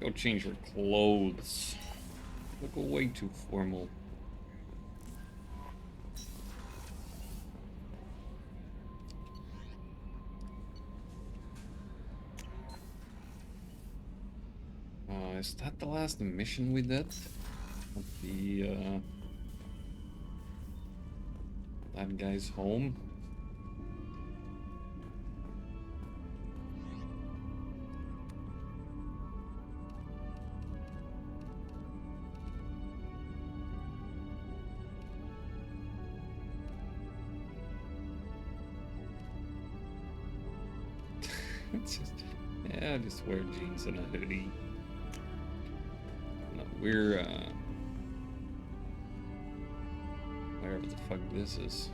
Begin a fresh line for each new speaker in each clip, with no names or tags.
Let's go change your clothes. Look way too formal. Is that the last mission we did? The that guy's home. It's just, yeah, just wear jeans and a hoodie. No, we're wherever the fuck this is.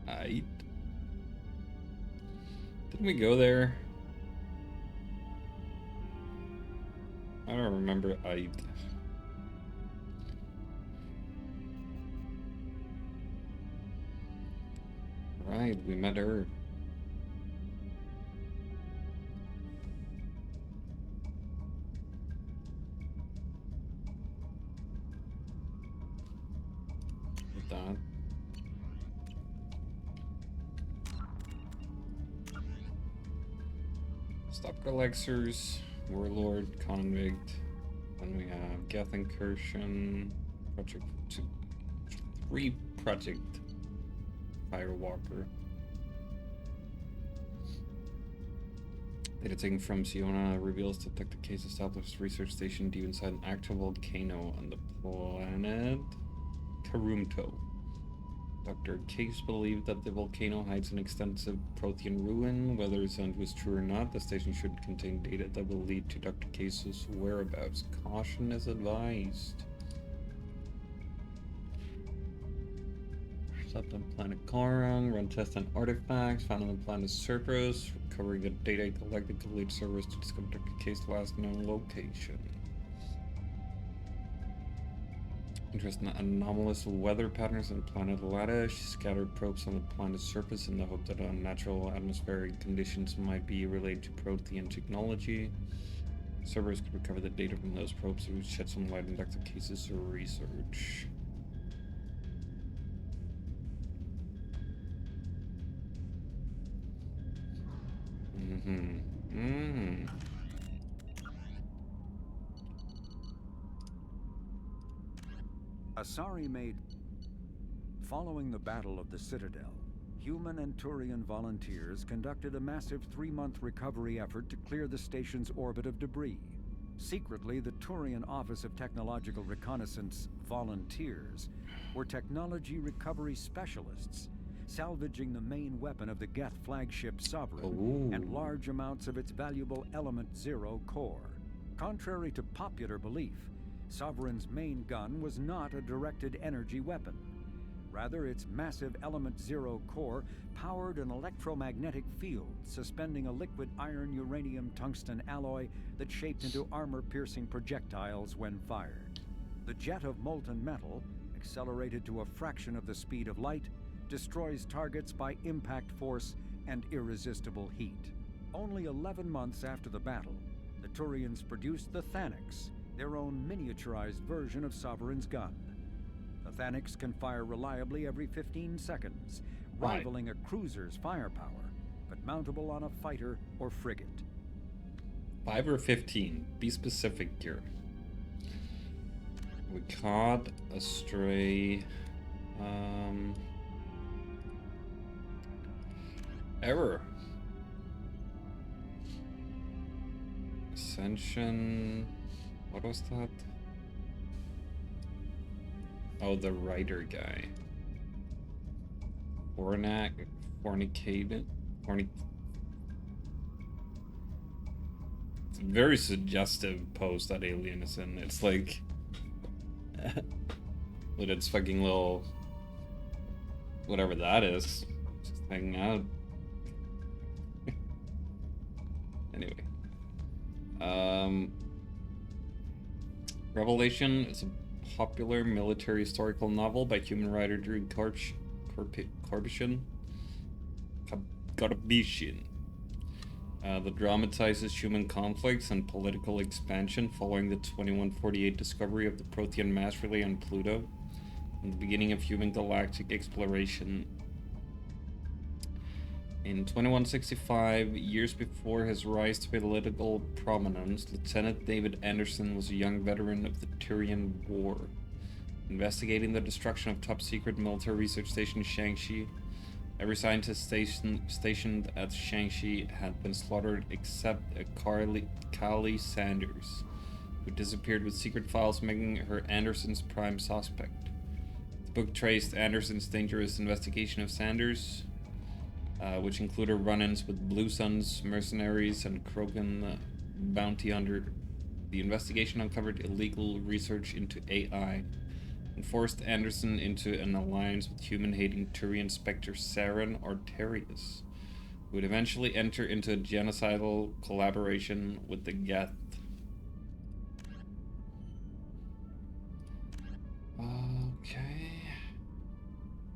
Aight. Didn't we go there? I don't remember Aight. Right, we met her. With that. Stop Galaxers, Warlord, Convict. Then we have Geth Incursion, Project 3 Project Firewalker. Data taken from Siona reveals detected case established research station deep inside an active volcano on the planet Karumto. Dr. Case believed that the volcano hides an extensive Prothean ruin. Whether his hunt was true or not, the station should contain data that will lead to Dr. Case's whereabouts. Caution is advised. Slept on planet Karang, run tests on artifacts, found on the planet's surface, recovering the data collected to lead servers to discover Dr. Case's last known location. Interest in anomalous weather patterns on planet Lada. She scattered probes on the planet's surface in the hope that unnatural atmospheric conditions might be related to Prothean technology. Servers could recover the data from those probes to shed some light on Dr. Case's research.
Asari made... Following the Battle of the Citadel, human and Turian volunteers conducted a massive 3-month recovery effort to clear the station's orbit of debris. Secretly, the Turian Office of Technological Reconnaissance volunteers were technology recovery specialists, salvaging the main weapon of the Geth flagship Sovereign and large amounts of its valuable Element Zero core. Contrary to popular belief, Sovereign's main gun was not a directed energy weapon. Rather, its massive Element Zero core powered an electromagnetic field suspending a liquid iron-uranium-tungsten alloy that shaped into armor-piercing projectiles when fired. The jet of molten metal, accelerated to a fraction of the speed of light, destroys targets by impact force and irresistible heat. Only 11 months after the battle, the Turians produced the Thanix, their own miniaturized version of Sovereign's gun. The Thanix can fire reliably every 15 seconds, rivaling a cruiser's firepower, but mountable on a fighter or frigate.
5 or 15. Be specific here. We caught a stray. Error. Ascension. What was that? Oh, the writer guy. Fornicated. It's a very suggestive pose that alien is in. It's like with its fucking little whatever that is, just hanging out. Anyway, Revelation is a popular military historical novel by human writer Drew Karbishin. That dramatizes human conflicts and political expansion following the 2148 discovery of the Prothean mass relay on Pluto and the beginning of human galactic exploration. In 2165, years before his rise to political prominence, Lieutenant David Anderson was a young veteran of the Turian War, investigating the destruction of top-secret military research station Shang-Chi. Every scientist stationed at Shang-Chi had been slaughtered except Kali Sanders, who disappeared with secret files, making her Anderson's prime suspect. The book traced Anderson's dangerous investigation of Sanders, which included run-ins with Blue Suns mercenaries and Krogan bounty hunter. The investigation uncovered illegal research into AI and forced Anderson into an alliance with human-hating Turian Spectre Saren Arterius, who would eventually enter into a genocidal collaboration with the Geth. Okay.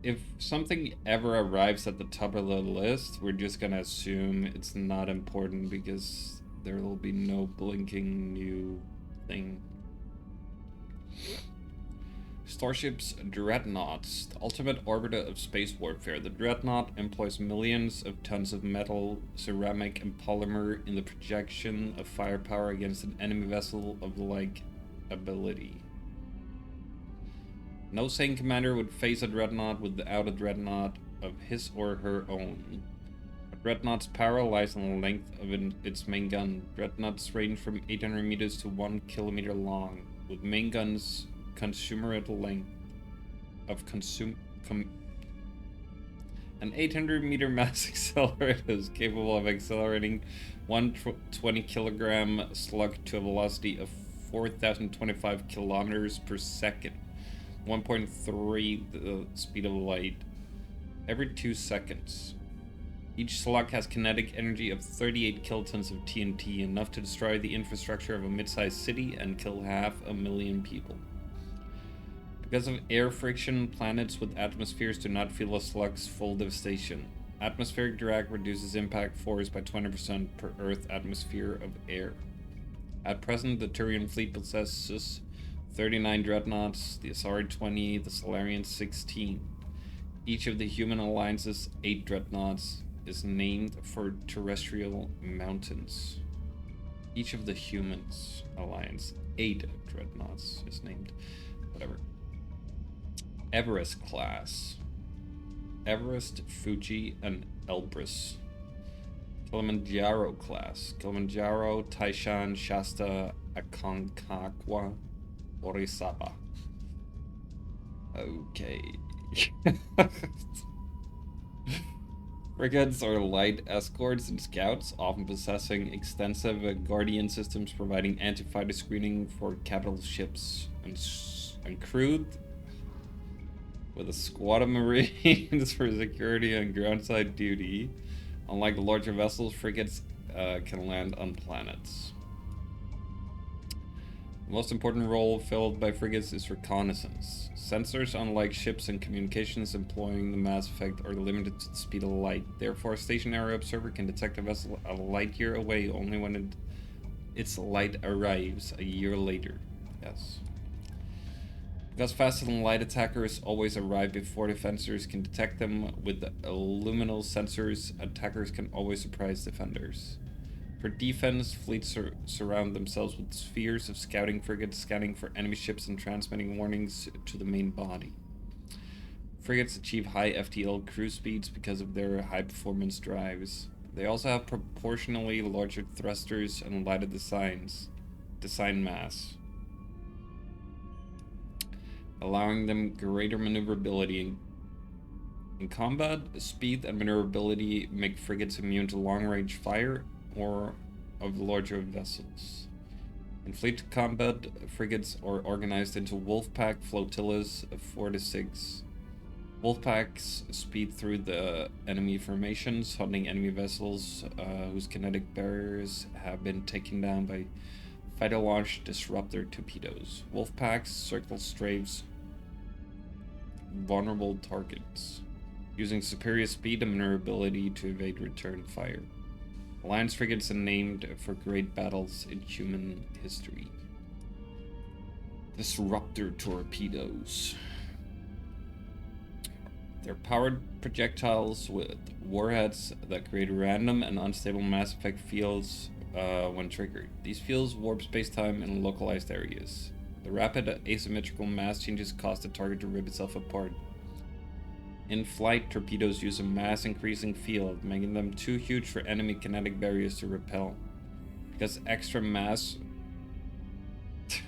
If something ever arrives at the top of the list, we're just gonna assume it's not important because there will be no blinking new thing. Starship's Dreadnoughts, the ultimate arbiter of space warfare. The Dreadnought employs millions of tons of metal, ceramic, and polymer in the projection of firepower against an enemy vessel of like ability. No sane commander would face a Dreadnought without a Dreadnought of his or her own. A Dreadnought's power lies in the length of its main gun. Dreadnoughts range from 800 meters to 1 kilometer long, with main guns consumerable length of an 800 meter mass accelerator is capable of accelerating one 20 kilogram slug to a velocity of 4,025 kilometers per second, 1.3 the speed of light, every 2 seconds. Each slug has kinetic energy of 38 kilotons of TNT, enough to destroy the infrastructure of a mid-sized city and kill 500,000 people. Because of air friction, planets with atmospheres do not feel a slug's full devastation. Atmospheric drag reduces impact force by 20% per Earth atmosphere of air. At present, the Turian fleet possesses 39 dreadnoughts, the Asari 20, the Solarian 16. Each of the human alliance's 8 dreadnoughts is named for terrestrial mountains. Each of the humans alliance 8 dreadnoughts is named whatever. Everest class. Everest, Fuji, and Elbrus. Kilimanjaro class. Kilimanjaro, Taishan, Shasta, Aconcagua, Orizaba. Okay. Frigates are light escorts and scouts, often possessing extensive guardian systems providing anti-fighter screening for capital ships, and crewed with a squad of Marines for security and groundside duty. Unlike the larger vessels, frigates can land on planets. The most important role filled by frigates is reconnaissance. Sensors, unlike ships and communications employing the mass effect, are limited to the speed of light. Therefore, a stationary observer can detect a vessel a light year away only when its light arrives a year later. Yes. Because faster than light, attackers always arrive before defenders can detect them. With luminal sensors, attackers can always surprise defenders. For defense, fleets surround themselves with spheres of scouting frigates, scanning for enemy ships and transmitting warnings to the main body. Frigates achieve high FTL cruise speeds because of their high-performance drives. They also have proportionally larger thrusters and lighter design mass, allowing them greater maneuverability. In combat, speed and maneuverability make frigates immune to long-range fire or of the larger vessels. In fleet combat, frigates are organized into wolfpack flotillas of 4 to 6. Wolfpacks speed through the enemy formations, hunting enemy vessels whose kinetic barriers have been taken down by fighter-launched disruptor torpedoes. Wolfpacks circle strafes vulnerable targets, using superior speed and maneuverability to evade return fire. Alliance frigates are named for great battles in human history. Disruptor torpedoes. They're powered projectiles with warheads that create random and unstable mass effect fields when triggered. These fields warp space-time in localized areas. The rapid asymmetrical mass changes cause the target to rip itself apart. In flight, torpedoes use a mass-increasing field, making them too huge for enemy kinetic barriers to repel. Because extra mass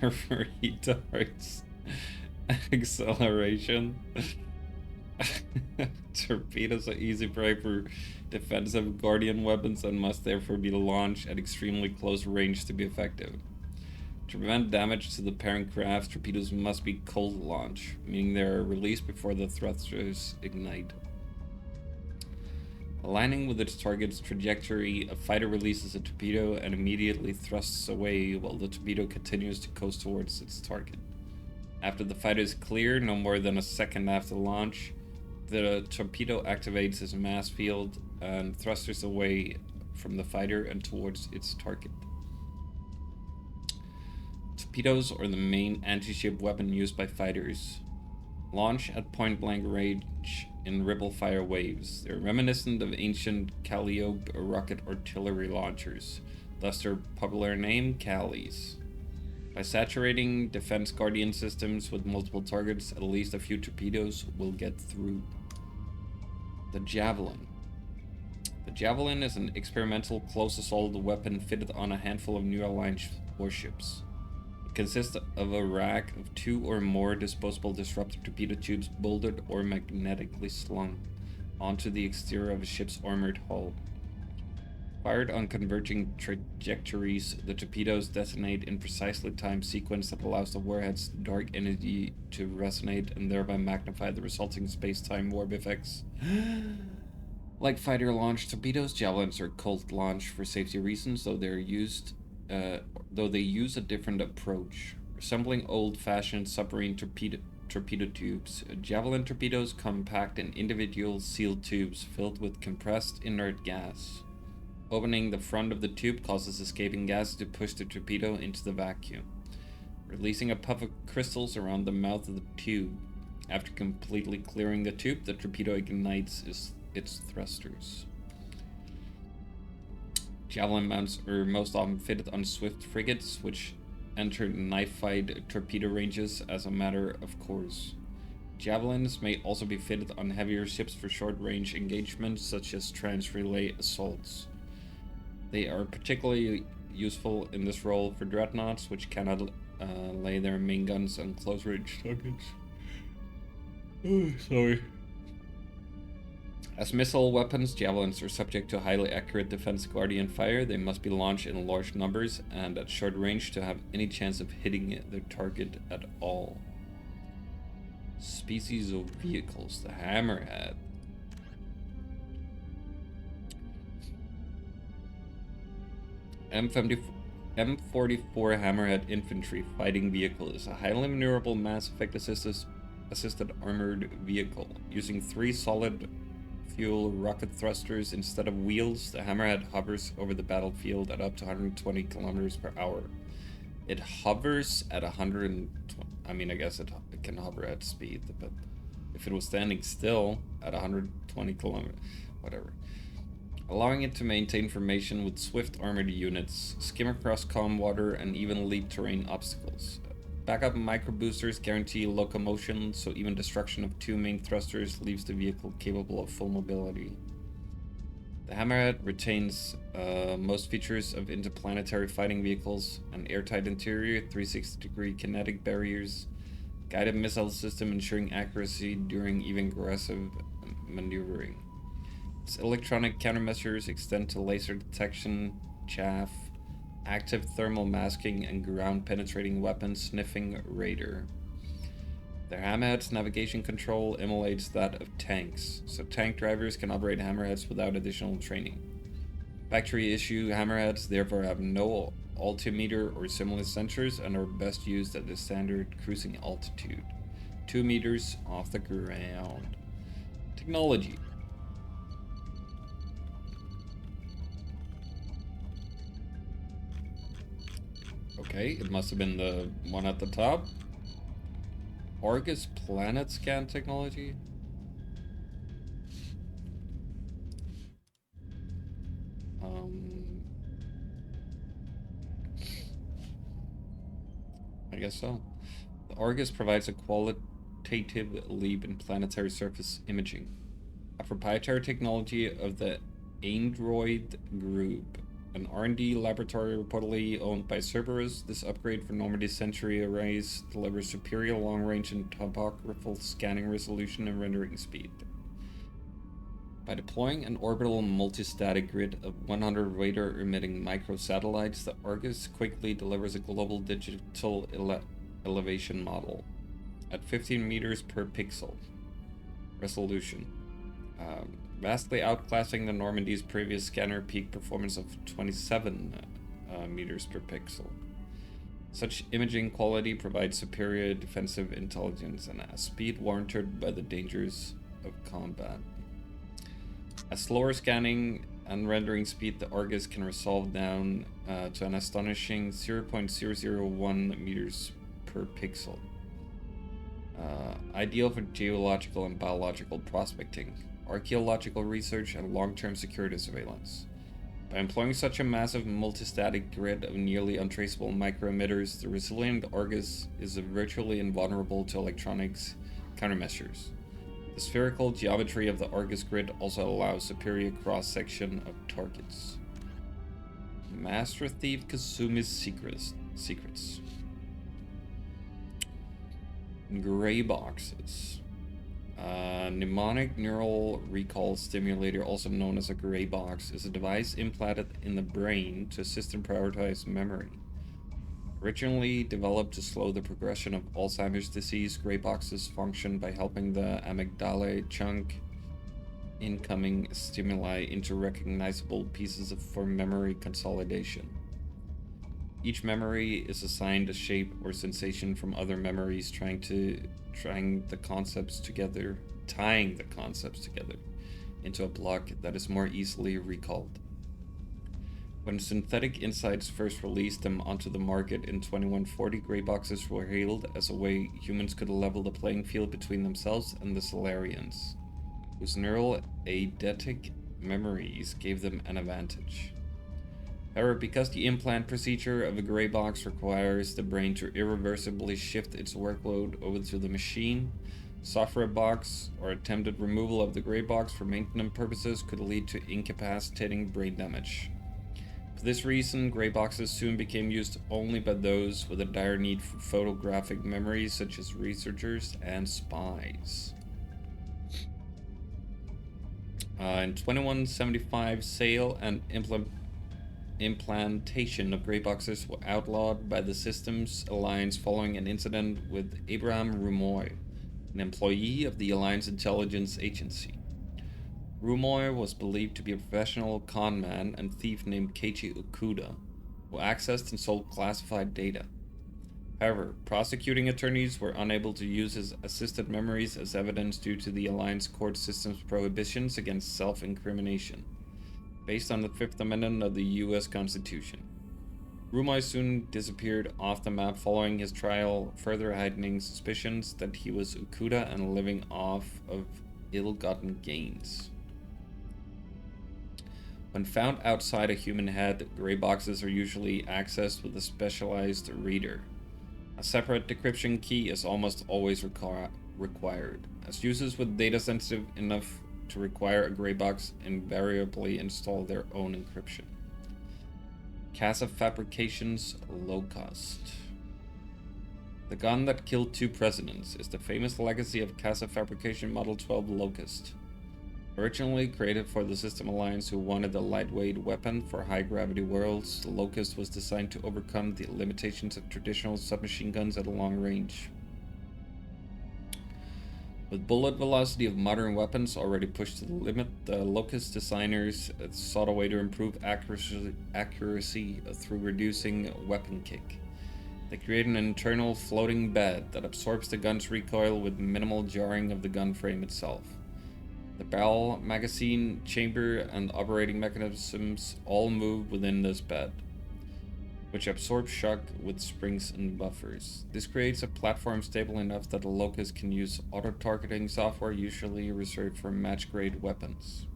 retards acceleration. Torpedoes are easy prey for defensive Guardian weapons and must therefore be launched at extremely close range to be effective. To prevent damage to the parent craft, torpedoes must be cold launch, meaning they are released before the thrusters ignite. Aligning with its target's trajectory, a fighter releases a torpedo and immediately thrusts away while the torpedo continues to coast towards its target. After the fighter is clear, no more than a second after launch, the torpedo activates its mass field and thrusters away from the fighter and towards its target. Torpedoes are the main anti-ship weapon used by fighters. Launch at point-blank range in ripple-fire waves. They're reminiscent of ancient Calliope rocket artillery launchers, thus their popular name, Callies. By saturating defense Guardian systems with multiple targets, at least a few torpedoes will get through. The Javelin. The Javelin is an experimental close assault weapon fitted on a handful of New Alliance warships. It consists of a rack of 2 or more disposable disruptor torpedo tubes bolted or magnetically slung onto the exterior of a ship's armored hull. Fired on converging trajectories, the torpedoes detonate in precisely timed sequence that allows the warhead's dark energy to resonate and thereby magnify the resulting space-time warp effects. Like fighter-launched torpedoes, javelins are cold launched for safety reasons, though they use a different approach. Resembling old-fashioned submarine torpedo tubes, javelin torpedoes come packed in individual sealed tubes filled with compressed inert gas. Opening the front of the tube causes escaping gas to push the torpedo into the vacuum, releasing a puff of crystals around the mouth of the tube. After completely clearing the tube, the torpedo ignites its thrusters. Javelin mounts are most often fitted on swift frigates, which enter knife-fight torpedo ranges as a matter of course. Javelins may also be fitted on heavier ships for short-range engagements, such as trans-relay assaults. They are particularly useful in this role for dreadnoughts, which cannot lay their main guns on close-range targets. Sorry. As missile weapons, javelins are subject to highly accurate defense Guardian fire. They must be launched in large numbers and at short range to have any chance of hitting their target at all. Species of vehicles, the Hammerhead. M44 Hammerhead infantry fighting vehicle is a highly maneuverable Mass Effect assisted armored vehicle. Using 3 solid fuel rocket thrusters instead of wheels, the Hammerhead hovers over the battlefield at up to 120 kilometers per hour. It hovers at 120. I mean, I guess it can hover at speed, but if it was standing still at 120 kilometers, whatever. Allowing it to maintain formation with swift armored units, skim across calm water, and even leap terrain obstacles. Backup microboosters guarantee locomotion, so even destruction of 2 main thrusters leaves the vehicle capable of full mobility. The Hammerhead retains most features of interplanetary fighting vehicles: an airtight interior, 360-degree kinetic barriers, guided missile system ensuring accuracy during even aggressive maneuvering. Its electronic countermeasures extend to laser detection, chaff, active thermal masking and ground-penetrating weapon sniffing radar. Their hammerhead's navigation control emulates that of tanks, so tank drivers can operate hammerheads without additional training. Factory-issue hammerheads therefore have no altimeter or similar sensors and are best used at the standard cruising altitude, 2 meters off the ground. Technology. Okay, it must have been the one at the top. Argus planet scan technology? I guess so. The Argus provides a qualitative leap in planetary surface imaging, a proprietary technology of the Android Group, an R&D laboratory reportedly owned by Cerberus. This upgrade for Normandy Century arrays delivers superior long-range and topographical scanning resolution and rendering speed. By deploying an orbital multistatic grid of 100 radar-emitting microsatellites, the Argus quickly delivers a global digital elevation model at 15 meters per pixel resolution, vastly outclassing the Normandy's previous scanner peak performance of 27 meters per pixel. Such imaging quality provides superior defensive intelligence and a speed warranted by the dangers of combat. At slower scanning and rendering speed, the Argus can resolve down to an astonishing 0.001 meters per pixel. Ideal for geological and biological prospecting, archaeological research, and long-term security surveillance. By employing such a massive multistatic grid of nearly untraceable microemitters, the resilient Argus is virtually invulnerable to electronics countermeasures. The spherical geometry of the Argus grid also allows superior cross-section of targets. Master Thief Kasumi's secrets. Gray boxes. Mnemonic neural recall stimulator, also known as a gray box, is a device implanted in the brain to assist in prioritize memory. Originally developed to slow the progression of Alzheimer's disease, gray boxes function by helping the amygdala chunk incoming stimuli into recognizable pieces for memory consolidation. Each memory is assigned a shape or sensation from other memories, tying the concepts together into a block that is more easily recalled. When Synthetic Insights first released them onto the market in 2140, gray boxes were hailed as a way humans could level the playing field between themselves and the Solarians, whose neural eidetic memories gave them an advantage. However, because the implant procedure of a gray box requires the brain to irreversibly shift its workload over to the machine, software box or attempted removal of the gray box for maintenance purposes could lead to incapacitating brain damage. For this reason, gray boxes soon became used only by those with a dire need for photographic memories, such as researchers and spies. In 2175, sale and implantation of gray boxes were outlawed by the Systems Alliance following an incident with Abraham Rumoy, an employee of the Alliance Intelligence Agency. Rumoy was believed to be a professional con man and thief named Keiichi Okuda, who accessed and sold classified data. However, prosecuting attorneys were unable to use his assisted memories as evidence due to the Alliance court system's prohibitions against self-incrimination, based on the Fifth Amendment of the U.S. Constitution. Rumoy soon disappeared off the map following his trial, further heightening suspicions that he was Okuda and living off of ill-gotten gains. When found outside a human head, gray boxes are usually accessed with a specialized reader. A separate decryption key is almost always required, as users with data sensitive enough to require a gray box invariably install their own encryption. Casa Fabrication's Locust. The gun that killed 2 presidents is the famous legacy of Casa Fabrication Model 12 Locust. Originally created for the System Alliance, who wanted a lightweight weapon for high-gravity worlds, the Locust was designed to overcome the limitations of traditional submachine guns at a long range. With bullet velocity of modern weapons already pushed to the limit, the Locust designers sought a way to improve accuracy through reducing weapon kick. They create an internal floating bed that absorbs the gun's recoil with minimal jarring of the gun frame itself. The barrel, magazine, chamber, and operating mechanisms all move within this bed, which absorbs shock with springs and buffers. This creates a platform stable enough that the Locust can use auto-targeting software usually reserved for match-grade weapons.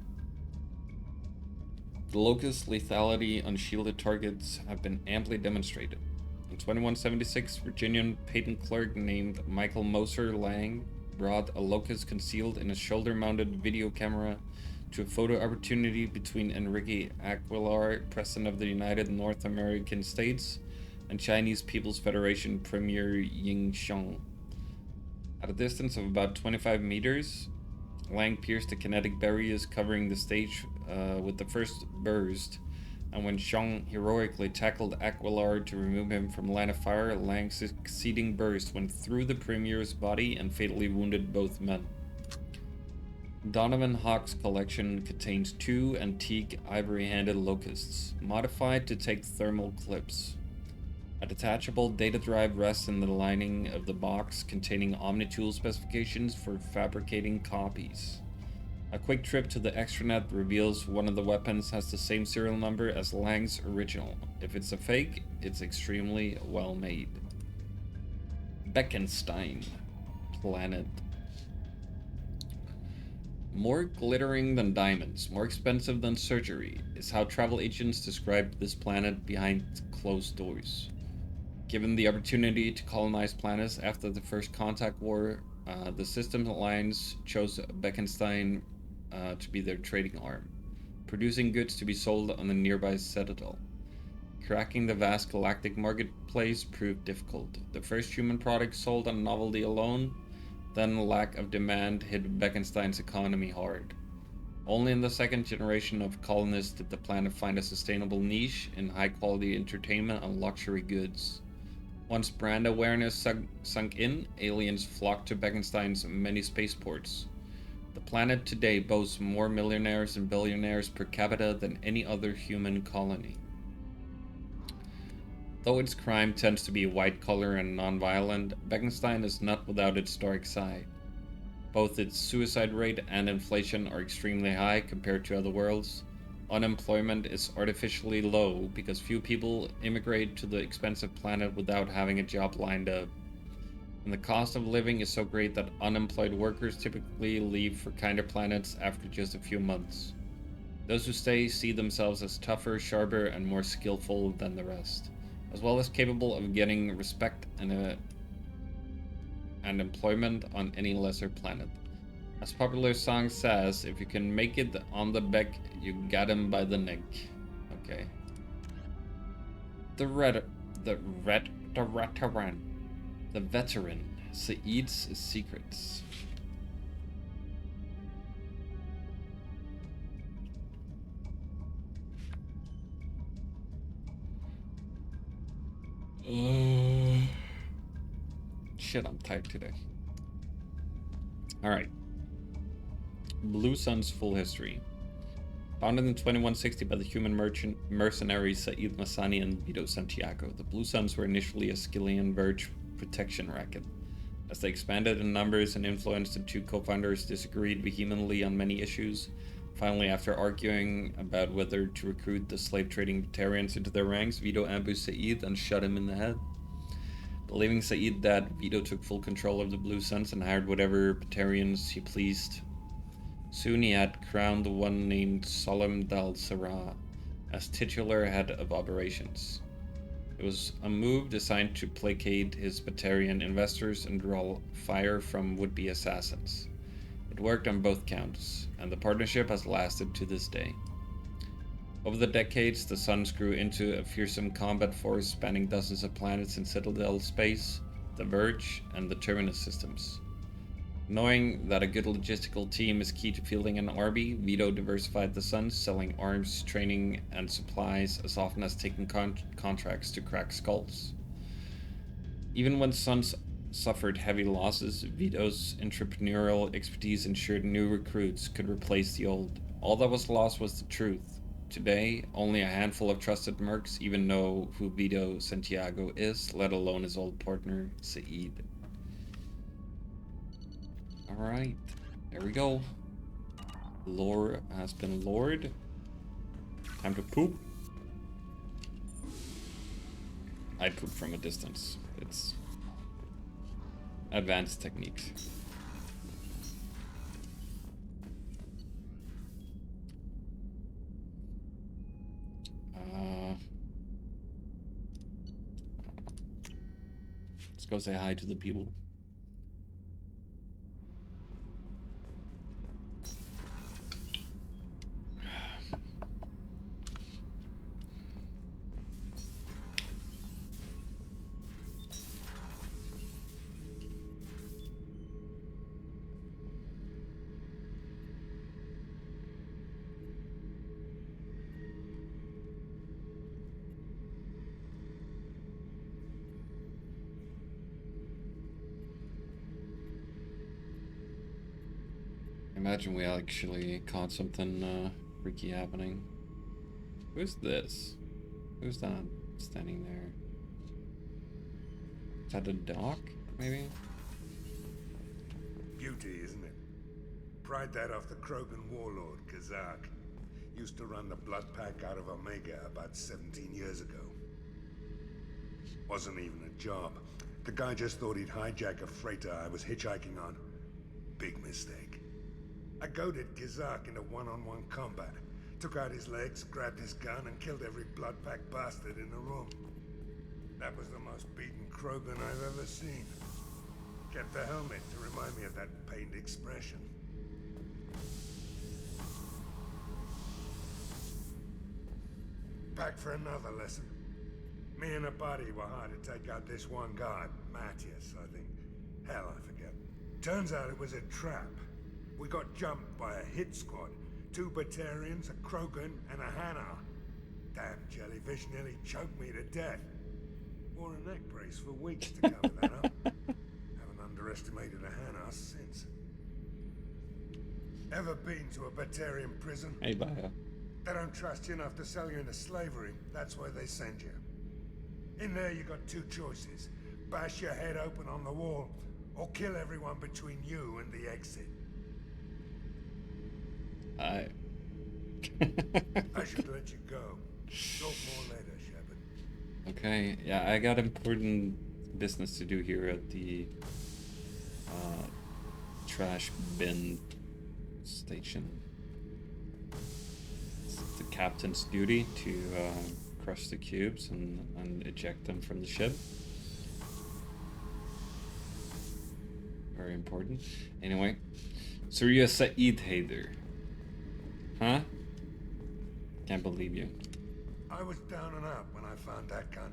The Locust's lethality on shielded targets have been amply demonstrated. In 2176, Virginian patent clerk named Michael Moser Lang brought a Locust concealed in a shoulder-mounted video camera to a photo opportunity between Enrique Aguilar, President of the United North American States, and Chinese People's Federation Premier Ying Xiong. At a distance of about 25 meters, Lang pierced the kinetic barriers covering the stage with the first burst, and when Xiong heroically tackled Aguilar to remove him from line of fire, Lang's succeeding burst went through the Premier's body and fatally wounded both men. Donovan Hawk's collection contains 2 antique ivory-handed Locusts, modified to take thermal clips. A detachable data drive rests in the lining of the box containing OmniTool specifications for fabricating copies. A quick trip to the extranet reveals one of the weapons has the same serial number as Lang's original. If it's a fake, it's extremely well made. Beckenstein Planet. More glittering than diamonds, more expensive than surgery, is how travel agents described this planet behind closed doors. Given the opportunity to colonize planets after the First Contact War, the Systems Alliance chose Beckenstein to be their trading arm, producing goods to be sold on the nearby Citadel. Cracking the vast galactic marketplace proved difficult. The first human products sold on novelty alone, then lack of demand hit Beckenstein's economy hard. Only in the second generation of colonists did the planet find a sustainable niche in high-quality entertainment and luxury goods. Once brand awareness sunk in, aliens flocked to Beckenstein's many spaceports. The planet today boasts more millionaires and billionaires per capita than any other human colony. Though its crime tends to be white-collar and non-violent, Beckenstein is not without its dark side. Both its suicide rate and inflation are extremely high compared to other worlds. Unemployment is artificially low because few people immigrate to the expensive planet without having a job lined up. And the cost of living is so great that unemployed workers typically leave for kinder planets after just a few months. Those who stay see themselves as tougher, sharper, and more skillful than the rest, as well as capable of getting respect and employment on any lesser planet. As popular song says, if you can make it on the Beck, you got him by the neck. Okay. The veteran, Saeed's secrets. Shit, I'm tired today. Alright. Blue Sun's full history. Founded in 2160 by the human mercenaries Saeed Masani and Vito Santiago, the Blue Suns were initially a Skillian Verge protection racket. As they expanded in numbers and influence, the two co-founders disagreed vehemently on many issues. Finally, after arguing about whether to recruit the slave-trading Batarians into their ranks, Vito ambushed Saeed and shot him in the head. Believing Saeed dead, Vito took full control of the Blue Suns and hired whatever Batarians he pleased. Soon he had crowned the one named Solemn Dal Sarah as titular head of operations. It was a move designed to placate his Batarian investors and draw fire from would-be assassins. It worked on both counts, and the partnership has lasted to this day. Over the decades, the Suns grew into a fearsome combat force spanning dozens of planets in Citadel space, the Verge, and the Terminus systems. Knowing that a good logistical team is key to fielding an army, Vito diversified the Suns, selling arms, training, and supplies as often as taking contracts to crack skulls. Even when Suns suffered heavy losses, Vito's entrepreneurial expertise ensured new recruits could replace the old. All that was lost was the truth. Today, only a handful of trusted mercs even know who Vito Santiago is, let alone his old partner, Saeed. Alright, there we go. Lore has been lured. Time to poop. I poop from a distance. It's advanced techniques. Let's go say hi to the people. Imagine we actually caught something freaky happening. Who's this? Who's that standing there? Is that a dock, maybe?
Beauty, isn't it? Pried that off the Krogan warlord, Kazak. Used to run the Blood Pack out of Omega about 17 years ago. Wasn't even a job. The guy just thought he'd hijack a freighter I was hitchhiking on. Big mistake. I goaded Kazak into one-on-one combat. Took out his legs, grabbed his gun, and killed every Blood Pack bastard in the room. That was the most beaten Krogan I've ever seen. Kept the helmet to remind me of that pained expression. Back for another lesson. Me and a buddy were hired to take out this one guy, Matthias, I think. Hell, I forget. Turns out it was a trap. We got jumped by a hit squad. 2 Batarians, a Krogan, and a Hanar. Damn jellyfish nearly choked me to death. Wore a neck brace for weeks to cover that up. Haven't underestimated a Hanar since. Ever been to a Batarian prison?
Hey, Bio.
They don't trust you enough to sell you into slavery. That's where they send you. In there you got 2 choices. Bash your head open on the wall, or kill everyone between you and the exit.
I
should let you go. Talk more later, Shepard.
Okay, yeah, I got important business to do here at the trash bin station. It's the captain's duty to crush the cubes and eject them from the ship. Very important. Anyway, Surya Saeed Haider. Huh? Can't believe you.
I was down and out when I found that gun.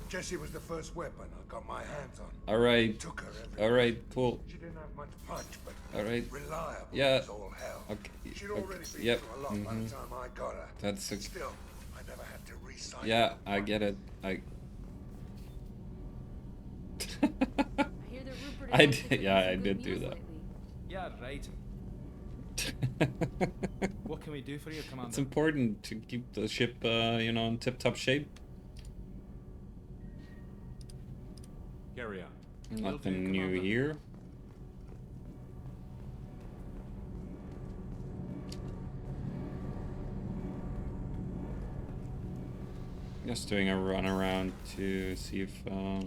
Jesse was the first weapon I got my hands on.
Alright.
Took her everywhere.
Alright, cool.
She didn't have much punch, but
Alright.
reliable
Yeah.
as all hell.
Okay.
She'd already been
Yep.
through a lot by the time I got her.
That's a...
Still, I never had to recycle.
Yeah, I get it.
I hear that Rupert
I
is
did-
cooking
yeah,
some
I
good
did do
meals
that.
lately.
Yeah, right. What can we do for you, Commander?
It's important to keep the ship, you know, in tip-top shape.
Carry on.
Nothing new here. Just doing a run around to see if I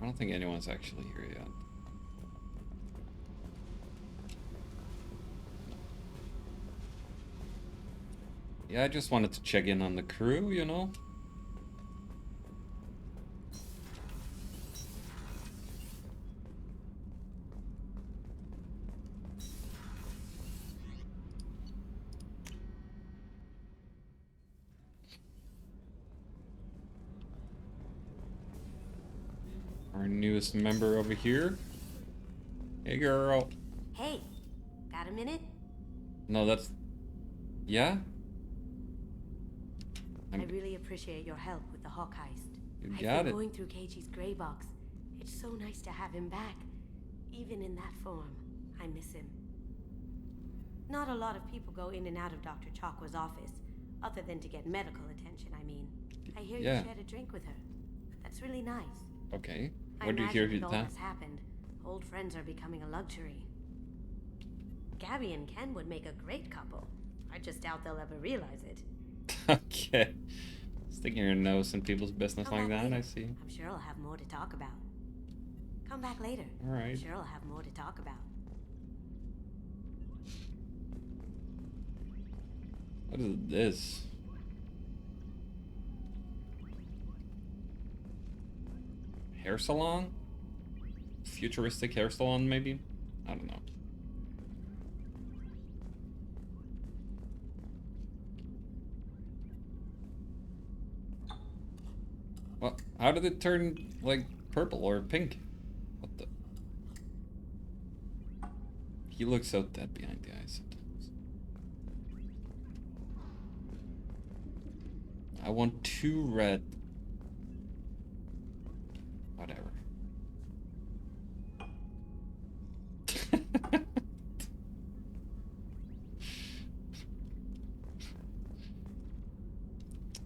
don't think anyone's actually here yet. Yeah, I just wanted to check in on the crew, you know? Our newest member over here. Hey, girl.
Hey, got a minute?
No, that's... Yeah?
I really appreciate your help with the Hawk heist.
You
I've
got
been
it.
going through Keiichi's gray box. It's so nice to have him back. Even in that form, I miss him. Not a lot of people go in and out of Dr. Chakwa's office, other than to get medical attention, I mean. I hear
Yeah.
you shared a drink with her. That's really nice.
Okay.
I
What do you
imagine
hear
with
with
all
that?
that's happened, old friends are becoming a luxury. Gabby and Ken would make a great couple. I just doubt they'll ever realize it.
Okay. Sticking your nose in people's business
Come
like
back
that, I
later.
see.
I'm sure I'll have more to talk about. Come back later.
All right.
I'm sure I'll have more to talk about.
What is this? Hair salon? Futuristic hair salon, maybe? I don't know. Well, how did it turn, like, purple or pink? What the? He looks so dead behind the eyes sometimes. I want 2 red. Whatever.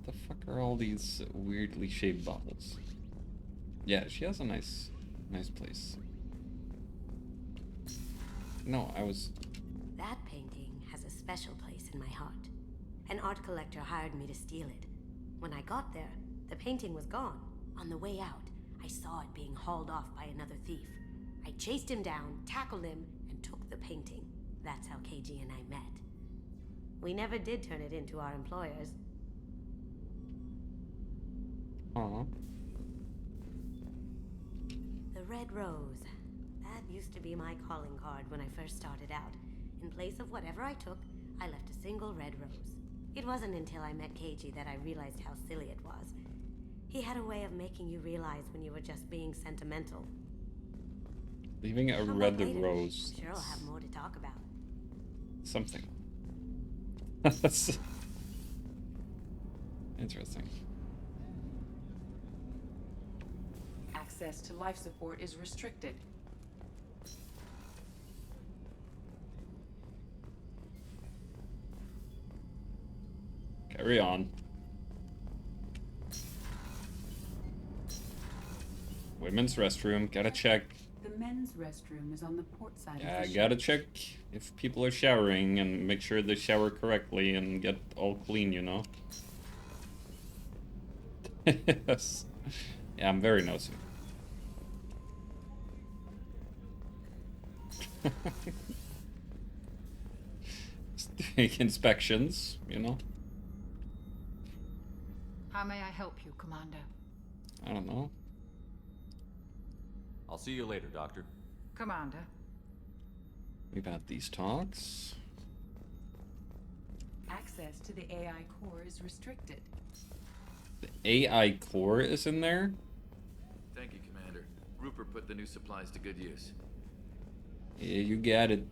The fuck are all these weirdly shaped bottles? Yeah, she has a nice place. No, I was...
That painting has a special place in my heart. An art collector hired me to steal it. When I got there, the painting was gone. On the way out, I saw it being hauled off by another thief. I chased him down, tackled him, and took the painting. That's how Keiji and I met. We never did turn it into our employers.
Aw.
The red rose. That used to be my calling card when I first started out. In place of whatever I took, I left a single red rose. It wasn't until I met Keiji that I realized how silly it was. He had a way of making you realize when you were just being sentimental.
Leaving a
Come
red
back later.
rose.
I'm sure I'll have more to talk about.
Something. That's interesting.
Access to life support is restricted.
Carry on. Women's restroom, gotta check.
The men's restroom is on the port side
Yeah,
of the
gotta
ship.
check if people are showering and make sure they shower correctly and get all clean, you know? Yes. Yeah, I'm very nosy. Just doing inspections, you know?
How may I help you, Commander?
I don't know.
I'll see you later, Doctor.
Commander,
We've had these talks.
Access to the AI core is restricted.
The AI core is in there?
Thank you, Commander. Rupert put the new supplies to good use.
Yeah, you got it.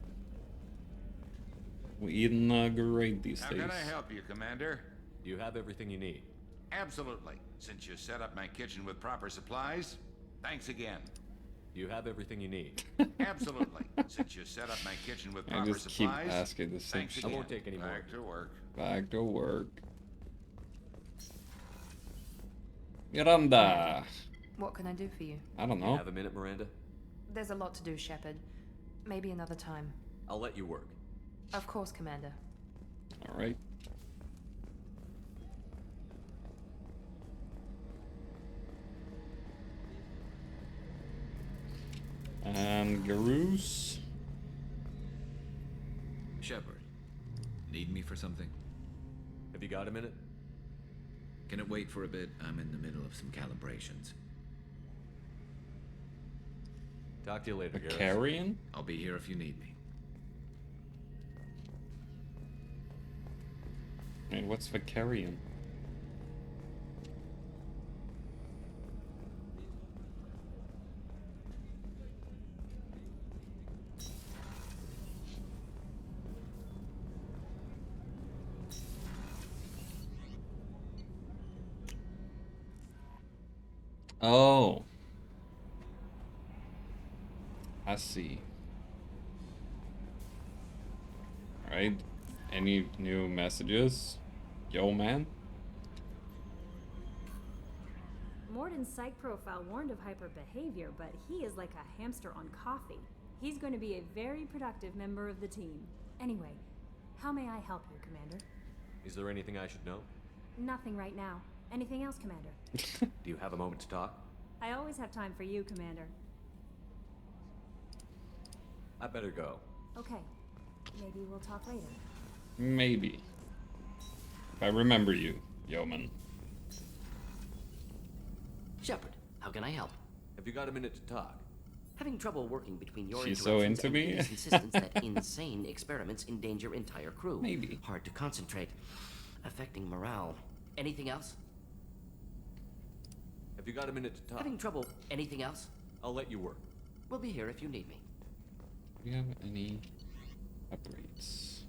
We eating great these
How
days.
can I help you, Commander?
You have everything you need.
Absolutely. Since you set up my kitchen with proper supplies, thanks again.
You have everything you need.
Absolutely. Since you set up my kitchen with
I
proper
just keep
supplies,
asking the same
thanks
shit.
I
again.
won't take any more.
Back to work.
Back to work. Miranda.
What can I do for you?
I don't
You
know.
have a minute, Miranda?
There's a lot to do, Shepard. Maybe another time.
I'll let you work.
Of course, Commander.
All right. And Garus.
Shepard, need me for something?
Have you got a minute?
Can it wait for a bit? I'm in the middle of some calibrations.
Talk to you later, Garrus.
Vicarian?
I'll be here if you need me.
Wait, what's Vicarian? Oh. I see. Alright. Any new messages? Yo, man?
Morden's psych profile warned of hyper behavior, but he is like a hamster on coffee. He's going to be a very productive member of the team. Anyway, how may I help you, Commander?
Is there anything I should know?
Nothing right now. Anything else, Commander?
Do you have a moment to talk?
I always have time for you, Commander.
I better go.
Okay. Maybe we'll talk later.
Maybe. If I remember you, Yeoman.
Shepard, how can I help?
Have you got a minute to talk?
Having trouble working between your
She's so
interruptions
into
and
me.
Peter's insistence that insane experiments endanger entire crew.
Maybe.
Hard to concentrate, affecting morale. Anything else?
Have you got a minute to talk?
Having trouble. Anything else?
I'll let you work.
We'll be here if you need me.
Do we have any upgrades?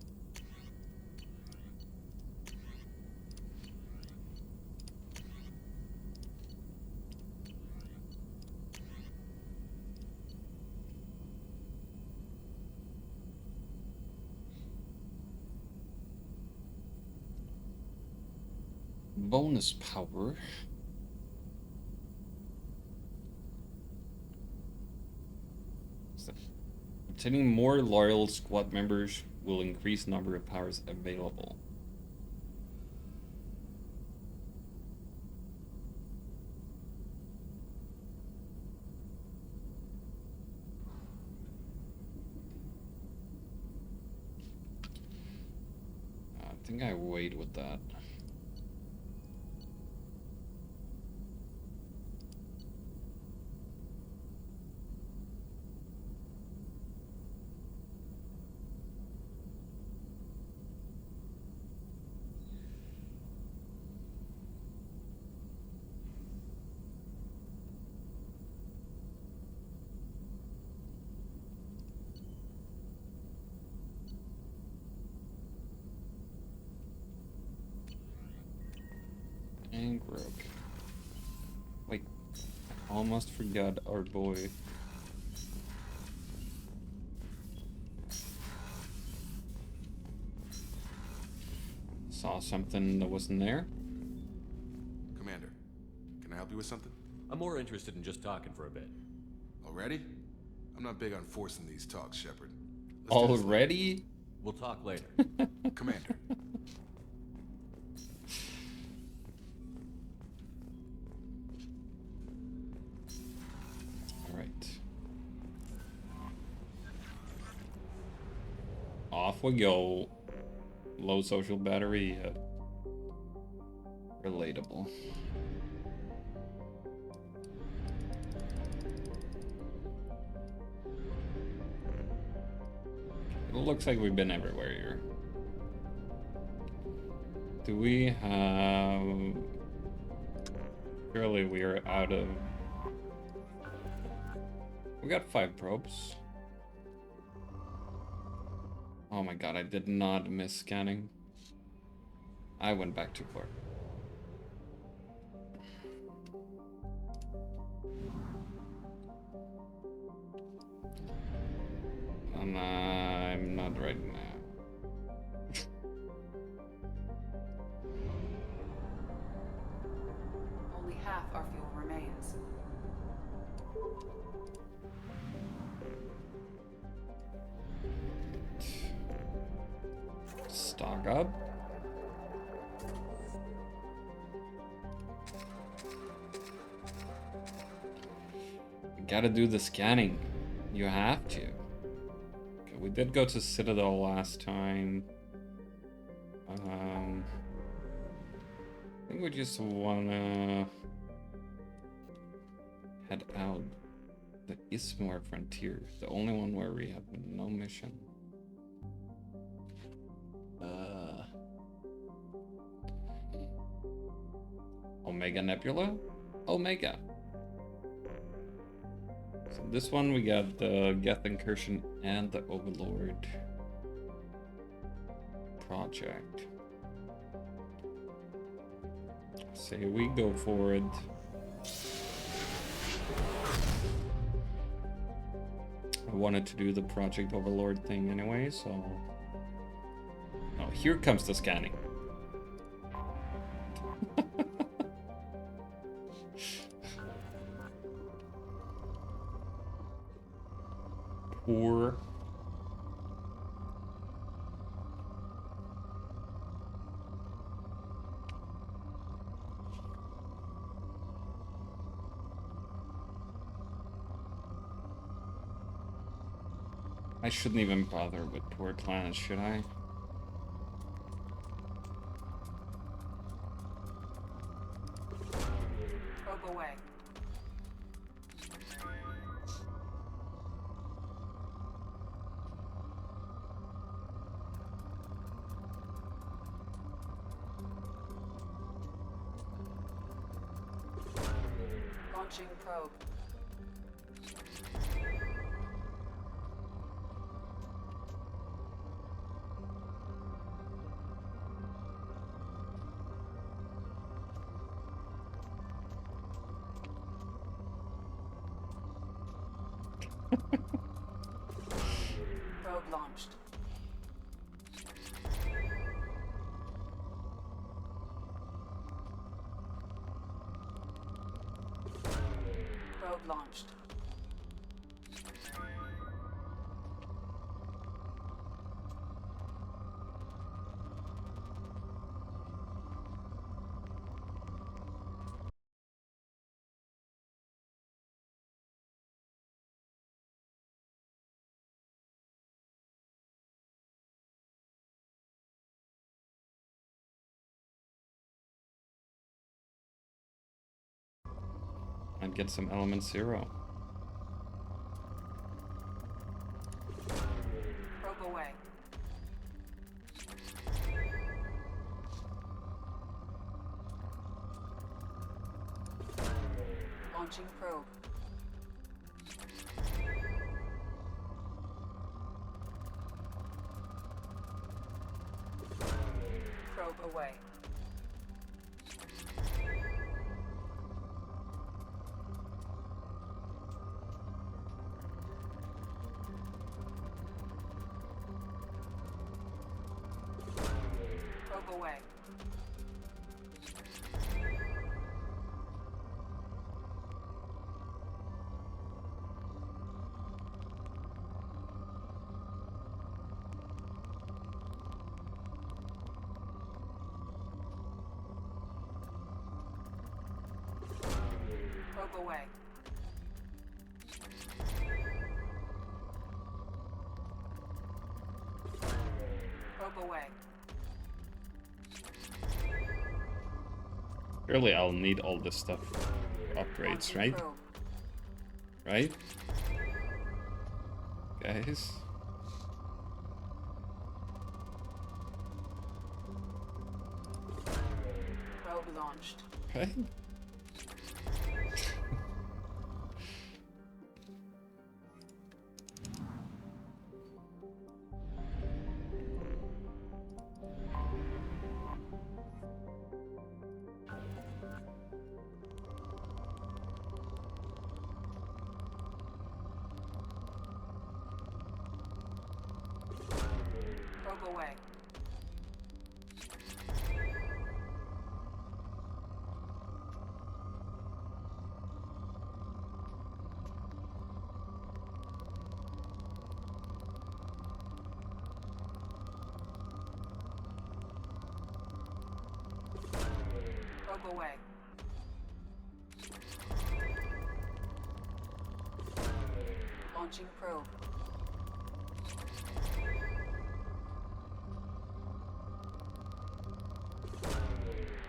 Bonus power. Obtaining more loyal squad members will increase number of powers available. I think I wait with that. And Grog. Wait, I almost forgot our boy. Saw something that wasn't there.
Commander, can I help you with something?
I'm more interested in just talking for a bit.
Already? I'm not big on forcing these talks, Shepard. Let's do this later.
Already?
We'll talk later.
Commander. Off we go. Low social battery. Relatable. It looks like we've been everywhere here. Do we have... Surely we are out of... We got 5 probes. Oh my god, I did not miss scanning. I went back too far. And I'm not right now.
Only half our fuel remains.
Stock up. We gotta do the scanning. You have to. Okay, we did go to Citadel last time. I think we just wanna head out the Ismar frontier, the only one where we have no mission. Omega Nebula? Omega. So this one we got the Geth Incursion and the Overlord project. Say we go for it. I wanted to do the Project Overlord thing anyway, so... Oh, here comes the scanning. Poor... I shouldn't even bother with poor planets, should I?
Probe away. Launching probe. Probe launched. Probe launched.
I'd get some element 0.
Probe away. Launching probe. Probe away. Probe away. Probe away. Probe away.
Surely I'll need all this stuff for upgrades, right? Right? Guys?
Probe launched.
Right?
Probe away. Probe away. Launching probe.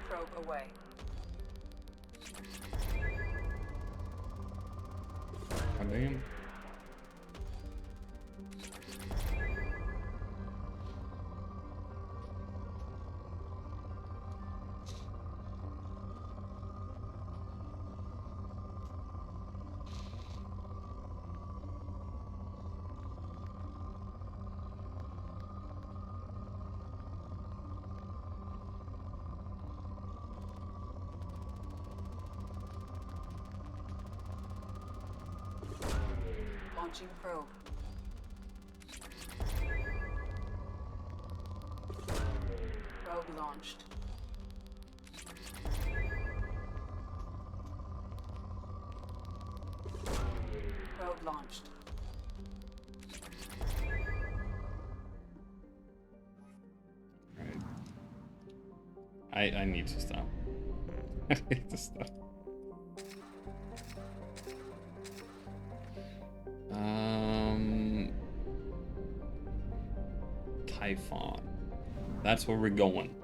Probe away.
God damn.
Launching probe. Probe launched. Probe launched.
Right. I need to stop. I need to stop. Typhon. That's where we're going.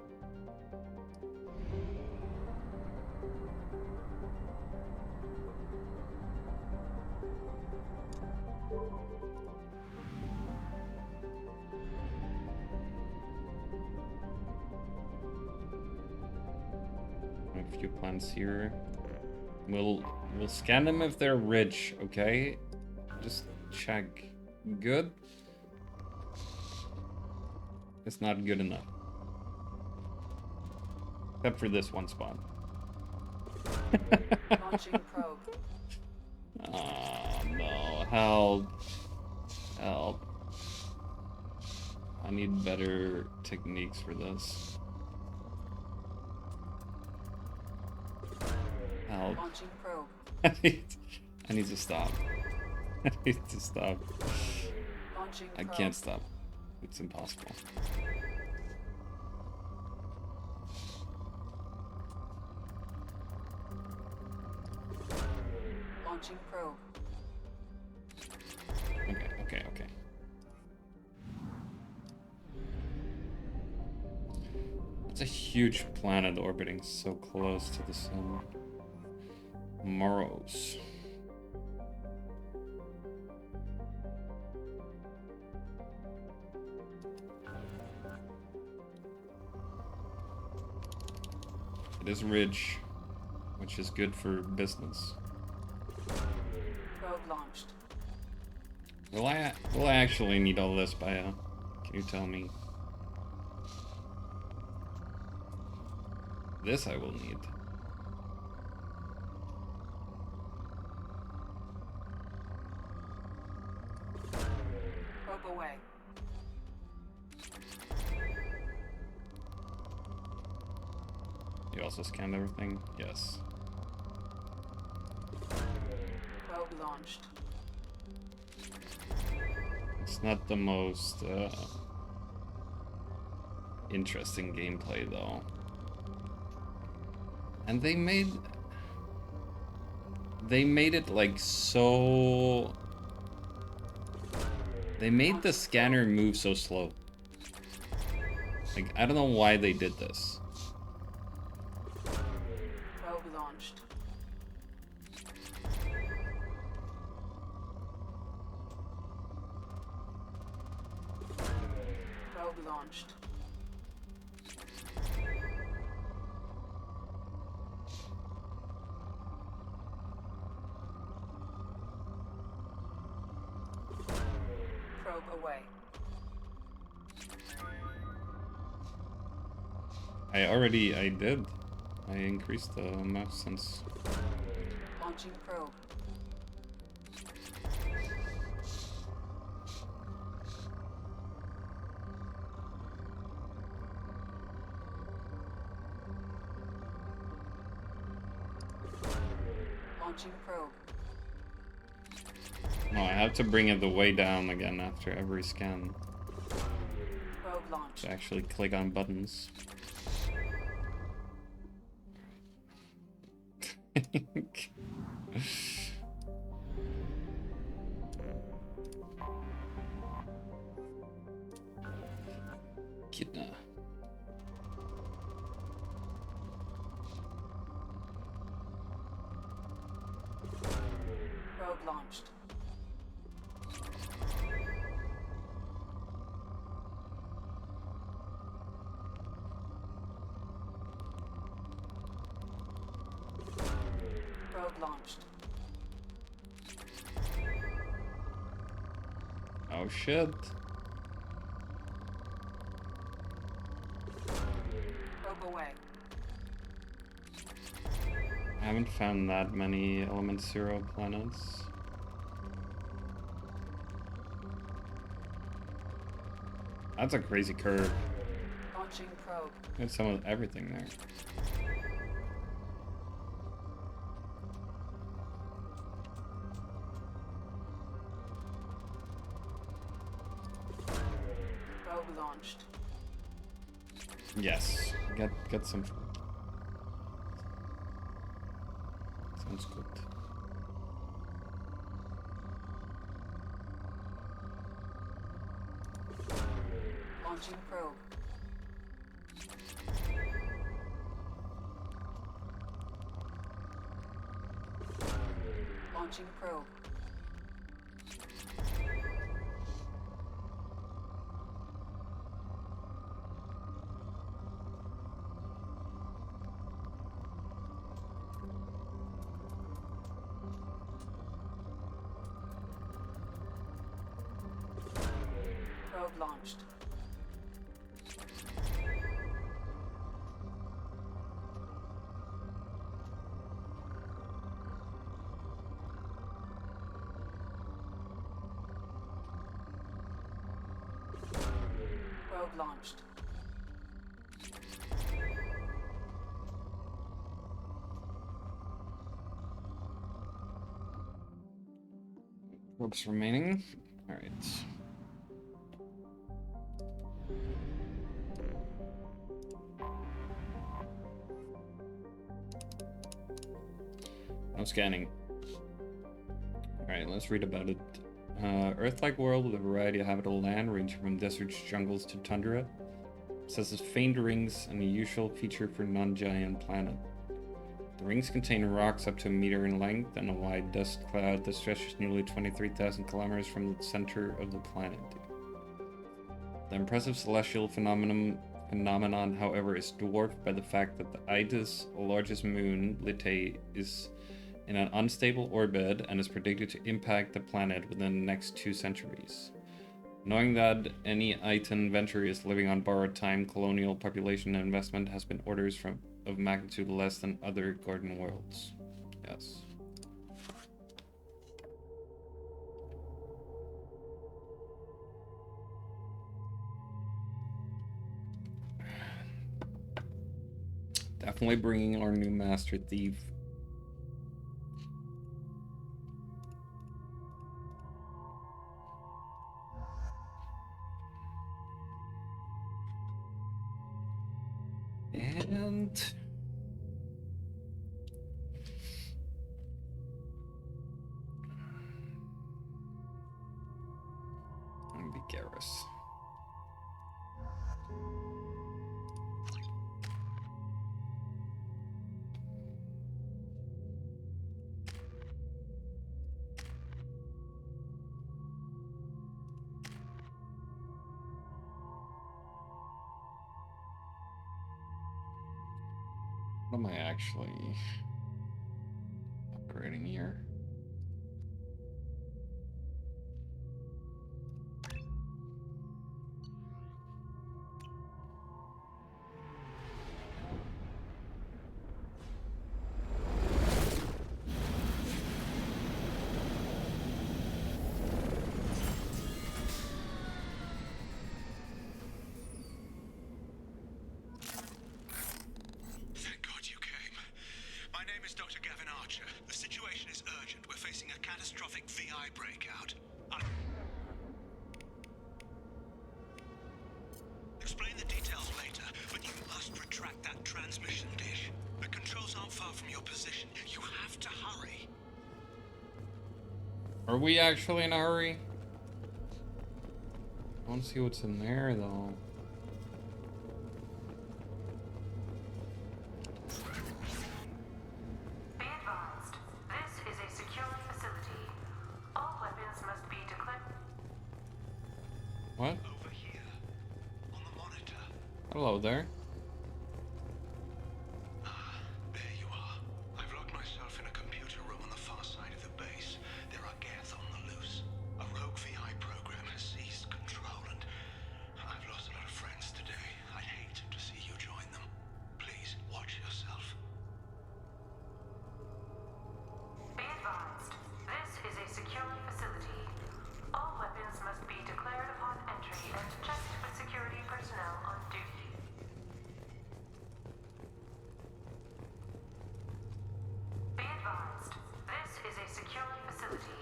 A few plants here. We'll scan them if they're rich, okay? Just check. Good. It's not good enough. Except for this one spot.
Launching probe.
Oh no, help. Help. I need better techniques for this. Help.
Launching probe.
I need to stop. I need to stop.
Launching
I
probe.
can't stop. It's impossible.
Launching probe.
Okay. It's a huge planet orbiting so close to the sun. Moros. It is rich, which is good for business.
Probe launched.
Will I actually need all this, Baya? Can you tell me? This I will need.
Probe away.
You also scanned everything? Yes.
Probe launched.
It's not the most interesting gameplay though. And they made it like so... They made the scanner move so slow. Like, I don't know why they did this.
Probe launched. Probe launched. Probe away.
I did. I increased the mouse sense.
Launching probe. Launching probe.
No, I have to bring it the way down again after every scan.
Probe launched.
To actually click on buttons. Kidna.
Probe launched. Probe launched.
Oh shit.
Probe away.
I haven't found that many Element Zero planets. That's a crazy curve.
Launching probe.
There's some of everything there.
Probe launched.
Yes. Get some. Sounds good.
Launching probe. Launching probe. Probe launched. Probe launched.
Probes remaining. All right. No scanning. Alright, let's read about it. Earth-like world with a variety of habitable land, ranging from deserts, jungles to tundra. Possesses faint rings, an unusual feature for non-giant planet. The rings contain rocks up to a meter in length and a wide dust cloud that stretches nearly 23,000 kilometers from the center of the planet. The impressive celestial phenomenon, however, is dwarfed by the fact that the Itis, largest moon, Litae, is in an unstable orbit and is predicted to impact the planet within the next 2 centuries. Knowing that any Itan venture is living on borrowed time, colonial population and investment has been orders of magnitude less than other garden worlds. Yes. Definitely bringing our new master thief. And be Garrus. What am I actually upgrading here?
Explain the details later, but you must retract that transmission dish. The controls aren't far from your position. You have to hurry.
Are we actually in a hurry? I want to see what's in there, though.
Be advised, this is a secure facility. All weapons must be declared.
What?
Over here, on the monitor.
Hello there.
There you are. I've locked myself in a computer room on the far side of the base. There are Geth on the loose. A rogue VI program has seized control, and I've lost a lot of friends today. I'd hate to see you join them. Please, watch yourself.
Be advised, this is a secure facility. All weapons must be declared upon entry and checked with security. secure facility.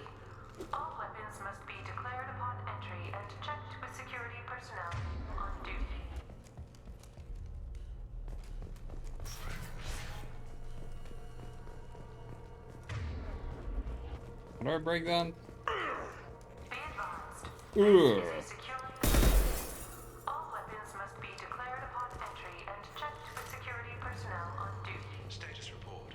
All weapons must be declared upon entry and checked with security personnel on duty.
How do I break down?
Be advised.
Ugh.
This is a secure facility. All weapons must be declared upon entry and checked with security personnel on duty.
Status report.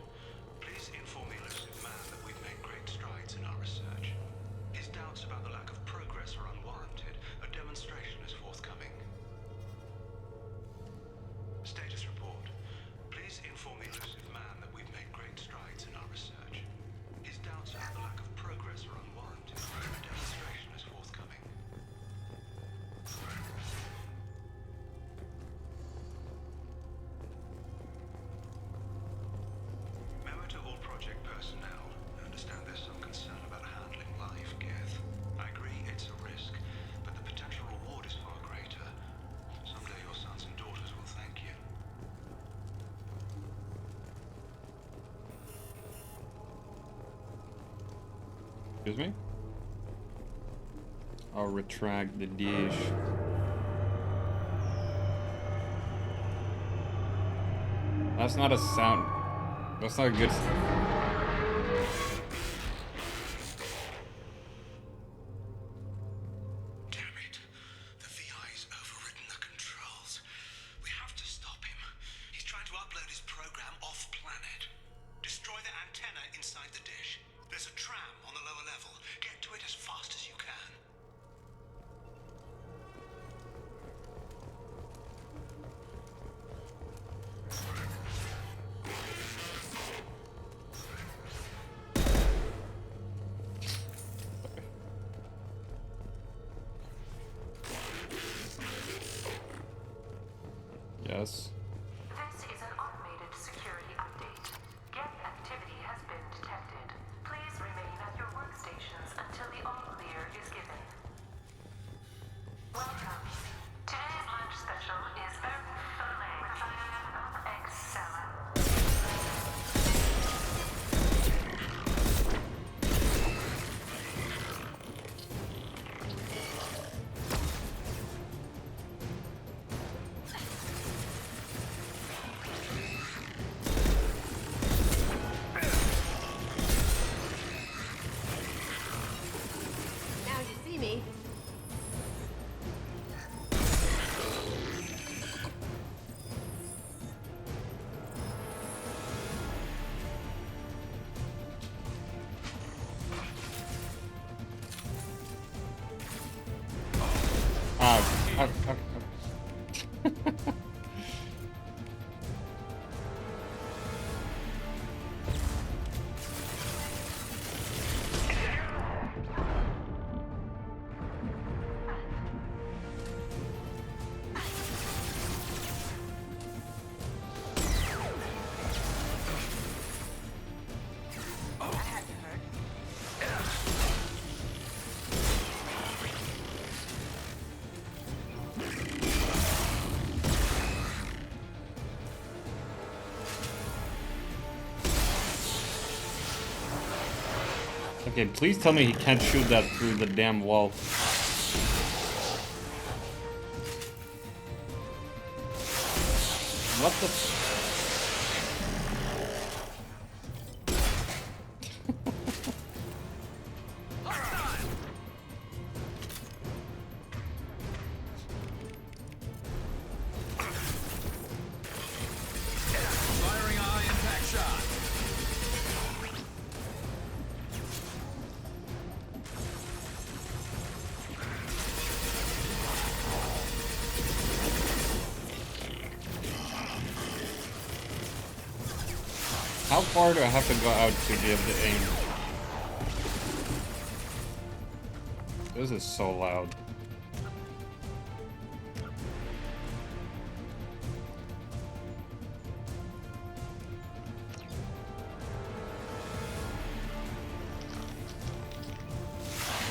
Please inform the elusive man that we've made great strides in our research. His doubts about the lack of progress are unwarranted. A demonstration is forthcoming. Status report. Please inform the elusive man that we've made great strides in our research. His doubts about the lack of progress are unwarranted. A demonstration is forthcoming. Memo to all project personnel. I understand there's some concern about handling live Geth. I agree it's a risk, but the potential reward is far greater. Someday your sons and daughters will thank you.
Excuse me? I'll retract the dish. That's not a sound. That's not a good
Damn it. The VI's overridden the controls. We have to stop him. He's trying to upload his program off-planet. Destroy the antenna inside the dish. There's a tram on the lower level. Get to it as fast as you can.
Yes.
This is an automated security update. Geth activity has been detected. Please remain at your workstations until the all clear is given. Welcome. Today's lunch special is Earth Filet with egg salad.
Now you see me.
Okay, please tell me he can't shoot that through the damn wall. What the
Firing a high impact shot.
How far do I have to go out to be able to aim? This is so loud.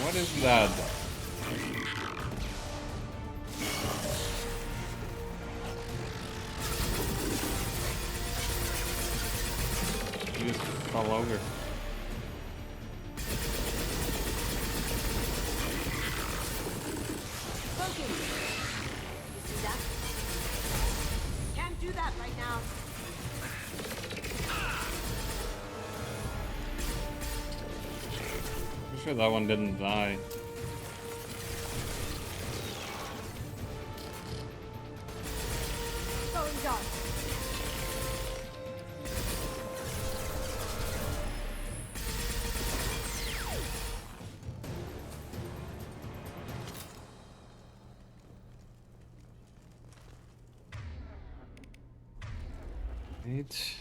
What is that? You just fall over.
smoking! You see that? Can't do that right now.
I'm sure that one didn't die.
Going dark.
Right.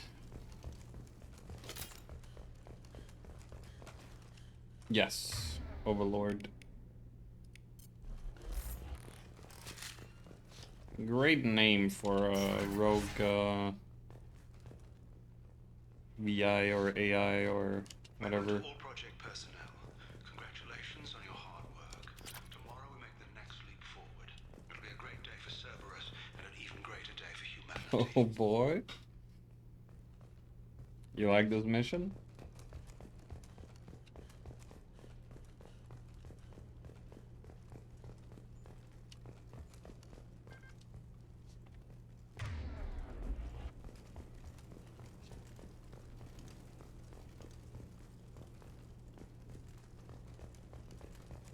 Yes, Overlord. Great name for a rogue VI or AI or whatever.
All project personnel, congratulations on your hard work. Tomorrow we make the next leap forward. It'll be a great day for Cerberus and an even greater day for humanity.
Oh boy. You like this mission?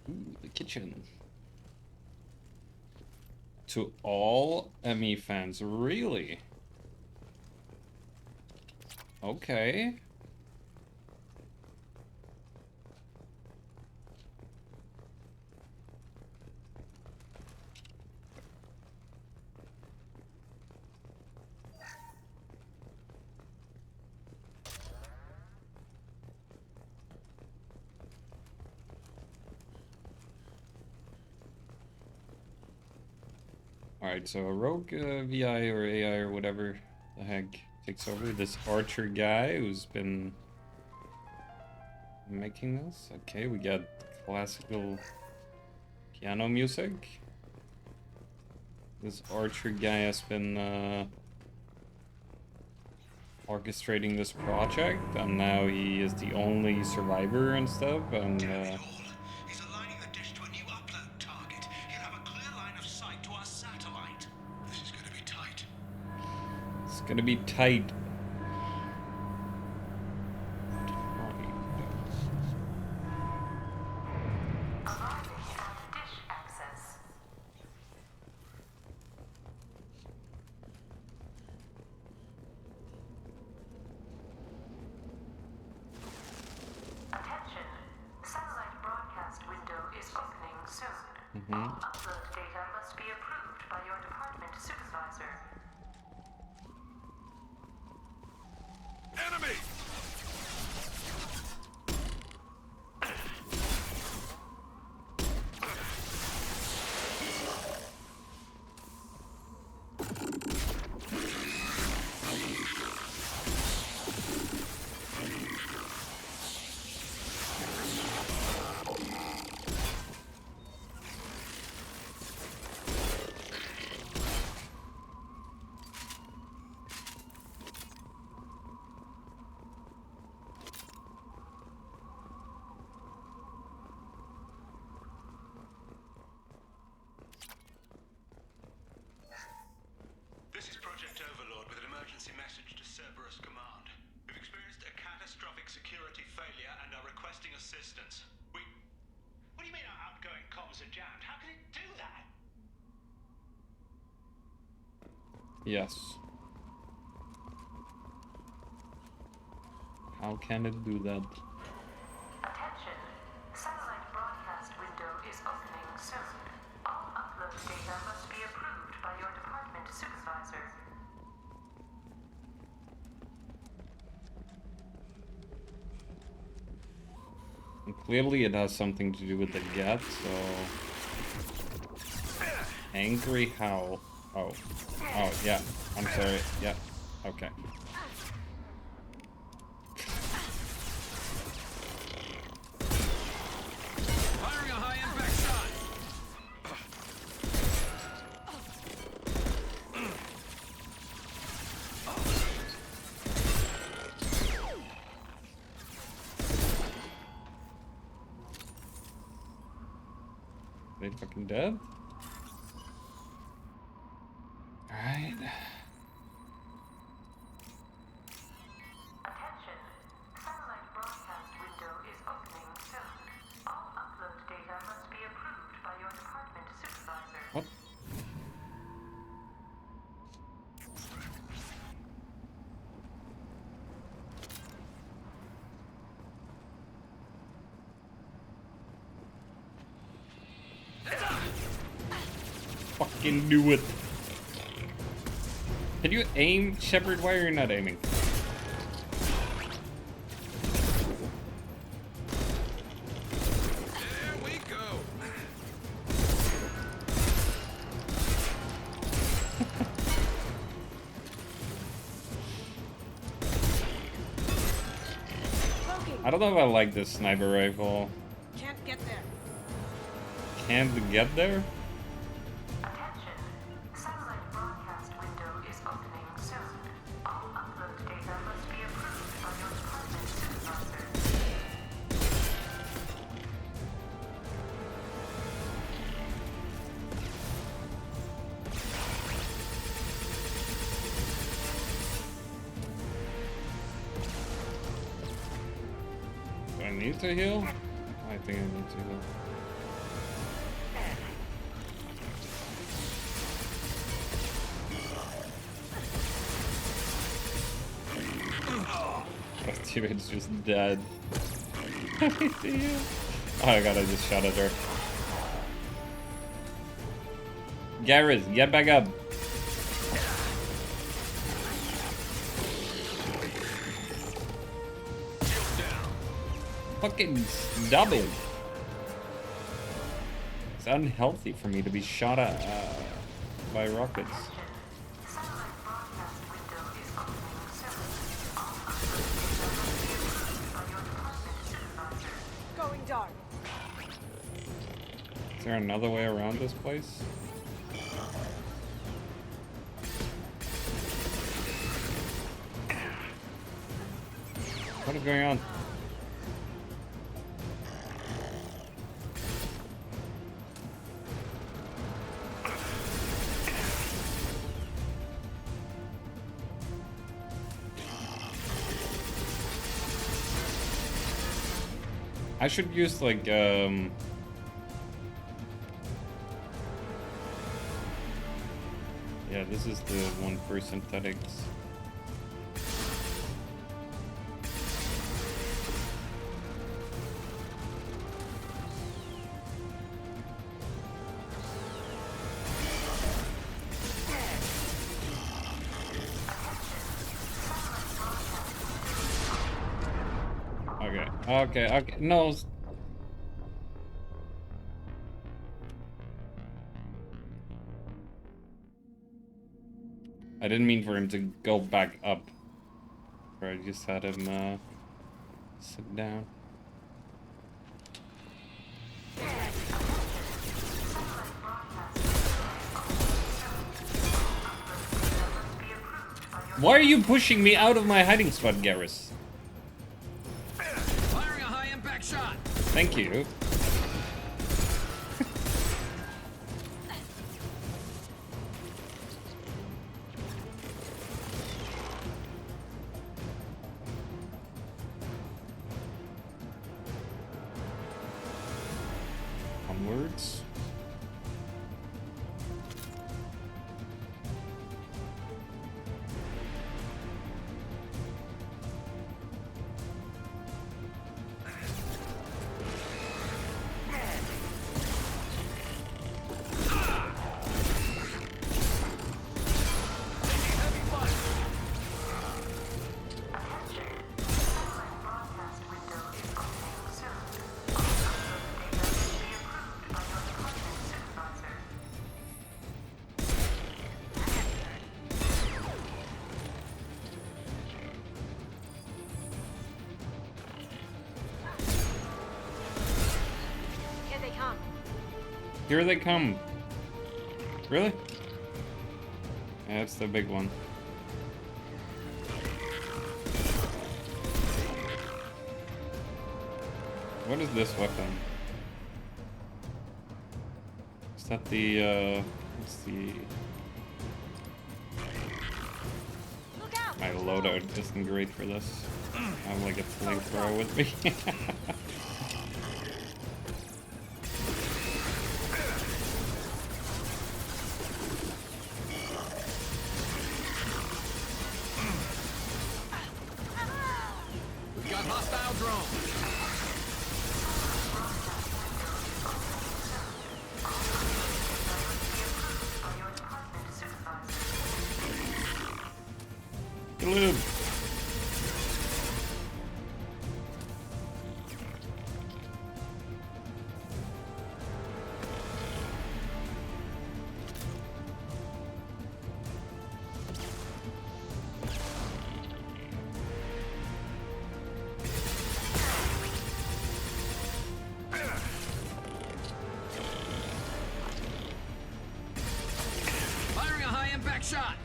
Ooh, the kitchen. To all ME fans, really? Okay. Alright, so a rogue VI or AI or whatever the heck takes over. This Archer guy who's been making this. Okay, we got classical piano music. This Archer guy has been orchestrating this project, and now he is the only survivor and stuff, and
He's aligning the dish to a new upload target. He'll have a clear line of sight to our satellite. This is gonna be tight.
it's gonna be tight.
Arriving at dish access. Attention. Satellite broadcast window is opening soon. All upload data must be approved by your department supervisor.
Enemy!
This is Project Overlord with an emergency message to Cerberus Command. We've experienced a catastrophic security failure and are requesting assistance. What do you mean our outgoing comms are jammed? How can it do that?
Yes. How can it do that?
Attention. Satellite broadcast window is opening soon. All upload data must be approved by your department supervisor.
And clearly it has something to do with the get, so... Angry howl. Oh. Oh, yeah. I'm sorry. Yeah. Okay.
Firing a high-impact shot!
They fucking dead? fucking knew it. Can you aim, Shepard? Why are you not aiming?
There we go.
I don't know if I like this sniper rifle.
Can't get there.
Can't get there?
Attention. Satellite broadcast window is opening soon. All upload data must be approved by your department supervisor.
Do I need to heal? I think I need to heal. My teammate's just dead. Oh my god, I just shot at her. Garrus, get back up. Fucking stop it. It's unhealthy for me to be shot at by rockets.
Going dark.
Is there another way around this place? What is going on? I should use like yeah, this is the one for synthetics. Okay, no. I didn't mean for him to go back up. I just had him sit down. Why are you pushing me out of my hiding spot, Garrus?
Firing a high impact shot.
Thank you. Onwards. Here they come. Really? Yeah, that's the big one. What is this weapon? Is that the, what's the... My loadout isn't great for this. I have like a flamethrower with me. Kill him!
Firing a high impact shot.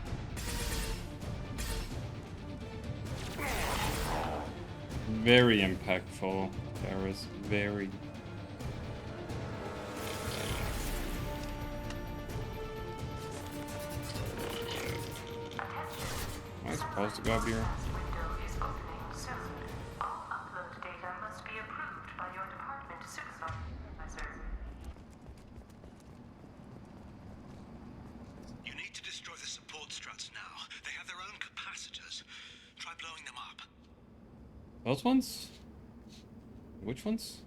Very impactful, Garrus. Very. Am I supposed to go up here?
Window is opening soon. All upload data must be approved by your department supervisor.
You need to destroy the support struts now. They have their own capacitors. Try blowing them up.
Those ones? Which ones?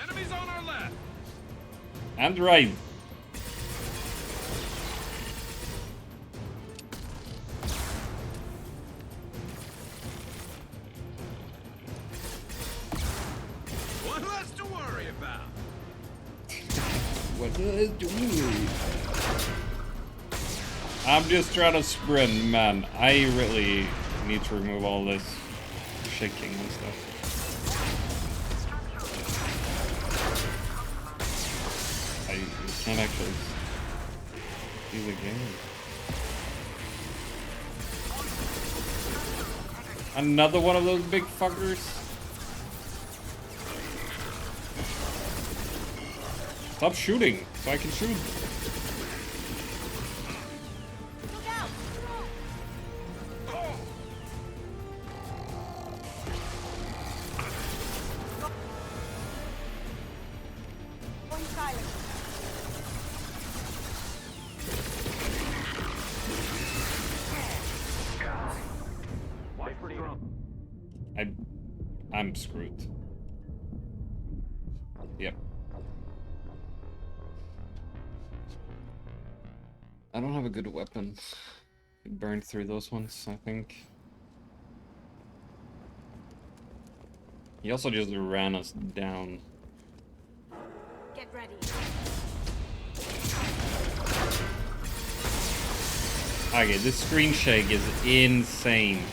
Enemies on our left.
And right.
One less to worry about.
What does do? I'm just trying to sprint, man. I really need to remove all this shaking and stuff. You can't actually see the game. Another one of those big fuckers. Stop shooting so I can shoot. I'm screwed. Yep. I don't have a good weapon. It burned through those ones, I think. He also just ran us down.
Get ready.
Okay, this screen shake is insane.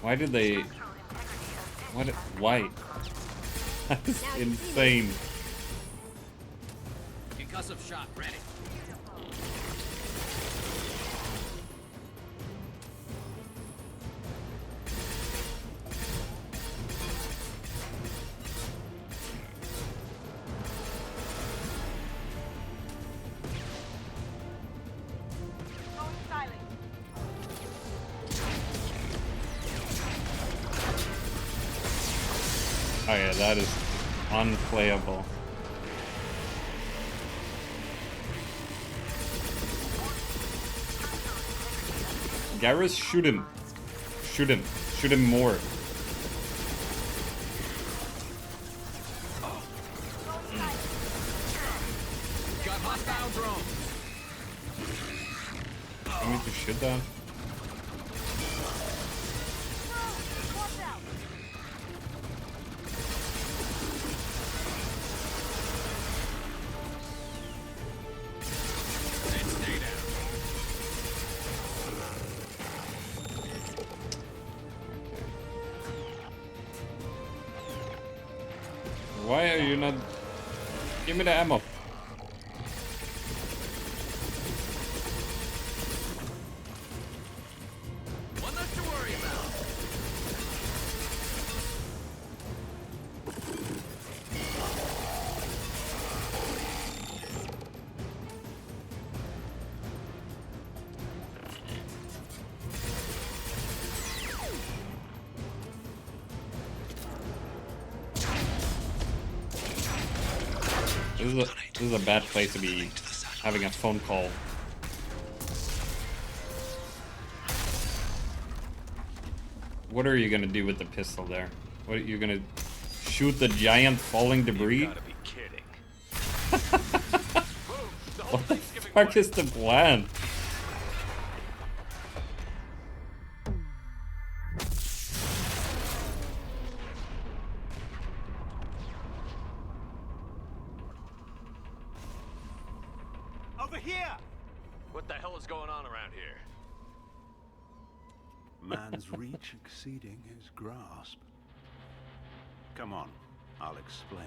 Why did they... What? Why? That's insane.
Concussive shot ready.
Oh yeah, that is unplayable. Garrus, shoot him. Shoot him. Shoot him more.
Got hostile drone.
I need to shoot that. Why are you not... Give me the ammo.
One less to worry about.
This is a bad place to be having a phone call. What are you gonna do with the pistol there? What are you gonna shoot the giant falling debris?
You gotta be kidding.
What the fuck is the plan?
Over here! What the hell is going on around here?
Man's reach exceeding his grasp. Come on, I'll explain.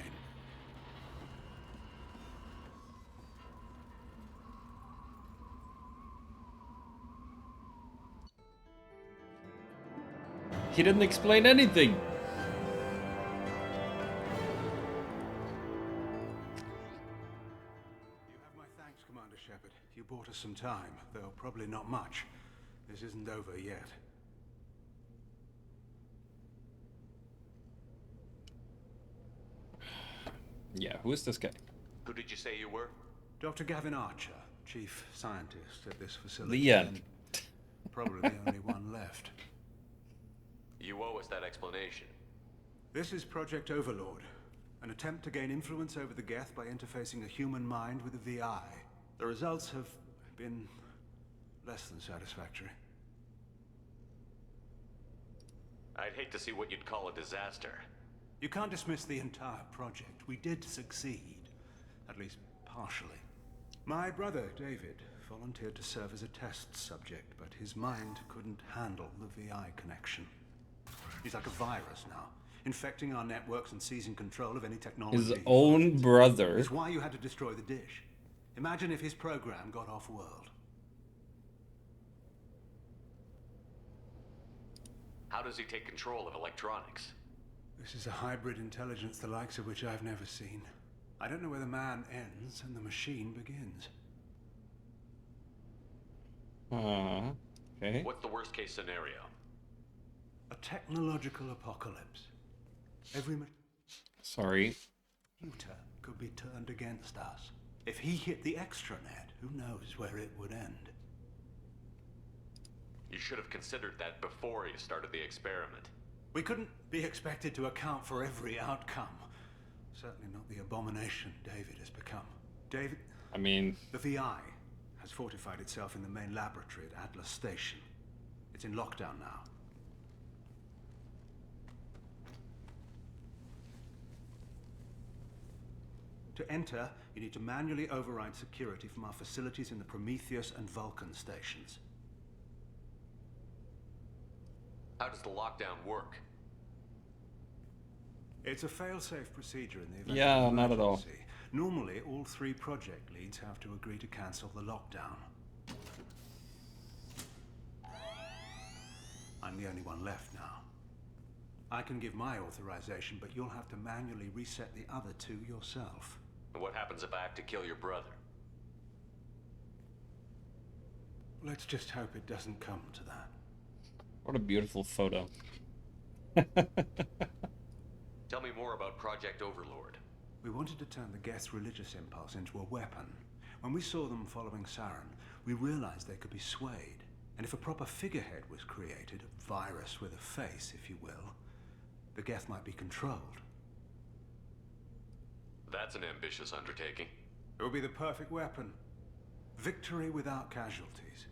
He didn't explain anything.
You have my thanks, Commander Shepard. You bought us some time, though probably not much. This isn't over yet.
Yeah, who is this guy?
Who did you say you were?
Dr. Gavin Archer, chief scientist at this facility.
The end.
and Probably the only one left.
You owe us that explanation.
This is Project Overlord, an attempt to gain influence over the Geth by interfacing a human mind with a VI. The results have been less than satisfactory.
I'd hate to see what you'd call a disaster.
You can't dismiss the entire project. We did succeed, at least partially. My brother, David, volunteered to serve as a test subject, but his mind couldn't handle the VI connection. He's like a virus now, infecting our networks and seizing control of any technology.
His own brother.
It's why you had to destroy the dish. Imagine if his program got off-world.
How does he take control of electronics?
This is a hybrid intelligence the likes of which I've never seen. I don't know where the man ends and the machine begins.
Okay.
What's the worst case scenario?
A technological apocalypse. Every
Sorry.
computer could be turned against us. If he hit the extranet, who knows where it would end?
You should have considered that before you started the experiment.
We couldn't be expected to account for every outcome. Certainly not the abomination David has become. David...
I mean...
The VI has fortified itself in the main laboratory at Atlas Station. It's in lockdown now. To enter, you need to manually override security from our facilities in the Prometheus and Vulcan stations.
How does the lockdown work?
It's a fail-safe procedure in the event
Yeah,
of
not at all.
emergency. Normally, all 3 project leads have to agree to cancel the lockdown. I'm the only one left now. I can give my authorization, but you'll have to manually reset the other 2 yourself.
And what happens if I have to kill your brother?
Let's just hope it doesn't come to that.
What a beautiful photo.
Tell me more about Project Overlord.
We wanted to turn the Geth's religious impulse into a weapon. When we saw them following Saren, we realized they could be swayed. And if a proper figurehead was created, a virus with a face, if you will, the Geth might be controlled.
That's an ambitious undertaking.
It would be the perfect weapon. Victory without casualties.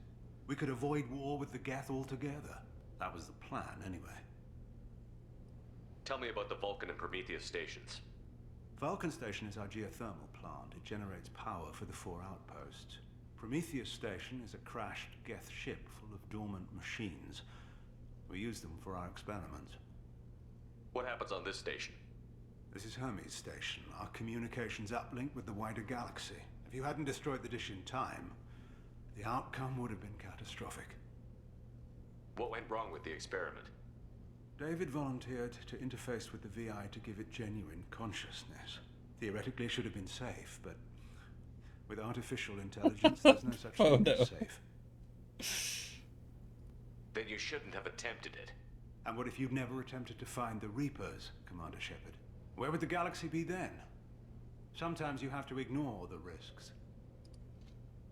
We could avoid war with the Geth altogether. That was the plan, anyway.
Tell me about the Vulcan and Prometheus stations.
Vulcan Station is our geothermal plant. It generates power for the 4 outposts. Prometheus Station is a crashed Geth ship full of dormant machines. We use them for our experiments.
What happens on this station?
This is Hermes Station, our communications uplink with the wider galaxy. If you hadn't destroyed the dish in time, the outcome would have been catastrophic.
What went wrong with the experiment?
David volunteered to interface with the VI to give it genuine consciousness. Theoretically, it should have been safe, but with artificial intelligence, there's no such thing as safe.
Then you shouldn't have attempted it.
And what if you'd never attempted to find the Reapers, Commander Shepard? Where would the galaxy be then? Sometimes you have to ignore the risks.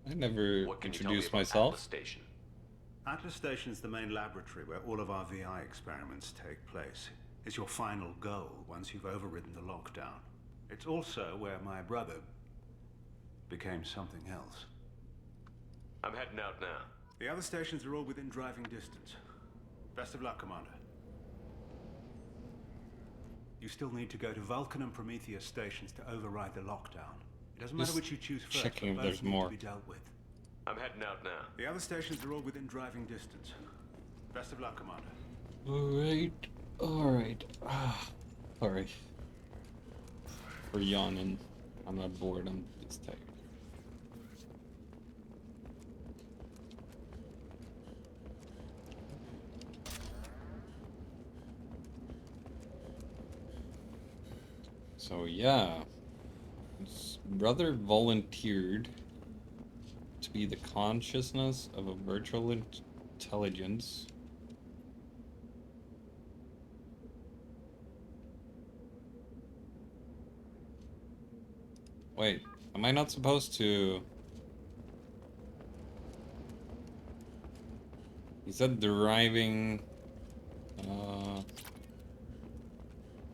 I never introduced myself.
Atlas Station?
Atlas Station is the main laboratory where all of our VI experiments take place. It's your final goal once you've overridden the lockdown. It's also where my brother became something else.
I'm heading out now.
The other stations are all within driving distance. Best of luck, Commander. You still need to go to Vulcan and Prometheus stations to override the lockdown. It doesn't matter which you choose first,
checking if
but
there's
both need
more.
to be dealt with.
I'm heading out now.
The other stations are all within driving distance. Best of luck, Commander.
Alright. Sorry. For yawning. I'm not bored, I'm just tired. So yeah, his brother volunteered to be the consciousness of a virtual intelligence. Wait, am I not supposed to? He said deriving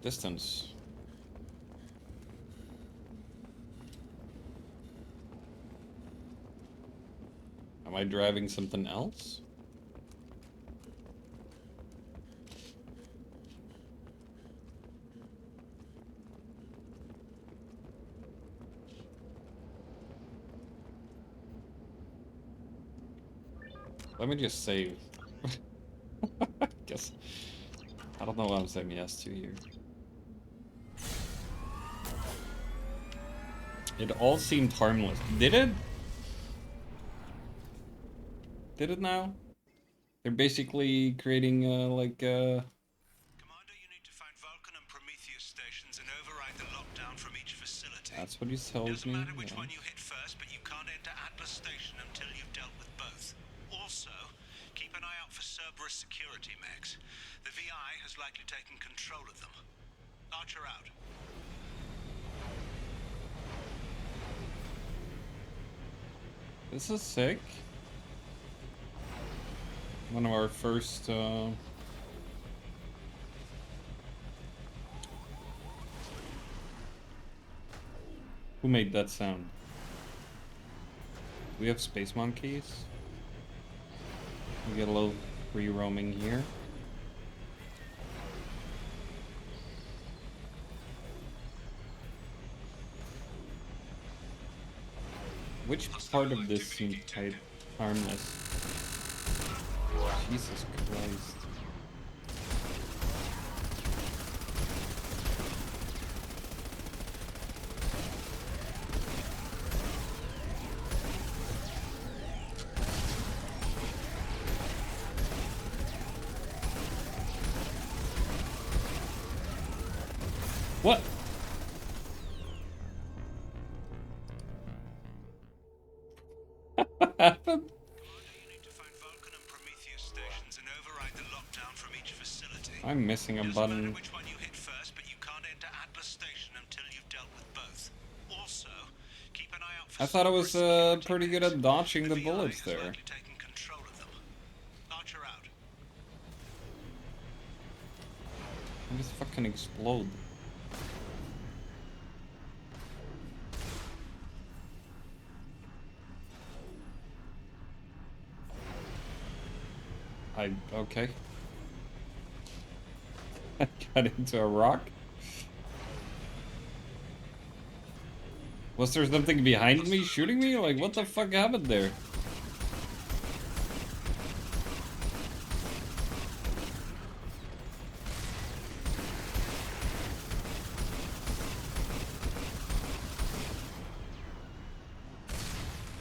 distance. Am I driving something else? Let me just save. Guess. I don't know what I'm saying yes to here. It all seemed harmless. Did it? Did it now? They're basically creating like
Commander, you need to find Vulcan and Prometheus stations and override the lockdown from each facility.
That's what he tells me.
Doesn't matter which
yeah.
one you hit first, but you can't enter Atlas Station until you've dealt with both. Also, keep an eye out for Cerberus security mechs. The VI has likely taken control of them. Archer out.
This is sick. One of our first who made that sound? We have space monkeys. We get a little free roaming here. Which part of this seems type harmless? Jesus Christ. What? What happened? I'm missing a button.
Which one you hit first, but you can't enter Atlas Station until you've dealt with both. Also, keep an eye out for
I thought I was pretty good at dodging the bullets there.
taking control of them. Archer out.
I just fucking explode. Okay. I got into a rock. Was there something behind me shooting me? Like, what the fuck happened there?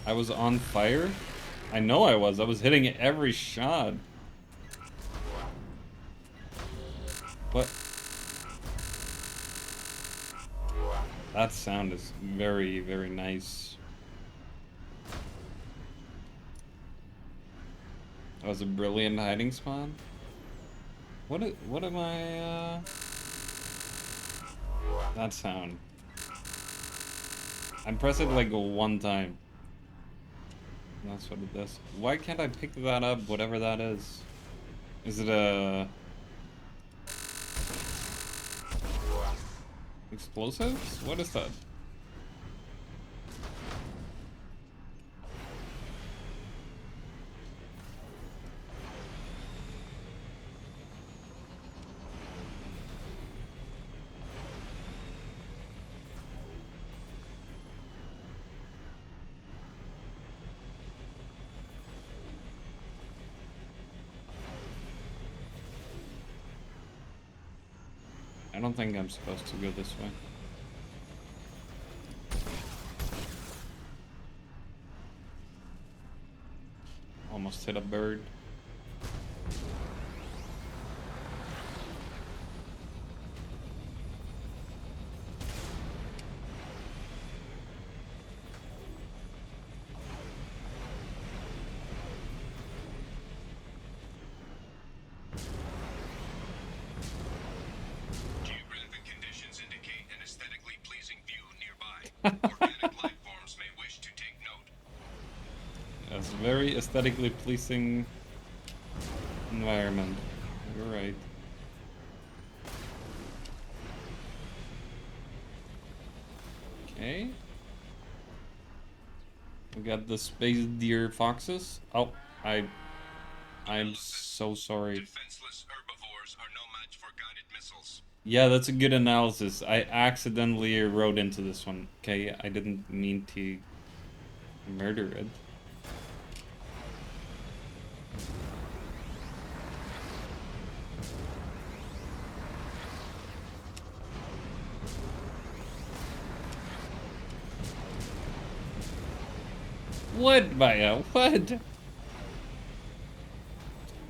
I was on fire? I know I was. I was hitting every shot. What? That sound is very, very nice. That was a brilliant hiding spot. What am I, that sound. I press it like one time. That's what it does. Why can't I pick that up, whatever that is? Is it a... explosives? What is that? I don't think I'm supposed to go this way. Almost hit a bird.
Geographic conditions indicate an aesthetically pleasing view nearby. Organic life forms may wish to take note.
That's a very aesthetically pleasing environment. You're right. Okay. We got the space deer foxes. Oh, I'm so sorry.
Defenseless herbivores are no match for guided missiles.
Yeah, that's a good analysis. I accidentally rode into this one. Okay, I didn't mean to murder it. What, Maya? What?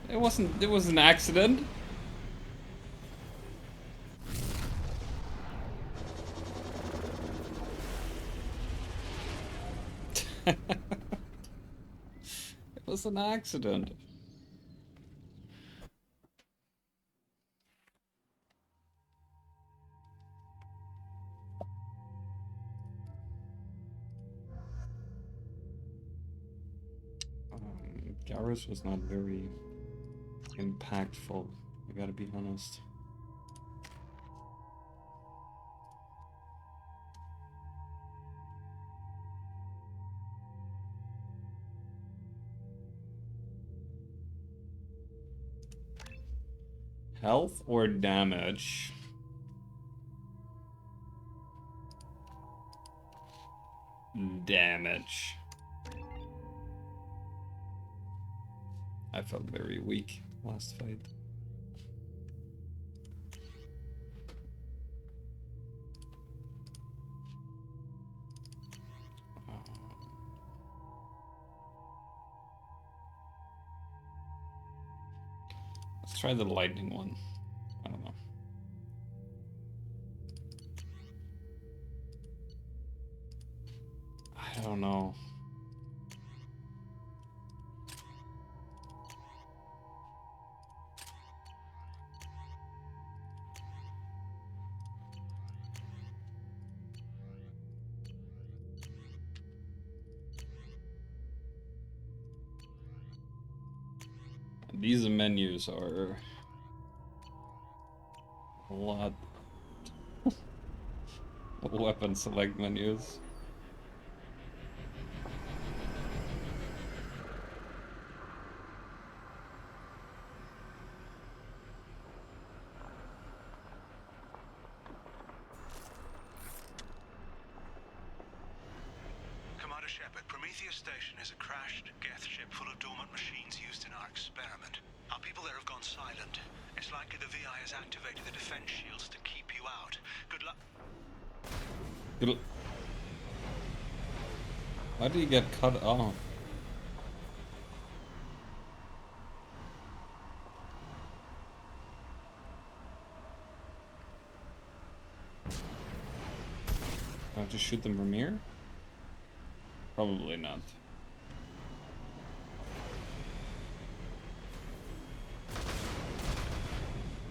It was an accident. It was an accident. Garrus was not very impactful, I gotta be honest. Health or damage? Damage. I felt very weak last fight. Let's try the lightning one. I don't know. I don't know. These menus are a lot. Weapon select menus.
Commander Shepard, Prometheus Station is a crashed Geth ship full of dormant machines used in our experiment. Our people there have gone silent. It's likely the VI has activated the defense shields to keep you out. Good luck.
Why did he get cut off? I have to shoot them from here? Probably not.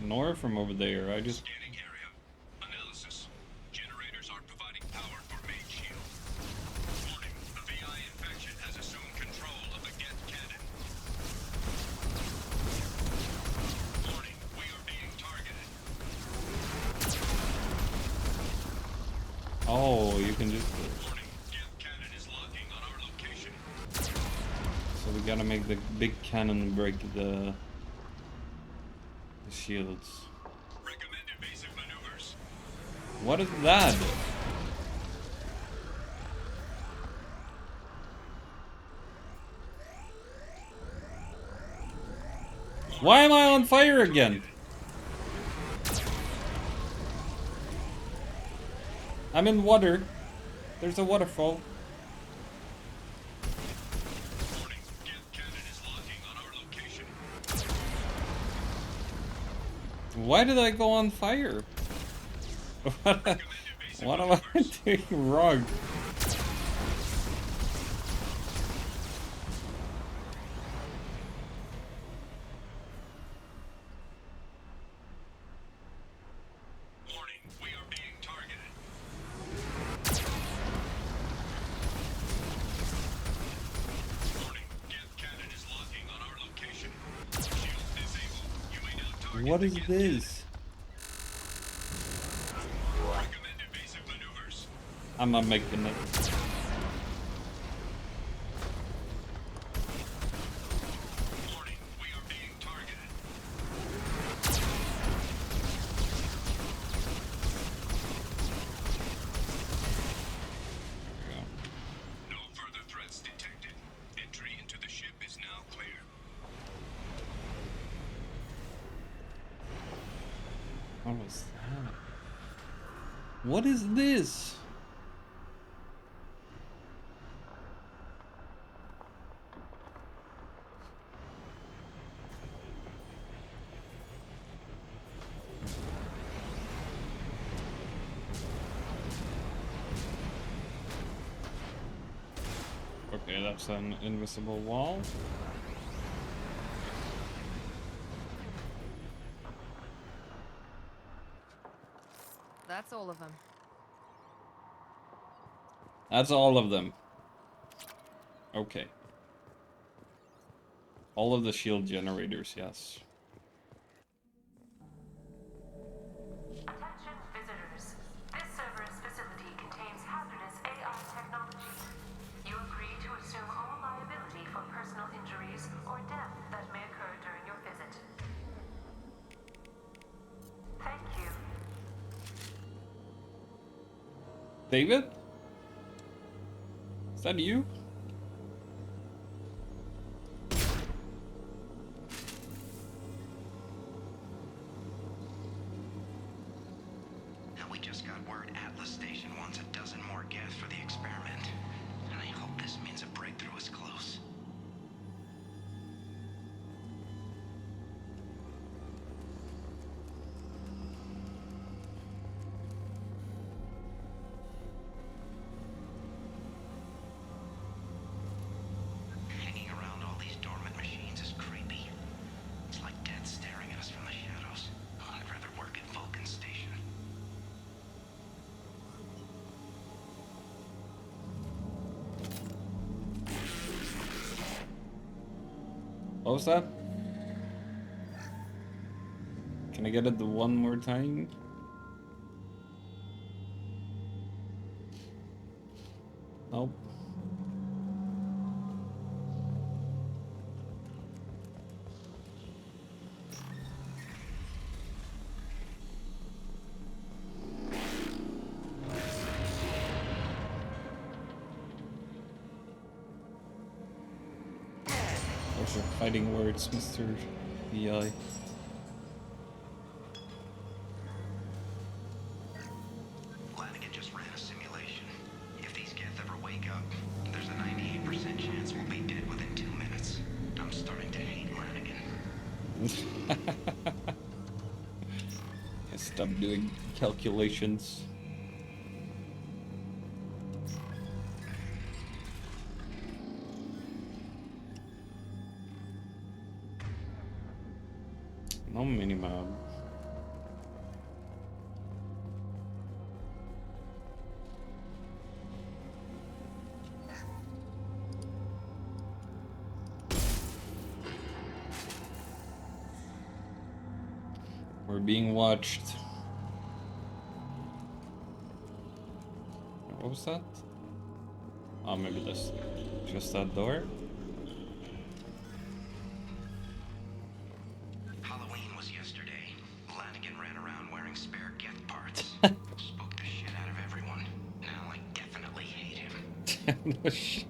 Nor from over there. I just.
Scanning area. Analysis. Generators are providing power for main shield. Warning. The VI infection has assumed control of the Geth cannon. Warning. We are being targeted.
Oh, you can just.
Warning. Geth cannon is locking on our location.
So we gotta make the big cannon break the shields.
Recommend evasive maneuvers.
What is that? Why am I on fire again? I'm in water. There's a waterfall. Why did I go on fire? What am I doing wrong? What is this? I'm not making it.
No further threats detected. Entry into the ship is now clear.
What was that? What is this? Okay, that's an invisible wall.
That's all of them.
That's all of them. Okay. All of the shield generators, yes.
Attention visitors. This server's facility contains hazardous AI technology. You agree to assume all liability for personal injuries or death that may occur during your visit. Thank you.
David? Is that you?
We just got word Atlas Station wants a dozen more gas for the experiment. And I hope this means a breakthrough is close. Hanging around all these dormant machines is creepy. It's like dead staring at us from the shadows. I'd rather work at Vulcan Station.
What was that? Can I get it the one more time? Nope. Those are fighting words, Mr. VI.
Flanagan just ran a simulation. If these Geth ever wake up, there's a 98% chance we'll be dead within 2 minutes. I'm starting to hate Flanagan.
Stop doing calculations. No minimap. We're being watched. What was that? Oh, maybe that's just that door.
Halloween was yesterday. Flanagan ran around wearing spare Geth parts. Spooked the shit out of everyone. Now I definitely hate him.
No shit.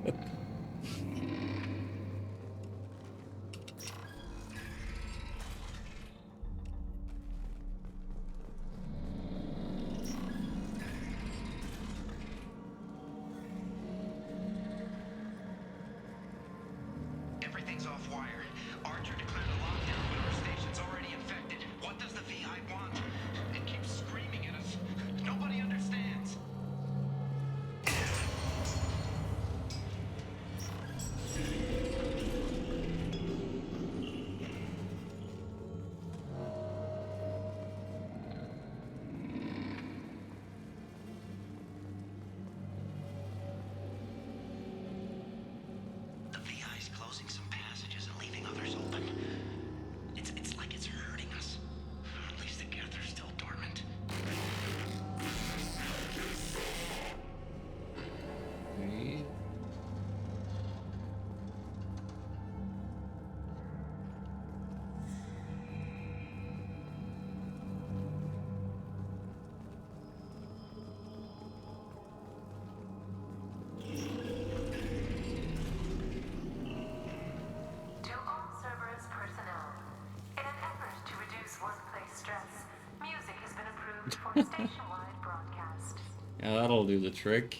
for a station-wide broadcast.
Yeah, that'll do the trick.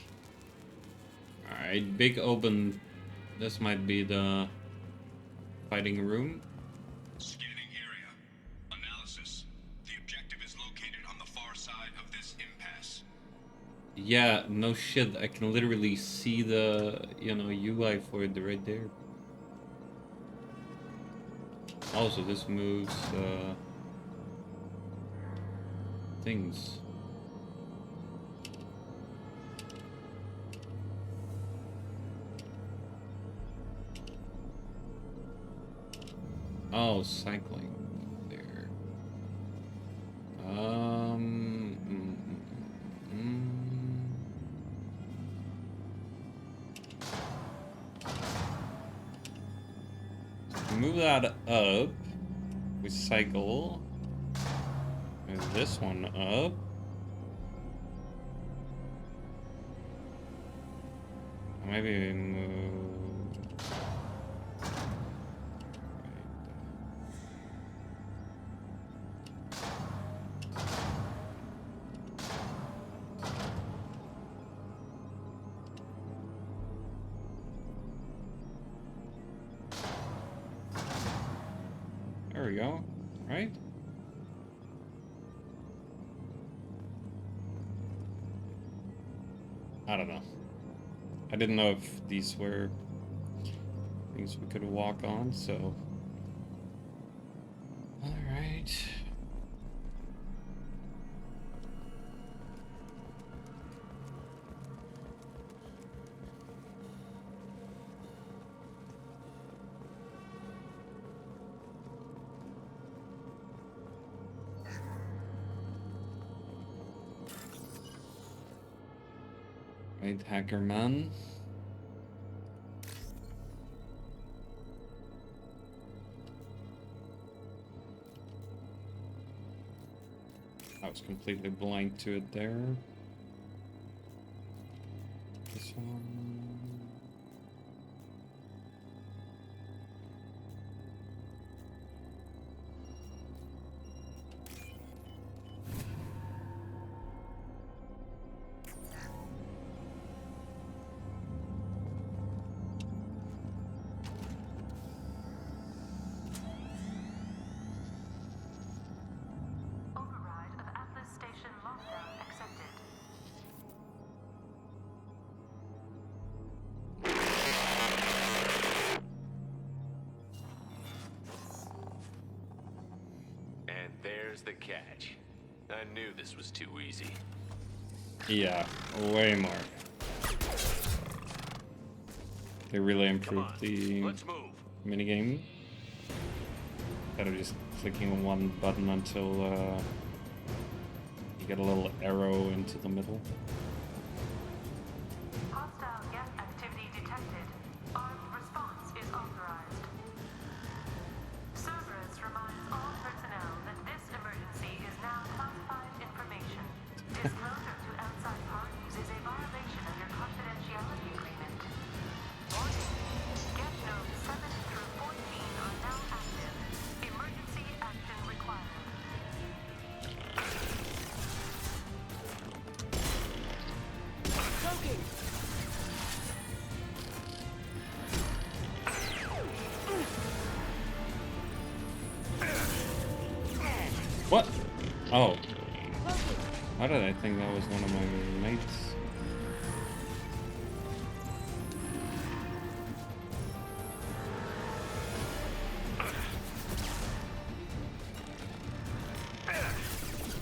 Alright, big open. This might be the fighting room.
Scanning area. Analysis. The objective is located on the far side of this impasse.
Yeah, no shit. I can literally see the, UI for it right there. Also, this moves things. Oh, cycling there. Move that up. We cycle. Move this one up. Maybe we move. There we go, right? I don't know. I didn't know if these were things we could walk on, so. All right. Right, hacker man. I was completely blind to it there. This one.
There's the catch. I knew this was too easy.
Yeah, way more. They really improved the minigame. Instead of just clicking one button until you get a little arrow into the middle.
Hostile gas activity detected. Armed response is authorized. Cerberus reminds all personnel that this emergency is now classified information. Disclosure to outside parties is a violation of your confidentiality agreement. Warning. Get notes 7 through 14 are now active. Emergency action required. Soaking!
What? Oh. How did I think that was one of my mates?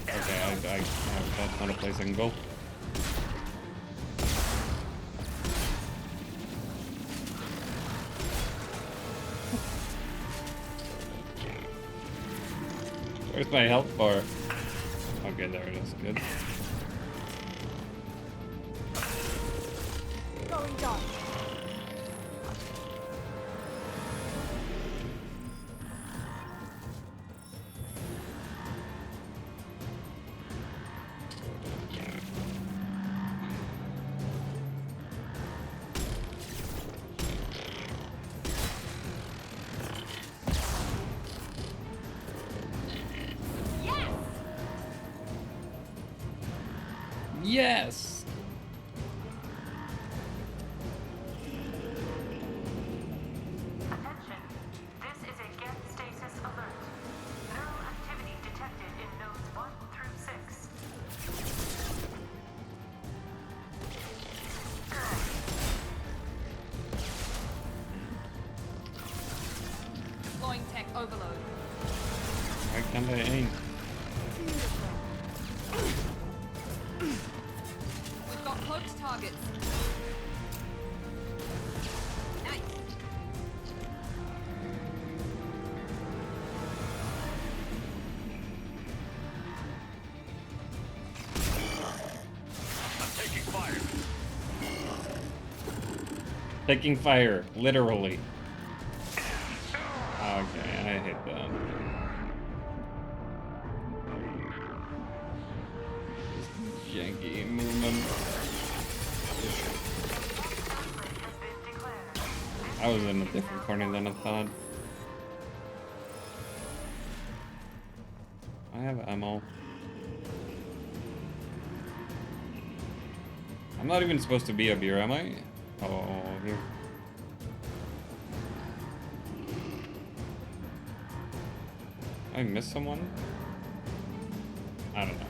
Okay, that's not a place I can go. Where's my health bar? Okay, there it is. Good.
Going dark.
Yes!
Attention. This is a Geth stasis alert. Neural activity detected in nodes 1 through 6.
Deploying tech overload.
Why can't I aim?
We've got cloaked targets. Nice.
I'm taking fire.
Taking fire, literally. Okay, I hit that. Janky movement. I was in a different corner than I thought. I have ammo. I'm not even supposed to be up here, am I? Oh, here. I missed someone? I don't know.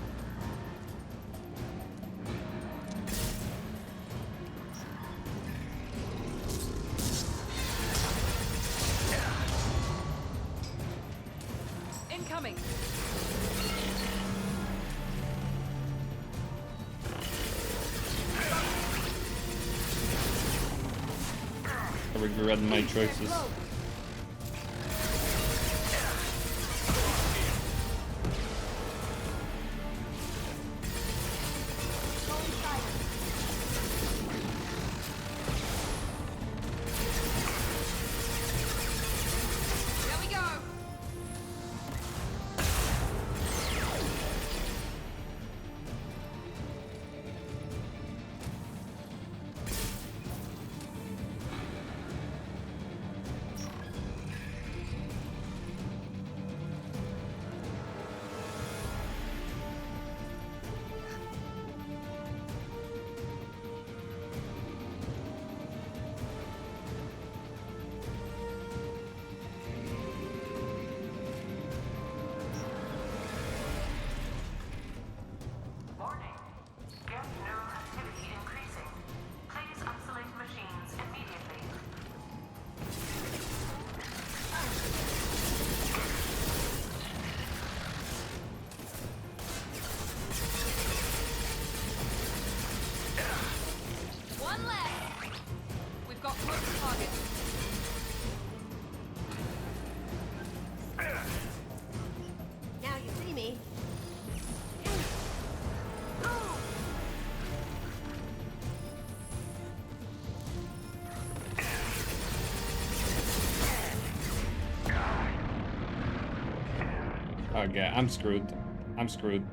Incoming.
I regret my choices.
There we go.
Warning. Geth neural activity increasing. Please isolate machines immediately.
One left. We've got cloaked targets.
Now you see me.
Okay, I'm screwed. I'm screwed.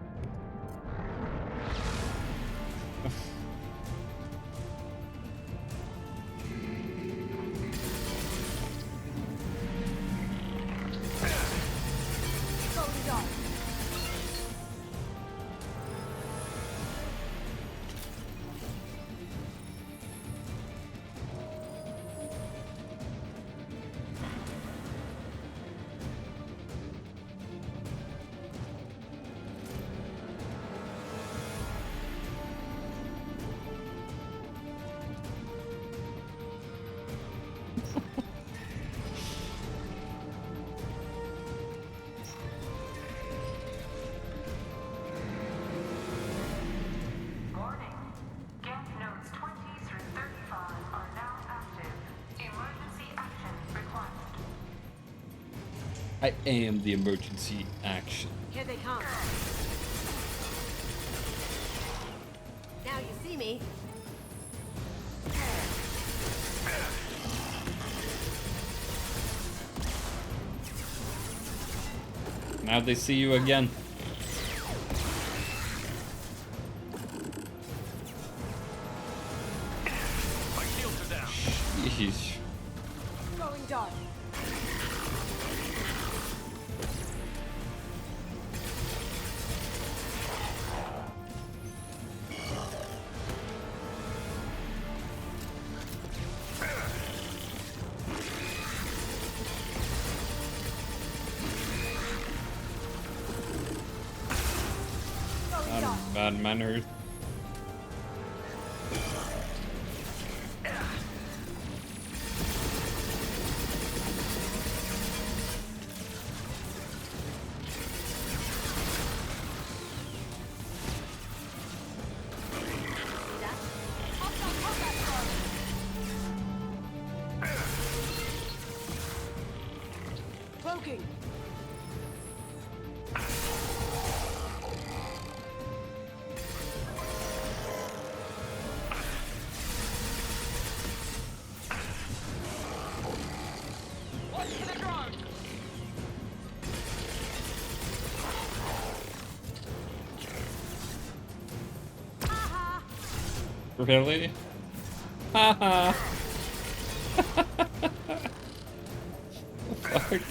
Warning. Geth nodes 20 through 35 are now active. Emergency action required.
I am the emergency action.
Here they come. Now you see me.
Now they see you again.
My shields are down.
Yeesh.
Going dark.
Bad manners.
Cloaking. Watch for the drone.
Really? Haha. Fuck.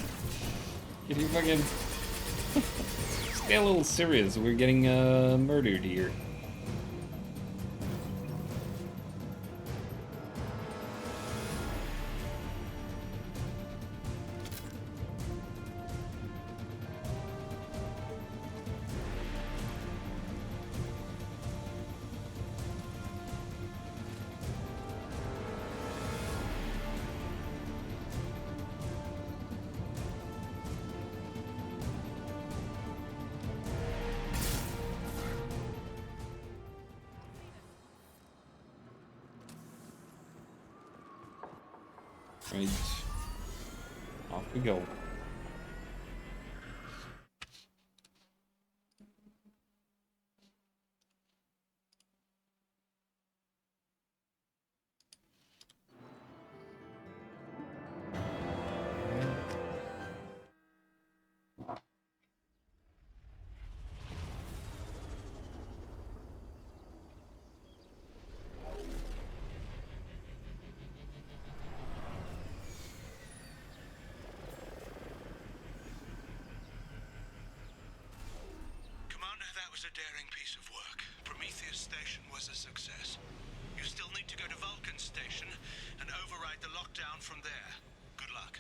Can you fucking let's get a little serious? We're getting murdered here. Right. Off we go.
That was a daring piece of work. Prometheus Station was a success. You still need to go to Vulcan Station and override the lockdown from there. Good luck.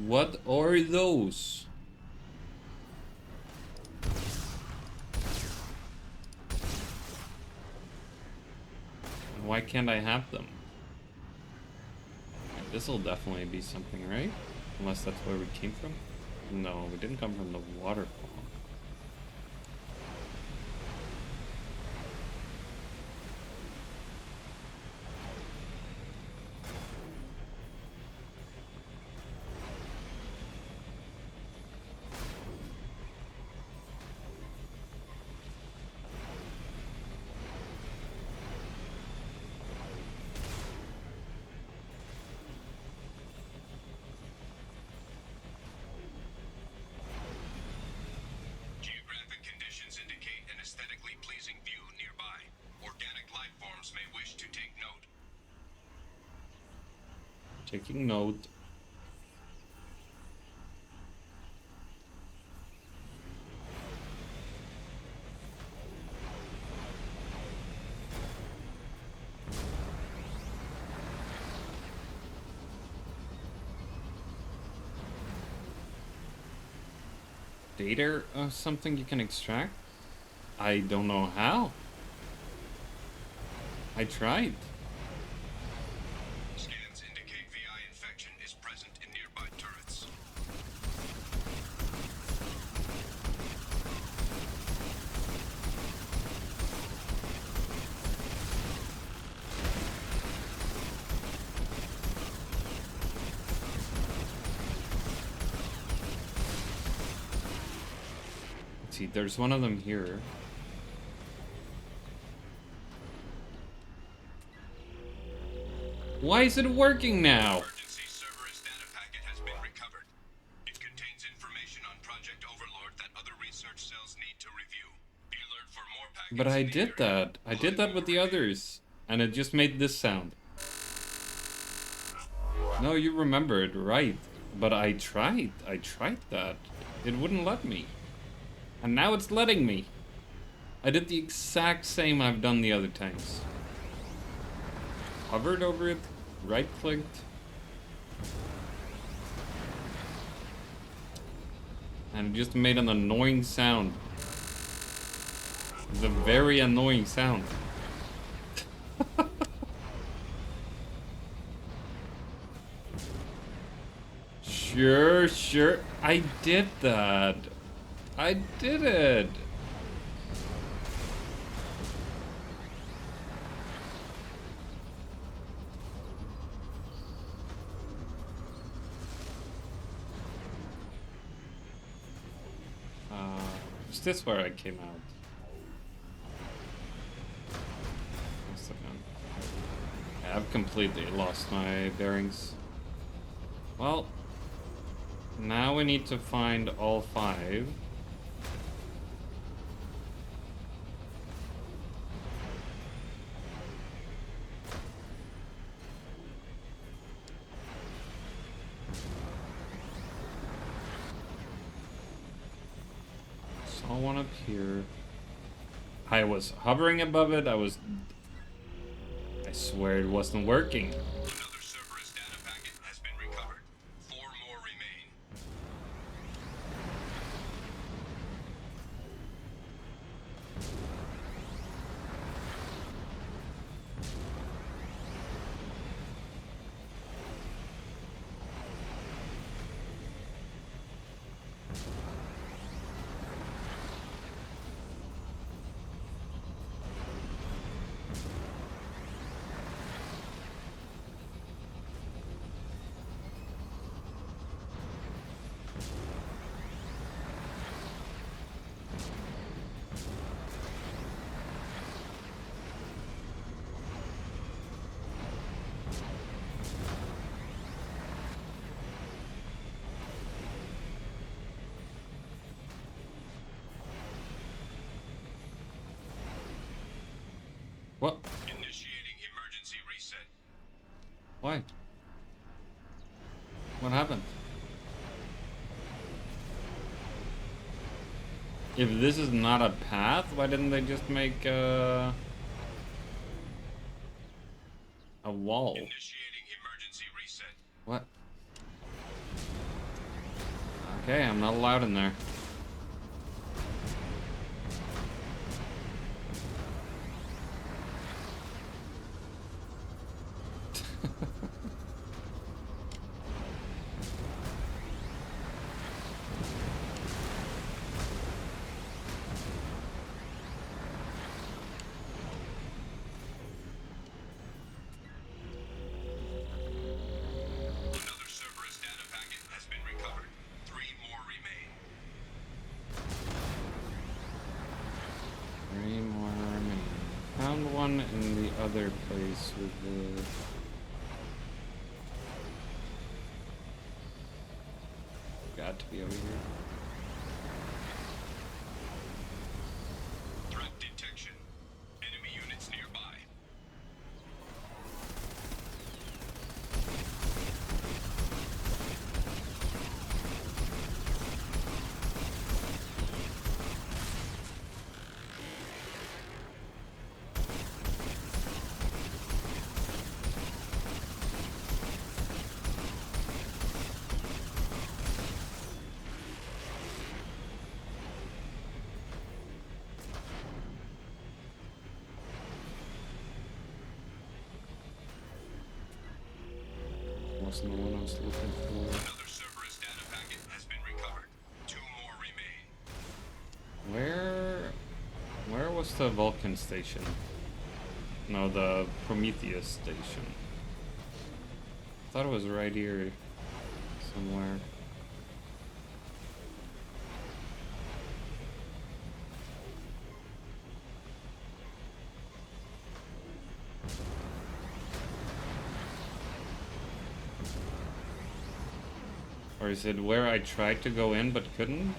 What are those? Why can't I have them? This'll definitely be something, right? Unless that's where we came from? No, we didn't come from the waterfall. Taking note. Data or something you can extract? I don't know how. I tried.
Scans indicate VI infection is present in nearby turrets.
Let's see, there's one of them here. Why is it working now?
Emergency Cerberus data packet has been recovered. It contains information on Project Overlord that other research cells need to review. Be alert
But I did that. I did that with the others. And it just made this sound. No, you remembered, right. But I tried that. It wouldn't let me. And now it's letting me. I did the exact same I've done the other times. Hovered over it, right-clicked. And it just made an annoying sound. It's a very annoying sound. Sure. I did that. I did it. Is this where I came out? What's that one? Yeah, I've completely lost my bearings. Well, now we need to find all 5. Saw one up here. I was hovering above it. I swear it wasn't working.
Another Cerberus data packet has been recovered. 4 more remain.
What?
Initiating emergency reset.
Why? What happened? If this is not a path, why didn't they just make a wall?
Initiating emergency reset.
What? Okay, I'm not allowed in there.
Another Cerberus data packet has been recovered. 3 more remain.
3 more remaining. Found one in the other place with the... Got to be over here.
Threat detection. Enemy units nearby.
Wasn't the one I was looking for.
Another Cerberus data packet has been recovered. 2 more remain.
Where was the Vulcan station? No, the Prometheus station. I thought it was right here somewhere. Or is it where I tried to go in but couldn't?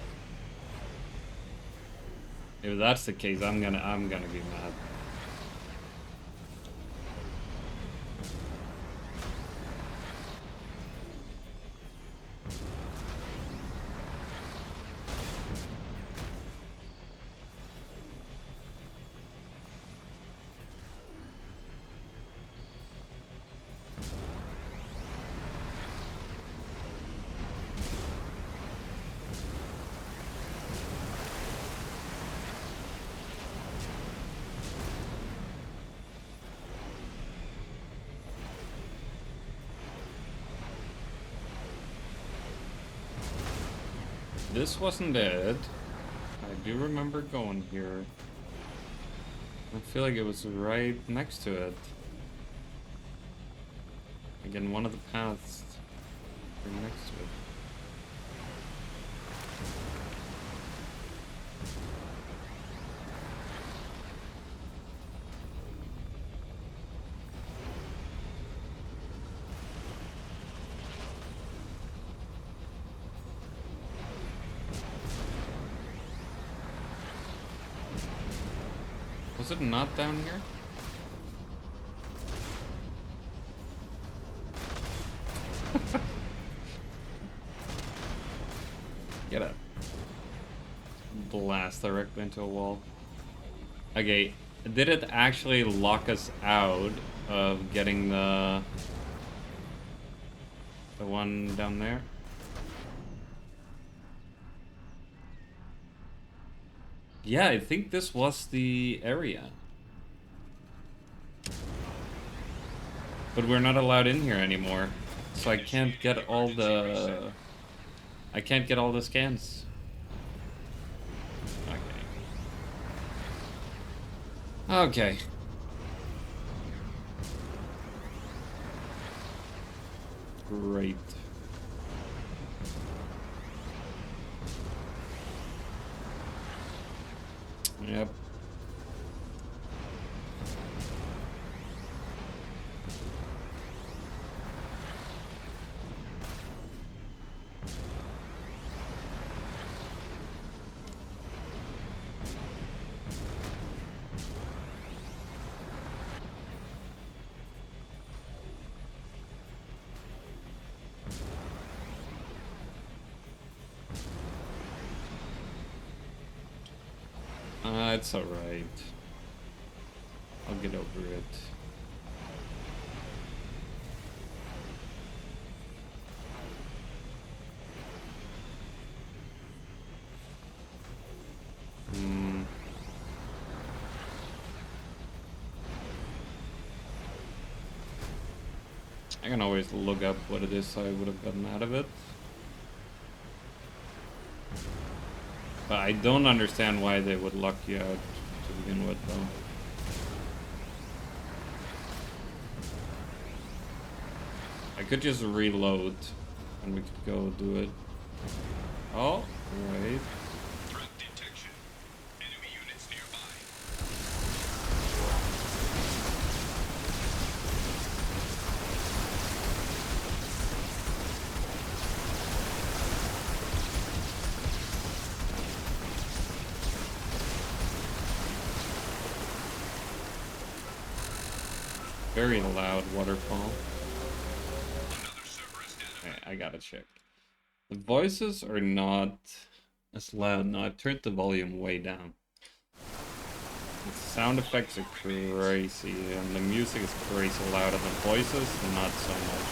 If that's the case, I'm gonna be mad. This wasn't it. I do remember going here. I feel like it was right next to it. Again, one of the paths right next to it. Was it not down here? Get up. Blast directly into a wall. Okay, did it actually lock us out of getting the one down there? Yeah, I think this was the area. But we're not allowed in here anymore. So I can't get all the... I can't get all the scans. Okay. Okay. Great. Yep. It's alright. I'll get over it. I can always look up what it is I would have gotten out of it. But I don't understand why they would lock you out to begin with, though. I could just reload and we could go do it. Oh, wait.
Threat detection. Enemy units nearby.
Very loud waterfall. Okay, I gotta check. The voices are not as loud. No, I turned the volume way down. The sound effects are crazy, and the music is crazy loud, and the voices, not so much.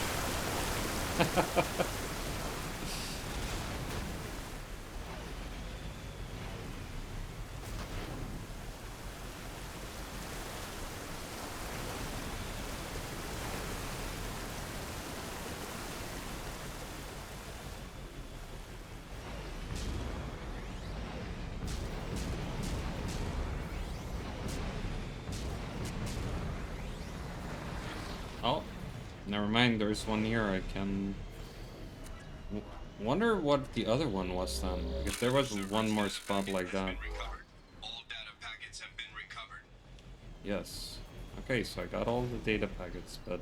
Oh, never mind, there's one here I can... Wonder what the other one was then, if there was one more spot like that.
All data packets have been recovered.
Yes. Okay, so I got all the data packets, but...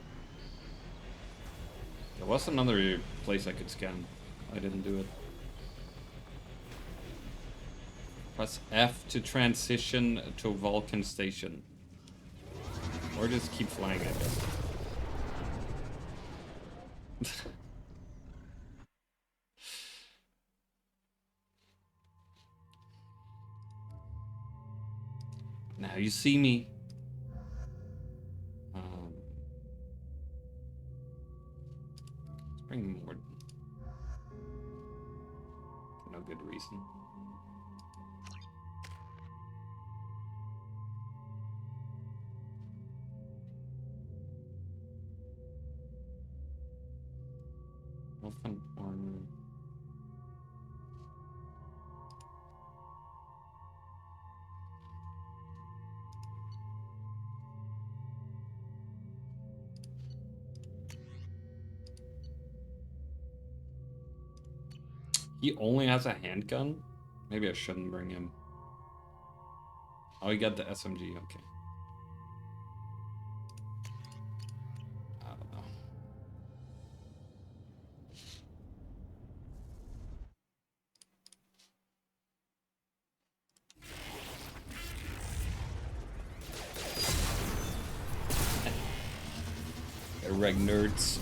There was another place I could scan. I didn't do it.
Press F to transition to Vulcan Station. Or just keep flying, I guess. Now you see me. Let's bring Mordin. For no good reason. Elephant Horn. He only has a handgun? Maybe I shouldn't bring him. Oh, he got the SMG, okay. I don't know. Reg nerds.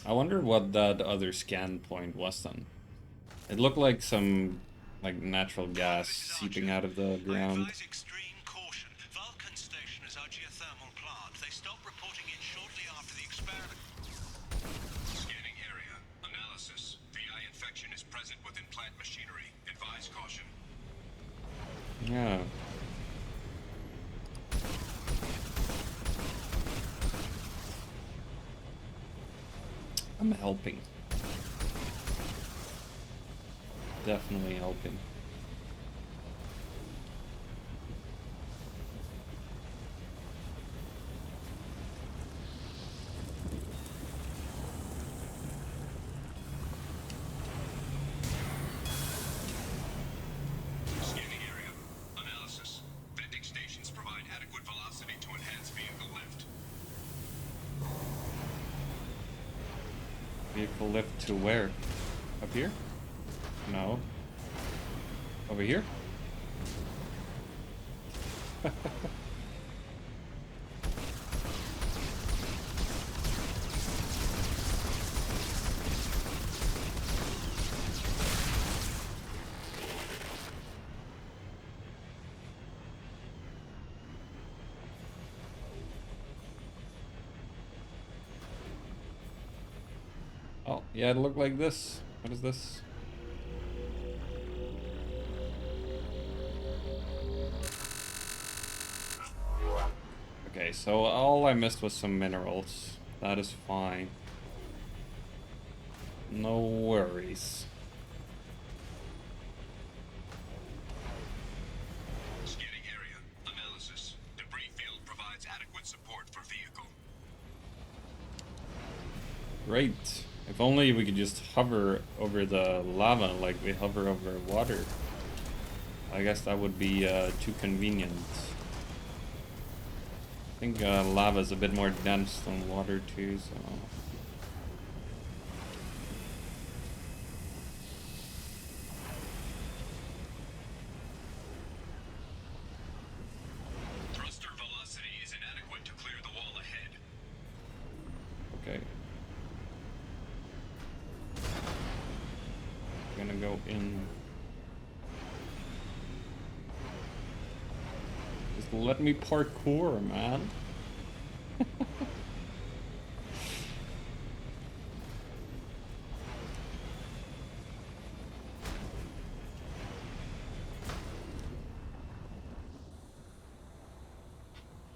I wonder what that other scan point was then. It looked like some natural gas seeping out of the ground.
Extreme caution. Vulcan Station is our geothermal plant. They stopped reporting in shortly after the experiment. Scanning area. Analysis. VI infection is present within plant machinery. Advise caution.
Yeah. I'm helping. Definitely helping.
Scanning area. Analysis. Vending stations provide adequate velocity to enhance vehicle lift.
Vehicle lift to where? Up here? No. Over here? Oh, yeah, it looked like this. What is this? Okay, so all I missed was some minerals. That is fine. No worries.
Scanning area. Analysis. Debris field provides adequate support for vehicle.
Great. If only we could just hover over the lava like we hover over water. I guess that would be too convenient. I think lava is a bit more dense than water too, so...
Thruster velocity is inadequate to clear the wall ahead.
Okay. Gonna go in. Just let me parkour, man.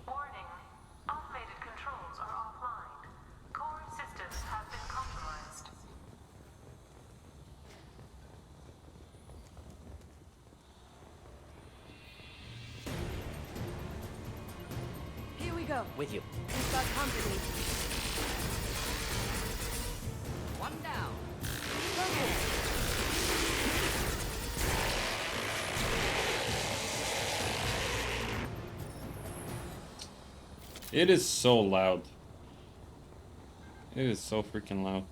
Warning. Automated controls are offline. Core systems have been compromised.
Here we go.
With you.
We've got company. One down.
It is so loud. It is so freaking loud.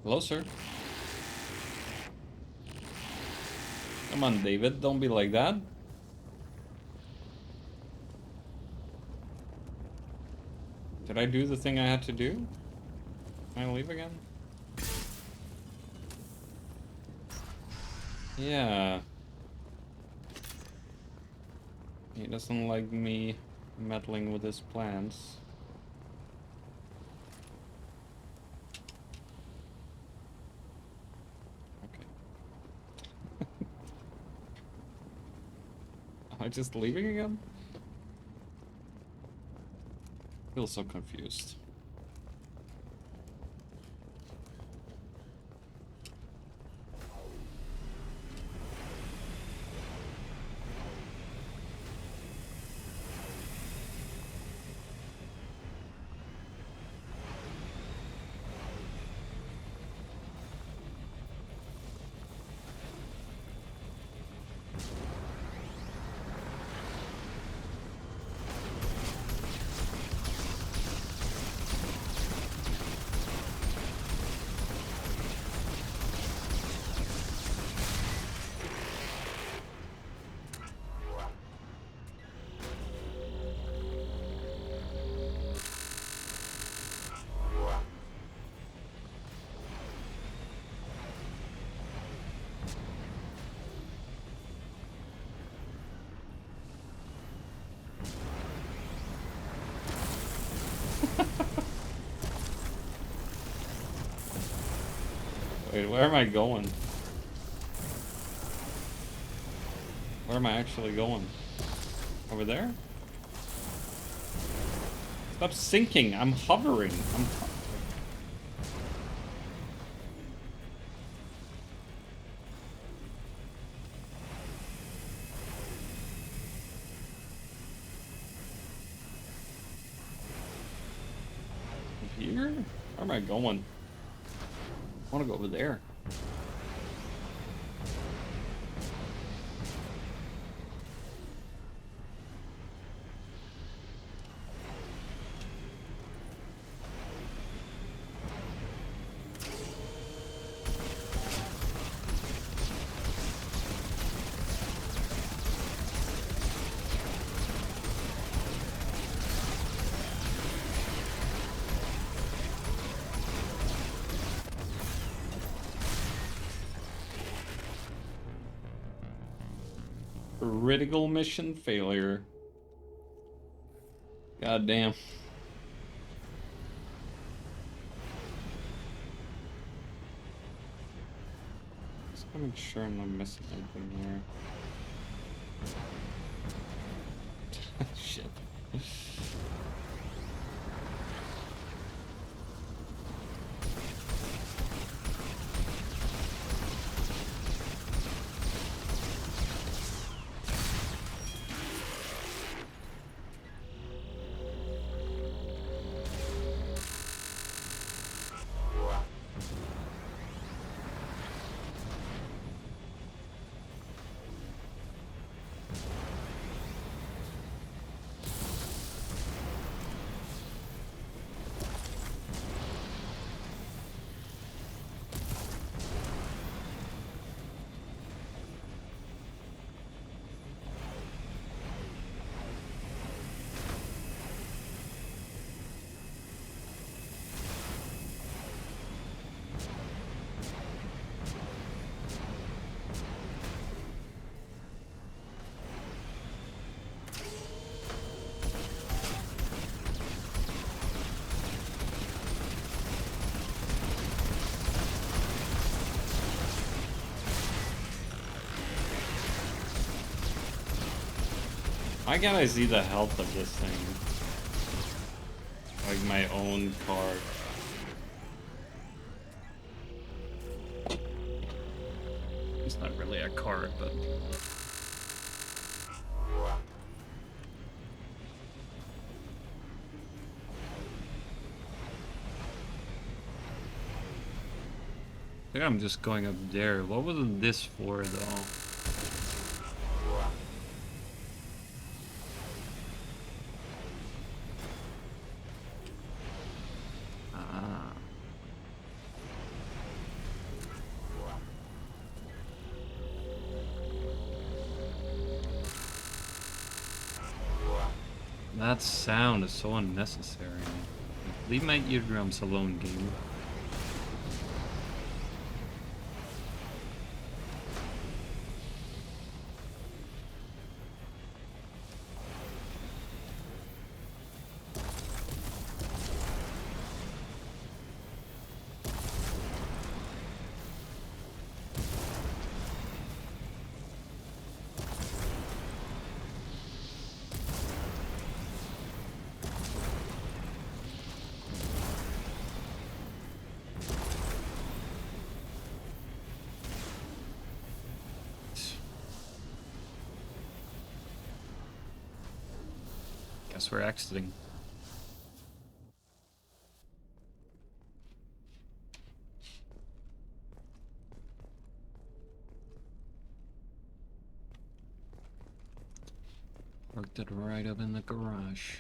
Hello, sir. Come on, David. Don't be like that. Did I do the thing I had to do? Can I leave again? Yeah. He doesn't like me meddling with his plans. Okay. Am I just leaving again? I feel so confused. Wait, where am I going? Where am I actually going? Over there? Stop sinking. I'm hovering. Here? Where am I going? I want to go over there. Critical mission failure. God damn. Just gotta make sure I'm not missing anything here. Shit. Why can't I see the health of this thing? Like my own card. It's not really a card, but... I think I'm just going up there. What was this for, though? That sound is so unnecessary. Leave my eardrums alone, game. Guess we're exiting. Parked it right up in the garage.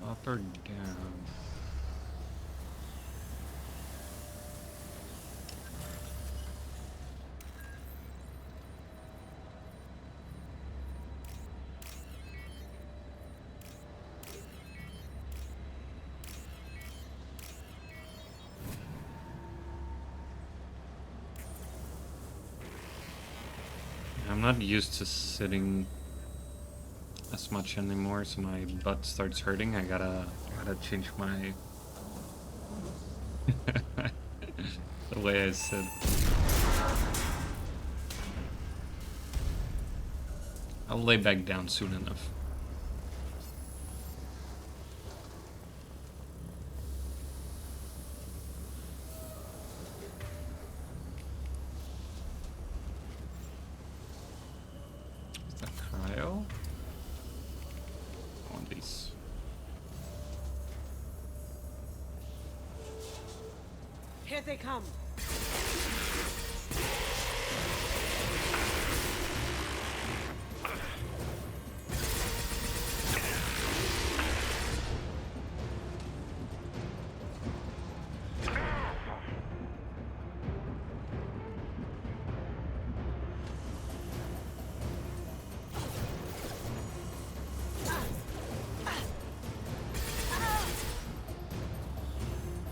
Up or down? I'm not used to sitting as much anymore, so my butt starts hurting. I gotta change my the way I sit. I'll lay back down soon enough. Is that cryo? One of these.
Here they come.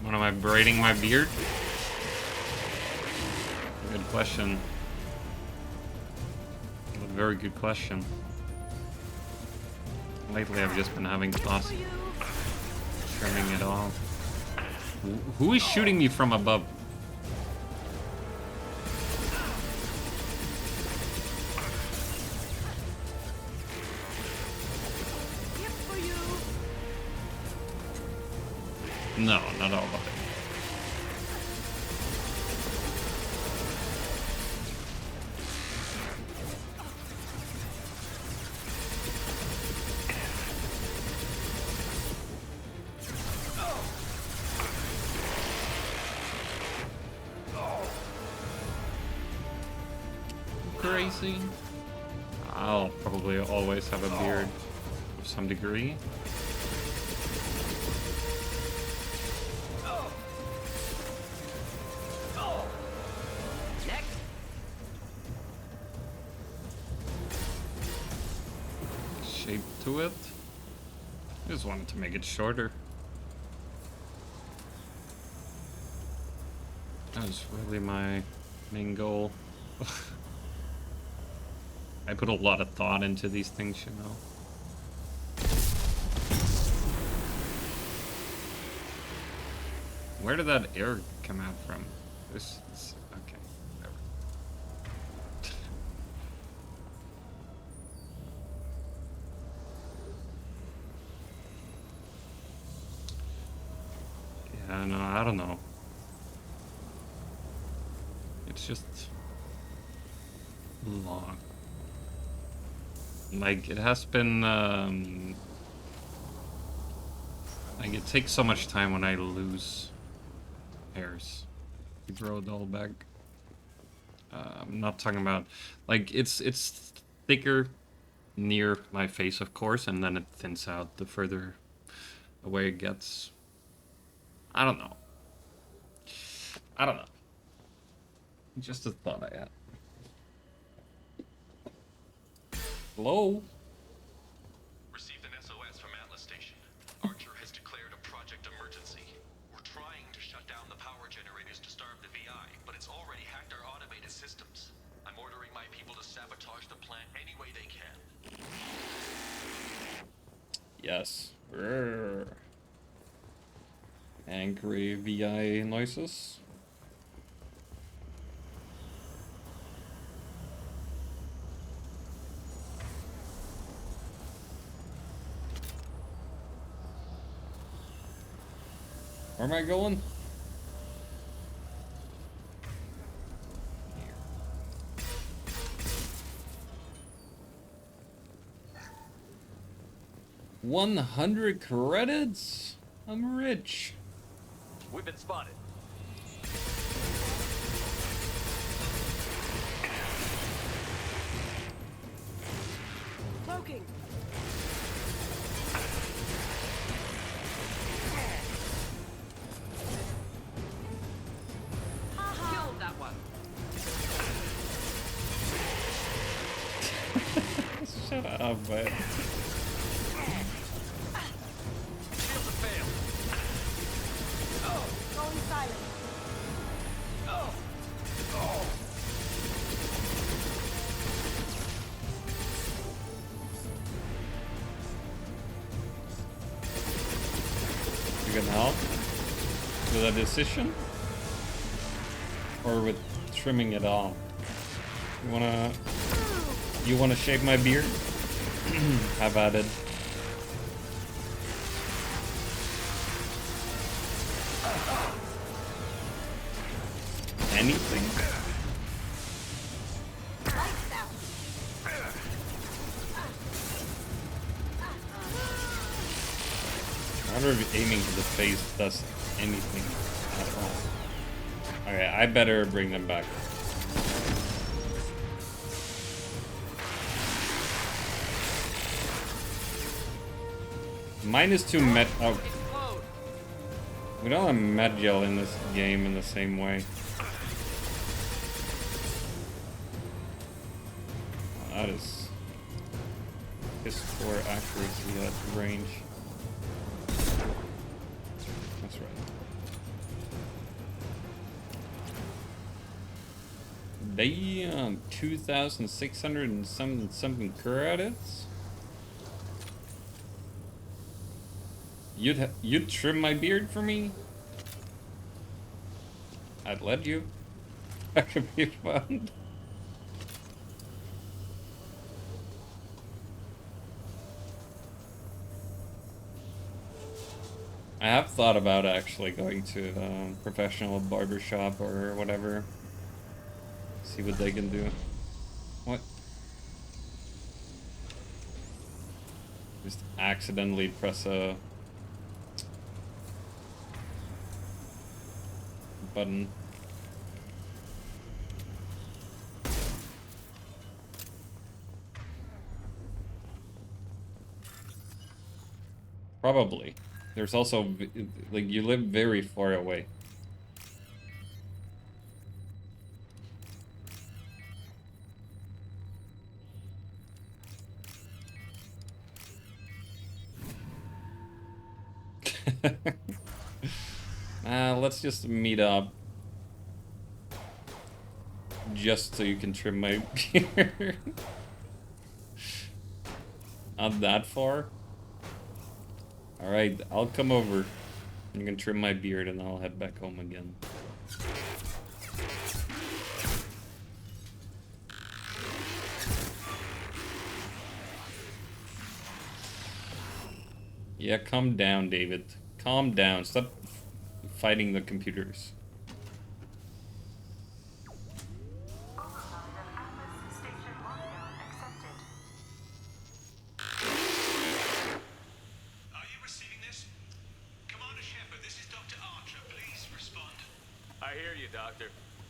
When am I braiding my beard? Good question. A very good question. Lately I've just been having thoughts trimming it off. Who is shooting me from above? No, not all of it. Crazy. I'll probably always have a beard of some degree. Shape to it. Just wanted to make it shorter. That was really my main goal. I put a lot of thought into these things, you know. Where did that air come out from? This okay, whatever. Yeah, no, I don't know. It's just long. Like, it has been, like, it takes so much time when I lose hairs. You grow it all back. I'm not talking about, like, it's thicker near my face, of course, and then it thins out the further away it gets. I don't know. Just a thought I had. Hello?
Received an SOS from Atlas Station. Archer has declared a project emergency. We're trying to shut down the power generators to starve the VI, but it's already hacked our automated systems. I'm ordering my people to sabotage the plant any way they can.
Yes. Brrr. Angry VI noises. Where am I going? Here. 100 credits? I'm rich.
We've been spotted.
Cloaking.
Killed that one.
Shut up, man.
Shields have failed.
Going silent.
You can help with a decision, or with trimming it all. You wanna shave my beard? Have at it. Anything? I wonder if aiming to the face does anything at all. Okay, I better bring them back. -2 med. Oh. We don't have med gel in this game in the same way. That is piss poor accuracy at range. That's right. Damn, 2,600 and something credits. You'd trim my beard for me? I'd let you. That could be fun. I have thought about actually going to a professional barbershop or whatever. See what they can do. What? Just accidentally press a button. Probably. There's also, like, you live very far away. Let's just meet up. Just so you can trim my beard. Not that far. Alright, I'll come over. You can trim my beard and I'll head back home again. Yeah, calm down, David. Calm down. Stop fighting the computers.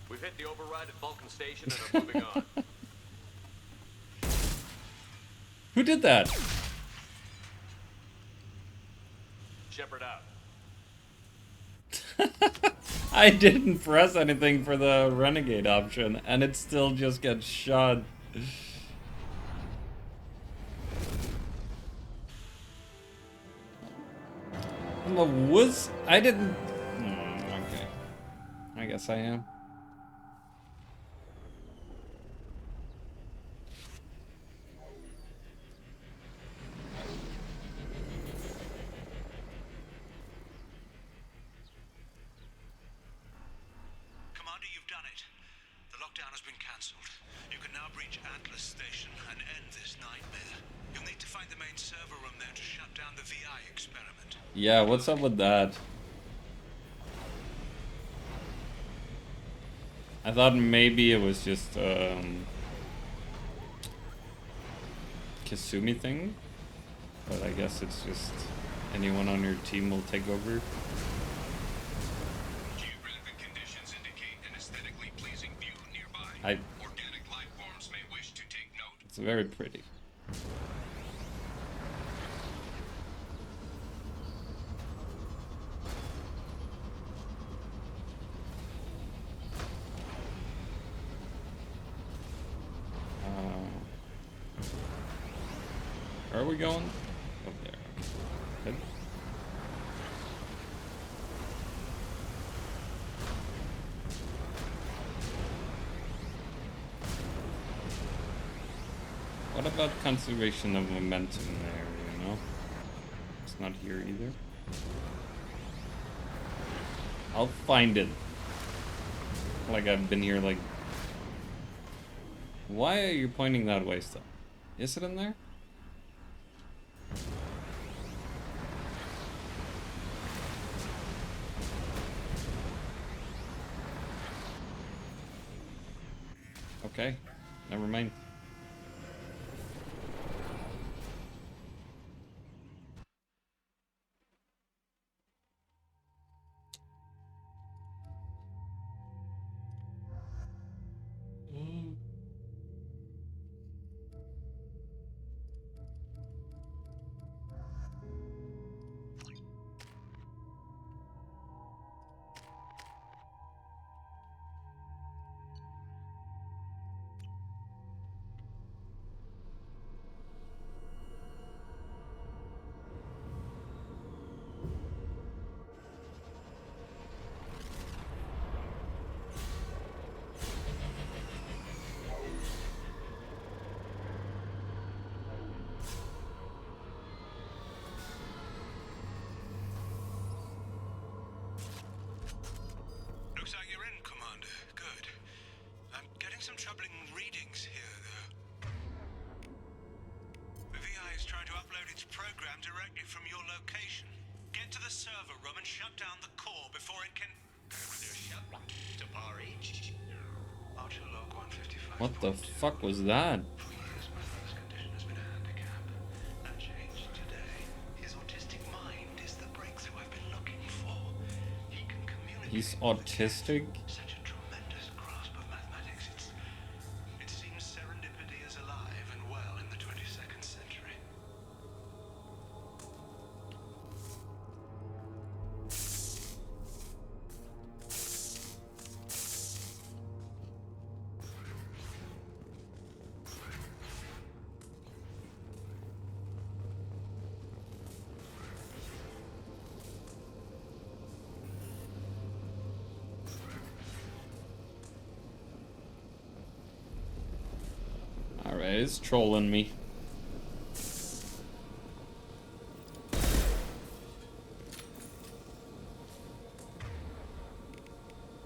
We've hit the override at Vulcan Station and are moving on.
Who did that?
Shepard out.
I didn't press anything for the renegade option, and it still just gets shot. I'm a wuss. I didn't. Okay. I guess I am.
Commander, you've done it. The lockdown has been cancelled. You can now breach Atlas Station and end this nightmare. You'll need to find the main server room there to shut down the VI experiment.
Yeah, what's up with that? I thought maybe it was just Kasumi thing, but I guess it's just anyone on your team will take over.
Geographic conditions indicate an aesthetically pleasing view nearby. Organic life forms may wish to take note.
It's very pretty. Where are we going? Up there. Good. What about conservation of momentum there, you know? It's not here either. I'll find it. Like I've been here like... Why are you pointing that way still? Is it in there? Okay, never mind.
Looks like you're in, Commander. Good. I'm getting some troubling readings here, though. The VI is trying to upload its program directly from your location. Get to the server room and shut down the core before it can... Archer log 155.
What the fuck was that?
That changed today. His autistic mind is the breakthrough I've been looking for. He can communicate.
He's autistic?
Such a tremendous grasp of mathematics. It seems serendipity is alive and well in the 22nd century.
Alright, it's trolling me.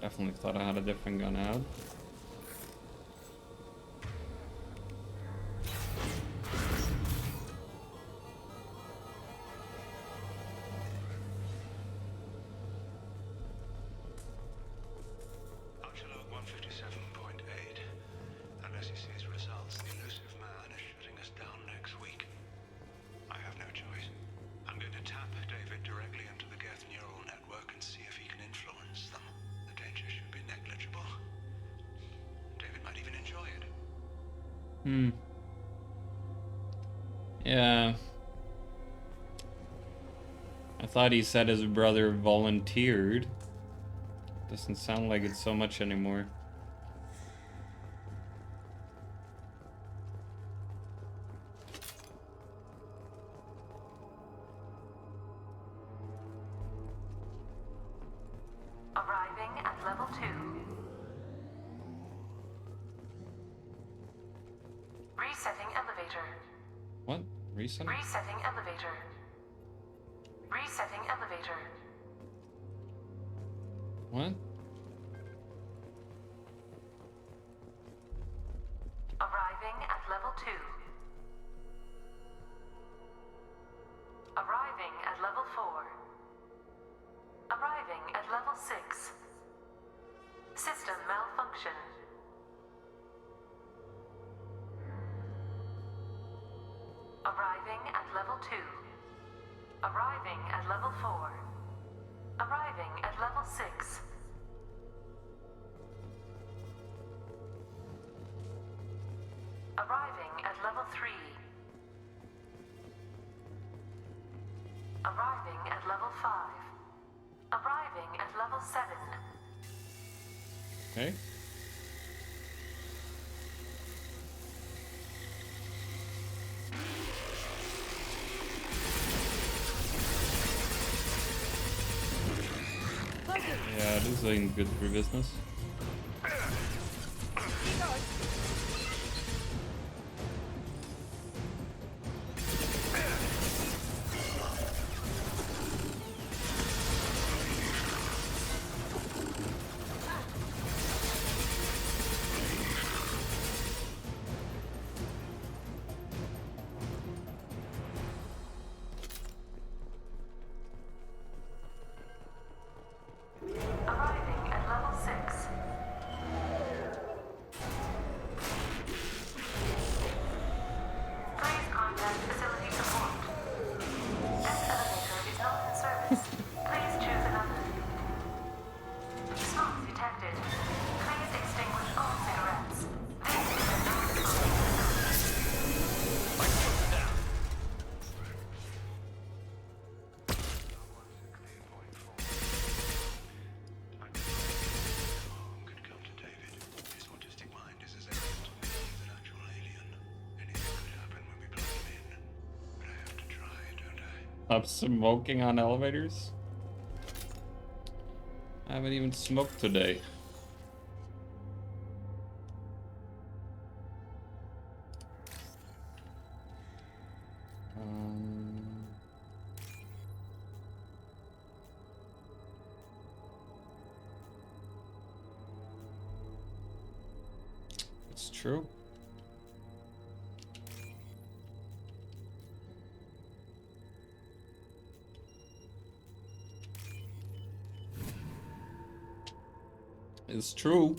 Definitely thought I had a different gun out.
Archer log 157.8. Unless he sees results, the elusive man is shutting us down next week. I have no choice. I'm going to tap David directly into the Geth neural network and see if he can influence them. The danger should be negligible. David might even enjoy it.
Yeah. I thought he said his brother volunteered. Doesn't sound like it so much anymore.
Arriving at level 2. Resetting elevator.
What? Reset?
Resetting elevator. Resetting elevator.
What?
Arriving at level 2. Arriving at level 4. Arriving at level 6. System malfunction. Arriving at level 2. Arriving at level 4. Arriving at level 6. Arriving at level 3. Arriving at level 5. Arriving at level 7.
Okay. Yeah, this is doing good for business.
Arriving at level 6. Please contact facility support. This elevator is not in service. Please choose another. Smoke detected. Please extinguish all cigarettes. This is a non-smoking
Good come to David. His autistic mind is as evident to me as an actual alien. Anything could happen when we plug him in. But I have to try, don't I?
Stop smoking on elevators? I haven't even smoked today. It's true. It's true.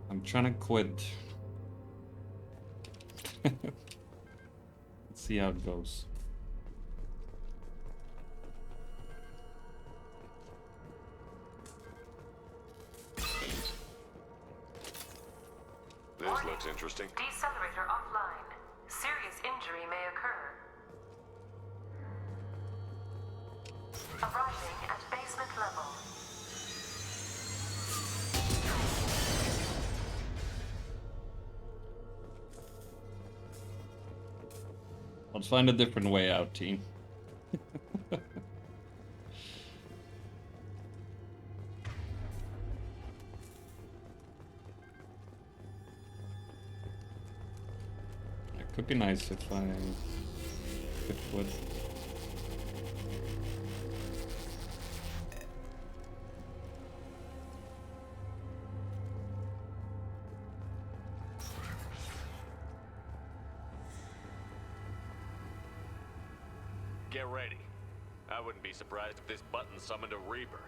I'm trying to quit. Let's see how it goes.
This looks interesting. Decelerator offline. Serious injury may occur. Arriving at basement level.
Let's find a different way out, team. It could be nice if I could wood.
Get ready. I wouldn't be surprised if this button summoned a Reaper.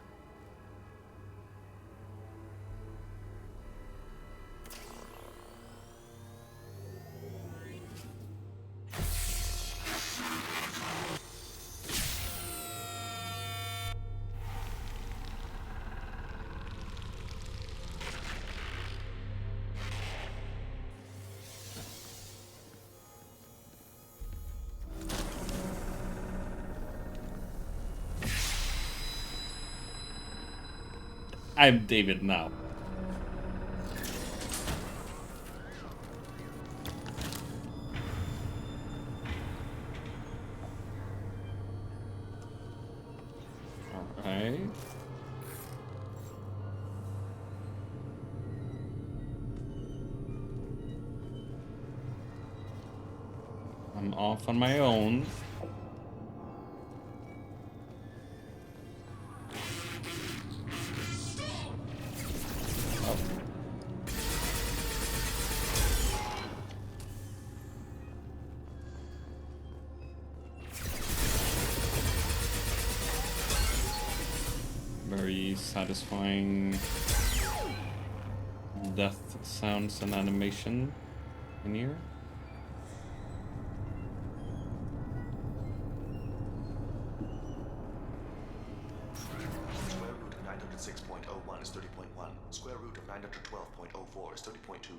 I'm David now. Alright. I'm off on my own. Very satisfying death sounds and animation in here.
Square root of 906.01 is 30.1. Square root of 912.04 is 30.2.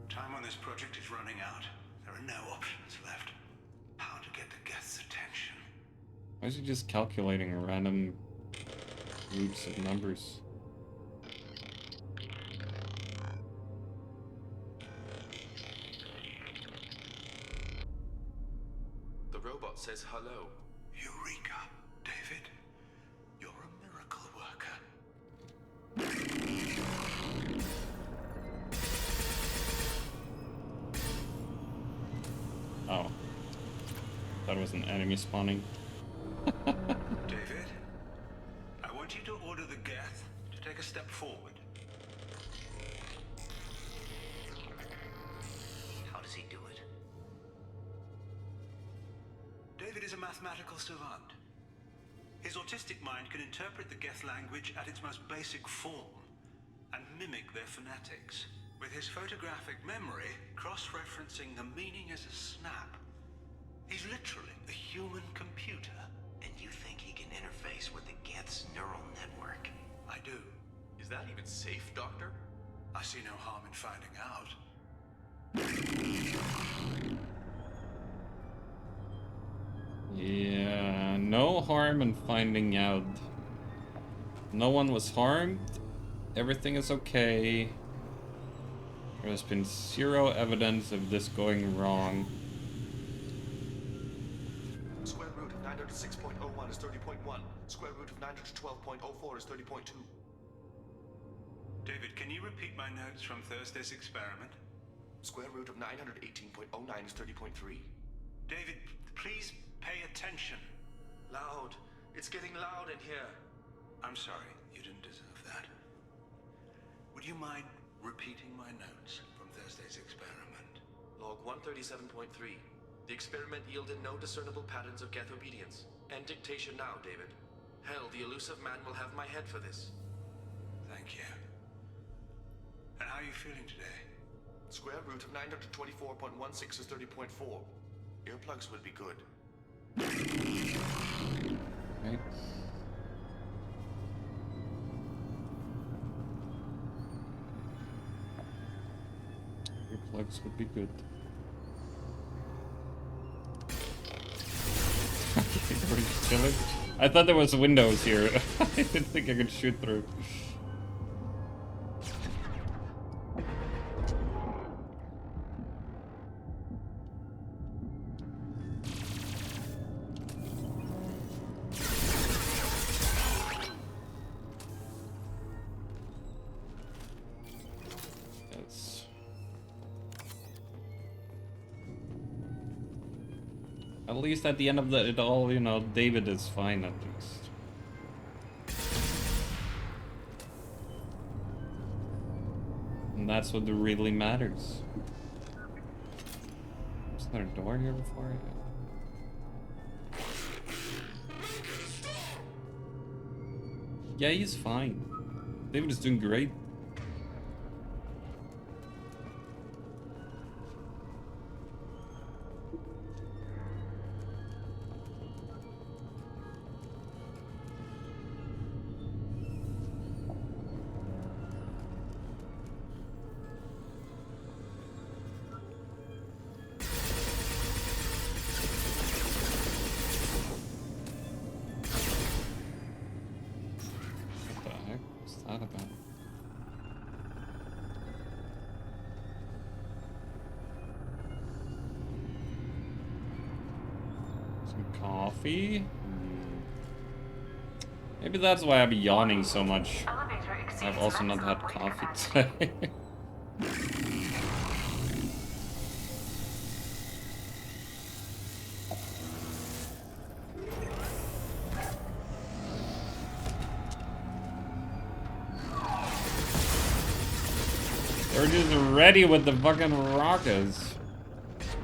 Time on this project is running out. There are no options left. How to get the Geth's attention?
Why is he just calculating random roots of numbers?
The robot says hello. Eureka, David. You're a miracle worker.
Oh. That was an enemy spawning.
David, I want you to order the Geth to take a step forward.
How does he do it?
David is a mathematical savant. His autistic mind can interpret the Geth language at its most basic form and mimic their phonetics, with his photographic memory cross-referencing the meaning as a snap. He's literally a human computer.
And you think he can interface with the Geth's neural network?
I do. Is that even safe, Doctor? I see no harm in finding out.
Yeah, no harm in finding out. No one was harmed. Everything is okay. There's been zero evidence of this going wrong.
Square root of 906.01 is 30.1. Square root of 912.04 is 30.2. David, can you repeat my notes from Thursday's experiment? Square root of 918.09 is 30.3. David, please pay attention. Loud. It's getting loud in here. I'm sorry. You didn't deserve that. Would you mind repeating my notes from Thursday's experiment? Log 137.3. The experiment yielded no discernible patterns of Geth obedience. End dictation now, David. Hell, the elusive man will have my head for this. Thank you. And how are you feeling today? Square root of 924.16 is 30.4. Earplugs would be good.
Right. Earplugs would be good. Pretty chilling. I thought there was windows here. I didn't think I could shoot through. At least at the end of it all, you know, David is fine at least. And that's what really matters. Was there a door here before? Yeah, he's fine. David is doing great. Coffee? Maybe that's why I'm yawning so much. I've also not had coffee today. They're just ready with the fucking rockets.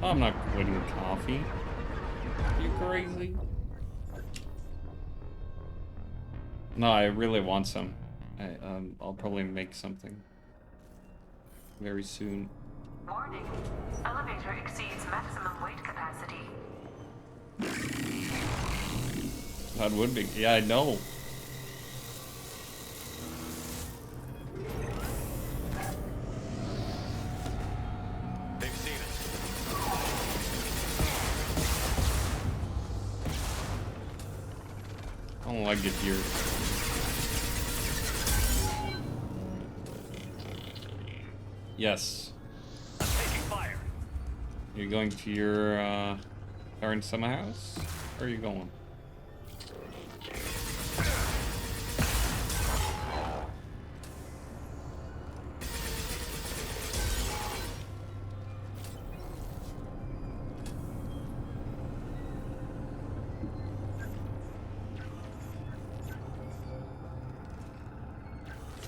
Oh, I'm not quitting coffee. Are you crazy? No, I really want some. I'll probably make something very soon.
Warning. Elevator exceeds maximum weight capacity.
That would be. Yeah, I know.
They've seen it.
I don't like it here. Yes.
I'm taking fire.
You're going to your current summer house? Where are you going?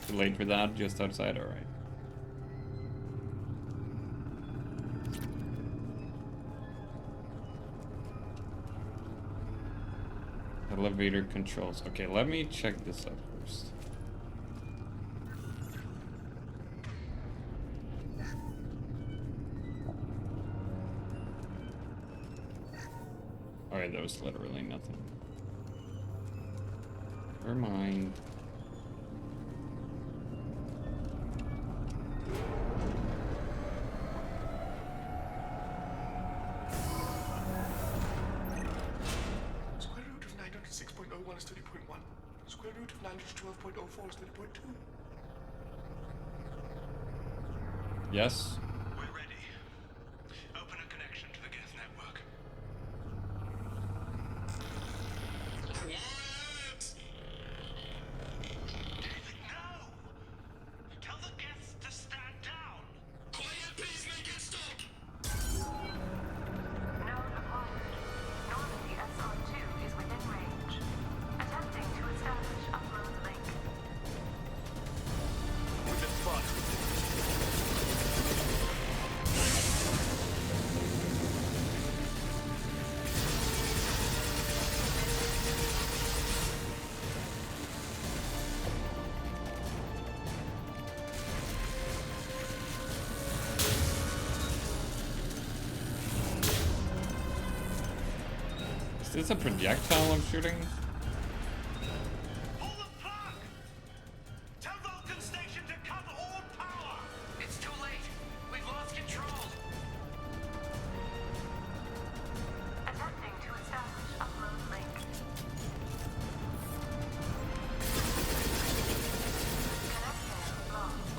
Too late for that, just outside, alright. Elevator controls. Okay, let me check this out first. Alright, that was literally nothing. Never mind.
Square root of 906.01 is 30.1. Square root of 912.04 is 30.2.
Yes.
We're ready. Open a connection to the Geth network. Quiet! David, no! Tell the Geths to stand down! Quiet, please make it stop!
Node acquired. Normandy SR2 is within range. Attempting to establish upload link.
We've been spotted.
Is this a projectile I'm shooting?
Pull the plug! Tell Vulcan Station to cut all power! It's too late. We've lost control.
Attempting to establish upload link. Connection lost.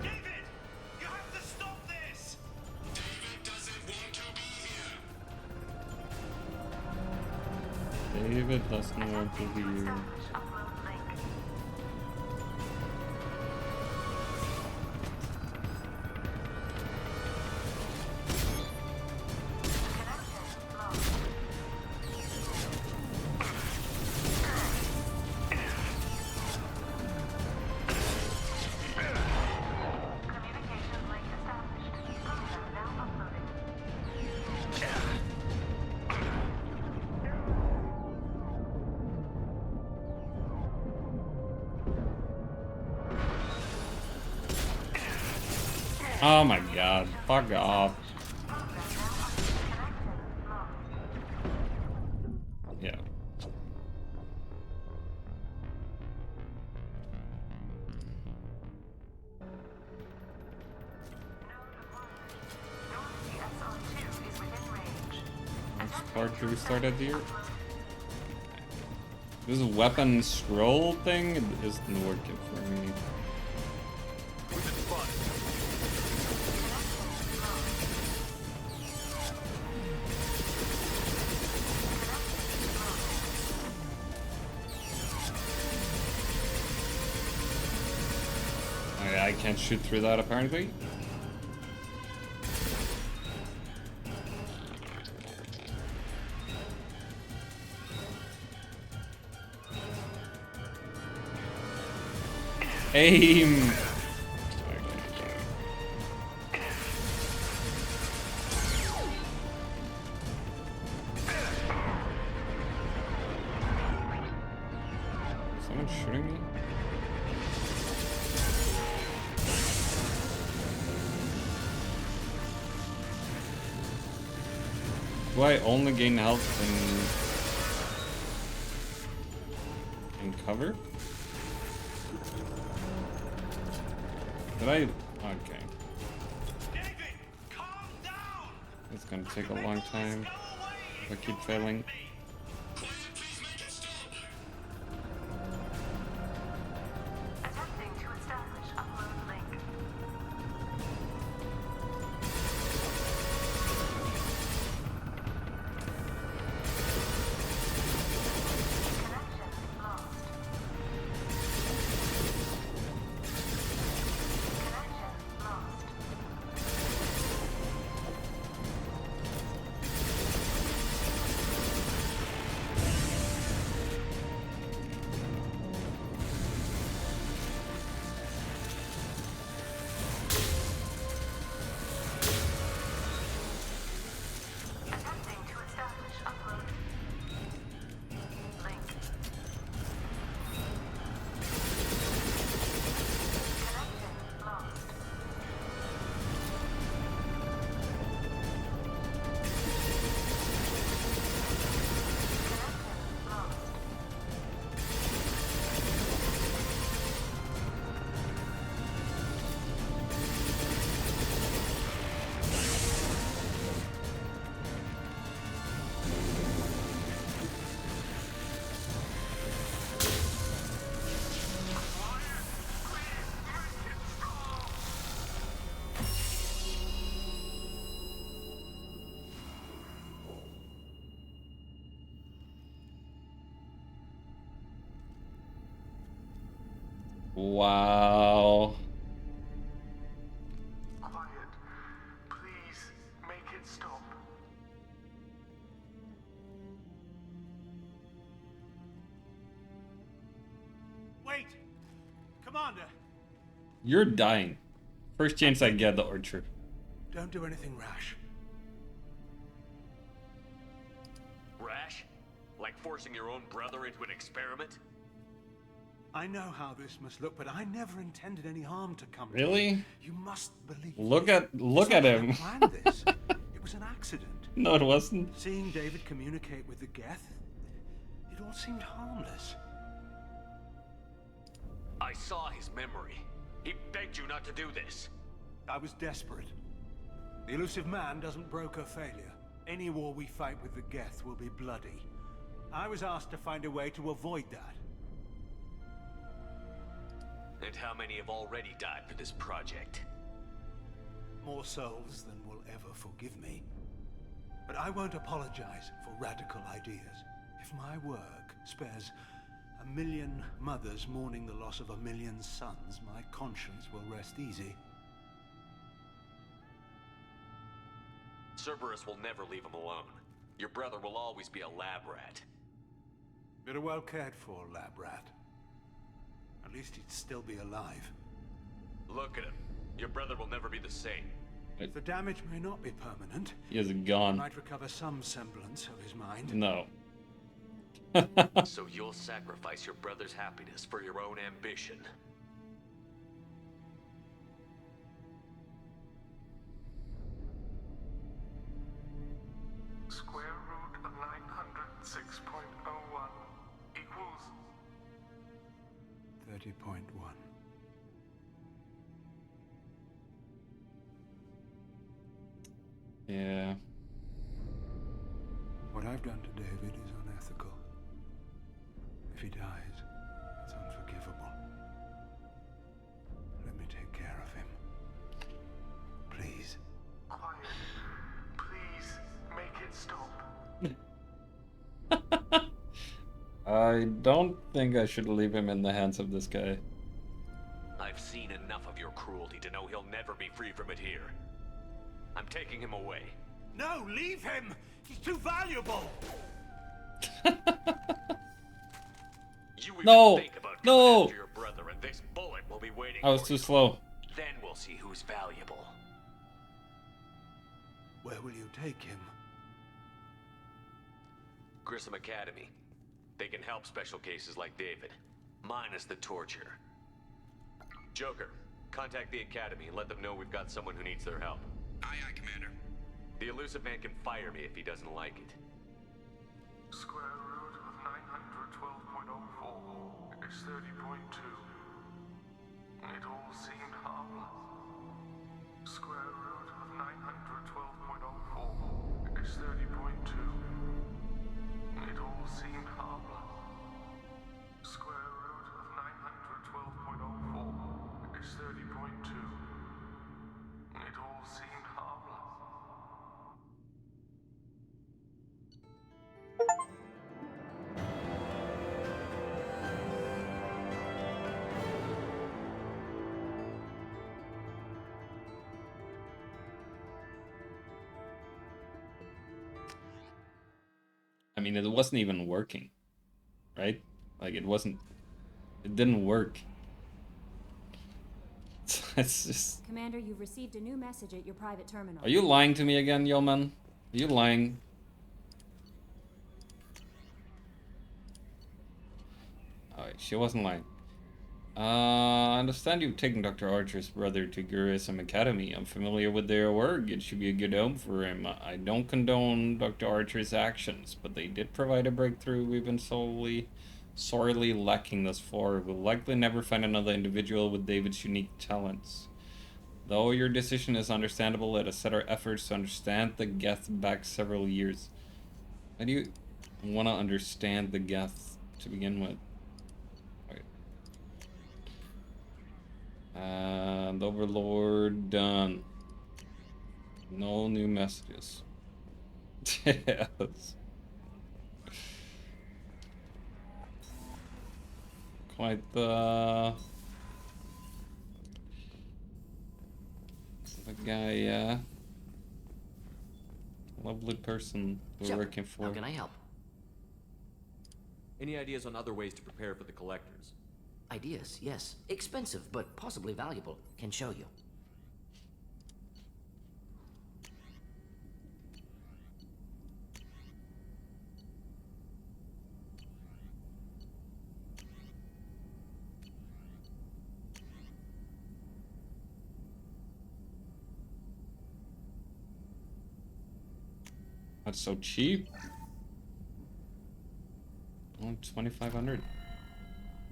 David! You have to stop this! David doesn't want to be here.
David doesn't want to be here.
Establish upload link. Connection lost. Communication link established. Content now uploading.
Oh my god, fuck off. Yeah.
hard to restart at the year. This weapon scroll thing isn't working for me. I can't shoot through that apparently. Aim! Someone shooting me? Do I only gain health in cover? Did I? Okay. It's gonna take a long time if I keep failing.
Attempting to establish upload link. Connection lost. Connection lost. Attempting to establish upload link. Connection lost. Connection lost.
Wow.
Quiet. Please make it stop.
Wait! Commander!
You're dying. First chance I get the Archer.
Don't do anything rash.
Rash? Like forcing your own brother into an experiment?
I know how this must look, but I never intended any harm to come to
Really?
you. You must believe
Look
me.
at him.
I planned this. It was an accident.
No, it wasn't.
Seeing David communicate with the Geth, it all seemed harmless.
I saw his memory. He begged you not to do this.
I was desperate. The elusive man doesn't broker failure. Any war we fight with the Geth will be bloody. I was asked to find a way to avoid that.
And how many have already died for this project?
More souls than will ever forgive me. But I won't apologize for radical ideas. If my work spares 1 million mothers mourning the loss of 1 million sons, my conscience will rest easy.
Cerberus will never leave him alone. Your brother will always be a lab rat.
You're a well cared for lab rat. At least he'd still be alive.
Look at him. Your brother will never be the same.
The damage may not be permanent.
He is gone.
He might recover some semblance of his mind.
No.
So you'll sacrifice your brother's happiness for your own ambition.
Square root of 906.01 equals
30.1.
Yeah.
What I
If he dies, it's unforgivable. Let me take care of him. Please.
Quiet. Please, make it stop.
I don't think I should leave him in the hands of this guy.
I've seen enough of your cruelty to know he'll never be free from it here. I'm taking him away.
No, leave him! He's too valuable!
You even
No!
think about
No!
coming after your brother, and this bullet will be waiting
I was
for
too
you.
slow.
Then we'll see who's valuable.
Where will you take him?
Grissom Academy. They can help special cases like David, minus the torture. Joker, contact the Academy and let them know we've got someone who needs their help.
Aye, aye, Commander.
The Elusive Man can fire me if he doesn't like it.
Square root of 912.04 is 30.2. It all seemed harmless. Square root of 912.04 is 30.2. It all seemed harmless. Square root of 912.04 is 30.2. It all seemed harmless.
I mean, it wasn't even working, right? Like, it didn't work. It's just...
Commander, you've received a new message at your private terminal.
Are you lying to me again, Yeoman? Are you lying? Alright, she wasn't lying. I understand you've taken Dr. Archer's brother to Grissom Academy. I'm familiar with their work. It should be a good home for him. I don't condone Dr. Archer's actions, but they did provide a breakthrough we've been sorely lacking thus far. We'll likely never find another individual with David's unique talents. Though your decision is understandable, let us set our efforts to understand the Geth back several years. Why do you want to understand the Geth to begin with? And Overlord done. No new messages. Yes. Quite the guy, yeah. Lovely person we're working for.
How can I help?
Any ideas on other ways to prepare for the collectors?
Ideas, yes. Expensive, but possibly valuable. Can show you.
That's so cheap. Only 2,500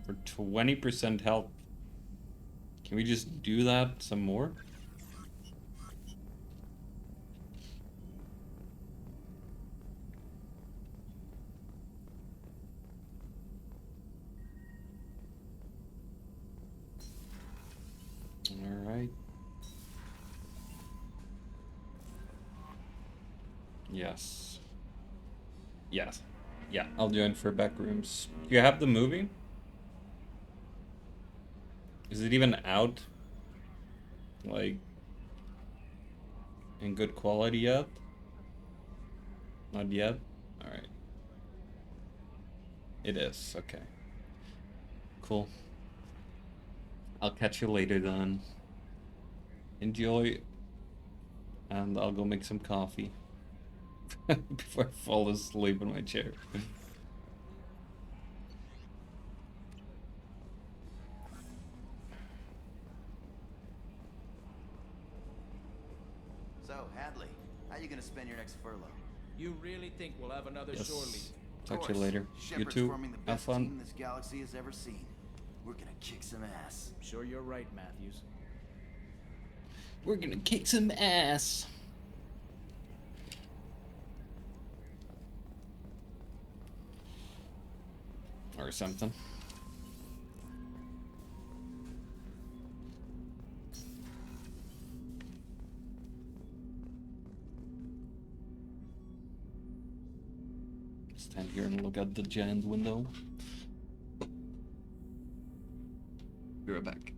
for 20% health. Can we just do that some more? All right. Yes. Yes. Yeah, I'll join for back rooms. Do you have the movie? Is it even out? Like, in good quality yet? Not yet? Alright. It is, okay. Cool. I'll catch you later then. Enjoy. And I'll go make some coffee. Before I fall asleep in my chair.
So, Hadley, how you gonna spend your next furlough?
You really think we'll have another
Yes.
shore leave?
Talk to you later. You
Shepard's
too.
forming the
Have
best
fun.
team this galaxy has ever seen. We're gonna kick some ass.
I'm sure you're right, Matthews.
We're gonna kick some ass. Or something. Stand here and look at the giant window. Be right back.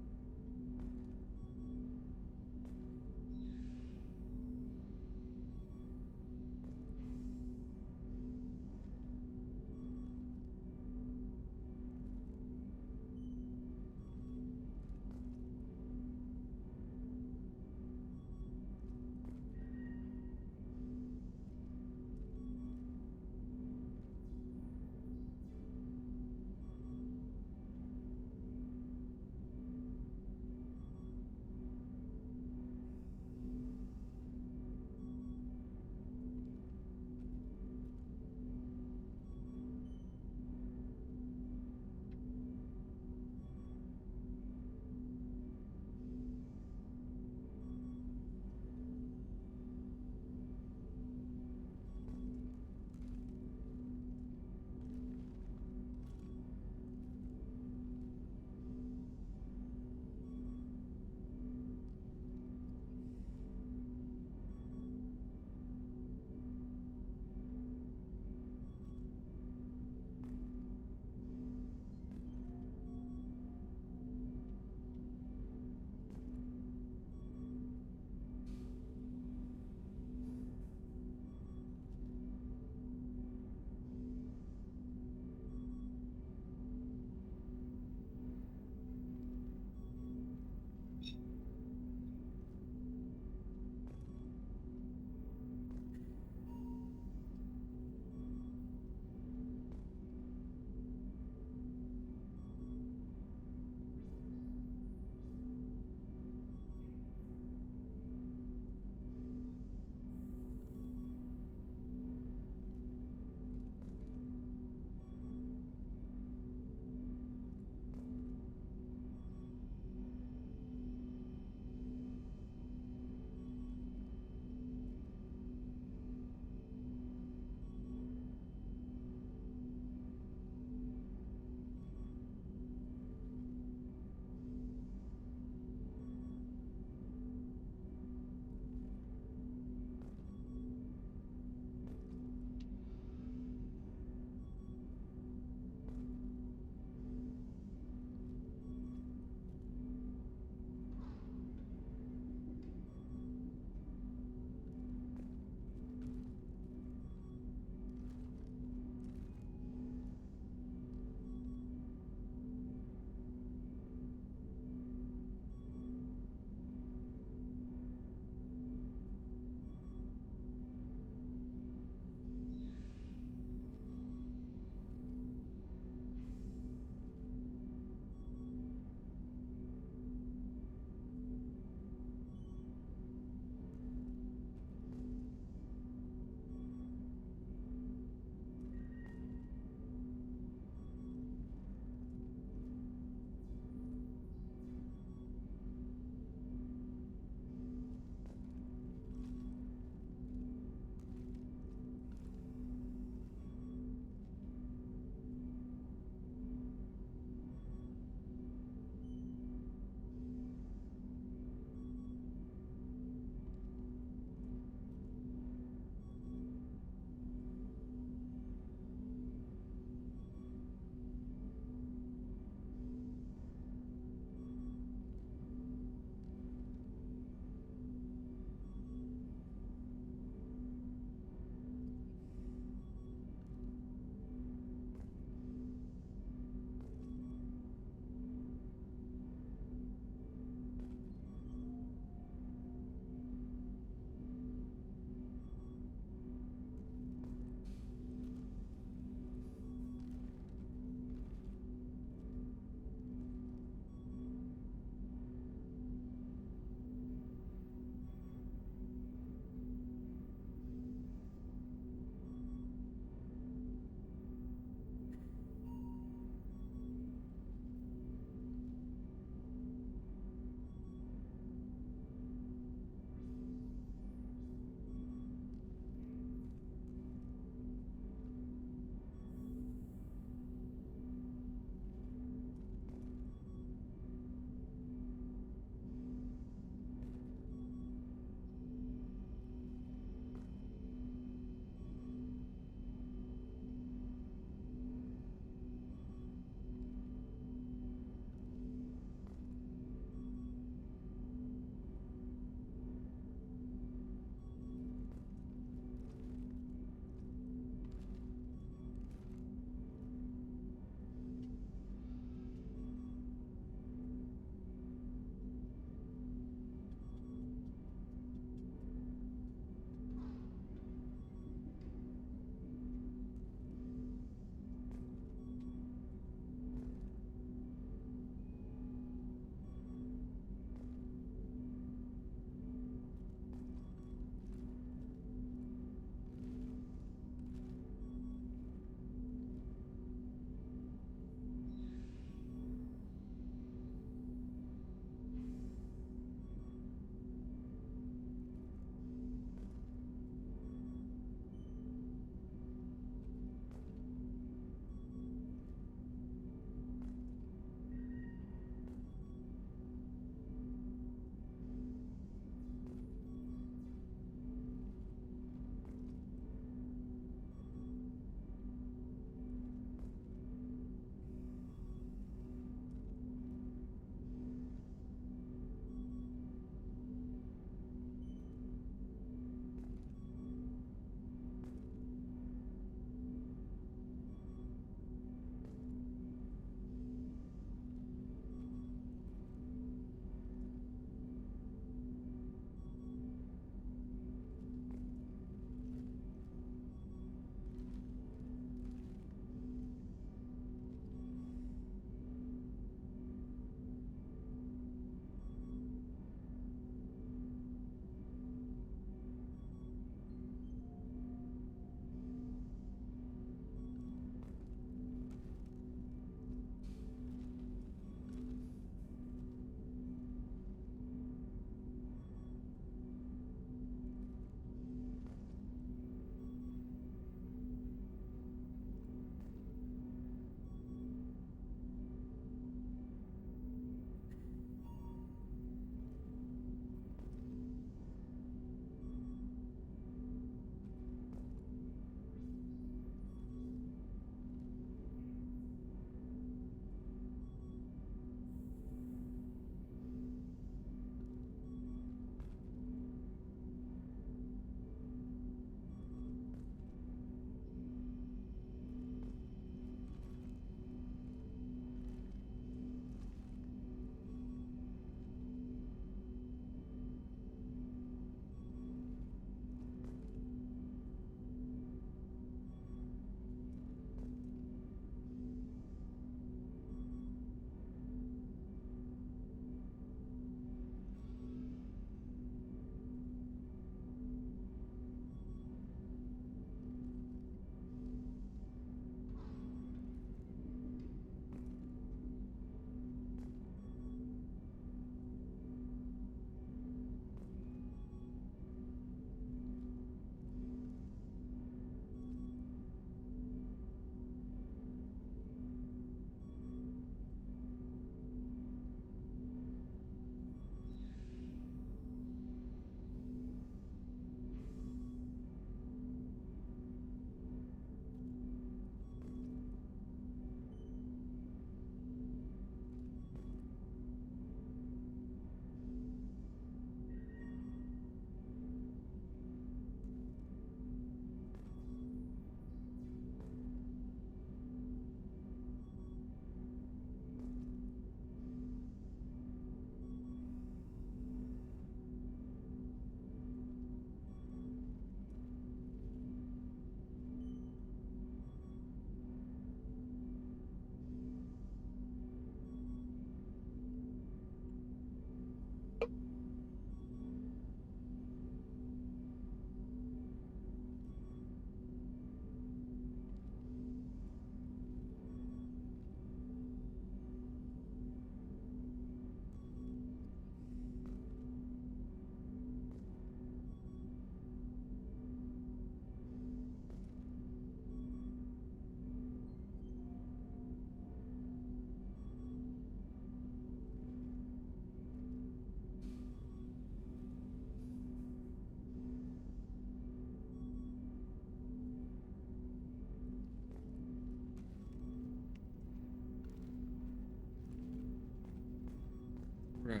Right.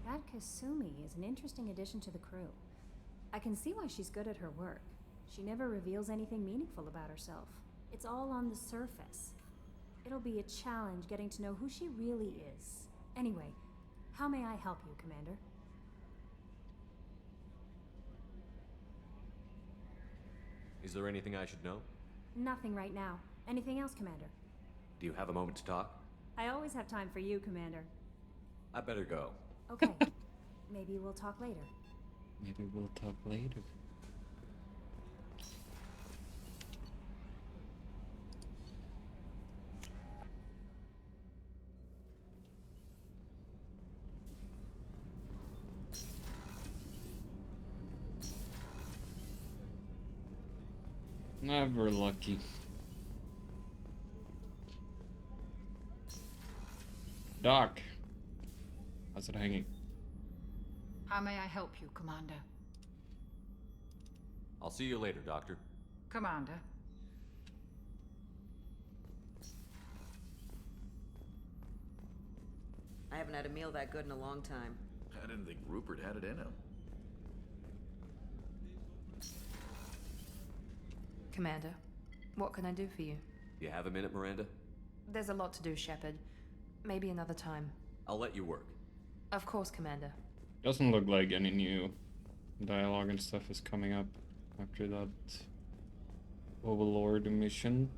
That Kasumi is an interesting addition to the crew. I can see why she's good at her work. She never reveals anything meaningful about herself. It's all on the surface. It'll be a challenge getting to know who she really is. Anyway, how may I help you, Commander?
Is there anything I should know?
Nothing right now. Anything else, Commander?
Do you have a moment to talk?
I always have time for you, Commander.
I better go.
Okay. Maybe we'll talk later.
Maybe we'll talk later. Never lucky. Doc. How's it hanging?
How may I help you, Commander?
I'll see you later, Doctor.
Commander.
I haven't had a meal that good in a long time.
I didn't think Rupert had it in him.
Commander, what can I do for you?
You have a minute, Miranda?
There's a lot to do, Shepard. Maybe another time.
I'll let you work.
Of course, Commander.
Doesn't look like any new dialogue and stuff is coming up after that Overlord mission.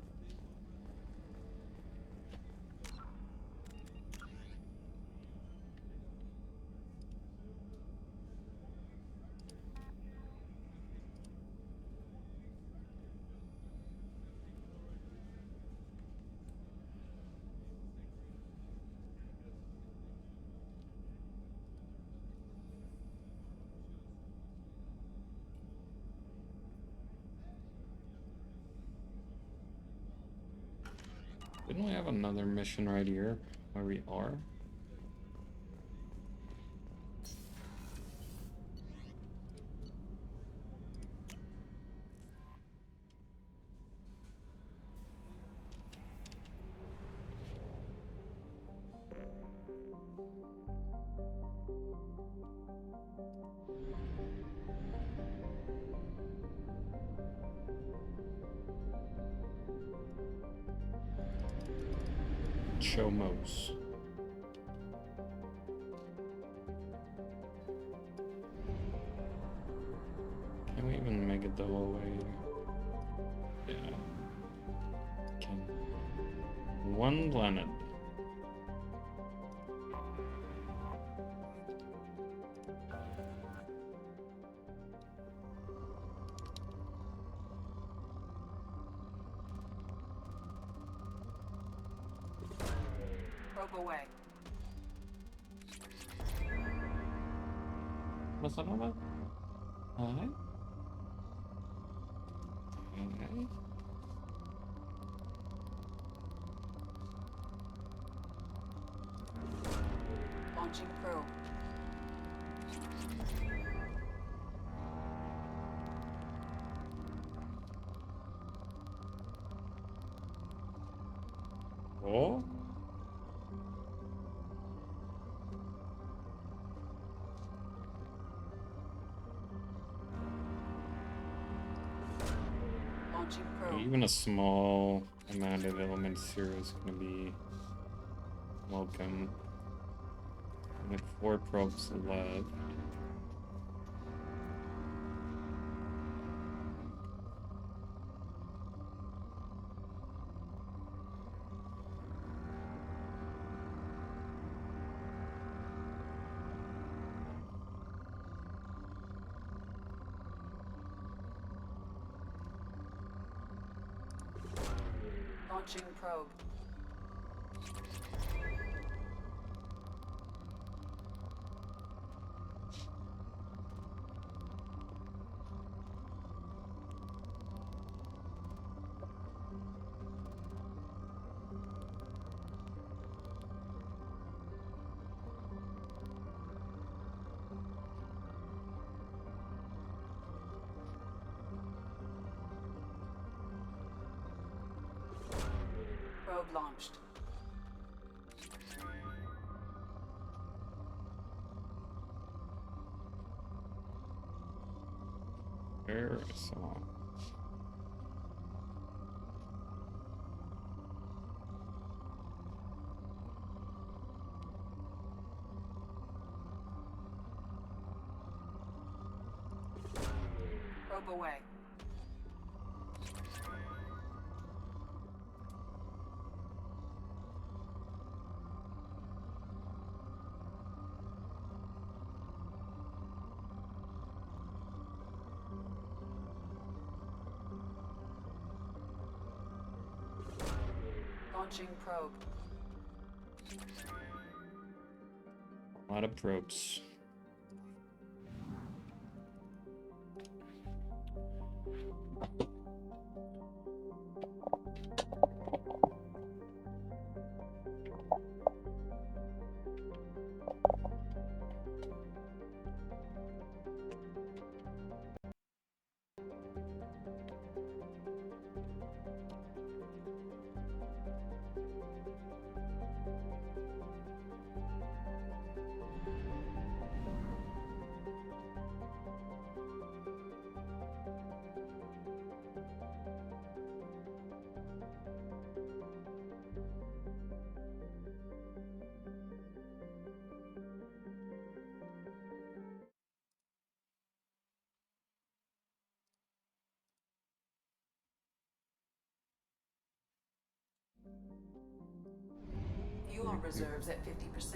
Didn't we have another mission right here where we are? Chomos. Can we even make it the whole way? Yeah. Can. One planet.
Probe away.
What's that about? Alright. Okay.
Launching probe.
Oh?
Launching probe.
Even a small amount of elements here is going to be welcome. Only 4 probes left.
Launching probe. launched.
Very small.
Probe away. Launching probe.
A lot of probes.
Fuel reserves at 50%.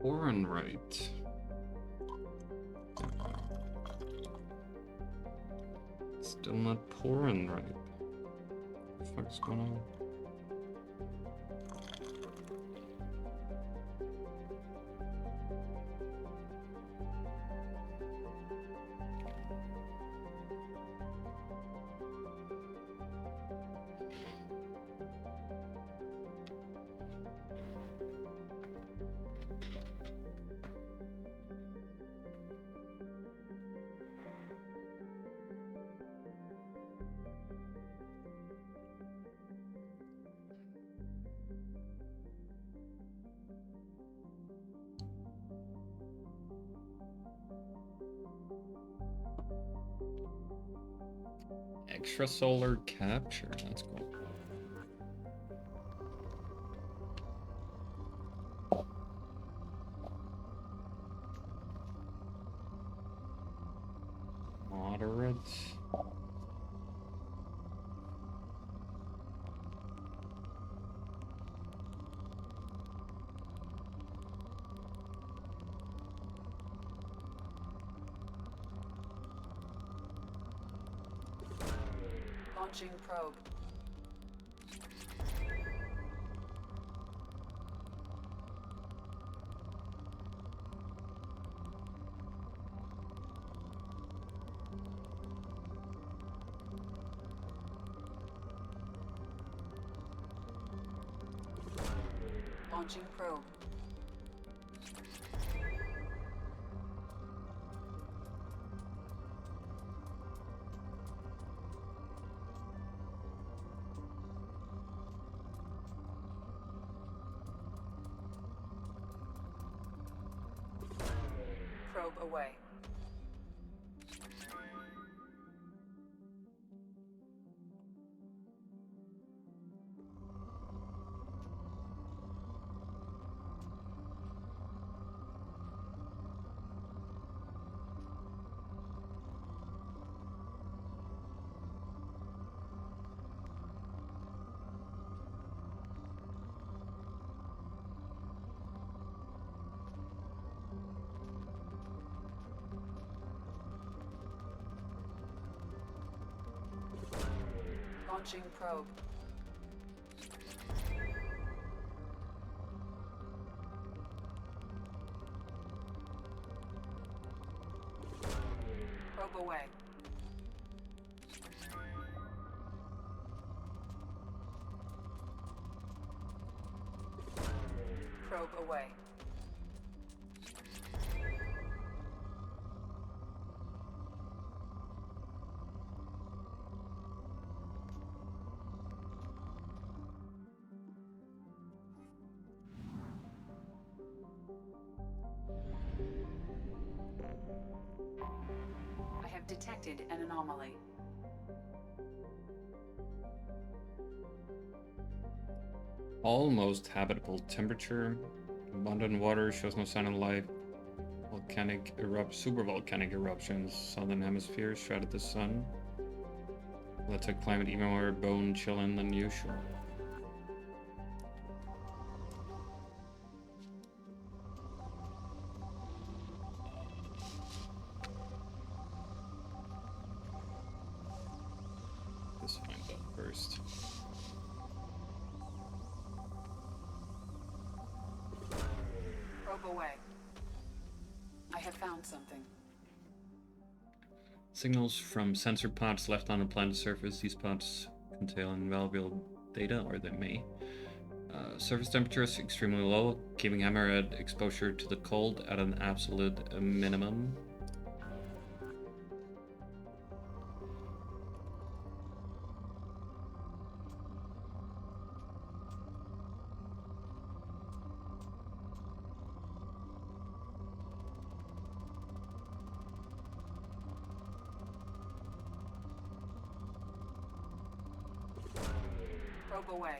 Orenrite. Still not pouring right. What the fuck's going on? Extrasolar capture, that's cool. Moderate. Launching probe. Launching probe. Probe away.
Launching probe. Probe away. Probe away. I have detected an anomaly.
Almost habitable temperature. Abundant water shows no sign of life. Supervolcanic eruptions. Southern hemisphere shrouded the sun. That's a climate even more bone chilling than usual. Let's find out first.
Probe away. I have found something.
Signals from sensor pods left on the planet's surface. These pods contain invaluable data, or they may. Surface temperature is extremely low, keeping Hammerhead exposure to the cold at an absolute minimum.
Probe away.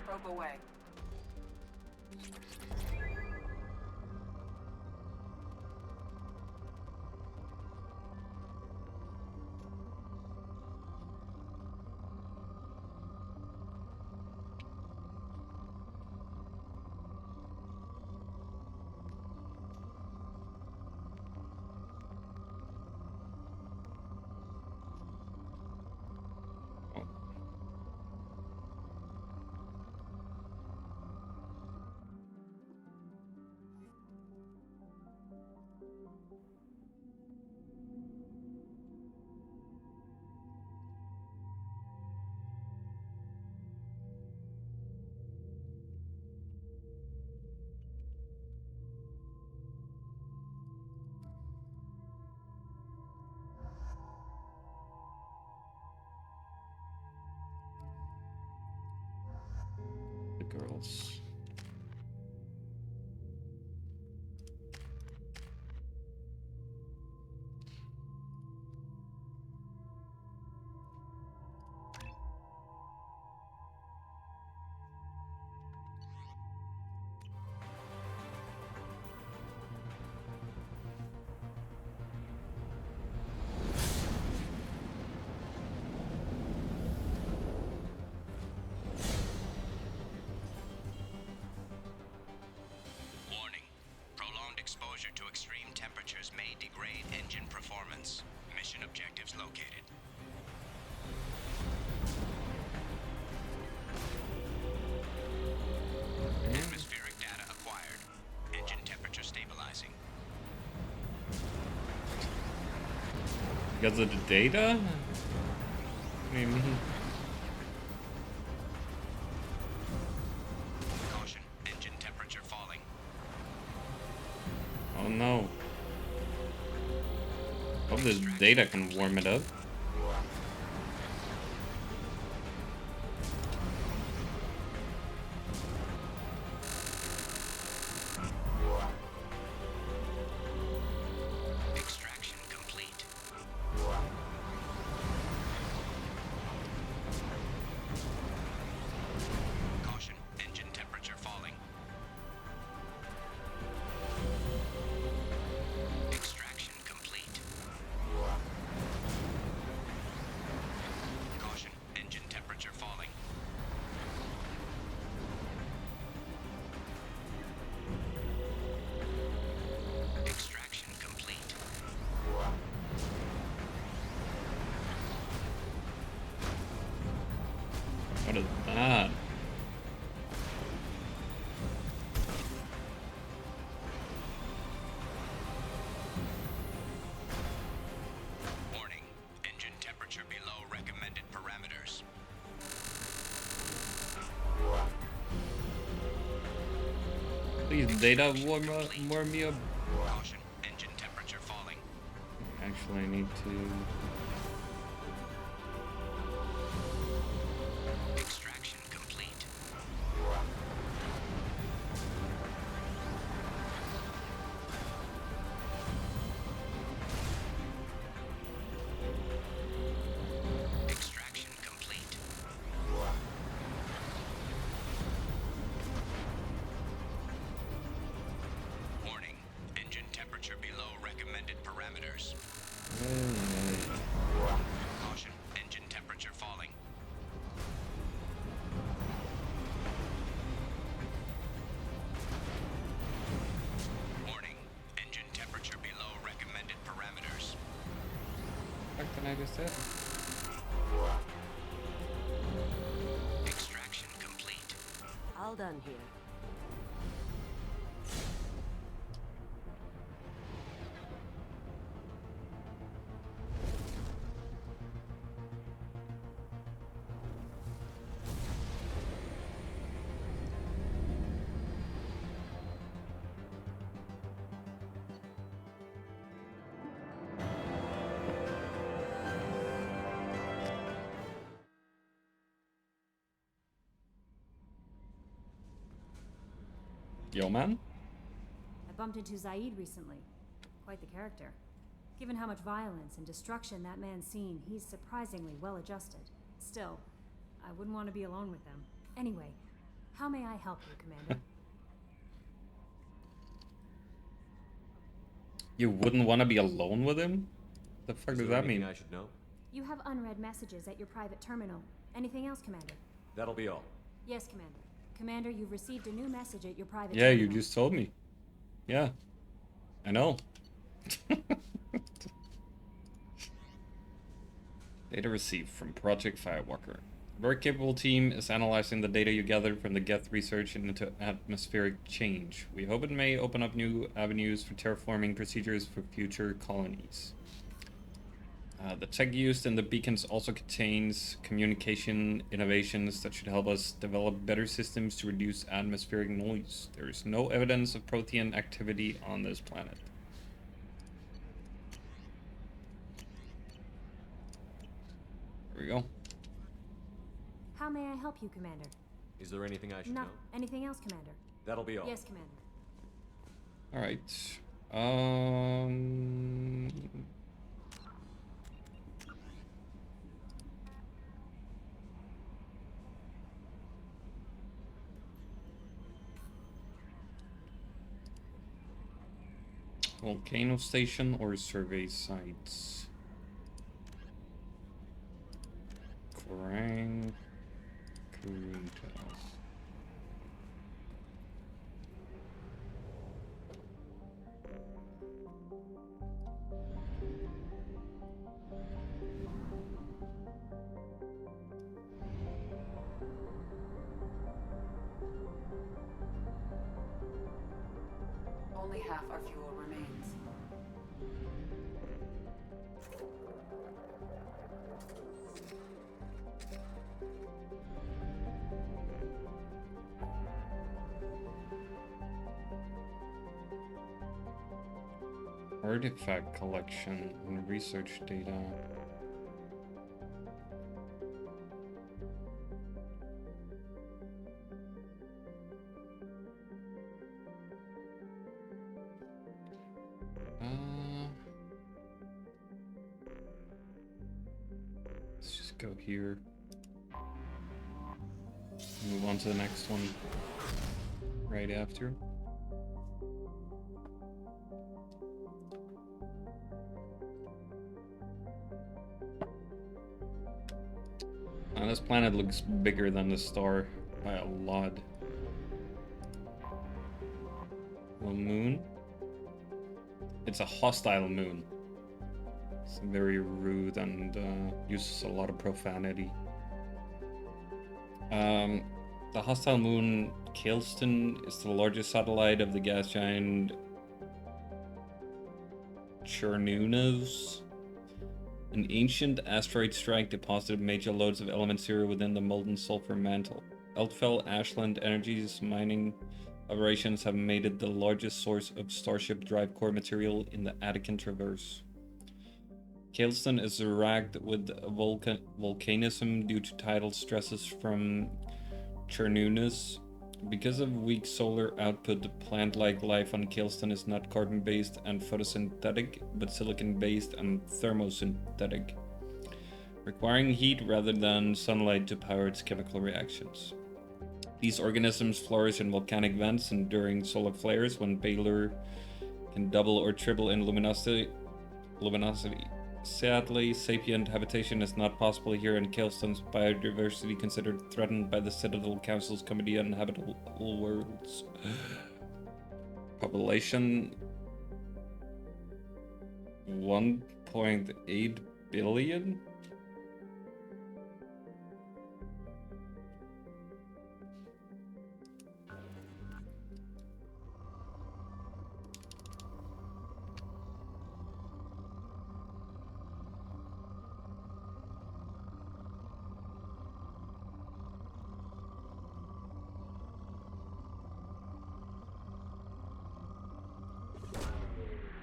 Probe away.
The girls.
Exposure to extreme temperatures may degrade engine performance. Mission objectives located. Atmospheric data acquired. Engine temperature stabilizing.
Because of the data? What do you mean?
Caution, engine temperature falling.
Oh no. Hope this data can warm it up.
Extraction complete.
What is that?
Warning. Engine temperature below recommended parameters.
Please, data warm me up.
Caution. Engine temperature falling.
Actually, I need to.
Extraction complete. Extraction complete. Warning. Engine temperature below recommended parameters. Caution. Engine temperature falling. Warning. Engine temperature below recommended parameters.
What can I just say?
Extraction complete.
All done here.
Yo, man.
I bumped into Zaid recently. Quite the character. Given how much violence and destruction that man's seen, he's surprisingly well adjusted. Still, I wouldn't want to be alone with him. Anyway, how may I help you, Commander?
You wouldn't want to be alone with him? The fuck does that mean?
I should know.
You have unread messages at your private terminal. Anything else, Commander?
That'll be all.
Yes, Commander. Commander, you've received a new message at your private
Yeah,
terminal.
you just told me. Yeah. I know. Data received from Project Firewalker. A very capable team is analyzing the data you gathered from the Geth research into atmospheric change. We hope it may open up new avenues for terraforming procedures for future colonies. The tech used in the beacons also contains communication innovations that should help us develop better systems to reduce atmospheric noise. There is no evidence of protean activity on this planet. There we go.
How may I help you, Commander?
Is there anything I should know?
Anything else, Commander?
That'll be all.
Yes, Commander.
All right. Volcano station or survey sites? Krang, Kurunta.
Only half our fuel remains.
Artifact collection and research data. Let's just go here. Move on to the next one right after. This planet looks bigger than the star by a lot. A moon? It's a hostile moon. It's very rude and uses a lot of profanity. The hostile moon Kaelston is the largest satellite of the gas giant Chernunnos. An ancient asteroid strike deposited major loads of element zero within the molten sulfur mantle. Eldfell Ashland Energy's mining operations have made it the largest source of Starship drive core material in the Attican Traverse. Kaelston is racked with volcanism due to tidal stresses from Chernunnos. Because of weak solar output, plant-like life on Kaelston is not carbon-based and photosynthetic, but silicon-based and thermosynthetic, requiring heat rather than sunlight to power its chemical reactions. These organisms flourish in volcanic vents and during solar flares when Baylor can double or triple in luminosity. Sadly, sapient habitation is not possible here, and Kaelston's biodiversity considered threatened by the Citadel Council's Committee on Habitable Worlds. Population 1.8 billion?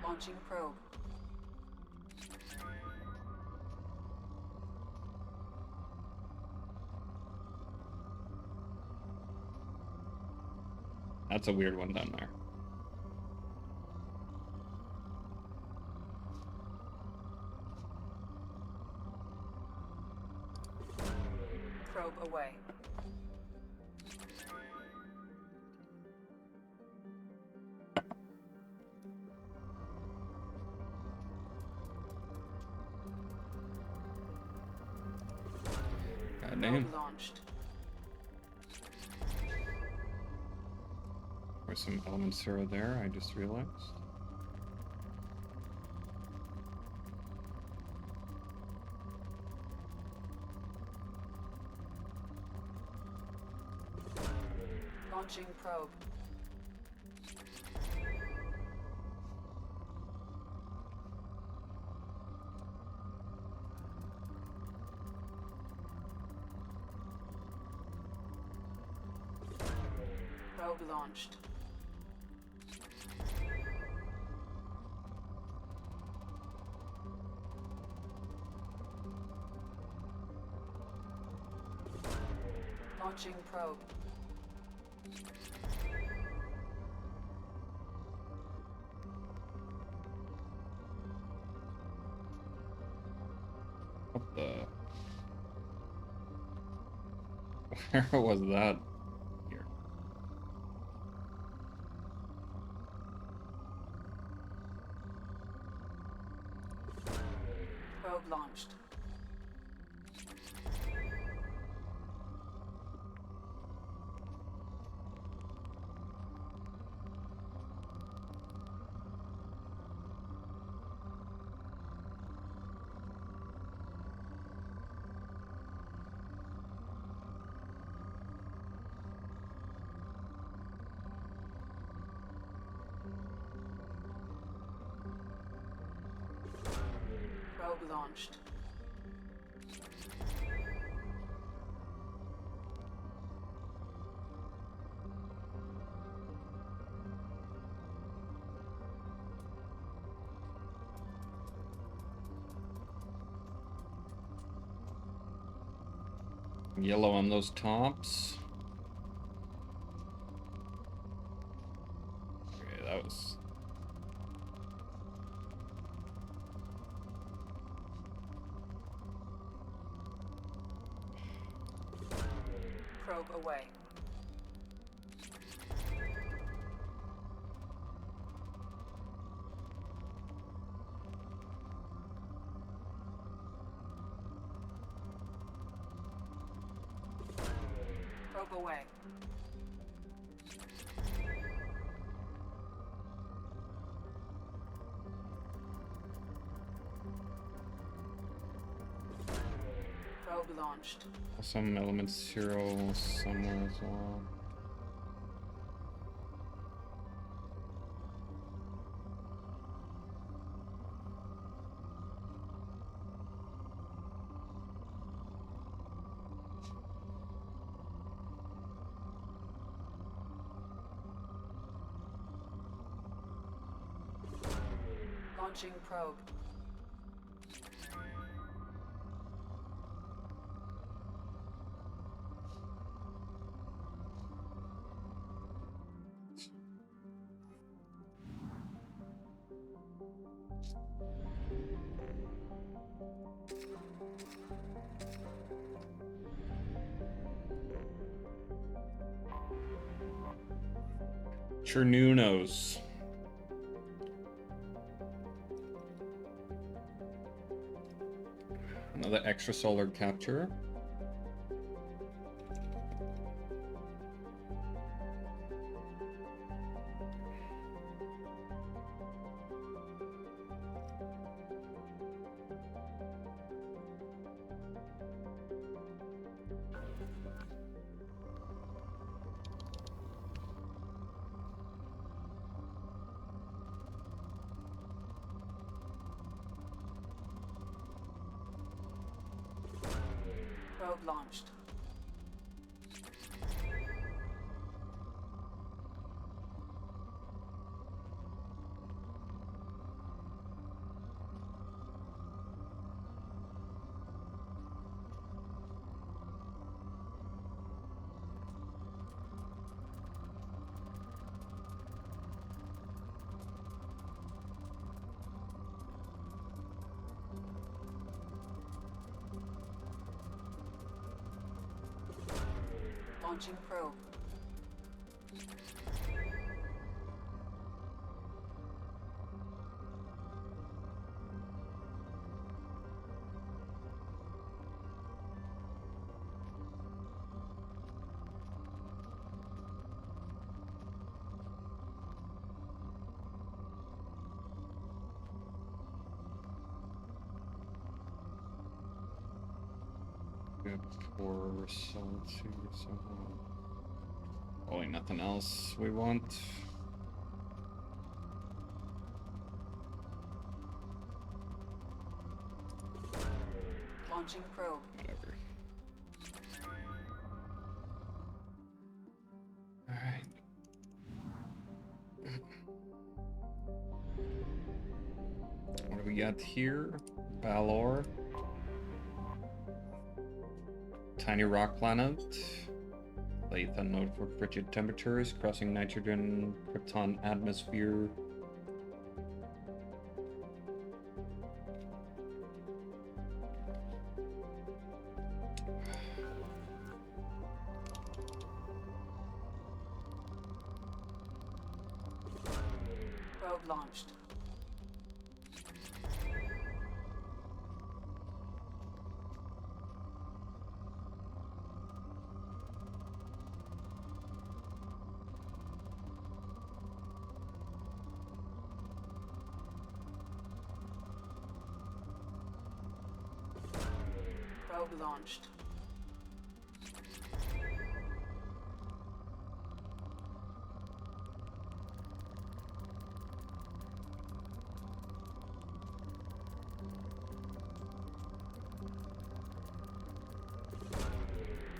Launching probe.
That's a weird one down there.
Probe away.
God damn.
Launched.
There's some element zero there, I just realized.
Launching probe. Probe launched. Launching probe.
What the? Where was that? Here.
Probe launched. Probe launched.
Yellow on those tops. Okay, that was...
Probe away. Probe away. Probe launched.
Some element 0 somewhere as well.
Launching probe.
Chernunos. Another extrasolar capture.
Probe launched. Launching probe.
Good for results here somehow. Oh, ain't nothing else we want.
Launching probe.
Whatever. Alright. What do we got here? Balor. Tiny rock planet. Lathan node for frigid temperatures, crossing nitrogen Krypton atmosphere.
Probe launched. Probe launched.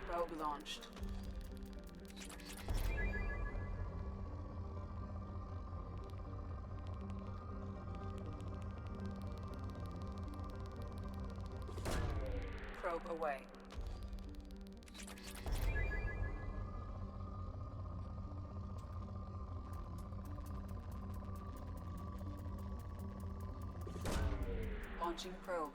Probe launched. Probe away. Launching probe.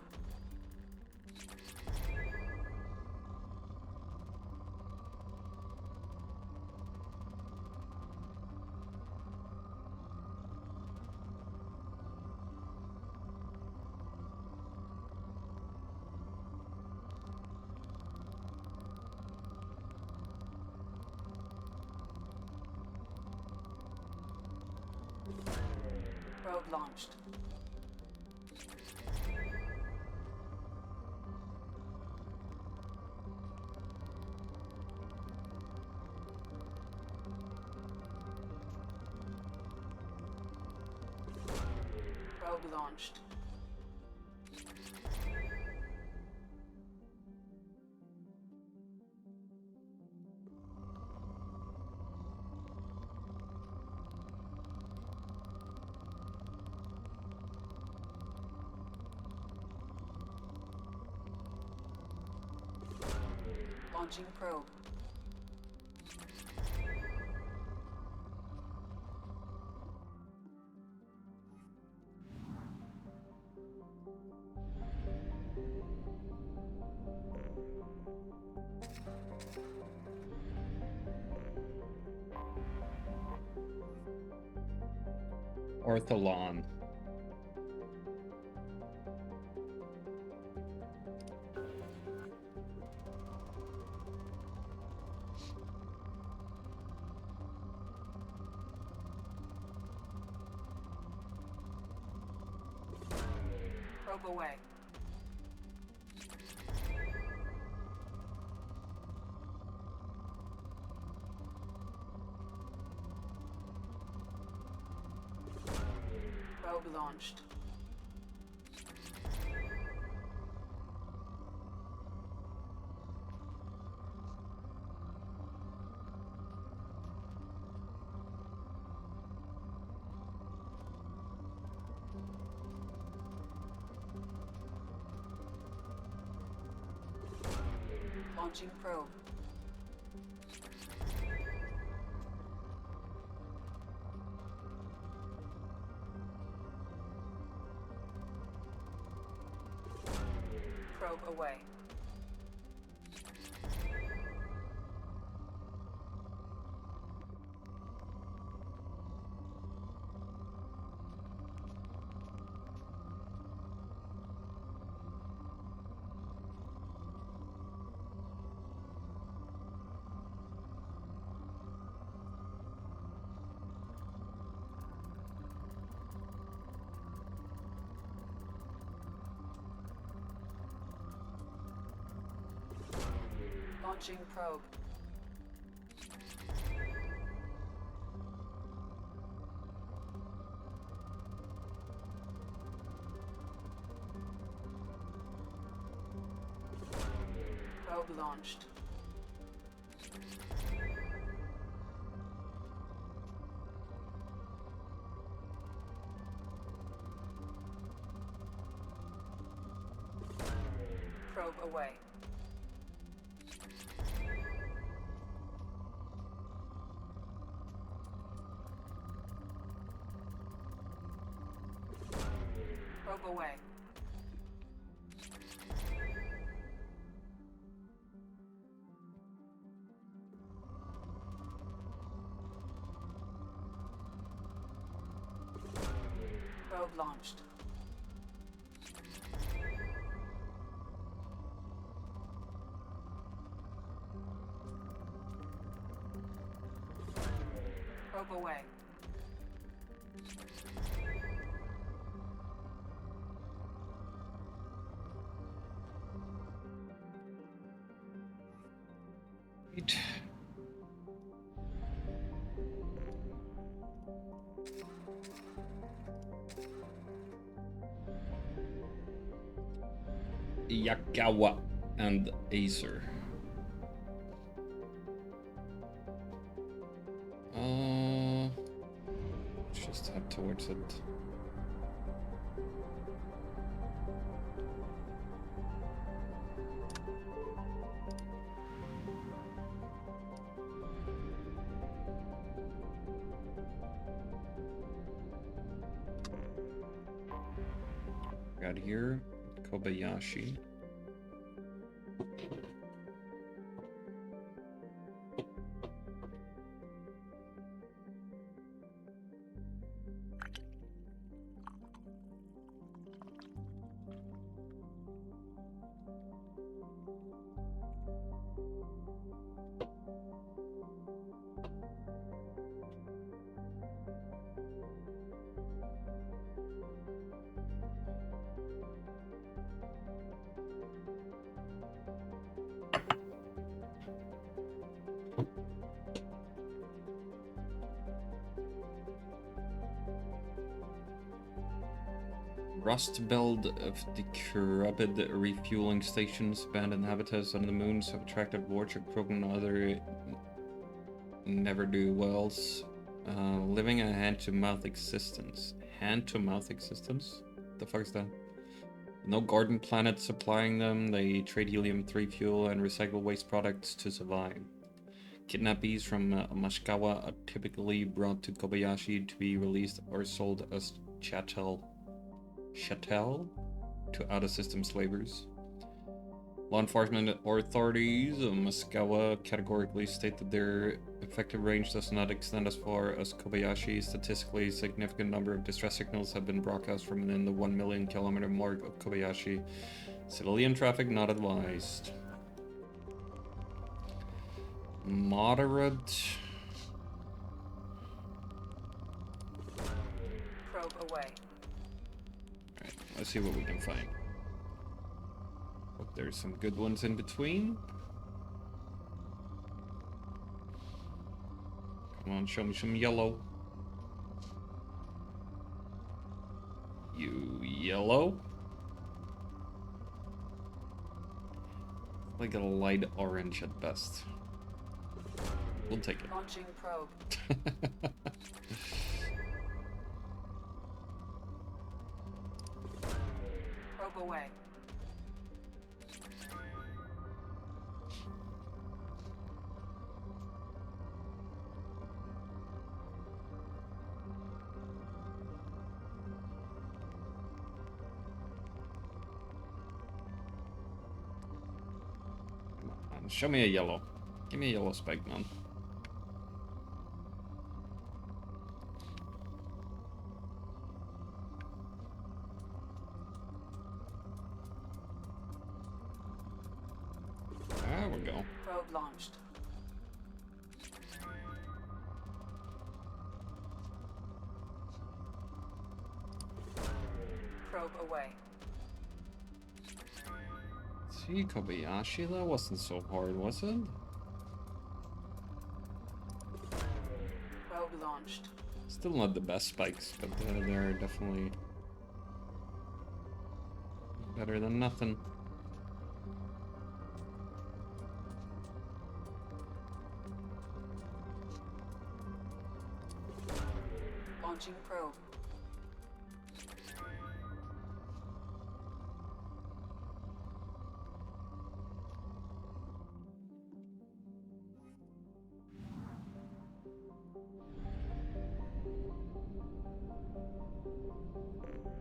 Probe launched. Probe launched. Launching probe.
Ortholon.
Probe away. Probe launched. Launching probe. Probe away. Launching probe. Probe launched. Probe away. Probe away. Probe launched. Probe away.
Right. Yakawa and Acer. Let's just head towards it. Got here, Kobayashi. Rust build of decrepit refueling stations, abandoned habitats on the moons have attracted Warchuk, Krogan, and other never-do-wells. Living a hand-to-mouth existence. Hand-to-mouth existence? What the fuck is that? No garden planet supplying them. They trade helium-3 fuel and recycle waste products to survive. Kidnappees from Mashikawa are typically brought to Kobayashi to be released or sold as chattel to out-of-system slavers. Law enforcement authorities of Mashikawa categorically state that their effective range does not extend as far as Kobayashi. Statistically, a significant number of distress signals have been broadcast from within the 1 million kilometer mark of Kobayashi. Civilian traffic not advised. Moderate.
Probe away.
Alright, let's see what we can find. Hope there's some good ones in between. Come on, show me some yellow. You yellow? Like a light orange at best. We'll take it.
Launching probe. Probe away.
Come on, show me a yellow. Give me a yellow spike, man. There we go.
Probe launched. Probe away.
See, Kobayashi, that wasn't so hard, was it?
Probe launched.
Still not the best spikes, but they're definitely better than nothing.
Launching probe.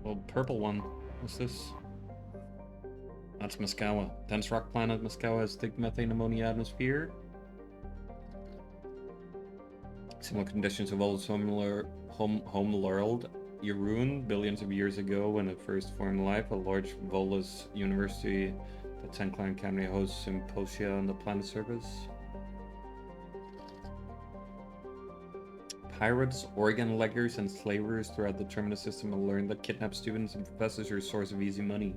Well, purple one. What's this? That's Moscow. Dense rock planet. Moscow has thick methane ammonia atmosphere. Similar conditions of old home world. Yurun, billions of years ago when it first formed life, a large Volus university. The Tenclan Academy hosts symposia on the planet's surface. Pirates, organ leggers, and slavers throughout the Terminus system have learned that kidnapped students and professors are a source of easy money.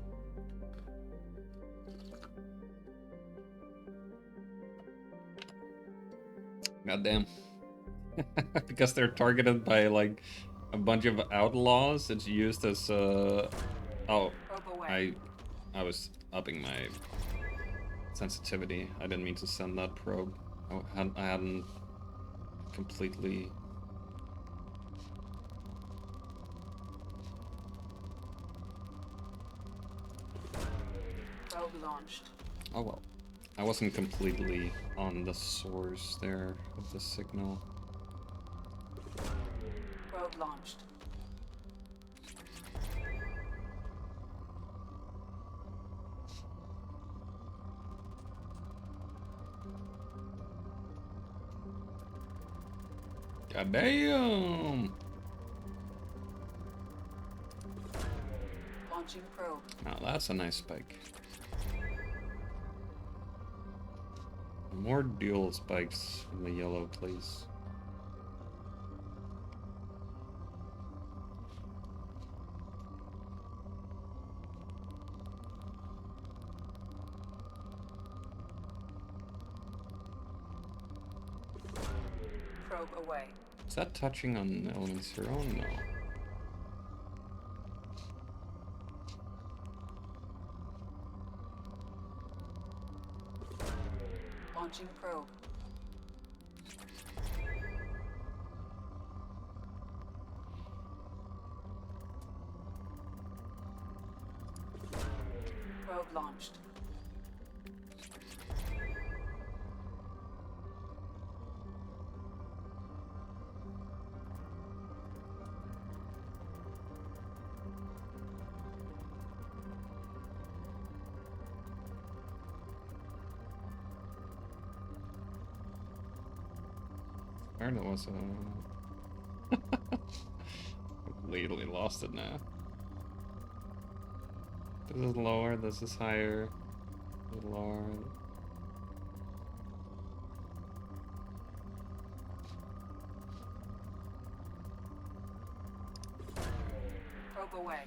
Goddamn. Because they're targeted by like a bunch of outlaws, it's used as oh, I was upping my sensitivity. I didn't mean to send that probe. I hadn't completely.
Probe launched.
Oh well. I wasn't completely on the source there of the signal.
Probe launched.
Goddamn!
Launching probe.
Now that's a nice spike. More dual spikes in the yellow, please.
Probe away.
Is that touching on element 0? No.
Launching probe. Probe launched.
There it was. Completely lost it now. This is lower, this is higher. This is lower.
Probe away.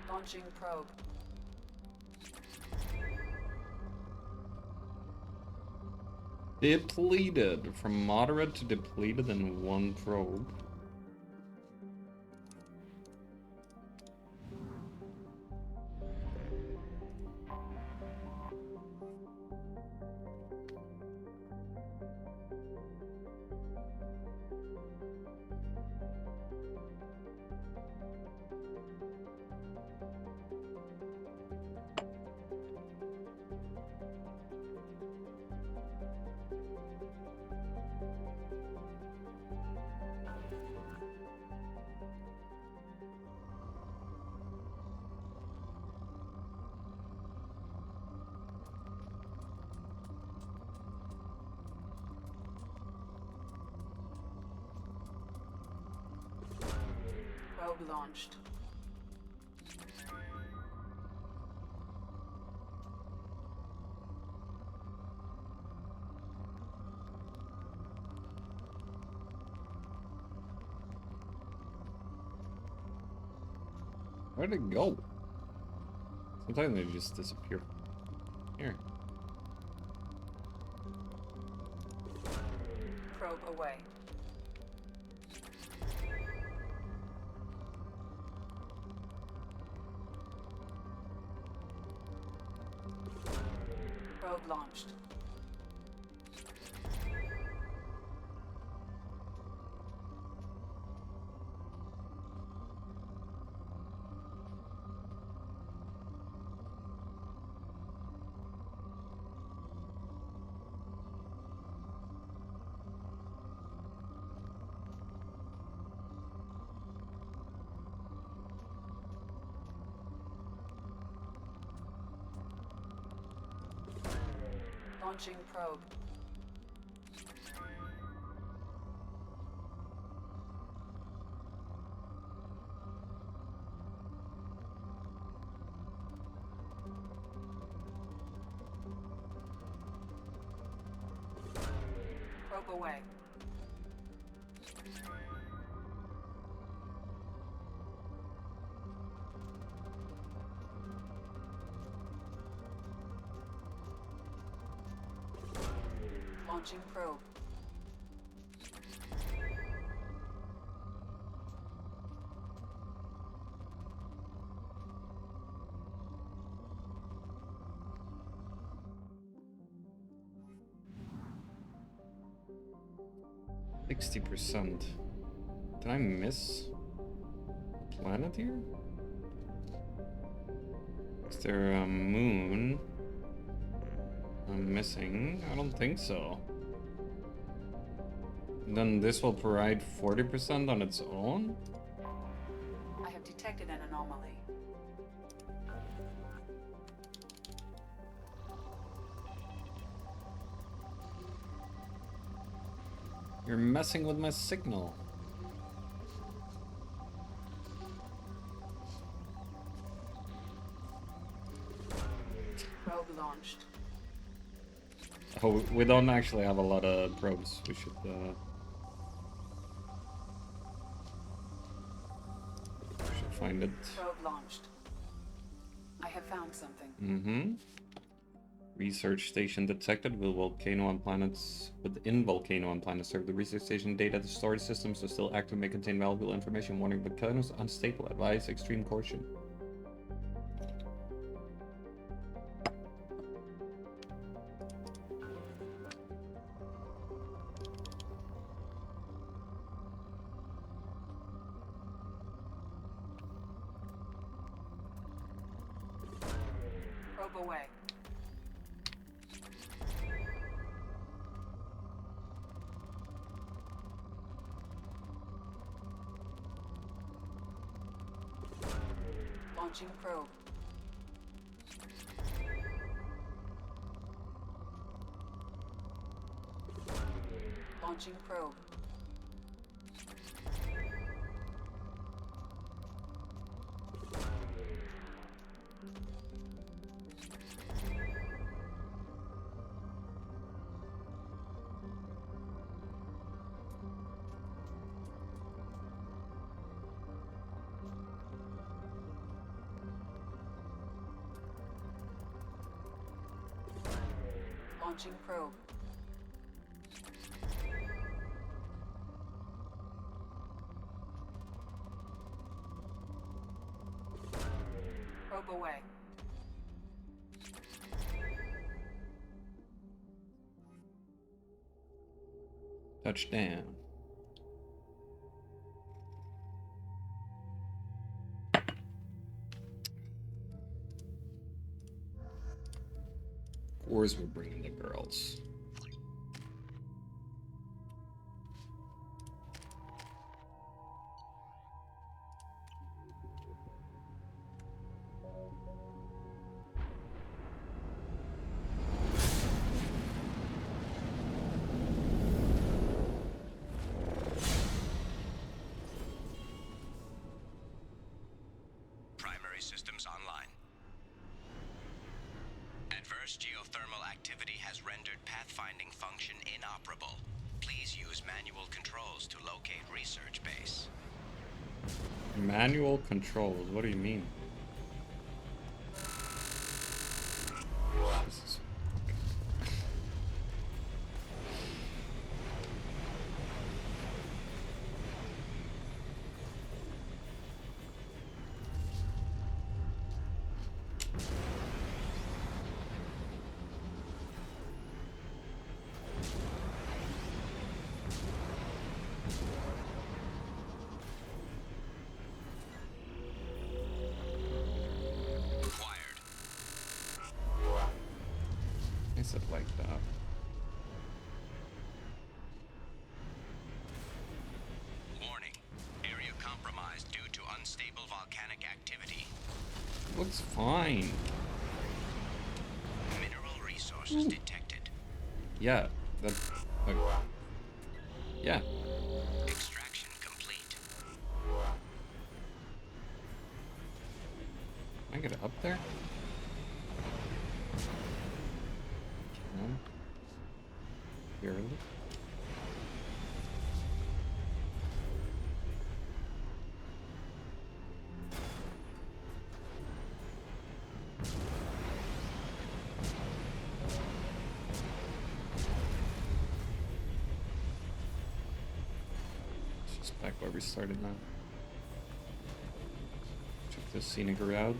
Launching probe.
Depleted. From moderate to depleted in one probe.
Probe launched.
Where'd it go? Sometimes they just disappear. Here.
Probe away. Probe launched. Launching probe. Probe away. Launching probe.
%60. Did I miss a planet here? Is there a moon I'm missing? I don't think so. Then this will provide 40% on its own?
I have detected an anomaly.
You're messing with my signal.
Probe launched.
Oh, we don't actually have a lot of probes. We should find it.
Probe launched. I have found something.
Mm-hmm.
Research station detected with volcano on planets within volcano on planets. Serve the research station data. The storage systems are still active, may contain valuable information. Warning: volcanoes unstable. Advise extreme caution.
Probe away. Launching probe. Launching probe. Launching probe. Probe away.
Touchdown. Of course we're bringing the girls.
Primary systems online. Adverse geothermal activity has rendered pathfinding function inoperable. Please use manual controls to locate research base.
Manual controls, what do you mean? Jesus. Is it like that?
Warning. Area compromised due to unstable volcanic activity.
Looks fine.
Mineral resources detected.
Yeah, that's like, yeah.
Extraction complete.
Can I get up there? Can. Barely. Just back where we started now. Check the scenic route.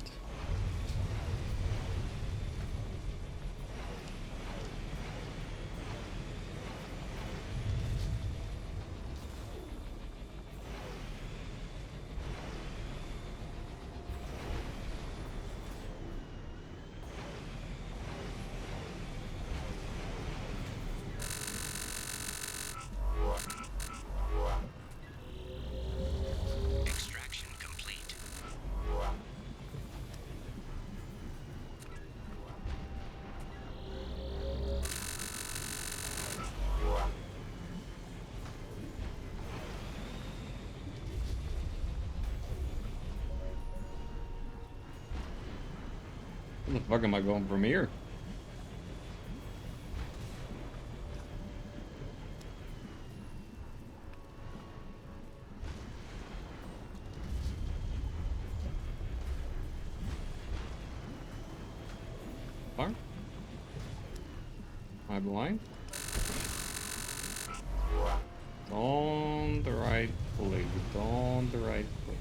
Extraction complete.
Where the fuck am I going from here? Far?
Pipeline. On the right place. On the right place.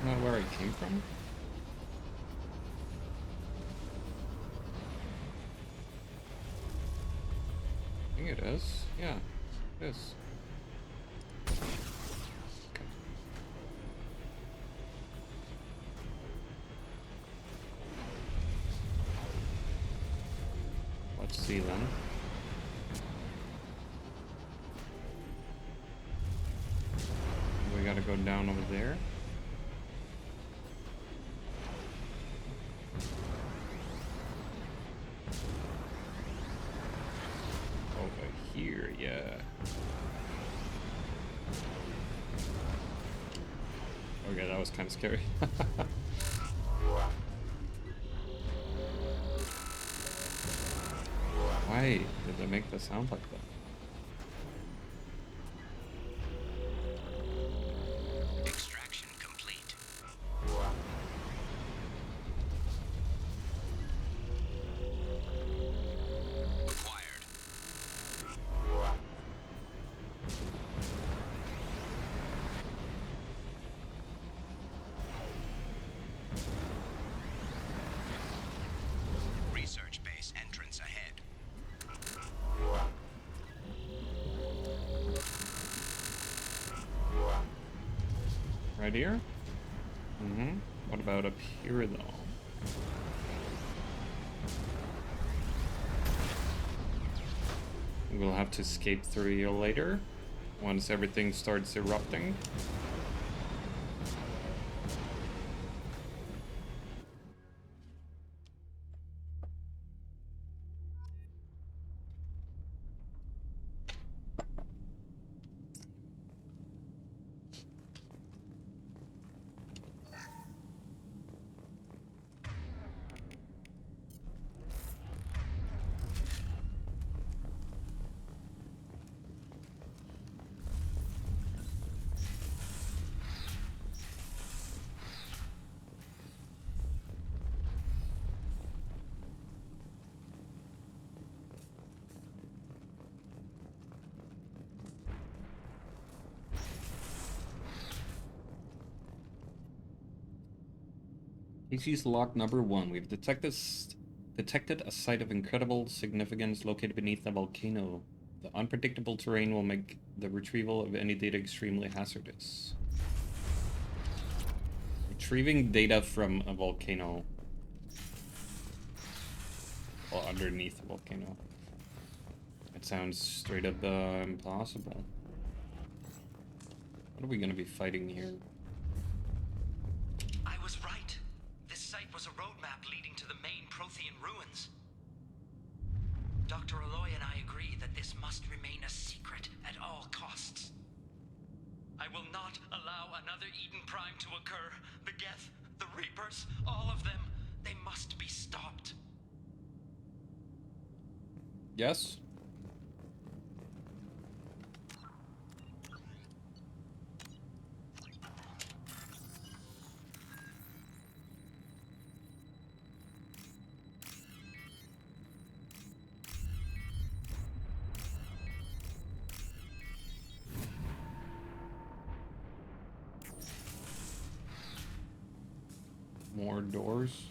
Not where I came from? I think it is. Yeah, it is. Okay. Let's see then. We gotta go down over there. Here, yeah. Okay, that was kind of scary. Why did they make the sound like that?
Extraction complete. Research base entrance ahead.
Right here? Mm-hmm. What about up here, though? We'll have to escape through here later, once everything starts erupting. Species log number 1. We've detected a site of incredible significance located beneath the volcano. The unpredictable terrain will make the retrieval of any data extremely hazardous. Retrieving data from a volcano. Well, underneath a volcano. It sounds straight up impossible. What are we gonna be fighting here?
I was right. This site was a roadmap leading to the main Prothean ruins. Dr. Aloy and I agree that this must remain a secret at all costs. I will not allow another Eden Prime to occur. The Geth, the Reapers, all of them, they must be stopped.
Yes? More doors.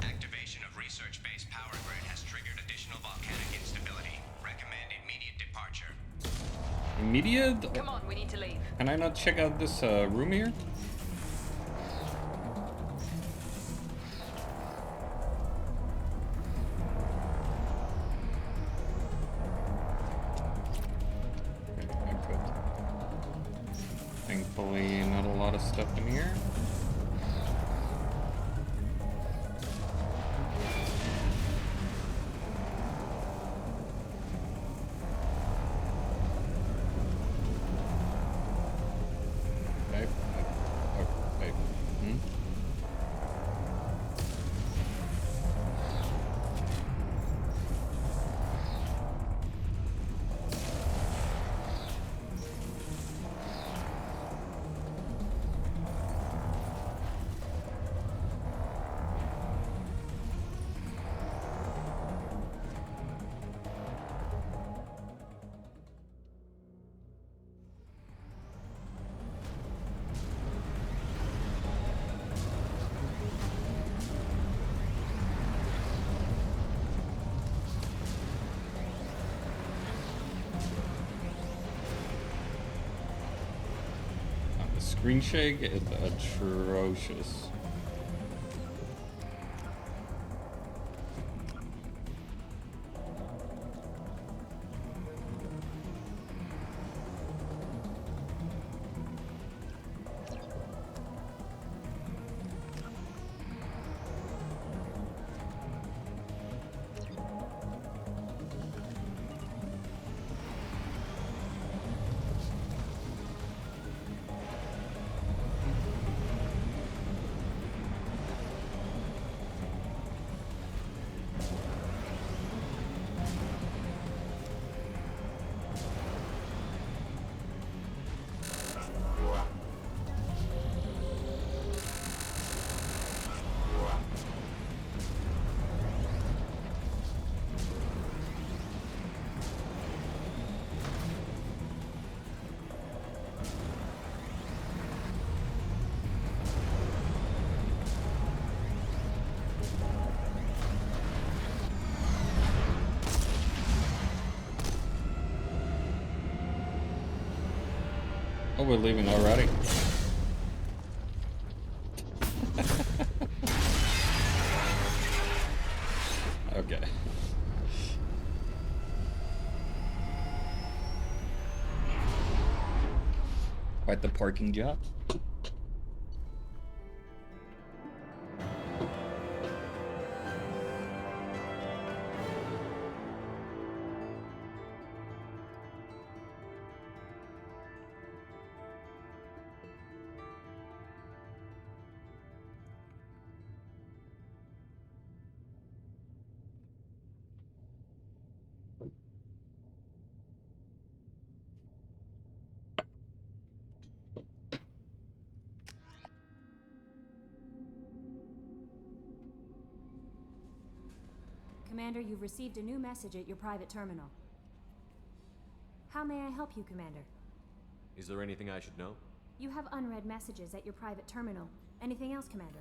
Activation of research base power grid has triggered additional volcanic instability. Recommend immediate departure.
Immediate?
Come on, we need to leave.
Can I not check out this room here? Thankfully, not a lot of stuff in here. Screen shake is atrocious. Oh, we're leaving already. Okay. Quite the parking job.
Commander, you've received a new message at your private terminal. How may I help you, Commander?
Is there anything I should know?
You have unread messages at your private terminal. Anything else, Commander?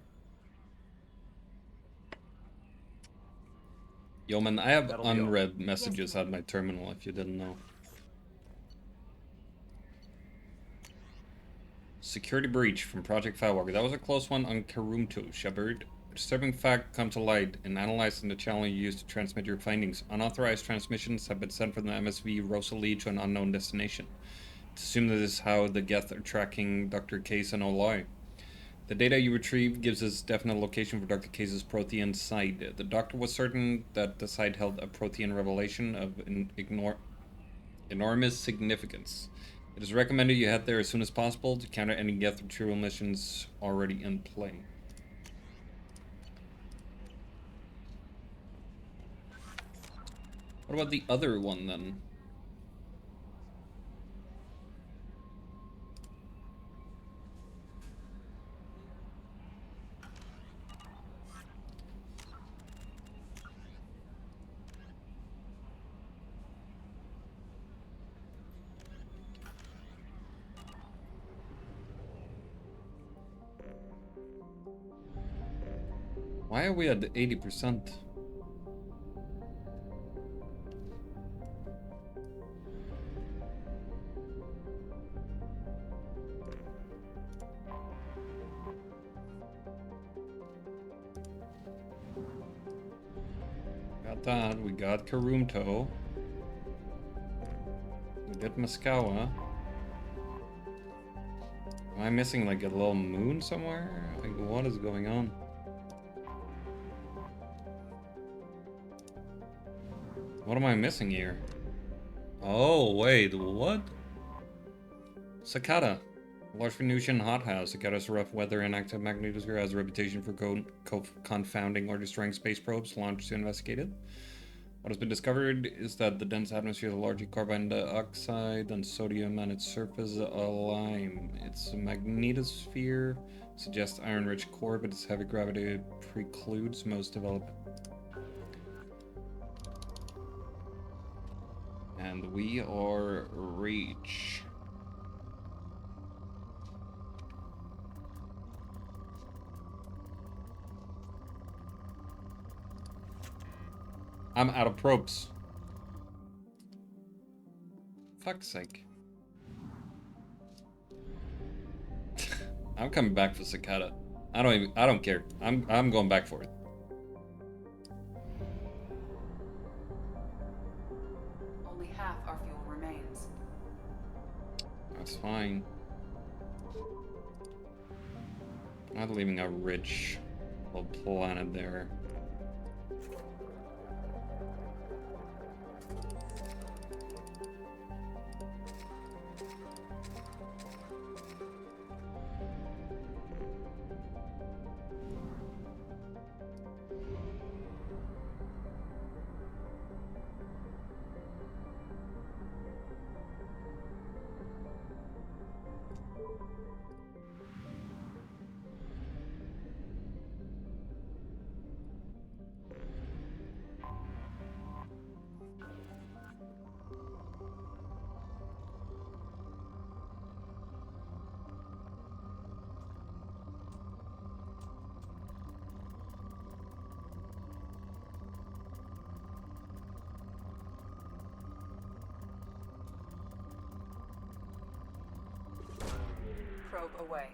Yo, man, I have unread messages at my terminal, if you didn't know. Security breach from Project Firewalker. That was a close one on Karumto, Shepard. A disturbing fact come to light in analyzing the channel you used to transmit your findings. Unauthorized transmissions have been sent from the MSV Rosalie to an unknown destination. It's assumed that this is how the Geth are tracking Dr. Case and Aloy. The data you retrieved gives us definite location for Dr. Case's Prothean site. The doctor was certain that the site held a Prothean revelation of enormous significance. It is recommended you head there as soon as possible to counter any Geth retrieval missions already in play. What about the other one then? Why are we at 80%? Got that. We got Karumto. We did Muskawa.
Am I missing like a little moon somewhere? Like, what is going on? What am I missing here? Oh, wait, what? Cicada. A large Venusian hothouse. Cicada's rough weather and active magnetosphere has a reputation for confounding or destroying space probes launched to investigate it. What has been discovered is that the dense atmosphere is largely carbon dioxide and sodium, and its surface a lime. Its magnetosphere suggests iron-rich core, but its heavy gravity precludes most development. And we are reach. I'm out of probes. Fuck's sake. I'm coming back for Cicada. I don't care. I'm going back for it.
Only half our fuel remains.
That's fine. Not leaving a rich little planet there.
Probe away.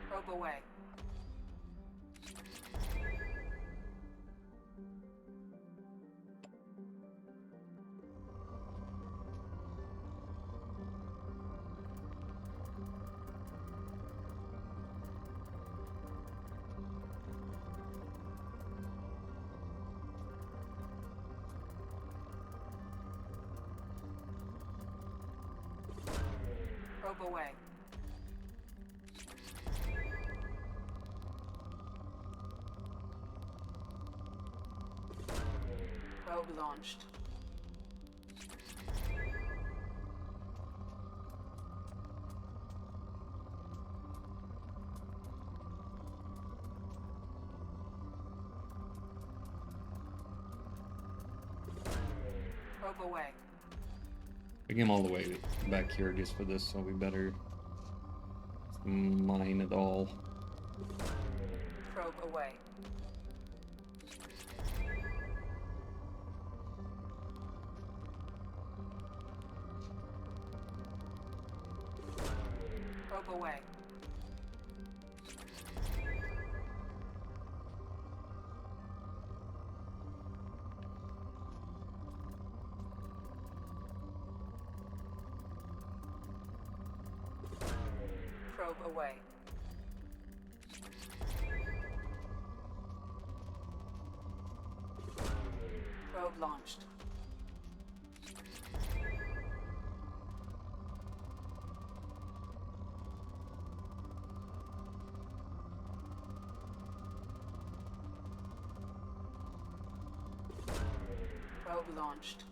Probe away. Probe away. Probe launched. Probe away.
I came all the way back here just for this, so we better mine it all.
Probe away. Probe away. Probe away. Probe launched. Probe launched.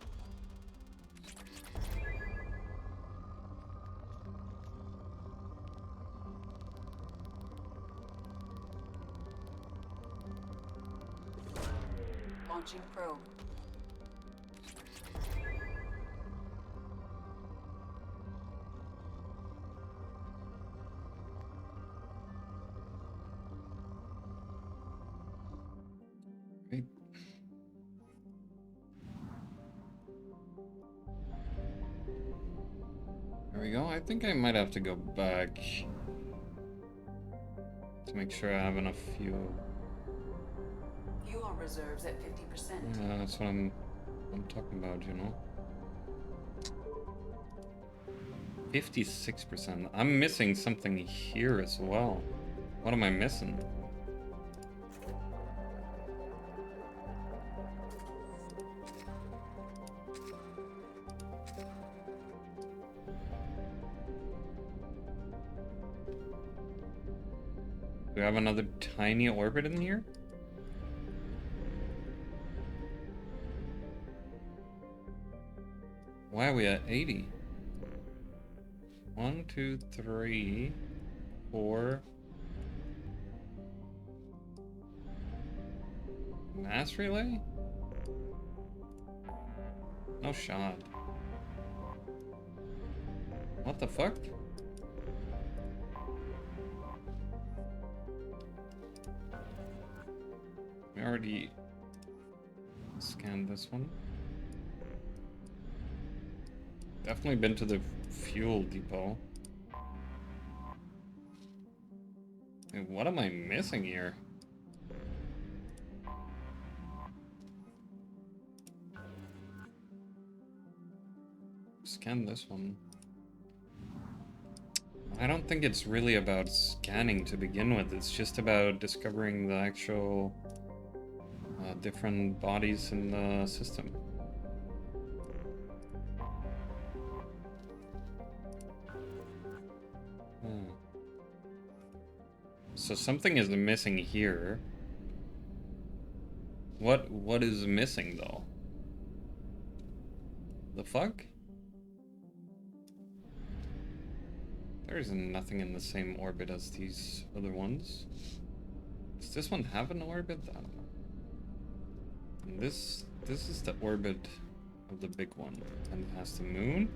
Launching probe.
Right. There we go. I think I might have to go back. To make sure I have enough fuel.
Fuel reserves at 50%.
Yeah, that's what I'm talking about, you know. 56%. I'm missing something here as well. What am I missing? Do we have another tiny orbit in here? Why are we at 80? 1, 2, 3, 4. Mass relay? No shot. What the fuck? We already scanned this one. Definitely been to the fuel depot. Hey, what am I missing here? Scan this one. I don't think it's really about scanning to begin with. It's just about discovering the actual different bodies in the system. So something is missing here. What is missing though? The fuck? There's nothing in the same orbit as these other ones. Does this one have an orbit? I don't know. And this is the orbit of the big one, and it has the moon.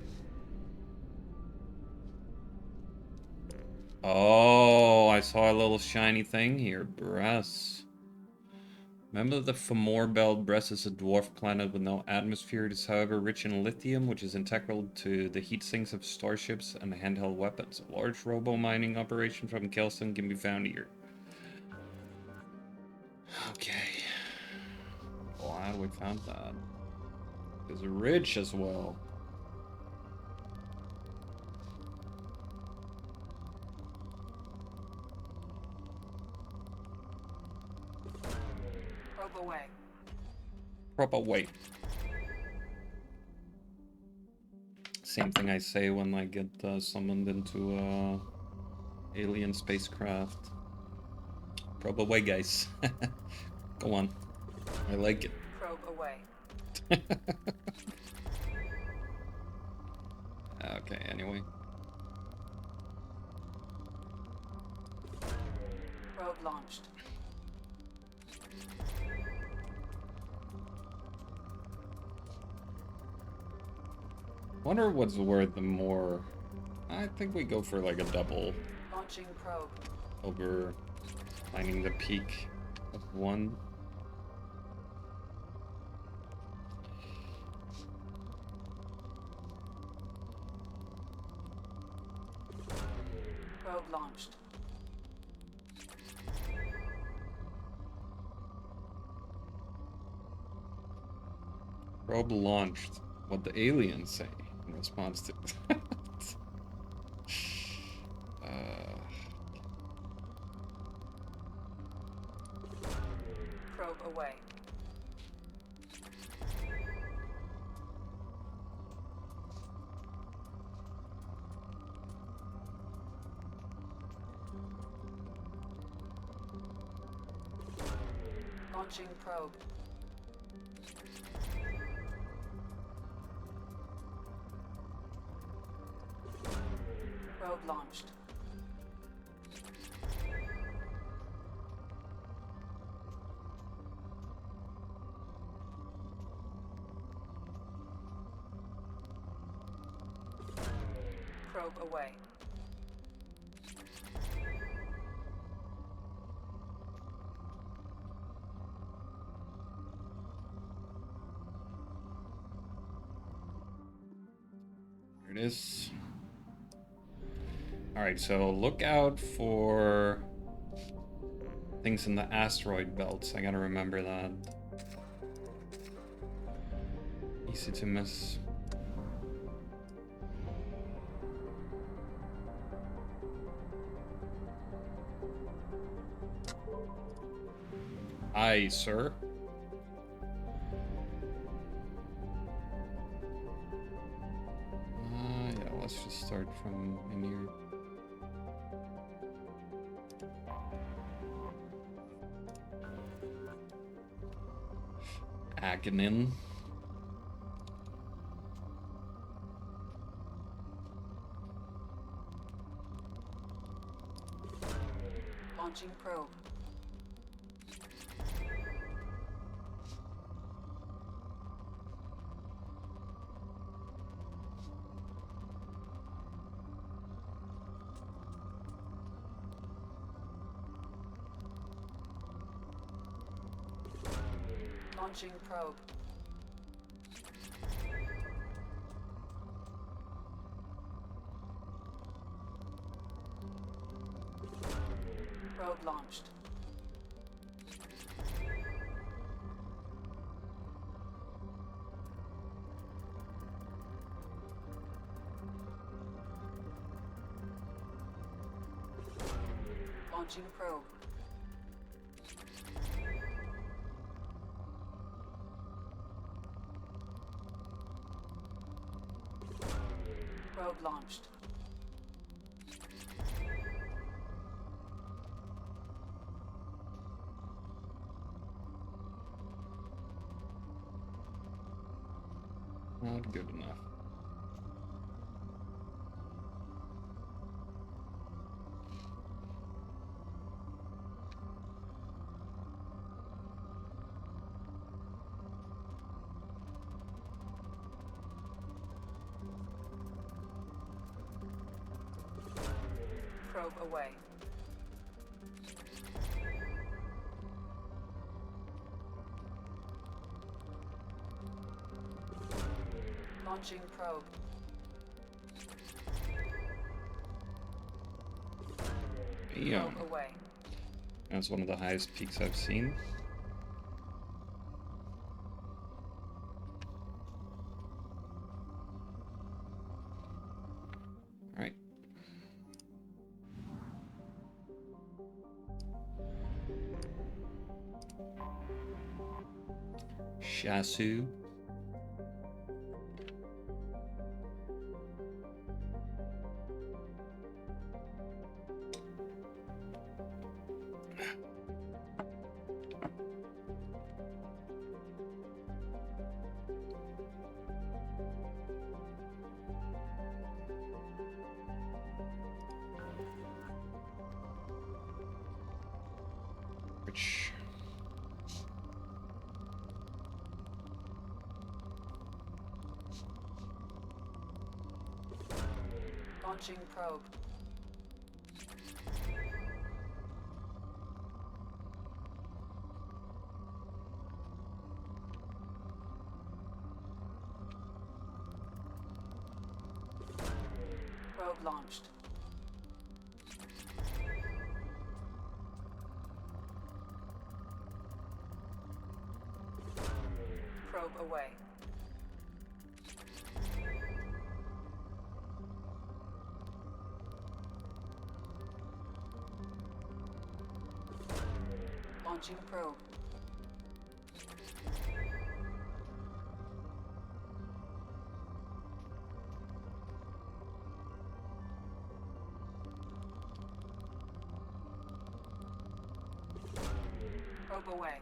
Oh, I saw a little shiny thing here. Bress. Remember the Fomor Belt. Bress is a dwarf planet with no atmosphere. It is, however, rich in lithium, which is integral to the heat sinks of starships and handheld weapons. A large robo-mining operation from Kelson can be found here. Okay. Glad we found that. It's rich as well.
Away.
Proper way. Same thing I say when I get summoned into a alien spacecraft. Probe away, guys. Go on. I like it.
Probe away.
Okay, anyway.
Probe launched.
Wonder what's worth the more. I think we go for like a double.
Launching probe.
Over finding the peak of one.
Probe launched.
Probe launched. What the aliens say in response to
Probe away. Launching probe. Probe launched. Probe away.
There it is. Alright, so look out for things in the asteroid belts. I gotta remember that. Easy to miss. Aye, sir. Yeah, let's just start from in here. Aghanim.
Launching probe. Launching probe. Probe launched. Launching probe. Probe launched.
Not good enough.
Probe away. Launching probe.
Yeah.
Probe away.
That's one of the highest peaks I've seen. Alright. Shasu. Which
Launching probe. Probe launched. Probe away. Launching probe. Probe away.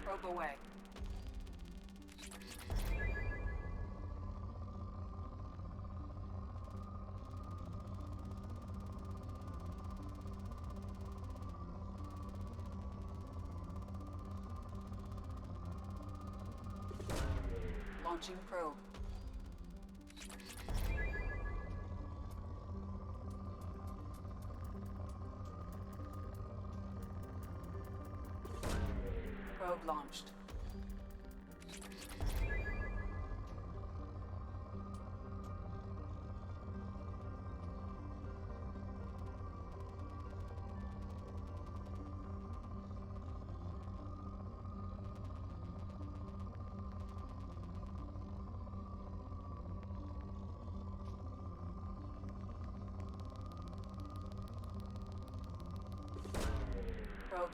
Probe away. Launching probe. Probe launched.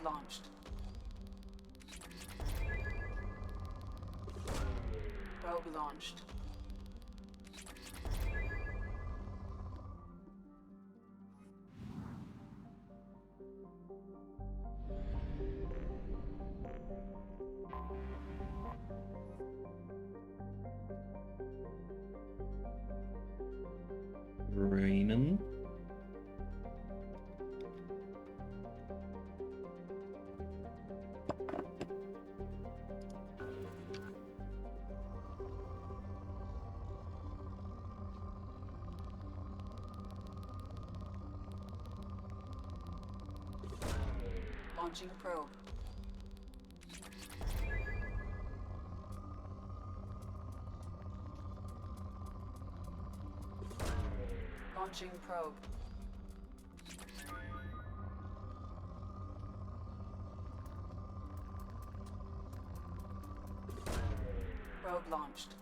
Probe launched. Probe launched.
Rainen.
Launching probe. Launching probe. Probe launched.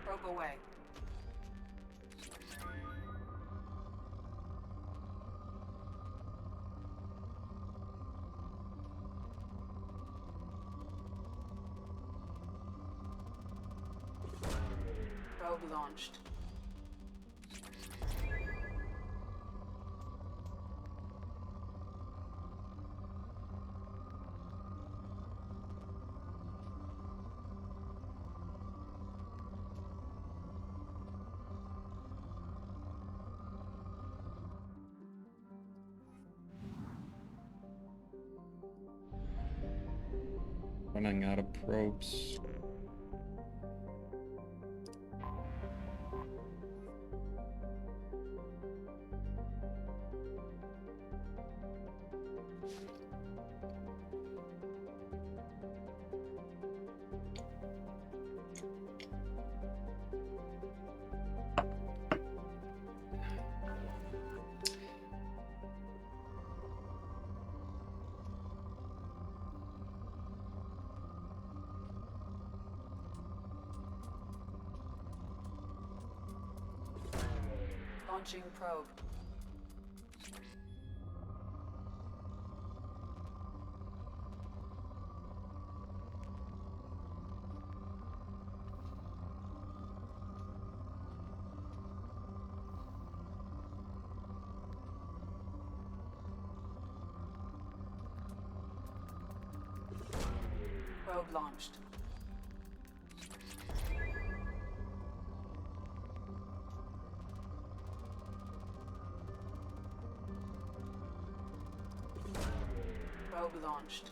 Probe away. Probe launched.
Running out of probes.
Launching probe. Probe launched. Probe launched.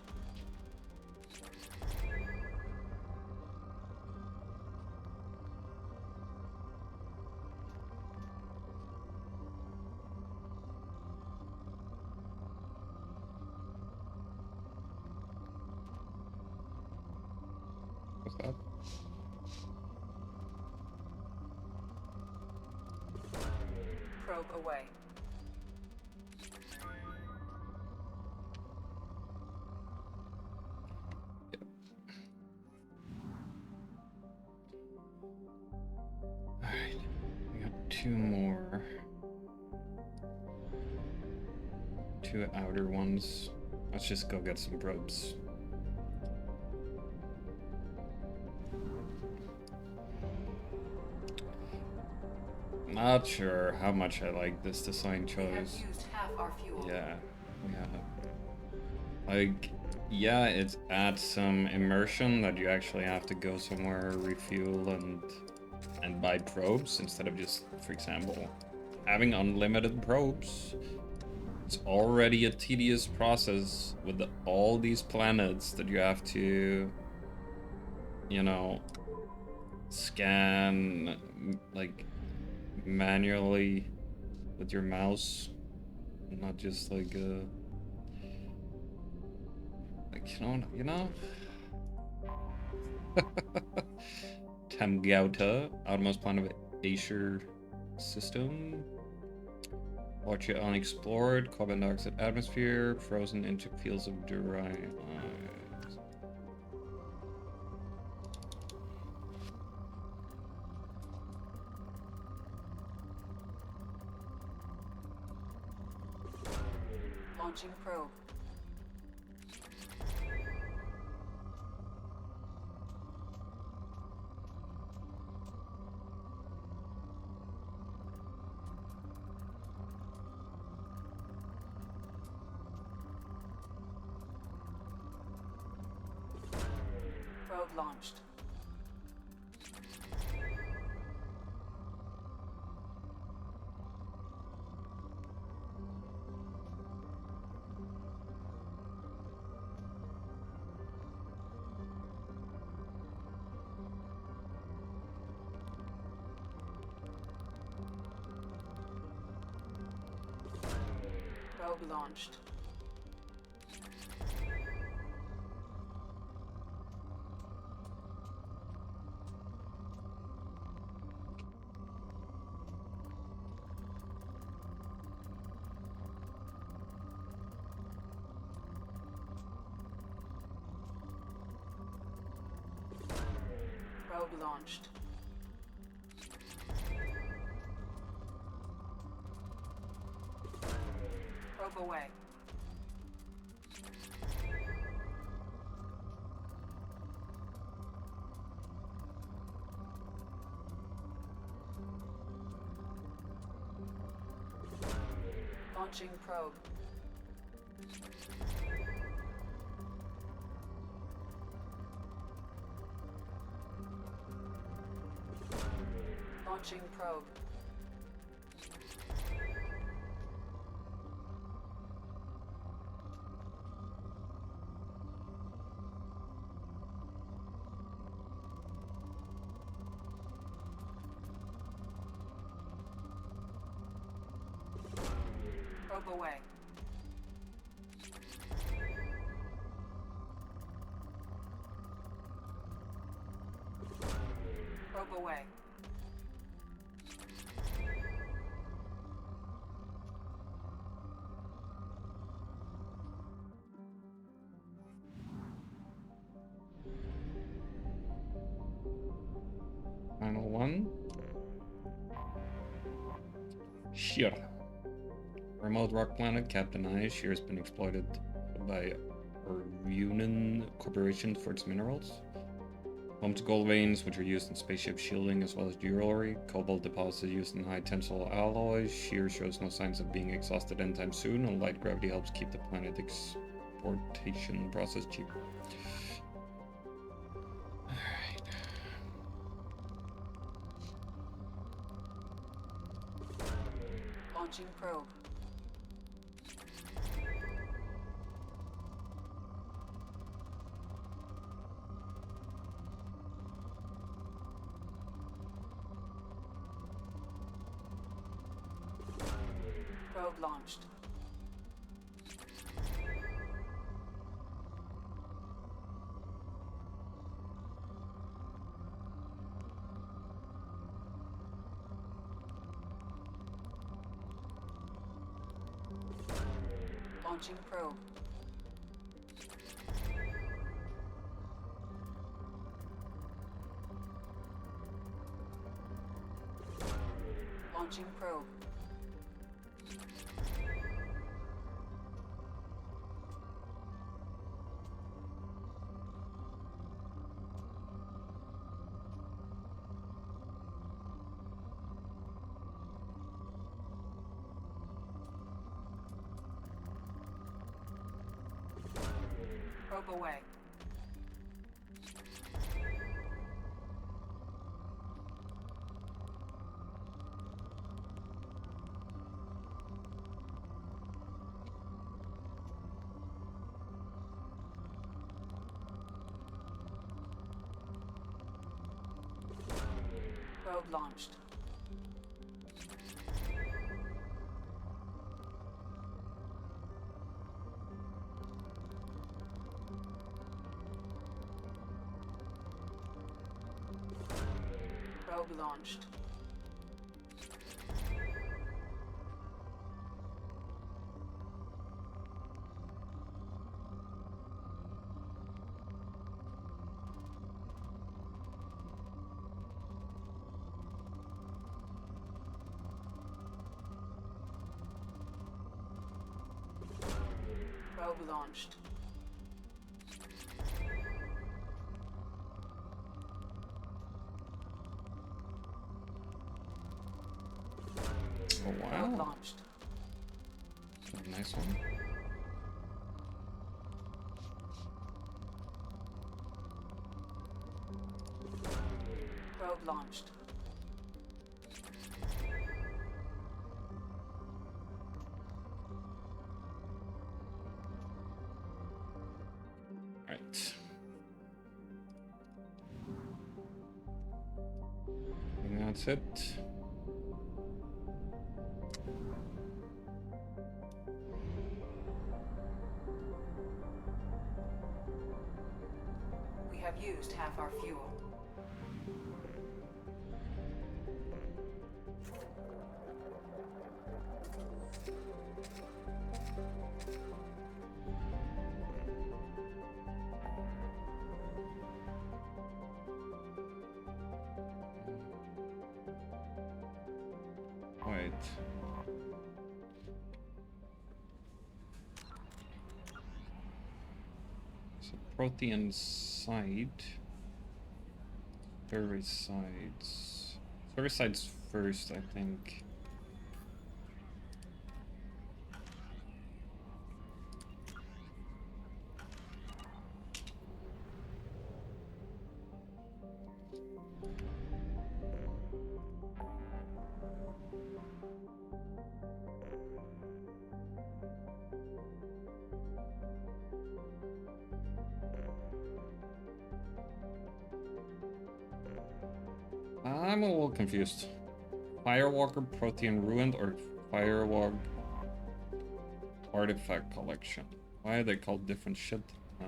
What's that?
Probe away.
Alright, we got two more. Two outer ones. Let's just go get some probes. Not sure how much I like this design
We have
choice.
used half our fuel.
Yeah, we have. Like, yeah, it adds some immersion that you actually have to go somewhere, refuel, and buy probes instead of just, for example, having unlimited probes. It's already a tedious process with all these planets that you have to, you know, scan, like, manually with your mouse, not just like
Tamgauta, outermost planet of Aesir system. Watch it unexplored, carbon dioxide atmosphere, frozen into fields of dry ice.
Launching probe. Probe launched. Probe launched. Probe launched. Probe away. Launching probe. Launching probe. Probe away. Probe away.
Final one. Sheer. Remote rock planet, Captain Ice. Sheer has been exploited by Urvunan Corporation for its minerals. Home to gold veins, which are used in spaceship shielding as well as jewelry. Cobalt deposits used in high tensile alloys. Sheer shows no signs of being exhausted anytime soon, and light gravity helps keep the planet exportation process cheap. Alright.
Launching probe. Probe launched. Launching probe. Launching probe. Probe away. Probe launched. Probe launched. Probe launched.
Oh wow.
Probe launched.
A nice one.
Probe launched.
Right. And that's it.
We have used half our fuel.
Wait. So Prothean side. Service sides. Service sides first, I think. I'm a little confused. Firewalker Prothean Ruined or Firewalk Artifact Collection? Why are they called different shit? Oh.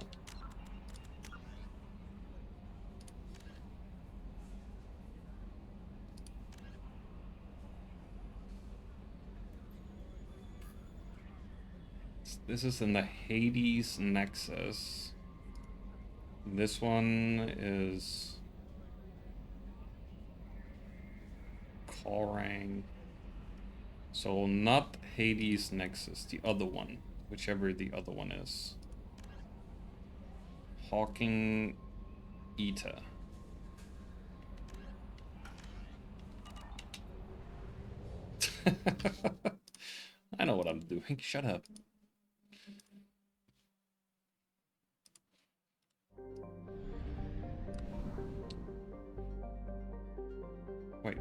This is in the Hades Nexus. This one is Korang. So not Hades Nexus, the other one, whichever the other one is. Hawking Eta. I know what I'm doing. Shut up. Wait.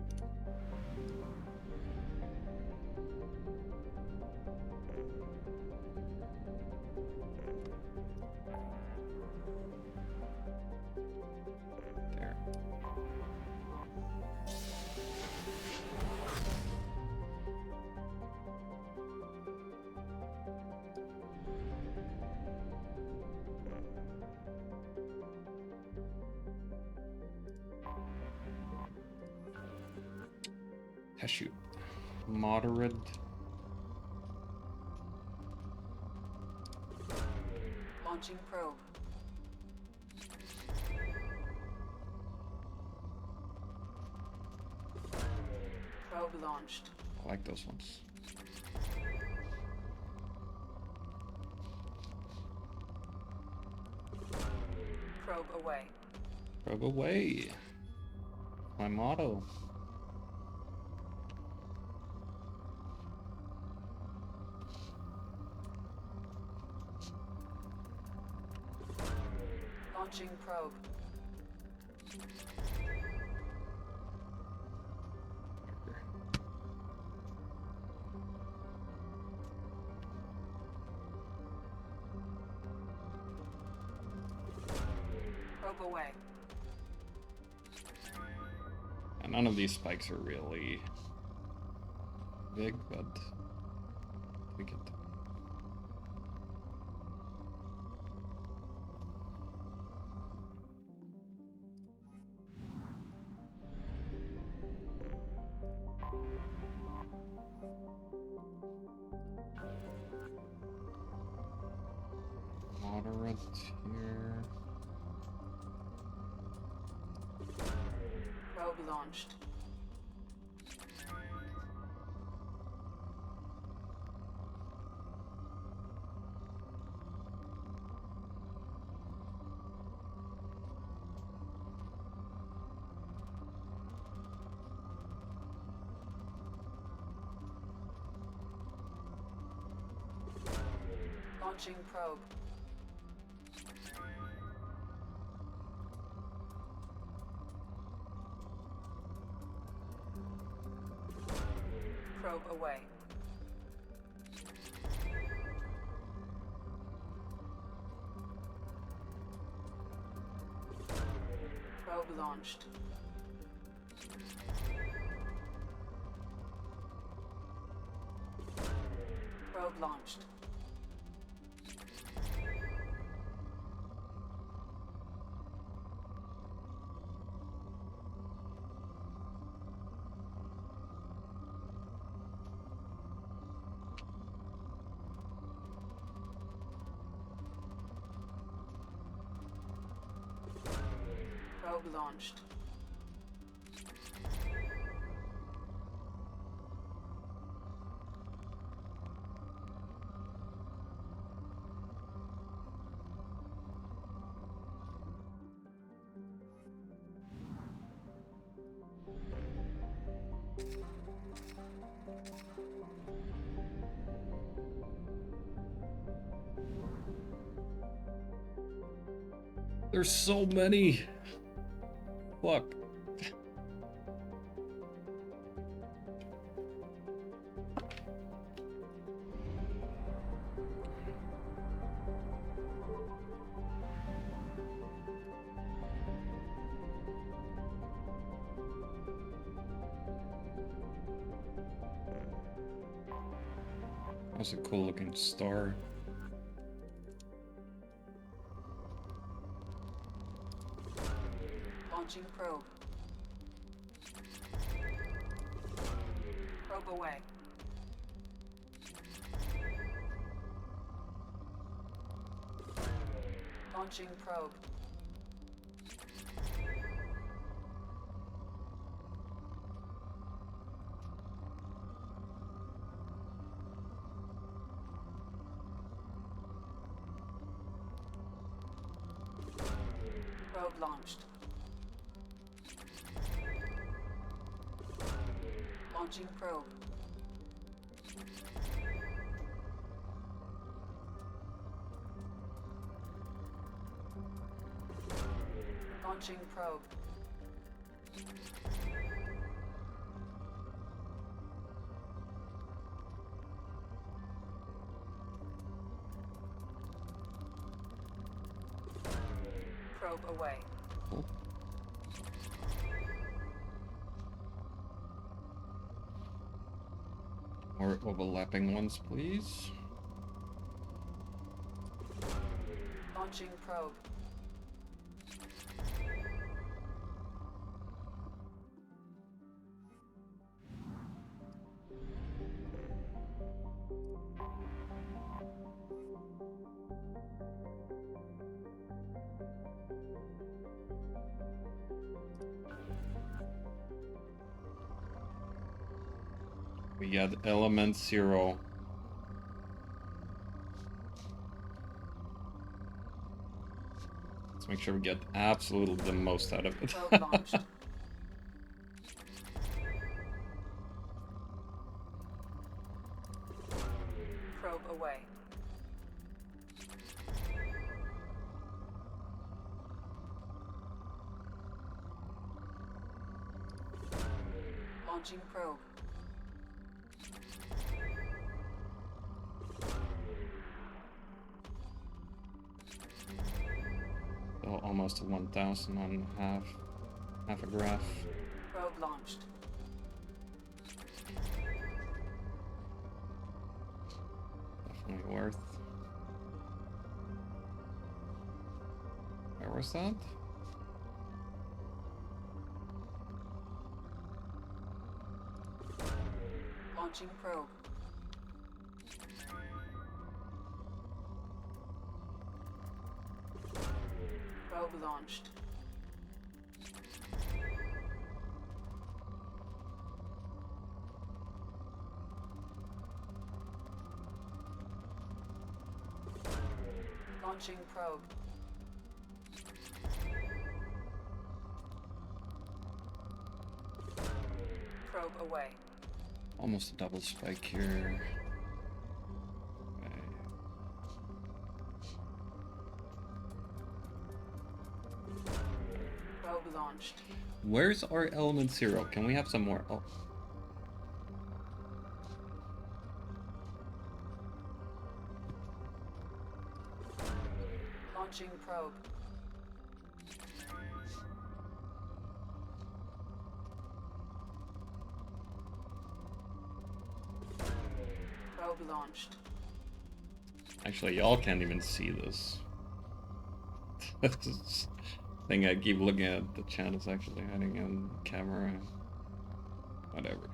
There. Teshute. Moderate.
Launching probe. Probe launched.
I like those ones.
Probe away.
Probe away. My motto.
Launching probe. Probe away.
And none of these spikes are really big, but we get. Frontier.
Probe launched. Launching probe. Probe away. Probe launched. Probe launched. Probe launched.
There's so many. Fuck. That's a cool looking star.
Launching probe. Probe away. Launching probe. Probe launched. Launching probe. Launching probe. Probe away.
More overlapping ones, please.
Launching probe.
We got element 0. Let's make sure we get absolutely the most out of it.
Probe launched. Probe away. Launching probe.
Oh, almost to 1,000 on half a graph.
Probe launched.
Definitely worth. Where was that?
Launching probe. Probe launched. Launching probe. Probe away.
Almost a double spike here.
Probe launched.
Where's our element 0? Can we have some more? Oh.
Launching probe. Probe launched.
Actually, y'all can't even see this. This thing I keep looking at, the chat is actually hiding on camera. Whatever.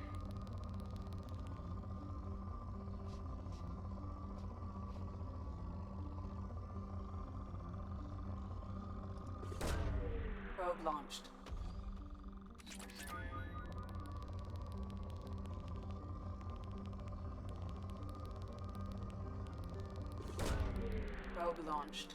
Probe launched. Probe launched.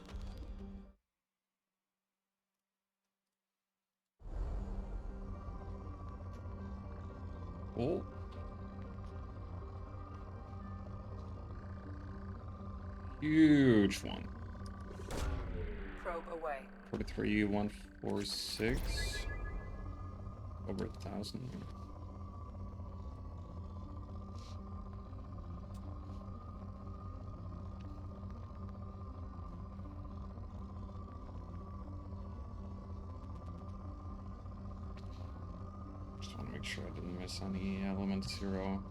Oh. Huge one.
Probe away.
43,146. Over 1,000. Just want to make sure I didn't miss any element 0.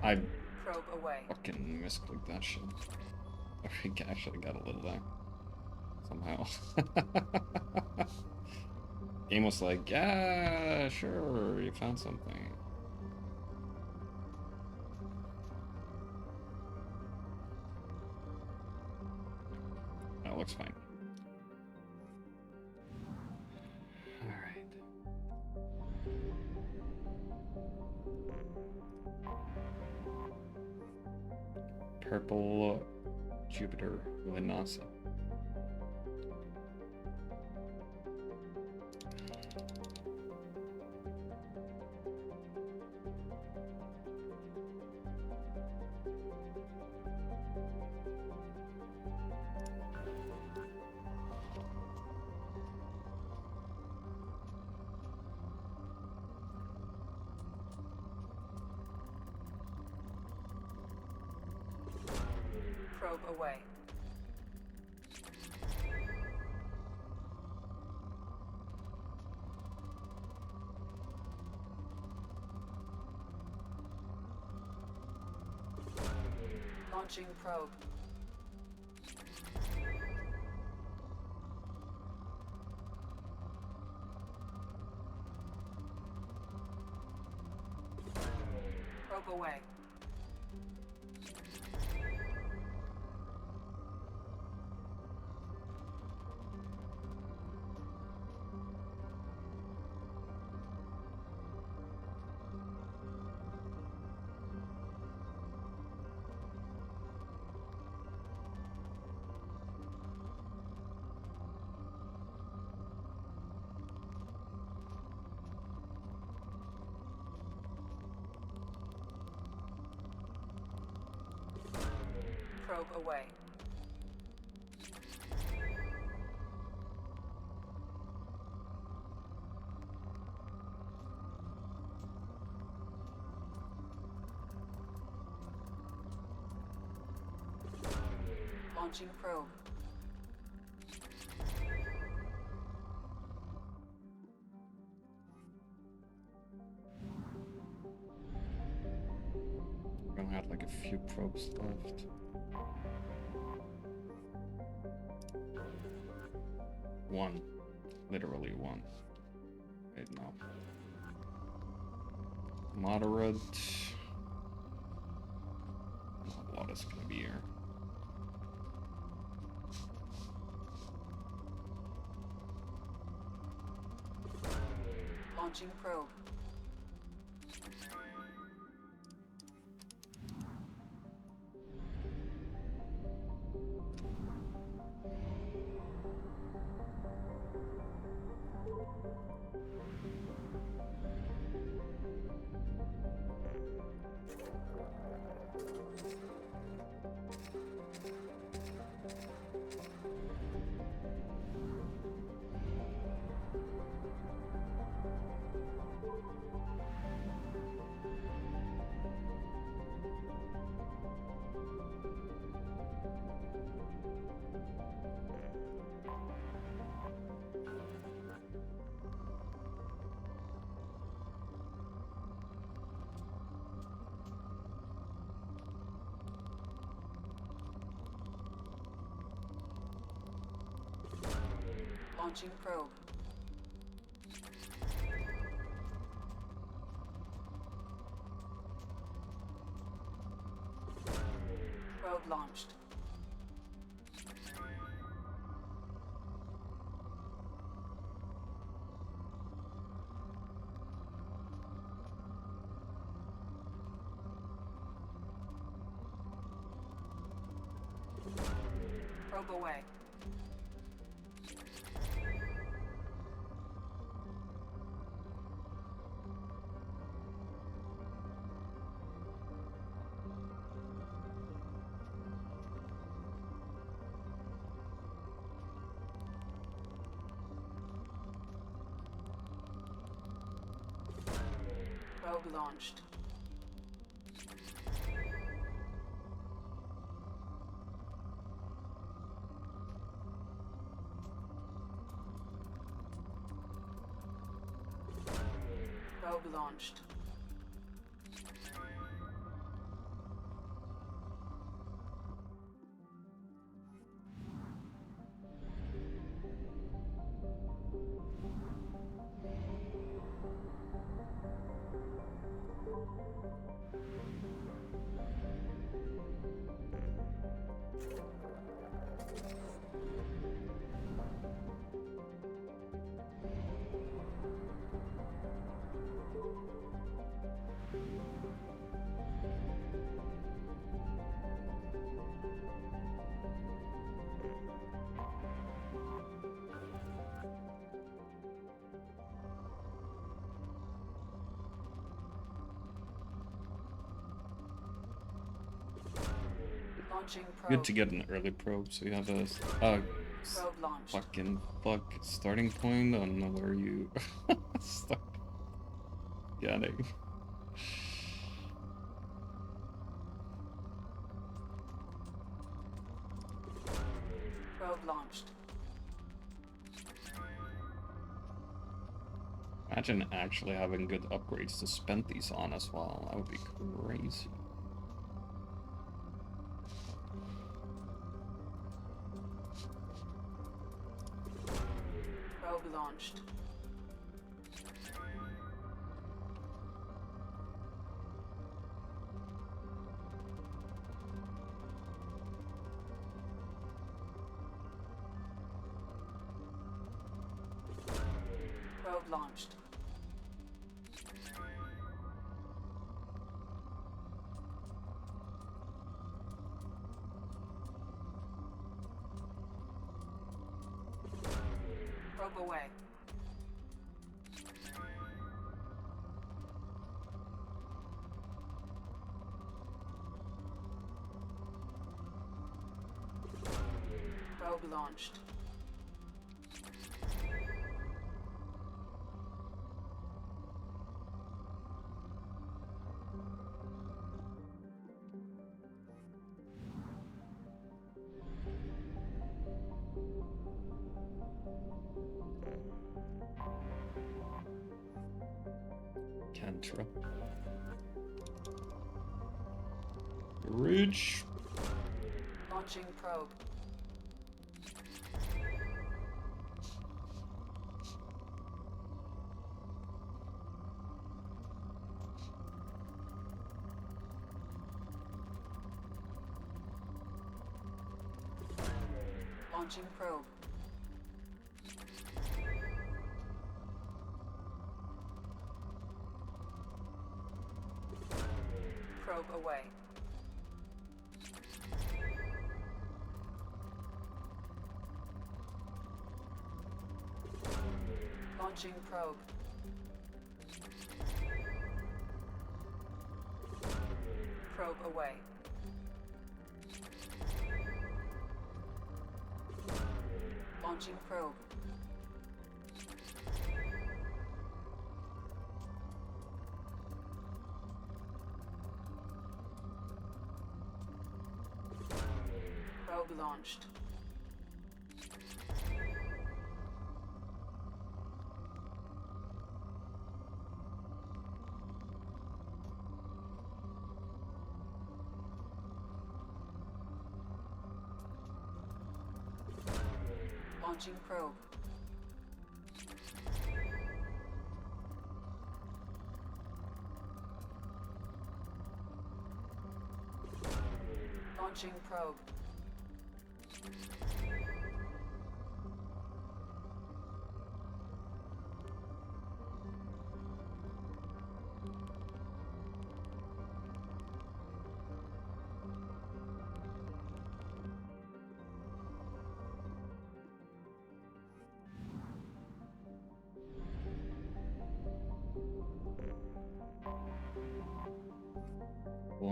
I
Probe away.
fucking misclicked that shit. I think I actually got a little there. Somehow. Game was like, yeah, sure, you found something. That looks fine. Alright. Purple Jupiter with NASA.
Probe away. Launching probe. Probe away. Probe away. Launching probe.
We're gonna have like a few probes left. One. Literally one. Right now. Moderate. A lot is gonna be here.
Launching probe. Launching probe. Probe launched. Probe away. Probe launched. Probe launched. Launching probe.
Good to get an early probe, so you have a
Probe launched.
fuck starting point on where you start getting.
Probe launched.
Imagine actually having good upgrades to spend these on as well. That would be crazy.
Probe launched. Probe launched. Probe away. Probe launched.
Cantrip. Reach.
Launching probe. Launching probe. Probe away. Launching probe. Probe away. Launching probe. Probe launched. Launching probe. Launching probe.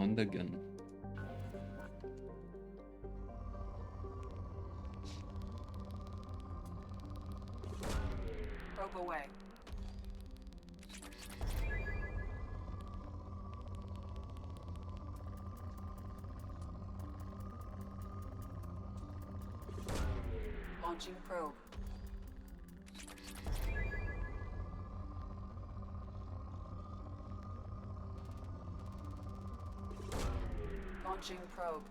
And again.
Probe away. Launching probe. Launching probe.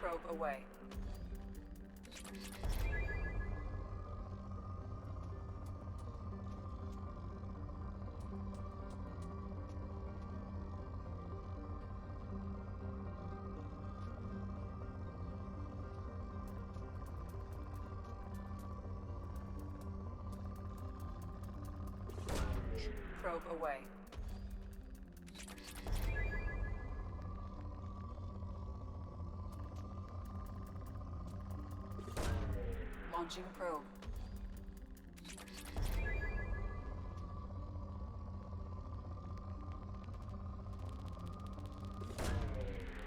Probe away. Probe away. Launching probe.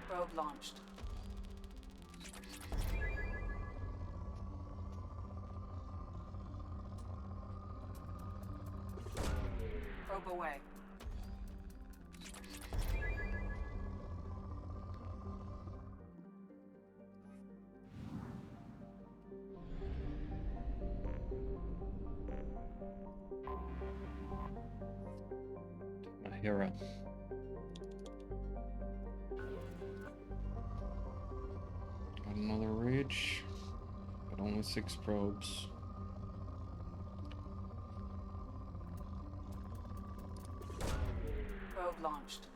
Probe launched. Probe away.
Mahira. Got another reach, but only 6 probes.
Probe launched.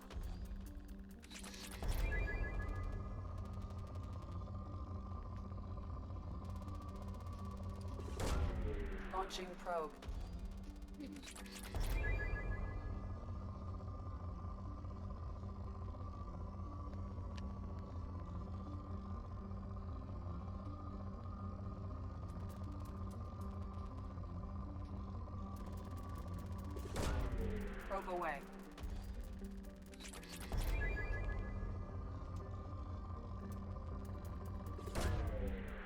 Launching probe. Probe away.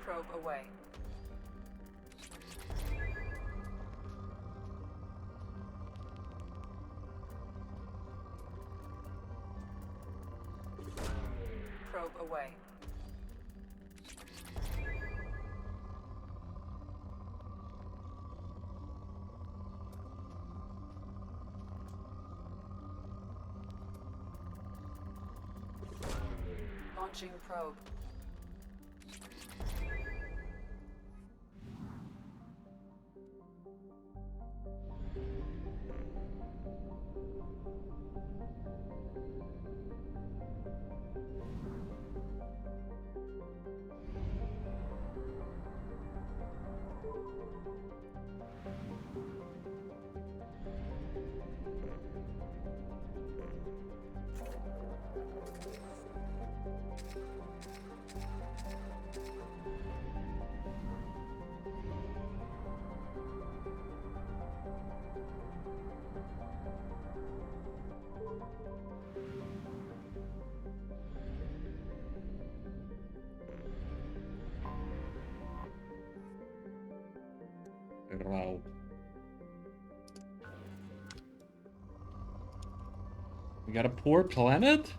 Probe away. Probe away. Launching probe.
Wow. We got a poor planet?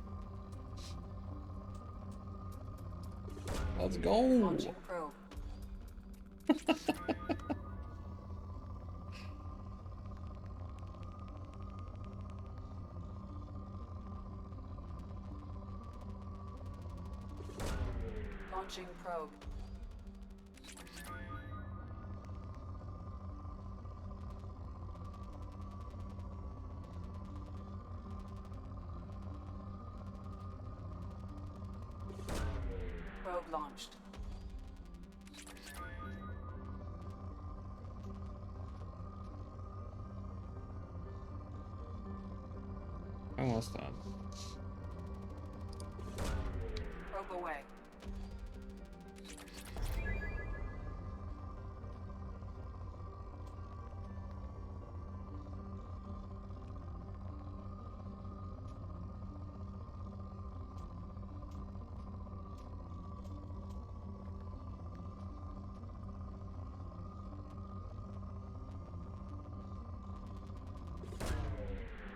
Let's go!
Launching probe. Launching probe. Probe launched.
Almost done.
Probe away.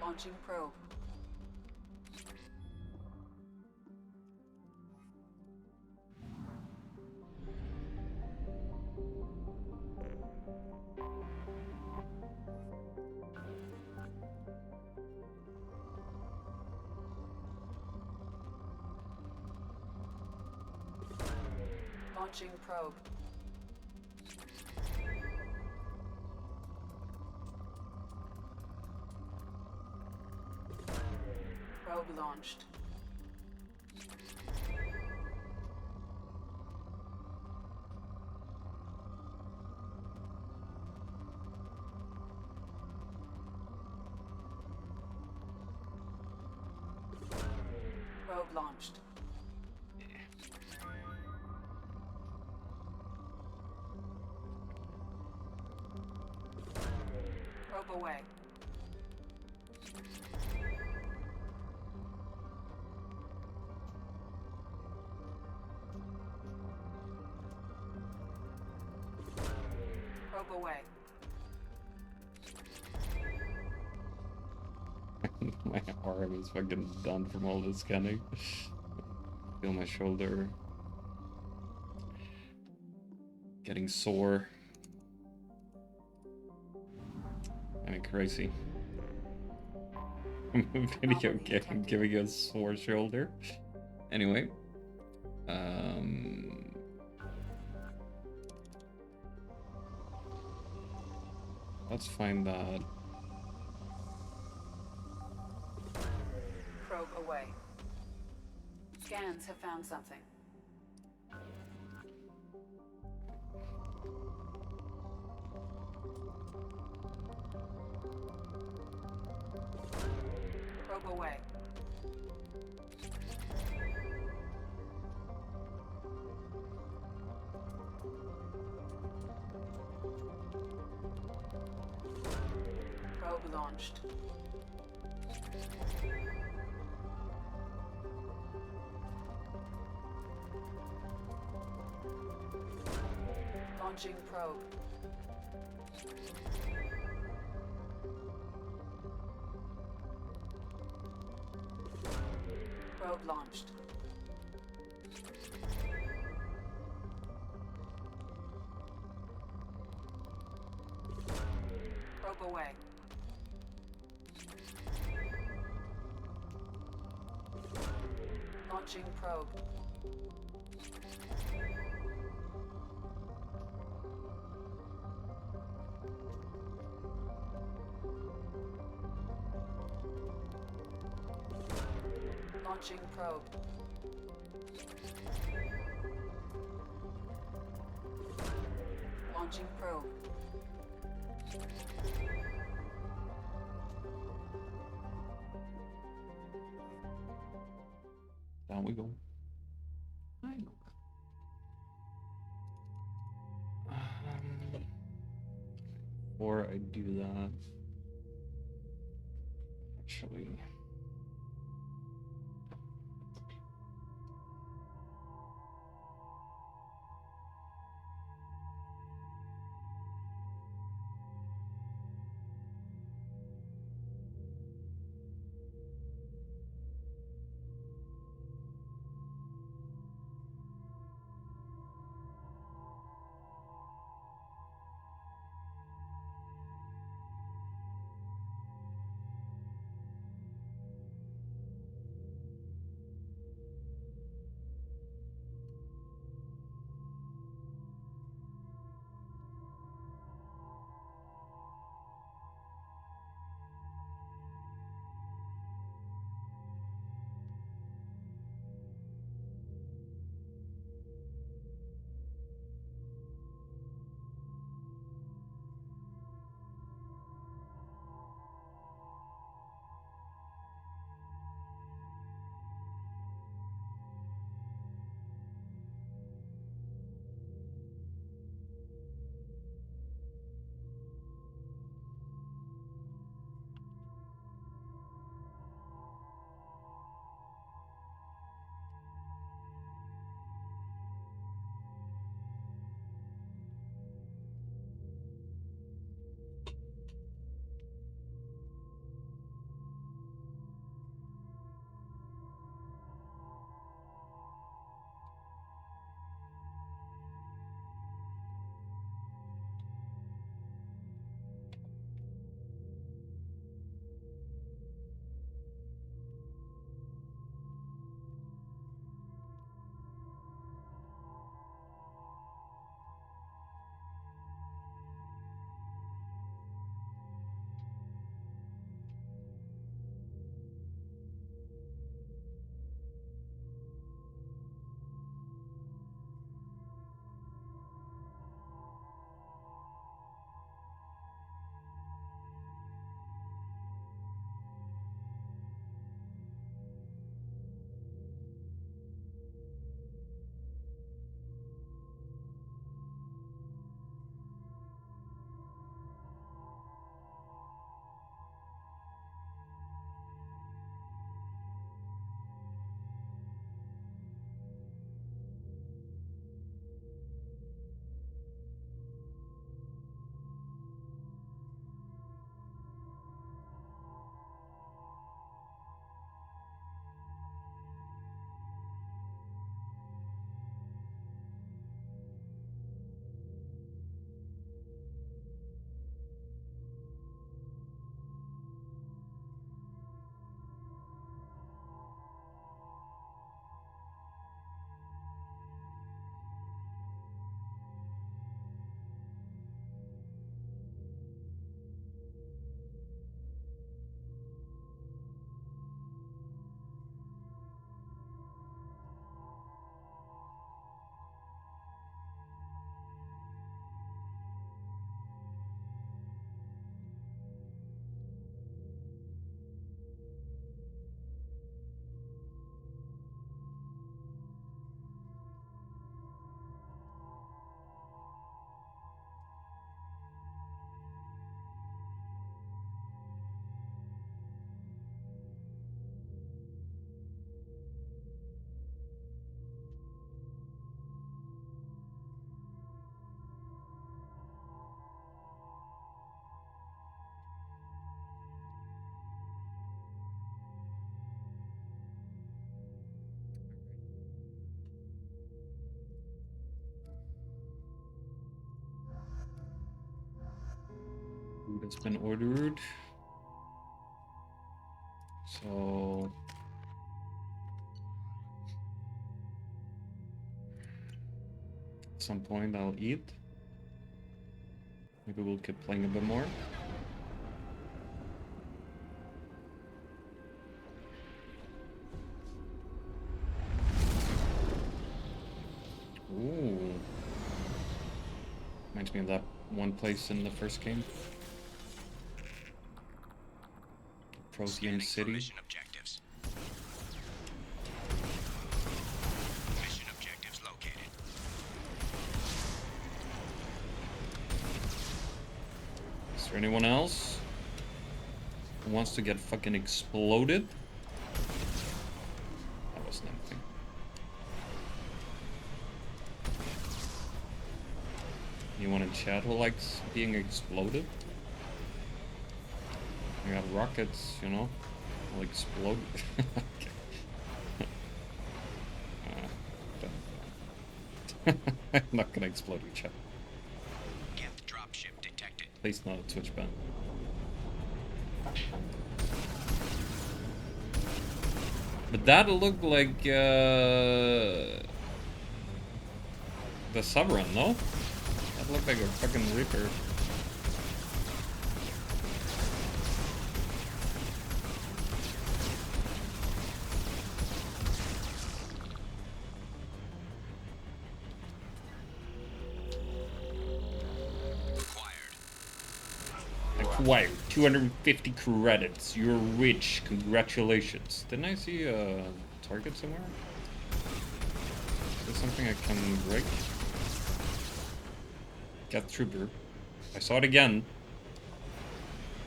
Launching probe. Launching probe. Probe launched. Probe launched. Probe away. Probe away.
My arm is fucking done from all this scanning. Feel my shoulder getting sore. Kinda crazy. Video game giving you a sore shoulder. Anyway. Let's find that.
Probe away. Scans have found something. Probe away. Probe launched. Launching probe. Probe launched. Probe away. Launching probe. Launching probe. Launching probe.
Down we go. Before I do that, actually, food has been ordered. So at some point I'll eat. Maybe we'll keep playing a bit more. Ooh. Reminds me of that one place in the first game. Procyon City.
Mission objectives. Mission objectives located.
Is there anyone else who wants to get fucking exploded? That wasn't anything. Anyone in chat who likes being exploded? We got rockets, you know? Will explode. I'm not gonna explode each other.
Geth dropship detected.
Please not a Twitch ban. But that looked like the Sovereign, no? That looked like a fucking Reaper. Acquired 250 credits. You're rich. Congratulations. Didn't I see a target somewhere? Is there something I can break? Geth Trooper. I saw it again.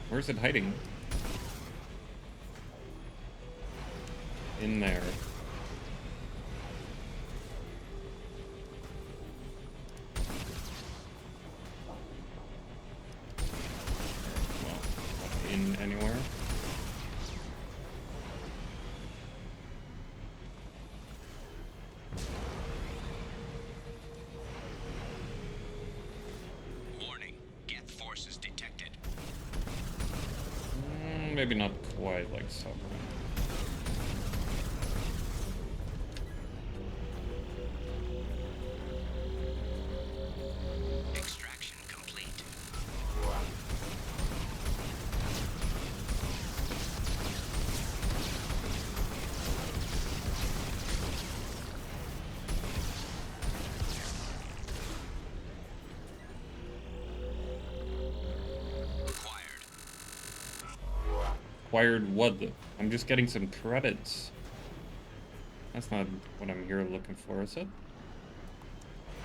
Where's it hiding? In there. In anywhere.
Warning, Geth forces detected.
Maybe not quite like Sovereign.
Extraction complete.
Acquired what though? I'm just getting some credits. That's not what I'm here looking for, is it?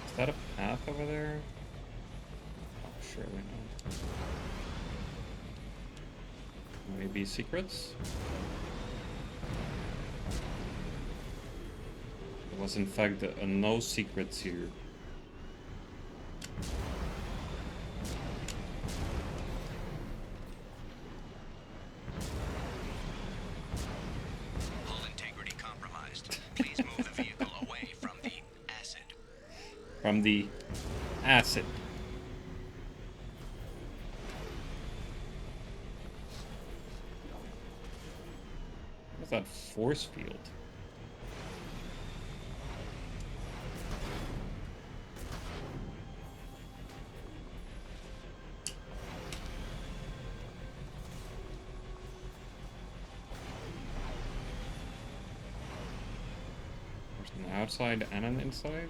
Is that a path over there? Oh, surely not. Maybe secrets? There was in fact a no secrets here. From the acid. What's that force field? There's an outside and an inside?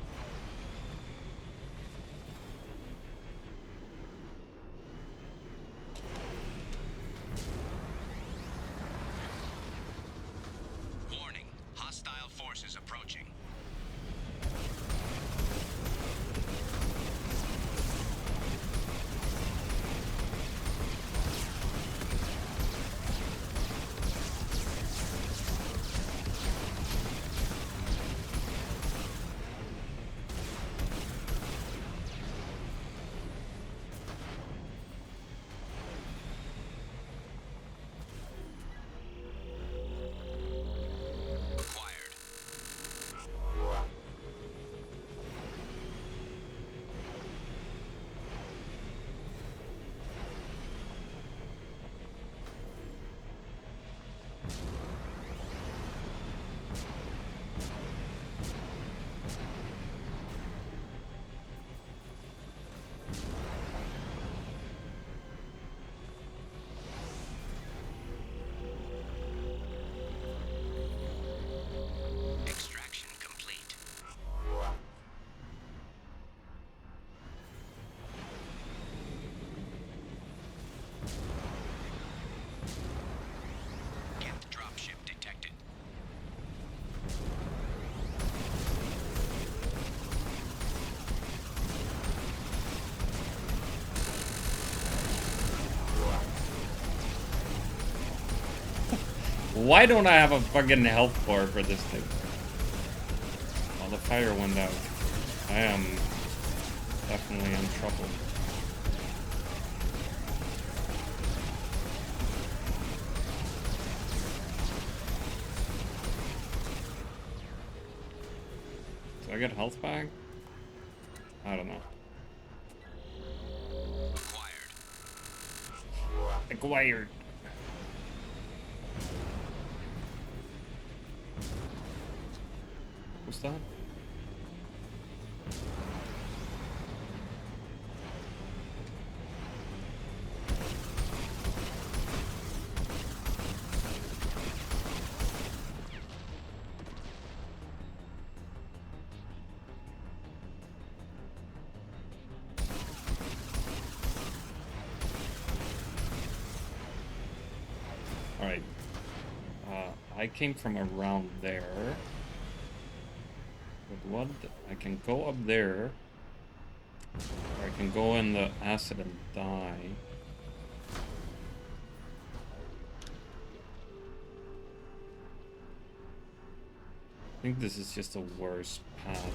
Why don't I have a fucking health bar for this thing? Oh, the fire went out. I am definitely in trouble. Do I get health back? I don't know. Acquired. What's that? Alright. I came from around there. But what? I can go up there. Or I can go in the acid and die. I think this is just a worse path.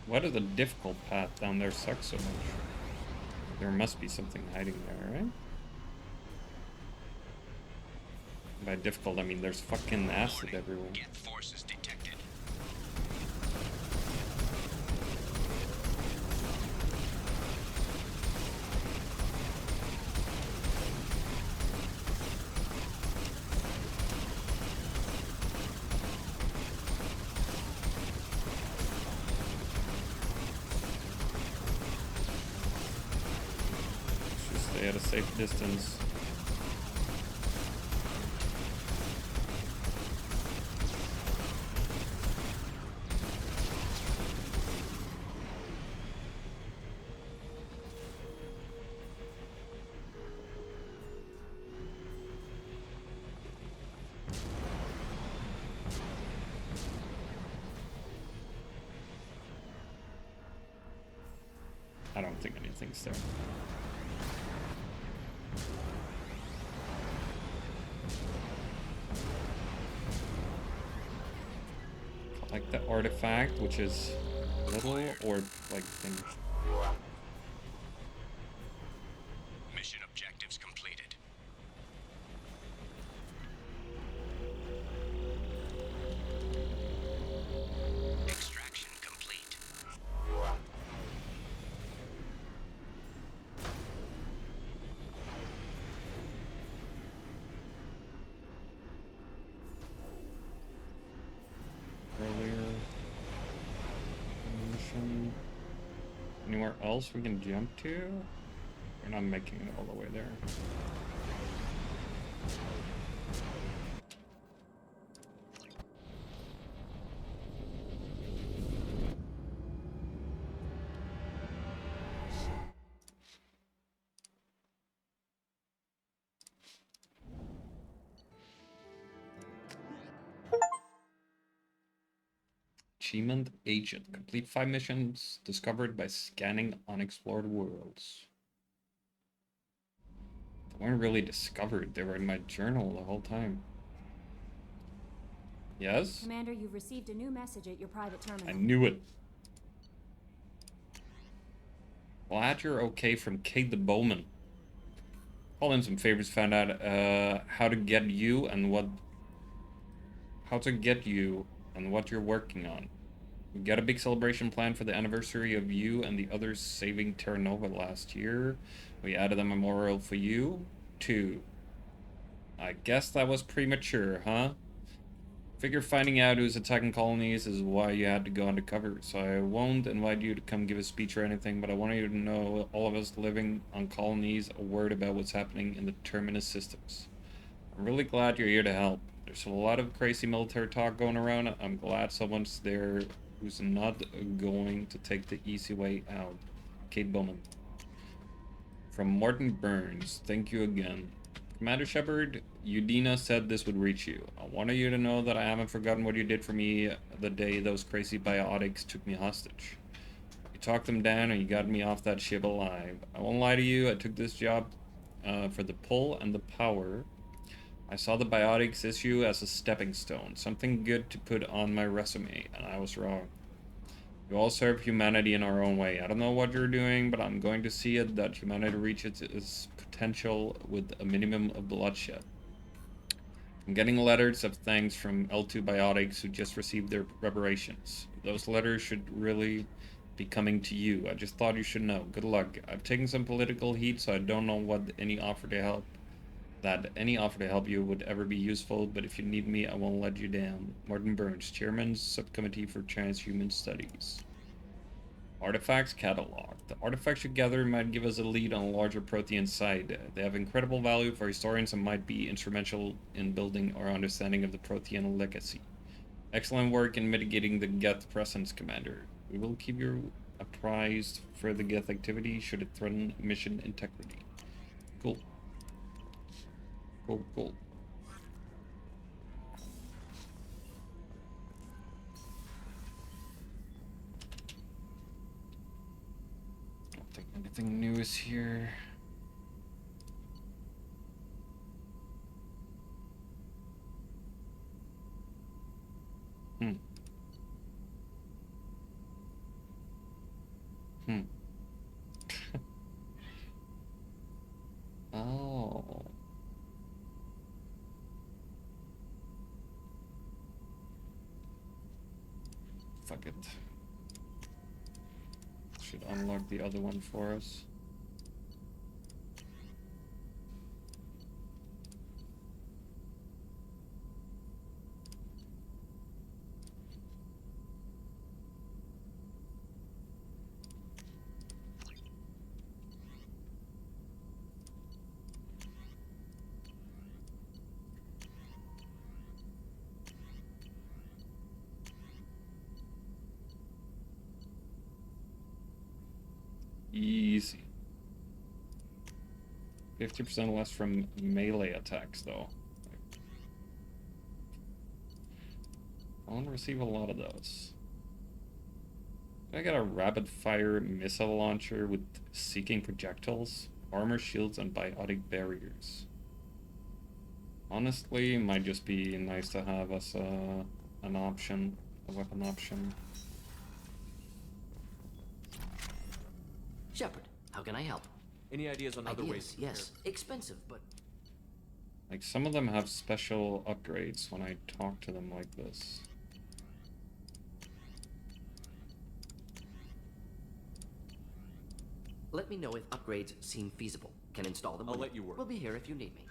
Why does the difficult path down there suck so much? There must be something hiding there, right? By difficult, I mean there's fucking acid everywhere.
Geth forces detected.
Stay at a safe distance. I don't think anything's there. Like the artifact, which is little or like thing.
Mission objectives completed. Extraction complete.
Earlier mission. Anywhere else we can jump to? We're not making it all the way there. Achievement Agent. Complete 5 missions discovered by scanning unexplored worlds. They weren't really discovered. They were in my journal the whole time. Yes?
Commander, you've received a new message at your private terminal.
I knew it. Glad you're okay from Kate the Bowman. Called in some favors, found out how to get you and what you're working on. We got a big celebration planned for the anniversary of you and the others saving Terra Nova last year. We added a memorial for you, too. I guess that was premature, huh?
Figure finding out who's attacking colonies is why you had to go undercover, so I won't invite you to come give a speech or anything, but I want you to know all of us living on colonies a word about what's happening in the Terminus systems. I'm really glad you're here to help. There's a lot of crazy military talk going around. I'm glad someone's there who's not going to take the easy way out. Kate Bowman. From Martin Burns, thank you again. Commander Shepard, Udina said this would reach you. I wanted you to know that I haven't forgotten what you did for me the day those crazy biotics took me hostage. You talked them down and you got me off that ship alive. I won't lie to you, I took this job for the pull and the power. I saw the biotics issue as a stepping stone, something good to put on my resume, and I was wrong. We all serve humanity in our own way. I don't know what you're doing, but I'm going to see it that humanity reaches its potential with a minimum of bloodshed. I'm getting letters of thanks from L2 Biotics who just received their reparations. Those letters should really be coming to you. I just thought you should know. Good luck. I've taken some political heat, so I don't know what any offer to help you would ever be useful, but if you need me, I won't let you down. Martin Burns, Chairman, Subcommittee for Transhuman Studies. Artifacts Catalog. The artifacts you gather might give us a lead on a larger Prothean site. They have incredible value for historians and might be instrumental in building our understanding of the Prothean legacy. Excellent work in mitigating the Geth presence, Commander. We will keep you apprised for the Geth activity should it threaten mission integrity. Cool. Cool. I don't think anything new is here. Oh. Fuck it. Should unlock the other one for us. Easy. 50% less from melee attacks, though. I want to receive a lot of those. I got a rapid fire missile launcher with seeking projectiles, armor shields, and biotic barriers. Honestly, might just be nice to have as an option, a weapon option.
Shepard, how can I help?
Any ideas on other ways?
Yes, expensive, but...
Like, some of them have special upgrades when I talk to them like this.
Let me know if upgrades seem feasible. Can install them.
I'll let you work.
We'll be here if you need me.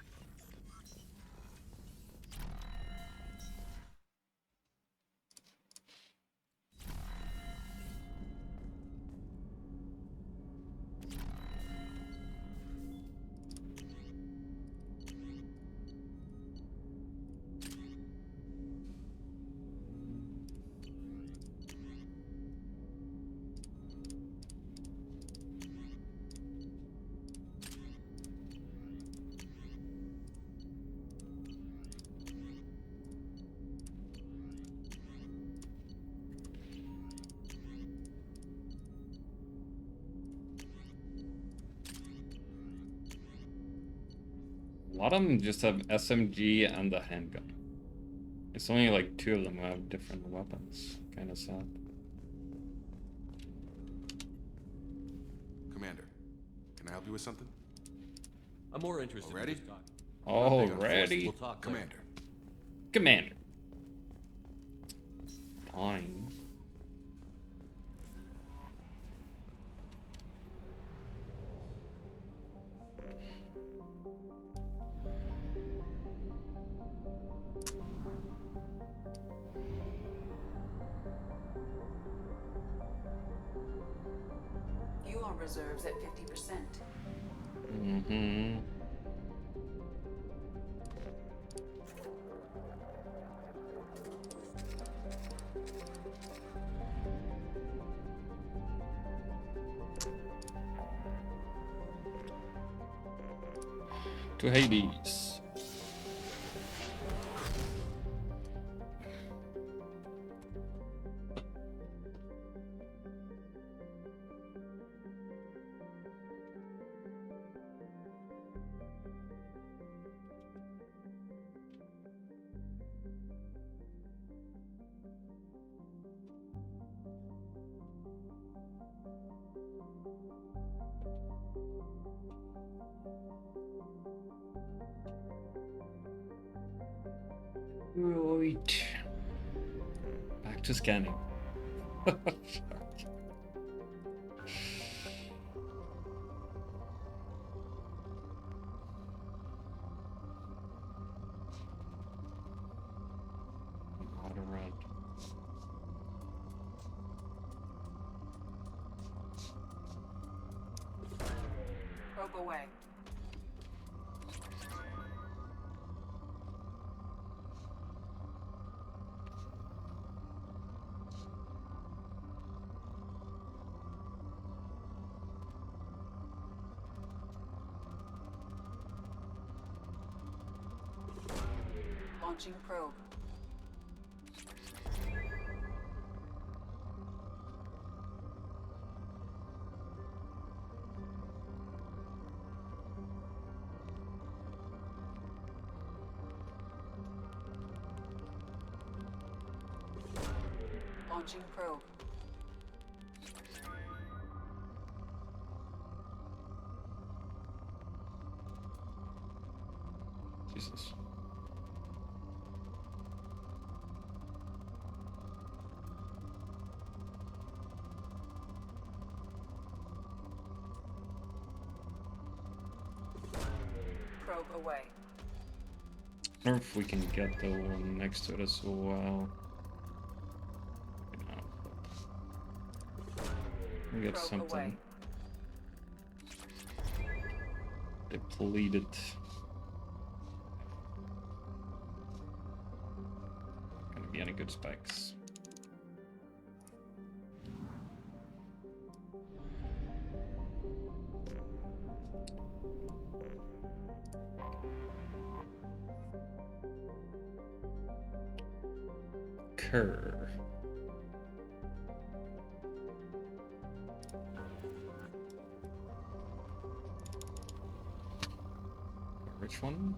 A lot of them just have SMG and the handgun. It's only like 2 of them who have different weapons. Kinda sad.
Commander, can I help you with something?
I'm more interested
Already?
in this talk.
Already?
We'll talk later.
Commander. Fine.
Fuel reserves at 50%.
Mm-hmm. To Hades. Right. Back to scanning. Not around.
Probe away. Launching probe. Launching probe.
Jesus.
Probe away.
I wonder if we can get the one next to it as well. We get
Probe
something.
away.
Depleted. Gonna be any good specs. Kerr. Which one?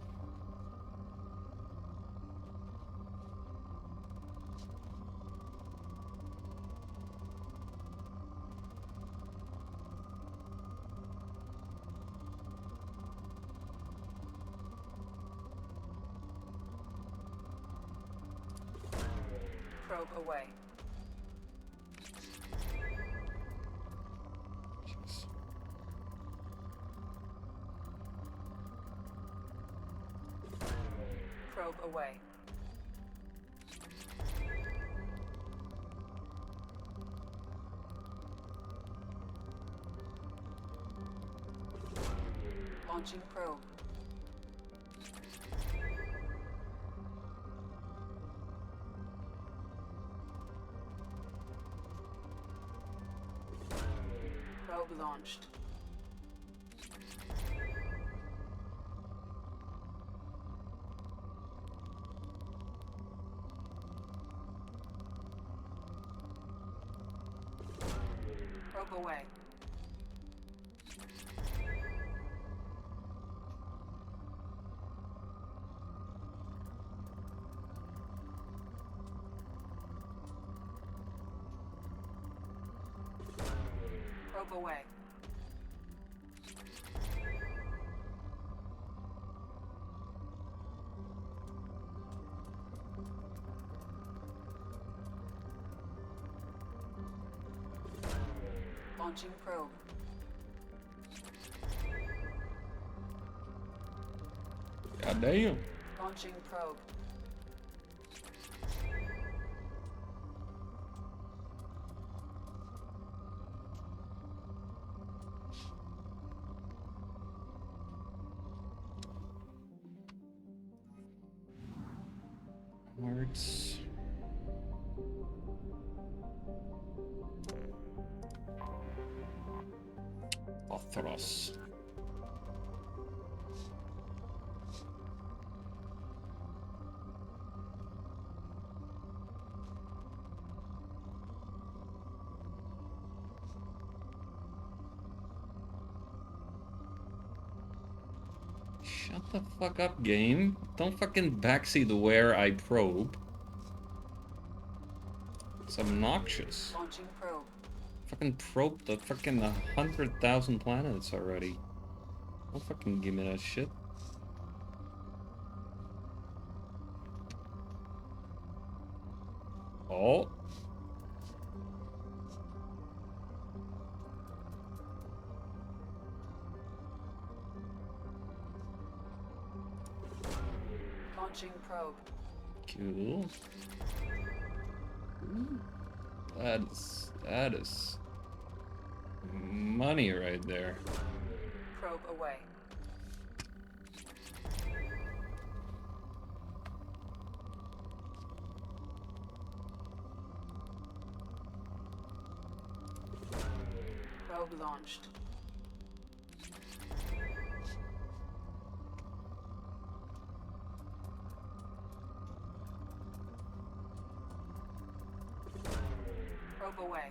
Probe away.
Jeez.
Probe away. Launching probe. Probe launched. Probe away. Probe away. Launching probe.
God damn.
Launching probe.
Hearts. Othros. Shut the fuck up, game. Don't fucking backseat where I probe. It's obnoxious.
Launching probe.
Fucking probe the fucking 100,000 planets already. Don't fucking give me that shit. Oh.
Launching probe.
Cool. That is money right there.
Probe away. Probe launched. Probe away.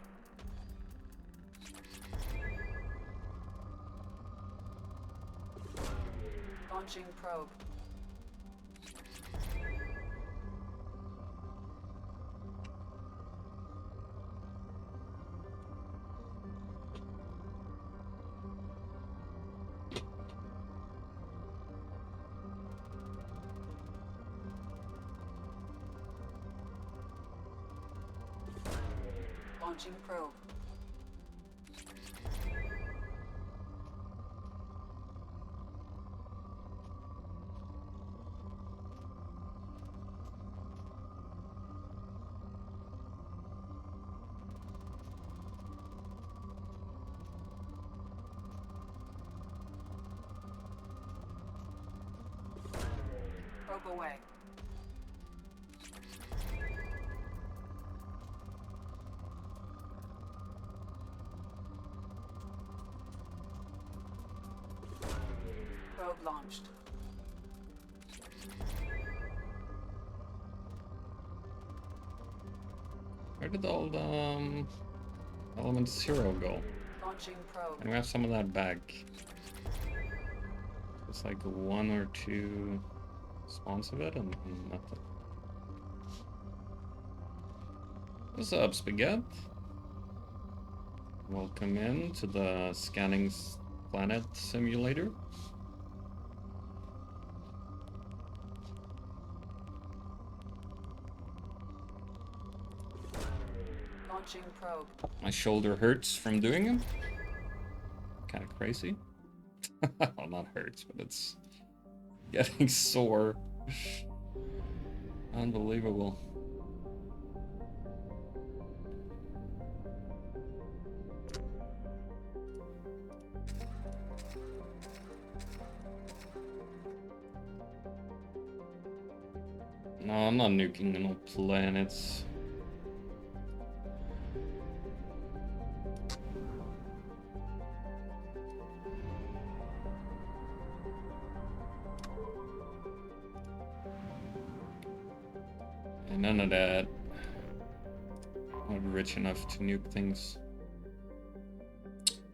Launching probe. Launching probe. Probe away. Probe launched.
Where did all the element 0 go?
Launching probe.
And we have some of that back. It's like 1 or 2 spawns of it and nothing. What's up, Spaghetti? Welcome in to the Scanning Planet Simulator.
Launching probe.
My shoulder hurts from doing it. Kind of crazy. Well, not hurts, but it's getting sore. Unbelievable. No, I'm not nuking no planets. And none of that. I'm not rich enough to nuke things.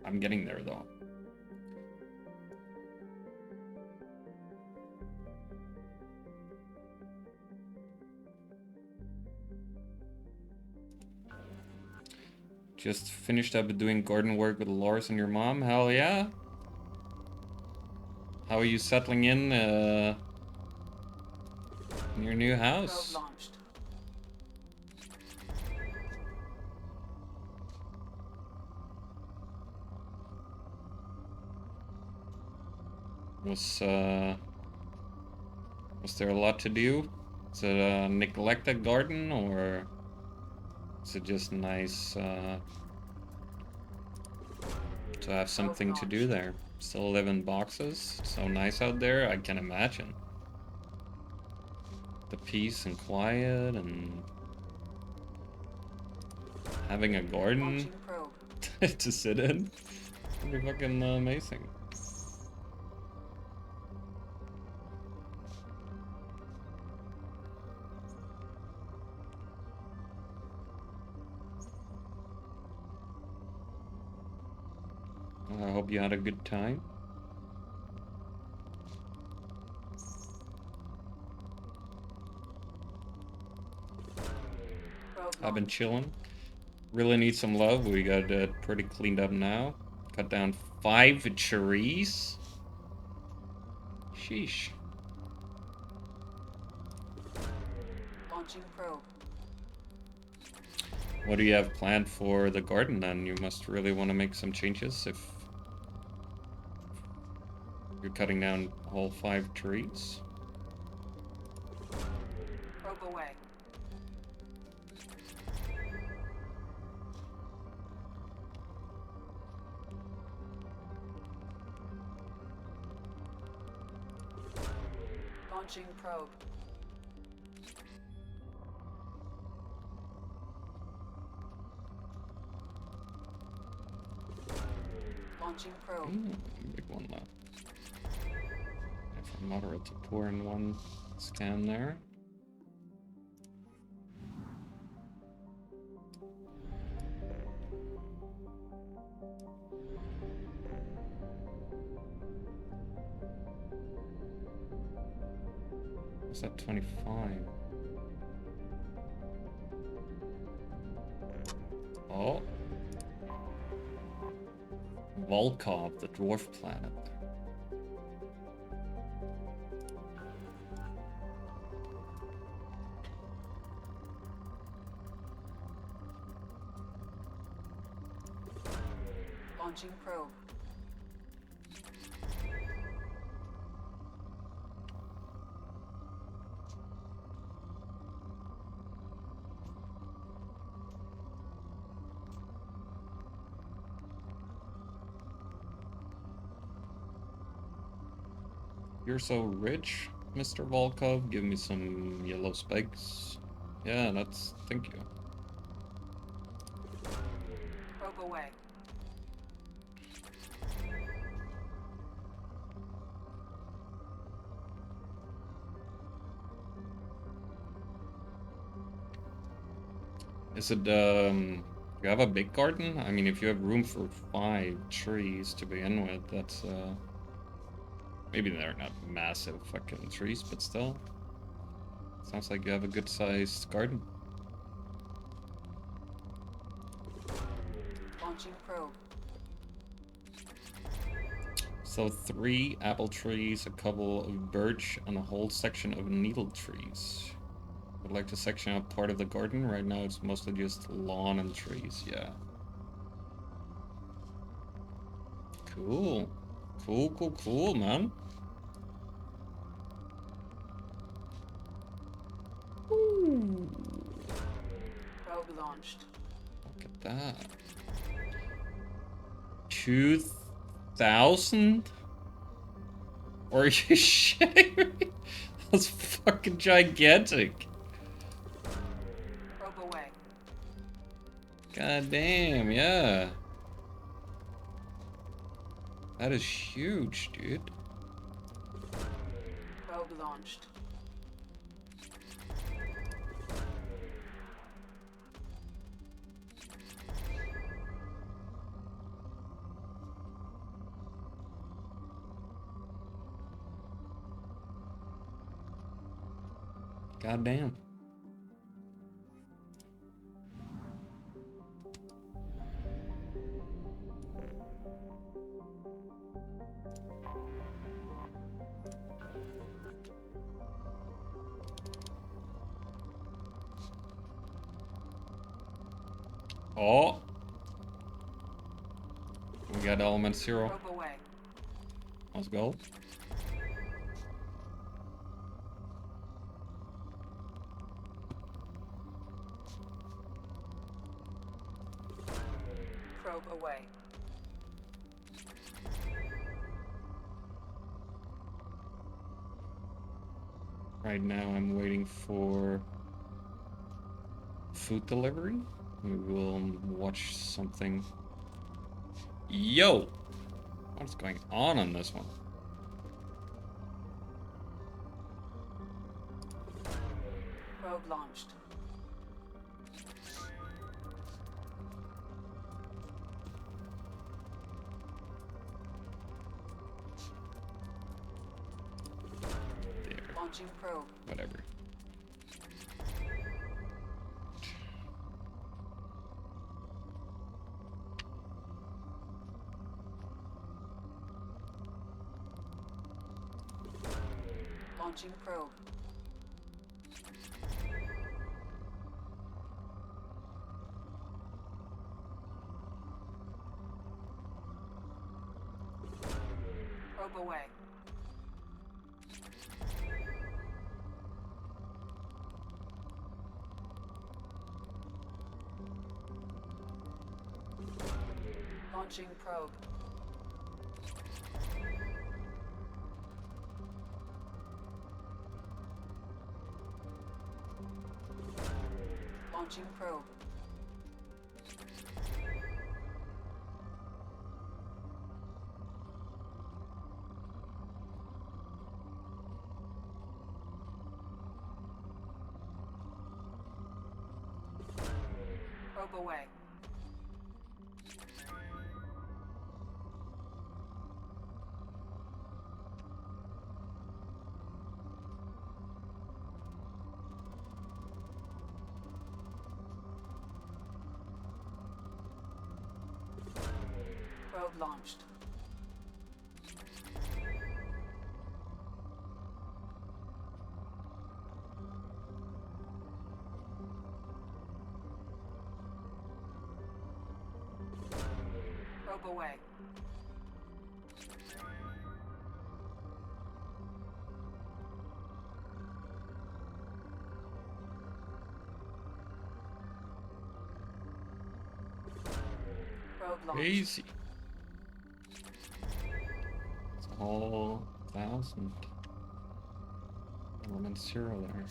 I'm getting there though. Just finished up doing garden work with Lars and your mom. Hell yeah. How are you settling in your new house?
Probe launched.
Was there a lot to do? Is it a neglected garden or is it just nice to have something to do there? Still live in boxes? So nice out there, I can imagine. the peace and quiet and having a garden to sit in. That'd be fucking amazing. I hope you had a good time. I've been chilling. Really need some love. We got it pretty cleaned up now. Cut down 5 trees. Sheesh.
Launching probe.
What do you have planned for the garden then? You must really want to make some changes if you're cutting down all 5 trees.
Probe away. Launching probe. Launching probe.
Big one left. From moderate to poor in one scan there. What's that 25? Oh. Volkov, the dwarf planet.
Launching probe.
You're so rich, Mr. Volkov. Give me some yellow spikes. Yeah, that's... thank you.
Probe away.
Is it, you have a big garden? I mean, if you have room for 5 trees to begin with, that's, maybe they're not massive fucking trees, but still. Sounds like you have a good sized garden.
Launching probe.
So 3 apple trees, a couple of birch, and a whole section of needle trees. Would like to section out part of the garden. Right now it's mostly just lawn and trees, yeah. Cool. Cool, man. Ooh.
Probe launched.
Look at that. 2,000? Or are you shitting me? That's fucking gigantic.
Probe away.
God damn, yeah. That is huge, dude.
Probe launched.
God damn. Oh. We got element 0.
Probe away.
Let's go.
Probe away.
Right now I'm waiting for food delivery. We will watch something. Yo! What's going on this one?
Probe launched.
There.
Launching probe.
Whatever.
Launching probe. Probe away. Launching probe. Launching probe. Probe away. Probe launched. Probe away. Probe launched.
Easy. It's all 1,000. Element 0 there.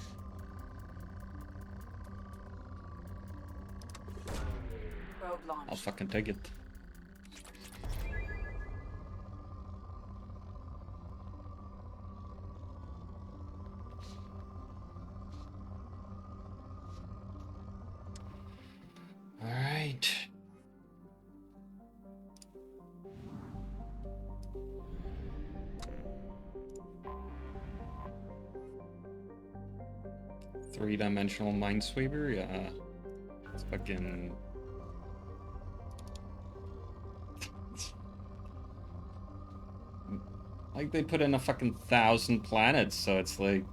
Probe launched.
I'll fucking take it. All right. Three-dimensional Minesweeper, yeah. It's fucking... like they put in a fucking 1,000 planets, so it's like...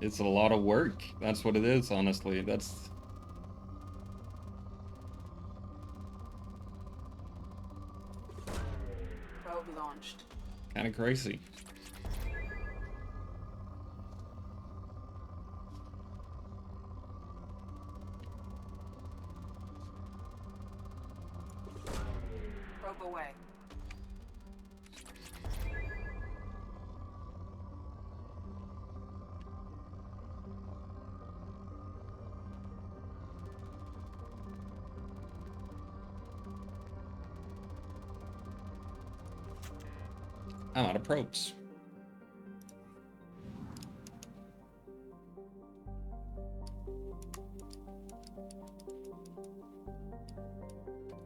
it's a lot of work. That's what it is, honestly. That's...
Probe launched.
kind of crazy.
Probe away.
I'm out of probes.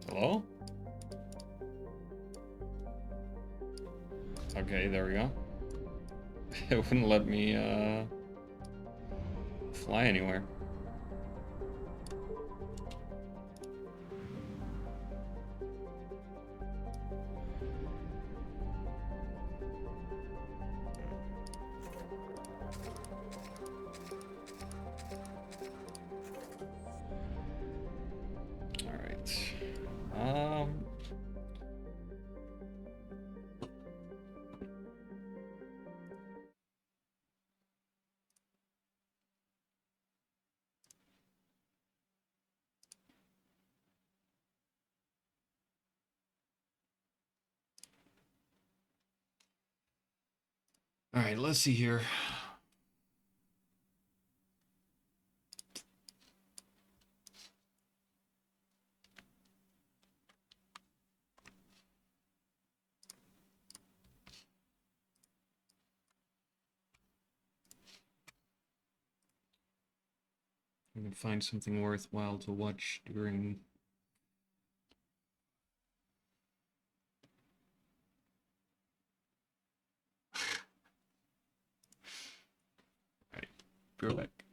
Hello? Okay, there we go. It wouldn't let me fly anywhere. All right. All right, let's see here.
can find something worthwhile to watch during. Alright, be right back.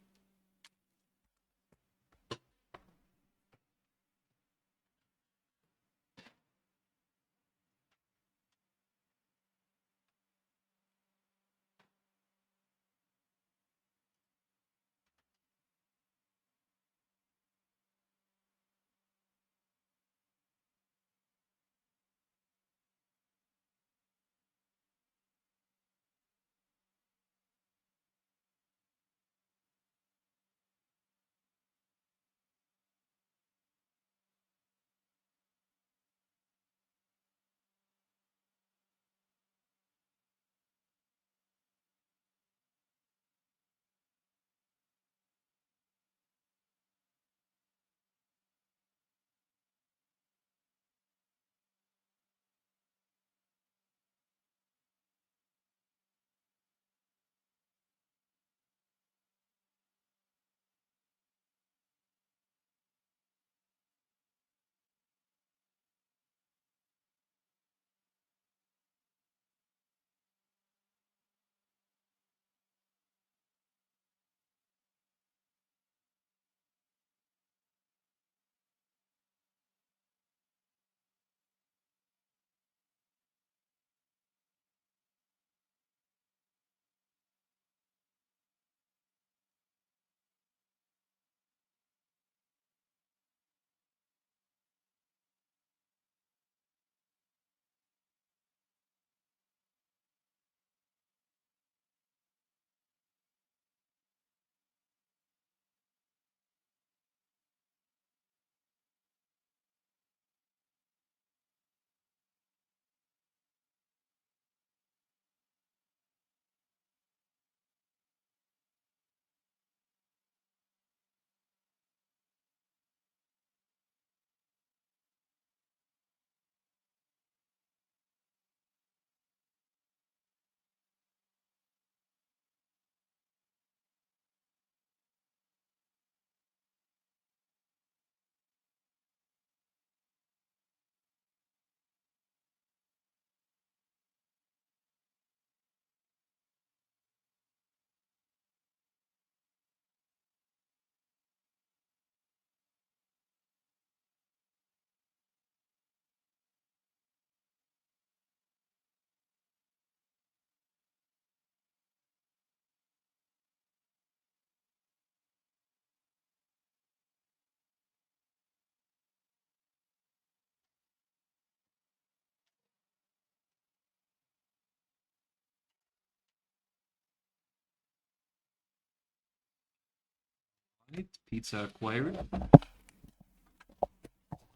Right, pizza acquired. I'm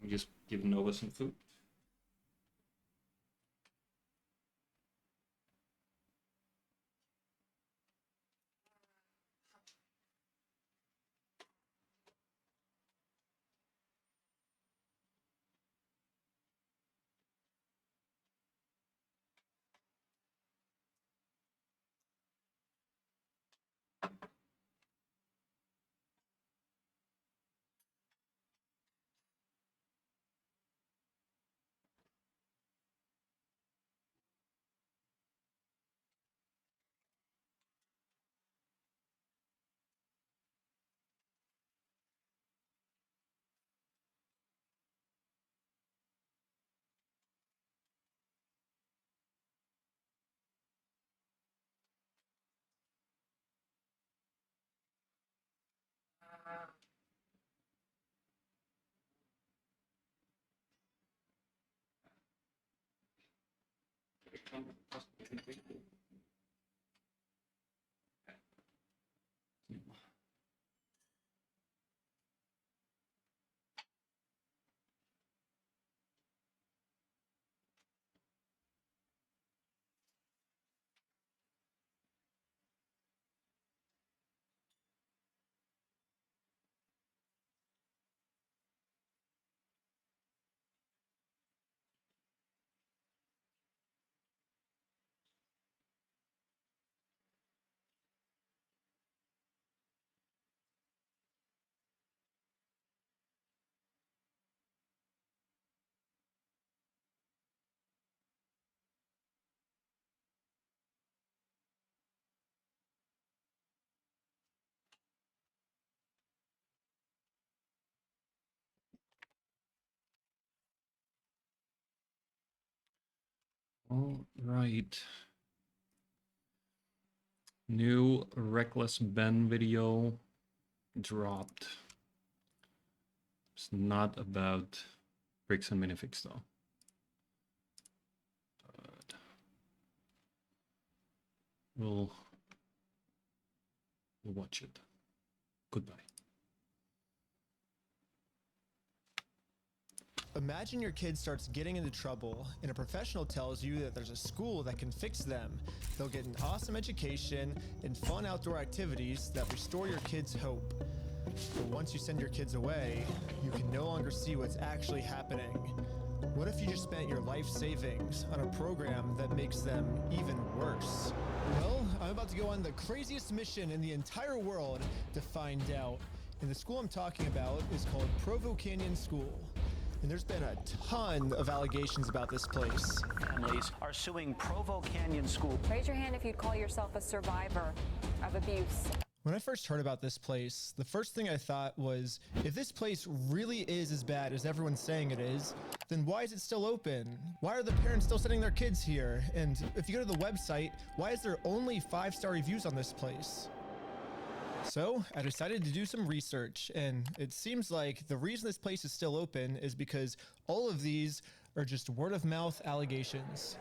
just giving Nova some food. All right. New Reckless Ben video dropped. It's not about bricks and minifigs though. But we'll watch it. Goodbye.
Imagine your kid starts getting into trouble and a professional tells you that there's a school that can fix them. They'll get an awesome education and fun outdoor activities that restore your kid's hope. But once you send your kids away, you can no longer see what's actually happening. What if you just spent your life savings on a program that makes them even worse? Well, I'm about to go on the craziest mission in the entire world to find out. And the school I'm talking about is called Provo Canyon School. And there's been a ton of allegations about this place.
Families are suing Provo Canyon School.
Raise your hand if you'd call yourself a survivor of abuse.
When I first heard about this place, the first thing I thought was, if this place really is as bad as everyone's saying it is, then why is it still open? Why are the parents still sending their kids here? And if you go to the website, why is there only 5-star reviews on this place? So I decided to do some research, and it seems like the reason this place is still open is because all of these are just word-of-mouth allegations.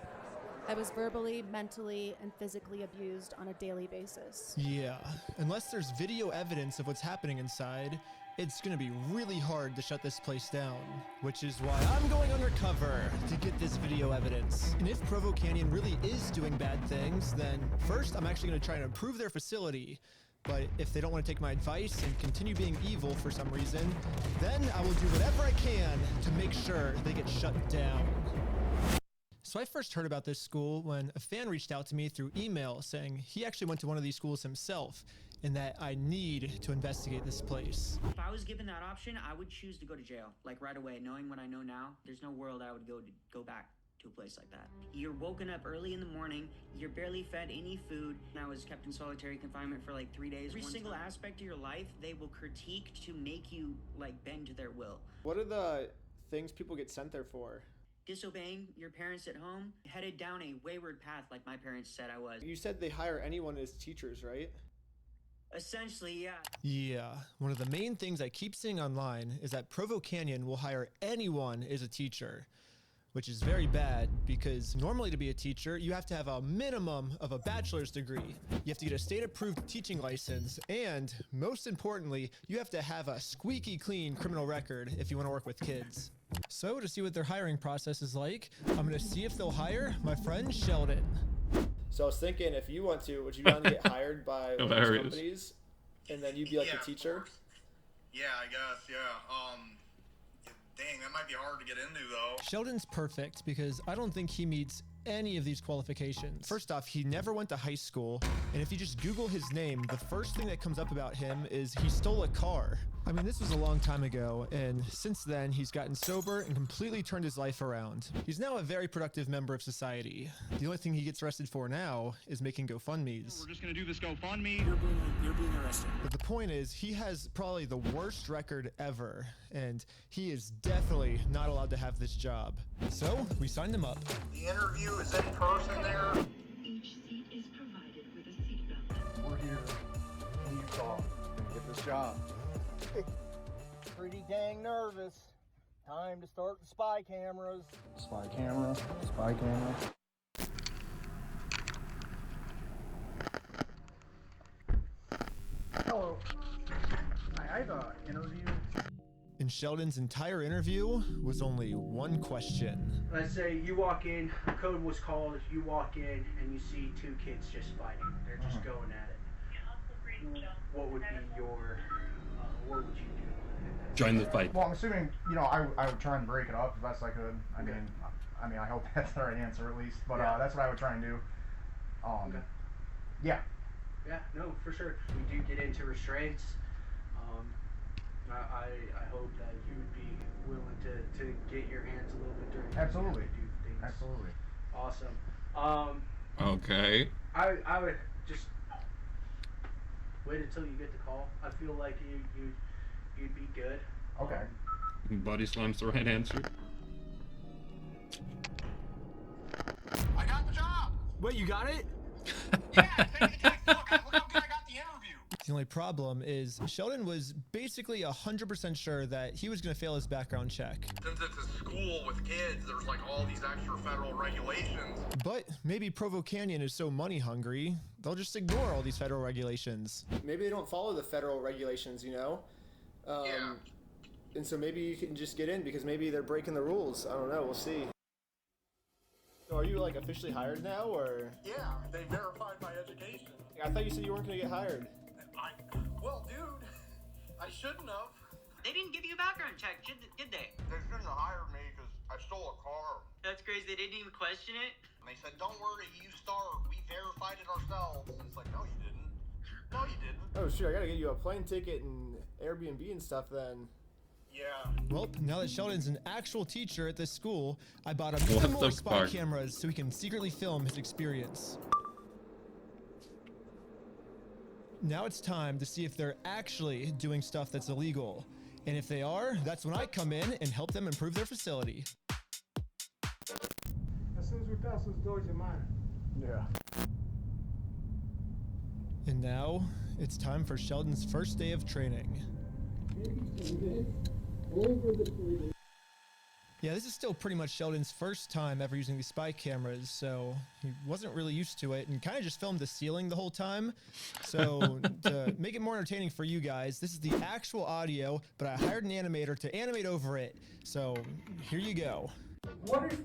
I was verbally, mentally, and physically abused on a daily basis.
Yeah, unless there's video evidence of what's happening inside, it's gonna be really hard to shut this place down. Which is why I'm going undercover to get this video evidence. And if Provo Canyon really is doing bad things, then first I'm actually gonna try and improve their facility. But if they don't want to take my advice and continue being evil for some reason, then I will do whatever I can to make sure they get shut down. So I first heard about this school when a fan reached out to me through email saying he actually went to one of these schools himself and that I need to investigate this place.
If I was given that option, I would choose to go to jail, like right away. Knowing what I know now, there's no world I would go back to a place like that. You're woken up early in the morning, you're barely fed any food. I was kept in solitary confinement for like 3 days. Every single aspect of your life, they will critique to make you like bend to their will.
What are the things people get sent there for?
Disobeying your parents at home, headed down a wayward path like my parents said I was.
You said they hire anyone as teachers, right?
Essentially, yeah.
Yeah, one of the main things I keep seeing online is that Provo Canyon will hire anyone as a teacher, which is very bad because normally to be a teacher, you have to have a minimum of a bachelor's degree. You have to get a state-approved teaching license, and most importantly, you have to have a squeaky clean criminal record if you want to work with kids. So to see what their hiring process is like, I'm gonna see if they'll hire my friend Sheldon. So I was thinking, if you want to, would you want to get hired by one of these companies, and then you'd be like the teacher?
Yeah, I guess, yeah. Dang, that might be hard to get into, though.
Sheldon's perfect because I don't think he meets any of these qualifications. First off, he never went to high school, and if you just Google his name, the first thing that comes up about him is he stole a car. I mean, this was a long time ago, and since then, he's gotten sober and completely turned his life around. He's now a very productive member of society. The only thing he gets arrested for now is making GoFundMes.
We're just gonna do this GoFundMe.
You're being arrested. But the point is, he has probably the worst record ever, and he is definitely not allowed to have this job. So, we signed him up.
The interview is in person there.
Each seat is provided with a seatbelt.
We're here in Utah to get this job. Pretty dang nervous. Time to start the spy cameras. Spy camera, spy camera. Hello. I have an interview.
And Sheldon's entire interview was only one question.
Let's say you walk in, code was called, you walk in and you see two kids just fighting. They're just going at it. What would be your, what would you do?
Join the fight.
Well, I'm assuming, you know, I would try and break it up as best I could. I mean, I hope that's the right answer at least. But that's what I would try and do. Yeah. Yeah, no, for sure. We do get into restraints. I hope that you would be willing to get your hands a little bit dirty. Absolutely. Do things. Absolutely. Awesome.
Okay.
I would just wait until you get the call. I feel like you'd be good. Okay.
Body slam's the right answer.
I got
Wait, you got it?
The only problem is Sheldon was basically 100% sure that he was going to fail his background check.
Since it's a school with kids, there's like all these extra federal regulations.
But maybe Provo Canyon is so money hungry, they'll just ignore all these federal regulations.
Maybe they don't follow the federal regulations, you know?
Yeah.
And so maybe you can just get in because maybe they're breaking the rules. I don't know, we'll see. So are you like officially hired now, or?
Yeah, they verified my education.
I thought you said you weren't gonna get hired.
Well, dude, I shouldn't have.
They didn't give you a background check, did they?
They shouldn't have hired me because I stole a car.
That's crazy. They didn't even question it.
And they said, "Don't worry, you start. We verified it ourselves." And it's like, no, you didn't. No, you didn't.
Oh, sure. I gotta get you a plane ticket and Airbnb and stuff then.
Yeah.
Well, now that Sheldon's an actual teacher at this school, I bought him even more spy cameras so he can secretly film his experience. Now it's time to see if they're actually doing stuff that's illegal. And if they are, that's when I come in and help them improve their facility.
As soon as we pass those doors, you're mine.
Yeah.
And now it's time for Sheldon's first day of training. Yeah, this is still pretty much Sheldon's first time ever using these spy cameras, so he wasn't really used to it and kind of just filmed the ceiling the whole time. So to make it more entertaining for you guys, this is the actual audio, but I hired an animator to animate over it. So here you go.
What do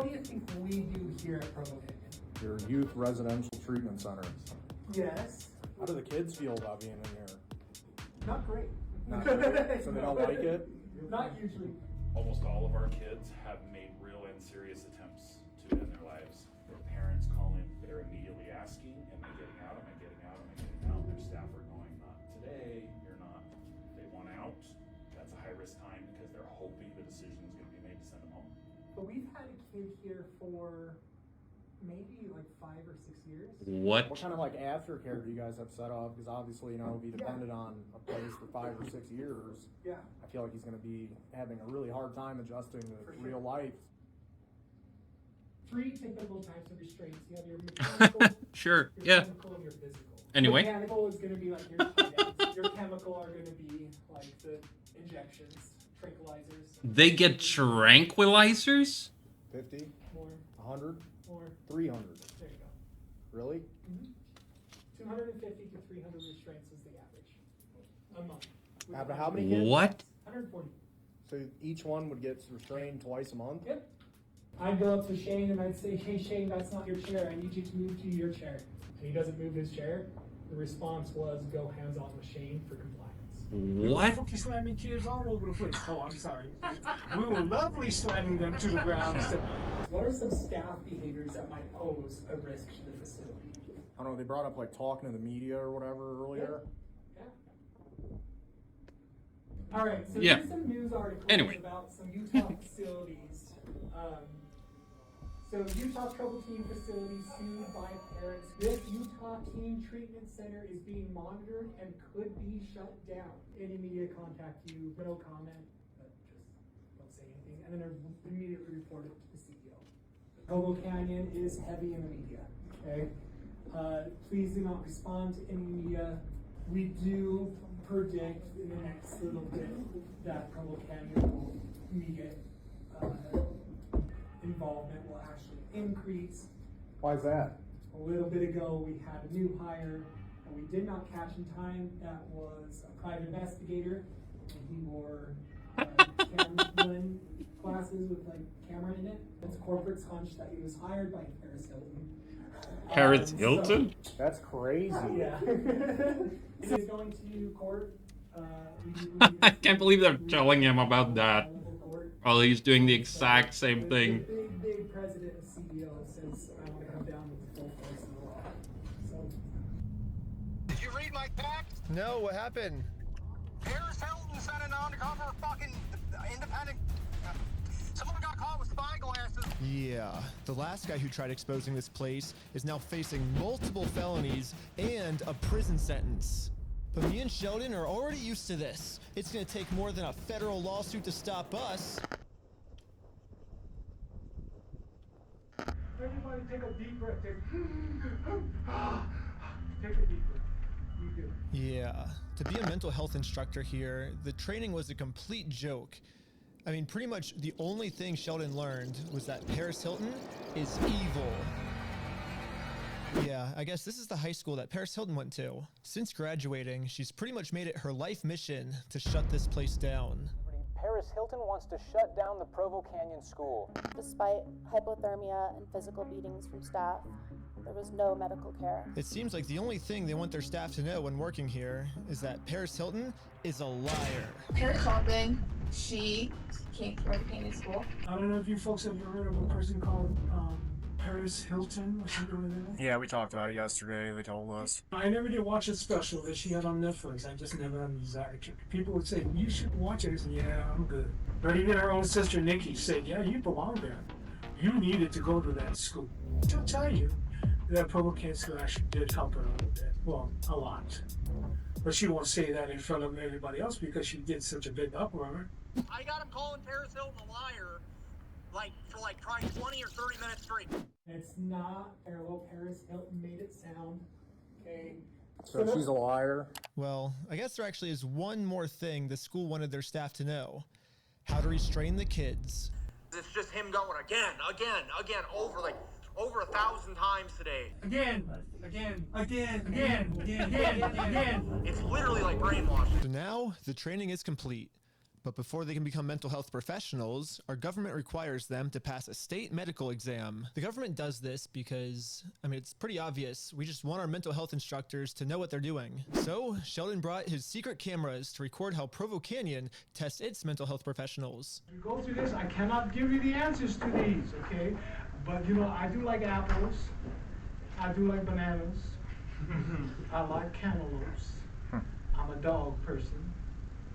you think we do here at Provo Canyon?
Your youth residential treatment center.
Yes.
How do the kids feel about being in here?
Not great.
Not great. So they don't like it?
Not usually.
Almost all of our kids have made real and serious attempts to end their lives. Their parents call in, they're immediately asking, am I getting out, am I getting out, am I getting out? Their staff are going, not today, you're not. They want out. That's a high risk time because they're hoping the decision is going to be made to send them home.
But we've had a kid here for maybe like 5 or 6 years.
What?
What kind of like aftercare do you guys have set up? Because obviously, you know, if he depended on a place for 5 or 6 years,
Yeah.
I feel like he's going to be having a really hard time adjusting to real life.
3 typical types of restraints. You have your mechanical,
Sure,
your
yeah.
chemical, and your physical.
Anyway.
Mechanical is going to be like your tie-downs. Your chemical are going to be like the injections, tranquilizers.
They get tranquilizers?
50?
More.
100?
More.
300?
There you go.
Really?
250 to 300 restraints is the average a month.
After how many kids?
What?
140.
So each one would get restrained twice a month?
Yep. I'd go up to Shane and I'd say, hey Shane, that's not your chair. I need you to move to your chair. And he doesn't move his chair. The response was go hands on with Shane for compliance.
What?
Fucking slamming chairs all over the place. Oh, I'm sorry. We were lovely slamming them to the ground. So, what are some staff behaviors that might pose a risk to the facility?
I don't know, they brought up like talking to the media or whatever earlier.
All right, so
Yeah.
here's some news articles
Anyway.
about some Utah facilities. So Utah Trouble Teen facility sued by parents. This Utah Teen Treatment Center is being monitored and could be shut down. Any media contact you, no comment, but just don't say anything. And then they're immediately reported to the CEO. Provo Canyon is heavy in the media, okay? Please do not respond to any media. We do predict in the next little bit that Provo Canyon media involvement will actually increase.
Why is that?
A little bit ago, we had a new hire that we did not catch in time. That was a private investigator, and he wore Cameron glasses with like camera in it. It's a corporate hunch that he was hired by Paris Hilton.
Paris Hilton?
That's crazy.
Yeah. He's going to court.
I can't believe they're telling him about that. While he's doing the exact same thing.
Big president and CEO says, I want to come down with the full force of the law. So.
Did you read my text?
No, what happened?
Paris Hilton sent an undercover fucking independent. Someone got caught with spy glasses.
Yeah, the last guy who tried exposing this place is now facing multiple felonies and a prison sentence. But me and Sheldon are already used to this. It's gonna take more than a federal lawsuit to stop us.
Everybody take a deep breath. Take a deep breath. You do.
Yeah, to be a mental health instructor here, the training was a complete joke. I mean, pretty much the only thing Sheldon learned was that Paris Hilton is evil. Yeah, I guess this is the high school that Paris Hilton went to. Since graduating, she's pretty much made it her life mission to shut this place down.
Paris Hilton wants to shut down the Provo Canyon School.
Despite hypothermia and physical beatings from staff, there was no medical care.
It seems like the only thing they want their staff to know when working here is that Paris Hilton is a liar.
Paris Hilton, she came to Provo Canyon School.
I don't know if you folks have ever heard of a person called Paris Hilton or something like that.
Yeah, we talked about it yesterday. They told us.
I never did watch a special that she had on Netflix. I just never had a desire to. People would say, you should watch it. I said, yeah, I'm good. But even her own sister, Nikki, said, yeah, you belong there. You needed to go to that school. She'll tell you that Provo Canyon School actually did help her a little bit. Well, a lot. But she won't say that in front of everybody else because she did such a big uproar.
I got him calling Paris Hilton a liar, for trying 20 or 30 minutes straight.
It's not parallel. Paris Hilton made it sound. Okay.
So she's a liar.
Well, I guess there actually is one more thing the school wanted their staff to know. How to restrain the kids.
It's just him going again, over 1,000 times today.
Again.
It's literally like brainwashing.
So now the training is complete. But before they can become mental health professionals, our government requires them to pass a state medical exam. The government does this because, I mean, it's pretty obvious. We just want our mental health instructors to know what they're doing. So Sheldon brought his secret cameras to record how Provo Canyon tests its mental health professionals.
You go through this, I cannot give you the answers to these, okay? But you know, I do like apples. I do like bananas. I like cantaloupes. I'm a dog person.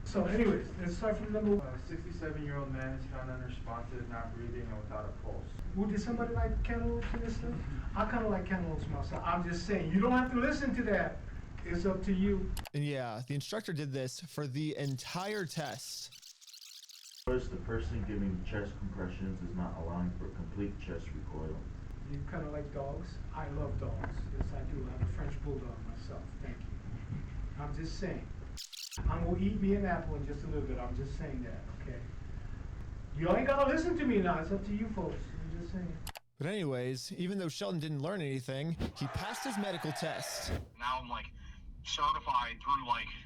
So anyways, let's start from number one.
A 67-year-old man is found unresponsive, not breathing, and without a pulse.
Well, did somebody like cantaloupes in this stuff? I kind of like cantaloupes myself. I'm just saying, you don't have to listen to that. It's up to you.
And yeah, the instructor did this for the entire test.
First, the person giving chest compressions is not allowing for complete chest recoil.
You kind of like dogs? I love dogs. Yes, I do. I'm a French bulldog myself. Thank you. I'm just saying. I'm gonna eat me an apple in just a little bit. I'm just saying that, okay? You ain't gotta listen to me now. It's up to you folks. I'm just saying.
But anyways, even though Sheldon didn't learn anything, he passed his medical test.
Now I'm certified through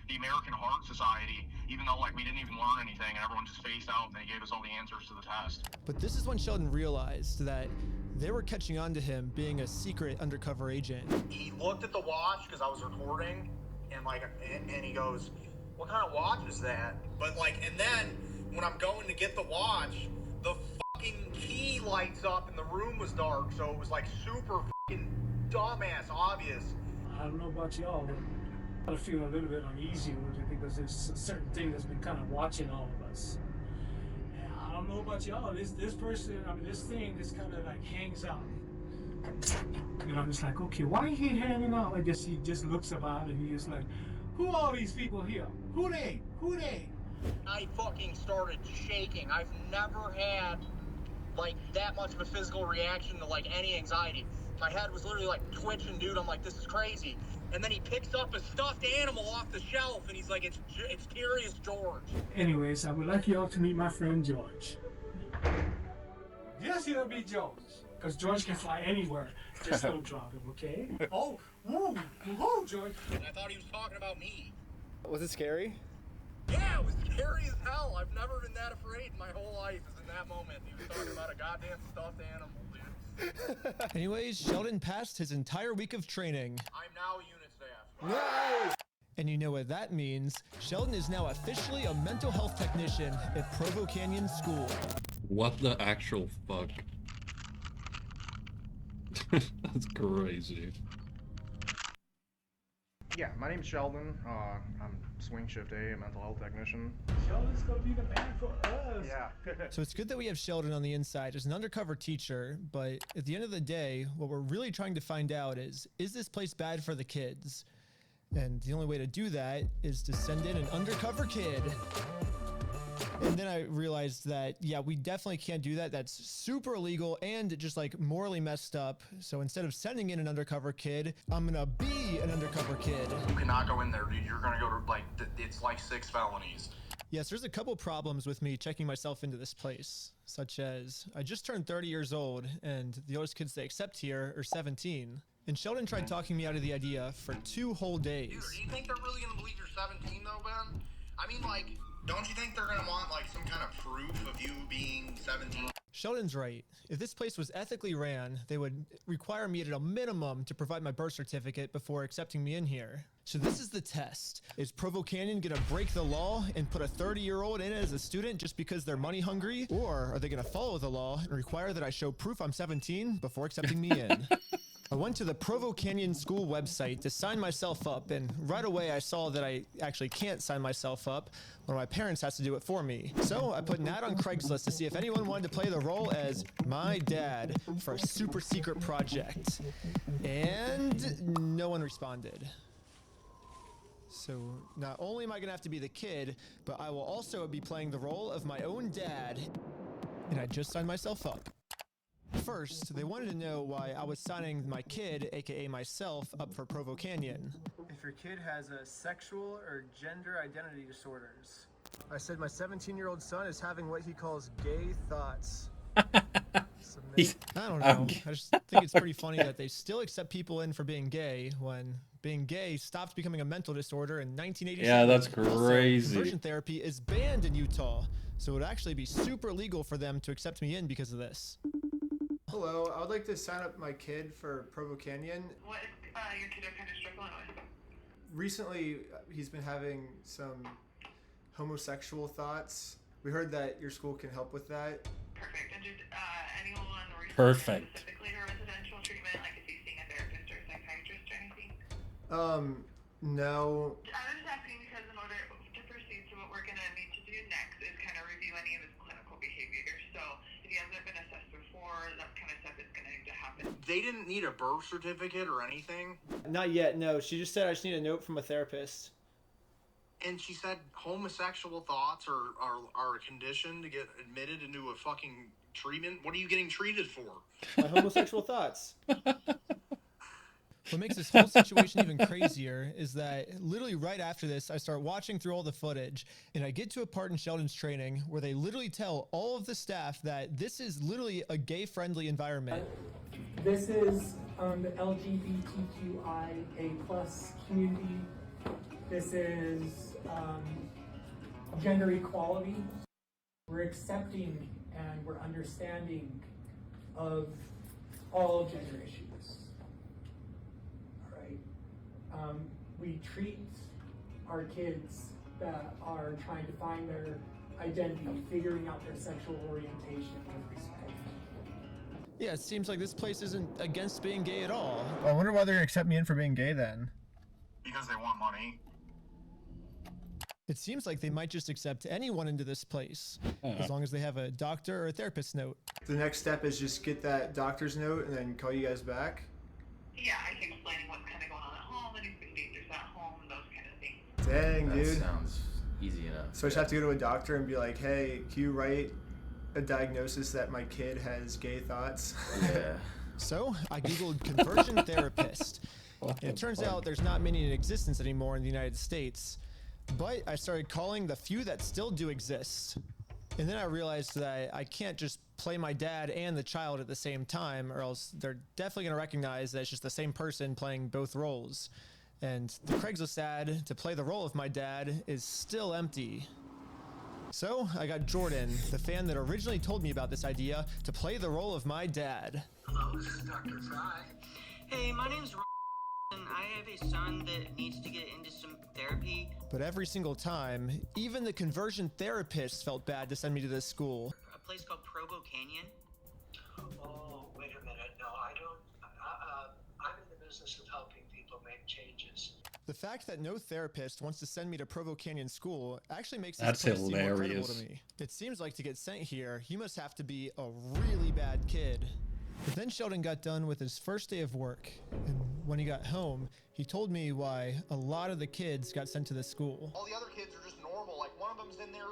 the American Heart Society, even though we didn't even learn anything and everyone just phased out and they gave us all the answers to the test.
But this is when Sheldon realized that they were catching on to him being a secret undercover agent.
He looked at the watch because I was recording and he goes, "What kind of watch is that?" But and then when I'm going to get the watch, the fucking key lights up and the room was dark, so it was super fucking dumbass obvious.
I don't know about y'all, but I feel a little bit uneasy with it because there's a certain thing that's been kind of watching all of us. And I don't know about y'all. This person, this thing just kind of hangs out. And I'm just okay, why is he hanging out like this? He just looks about and he's like, who are all these people here? Who they?
I fucking started shaking. I've never had that much of a physical reaction to any anxiety. My head was literally twitching, dude. I'm this is crazy. And then he picks up a stuffed animal off the shelf and he's it's Curious George.
Anyways, I would like y'all to meet my friend George. Yes, he'll be George. Because George can fly anywhere. Just don't drop him, okay? Oh, George.
I thought he was talking about me.
Was it scary?
Yeah, it was scary as hell. I've never been that afraid in my whole life as in that moment. He was talking about a goddamn stuffed animal, dude.
Anyways, Sheldon passed his entire week of training.
I'm now a unit staff.
No!
And you know what that means. Sheldon is now officially a mental health technician at Provo Canyon School.
What the actual fuck? That's crazy.
Yeah, my name's Sheldon. I'm swing shift A, a mental health technician.
Sheldon's gonna be the man for us.
Yeah.
So it's good that we have Sheldon on the inside as an undercover teacher, but at the end of the day, what we're really trying to find out is this place bad for the kids? And the only way to do that is to send in an undercover kid. And then I realized that, yeah, we definitely can't do that. That's super illegal and just like morally messed up. So instead of sending in an undercover kid, I'm gonna be an undercover kid.
You cannot go in there, dude. You're gonna go to like, it's like 6 felonies.
Yes, there's a couple problems with me checking myself into this place, such as I just turned 30 years old and the oldest kids they accept here are 17. And Sheldon tried talking me out of the idea for 2 whole days.
Dude, do you think they're really gonna believe you're 17 though, Ben? I mean, like, don't you think they're gonna want like some kind of proof of you being 17?
Sheldon's right. If this place was ethically ran, they would require me at a minimum to provide my birth certificate before accepting me in here. So this is the test. Is Provo Canyon gonna break the law and put a 30-year-old in as a student just because they're money hungry? Or are they gonna follow the law and require that I show proof I'm 17 before accepting me in? I went to the Provo Canyon School website to sign myself up, and right away I saw that I actually can't sign myself up. One of my parents has to do it for me. So I put an ad on Craigslist to see if anyone wanted to play the role as my dad for a super secret project. And no one responded. So not only am I gonna have to be the kid, but I will also be playing the role of my own dad. And I just signed myself up. First, they wanted to know why I was signing my kid, aka myself, up for Provo Canyon. If your kid has a sexual or gender identity disorders. I said my 17-year-old son is having what he calls gay thoughts. I don't know. I just think it's pretty funny that they still accept people in for being gay when being gay stopped becoming a mental disorder in 1987.
Yeah, that's
Also,
crazy.
conversion therapy is banned in Utah, so it would actually be super legal for them to accept me in because of this. Hello, I would like to sign up my kid for Provo Canyon.
What is your kid kind of struggling with?
Recently, he's been having some homosexual thoughts. We heard that your school can help with that.
Perfect. And did anyone
Perfect.
specifically to residential treatment, like is he seeing a therapist or a psychiatrist or anything?
No.
I was just asking because in order to proceed to what we're going to need to do next is kind of review any of his clinical behavior. So if he hasn't been assessed before, that kind of stuff is going to need to happen.
They didn't need a birth certificate or anything?
Not yet, no. She just said I just need a note from a therapist.
And she said homosexual thoughts are a condition to get admitted into a fucking treatment? What are you getting treated for?
My homosexual thoughts. What makes this whole situation even crazier is that literally right after this, I start watching through all the footage, and I get to a part in Sheldon's training where they literally tell all of the staff that this is literally a gay-friendly environment.
This is the LGBTQIA+ community. This is gender equality. We're accepting and we're understanding of all gender issues. All right. We treat our kids that are trying to find their identity, figuring out their sexual orientation with respect.
Yeah, it seems like this place isn't against being gay at all. I wonder why they're gonna accept me in for being gay then.
Because they want money.
It seems like they might just accept anyone into this place, as long as they have a doctor or a therapist note. The next step is just get that doctor's note and then call you guys back?
Yeah, I can explain what's kind of going on at home, any procedures at home, those kind of things.
Dang,
That
dude.
sounds easy enough.
So I just have to go to a doctor and be like, hey, can you write a diagnosis that my kid has gay thoughts?
Yeah.
So I Googled conversion therapist. And it turns out there's not many in existence anymore in the United States. But I started calling the few that still do exist. And then I realized that I can't just play my dad and the child at the same time, or else they're definitely going to recognize that it's just the same person playing both roles. And the Craigslist ad to play the role of my dad is still empty. So I got Jordan, the fan that originally told me about this idea, to play the role of my dad.
Hello, this is Dr. Fry.
Hey, my name's Ron, and I have a son that needs to get into some therapy.
But every single time, even the conversion therapists felt bad to send me to this school.
A place called Provo Canyon.
Oh, wait a minute. No, I don't. I'm in the business of helping people make changes.
The fact that no therapist wants to send me to Provo Canyon School actually makes
That's
this place seem more credible
hilarious.
to me. It seems like to get sent here, you must have to be a really bad kid. But then Sheldon got done with his first day of work, and when he got home, he told me why a lot of the kids got sent to this school.
All the other kids are just normal. Like, one of them's in there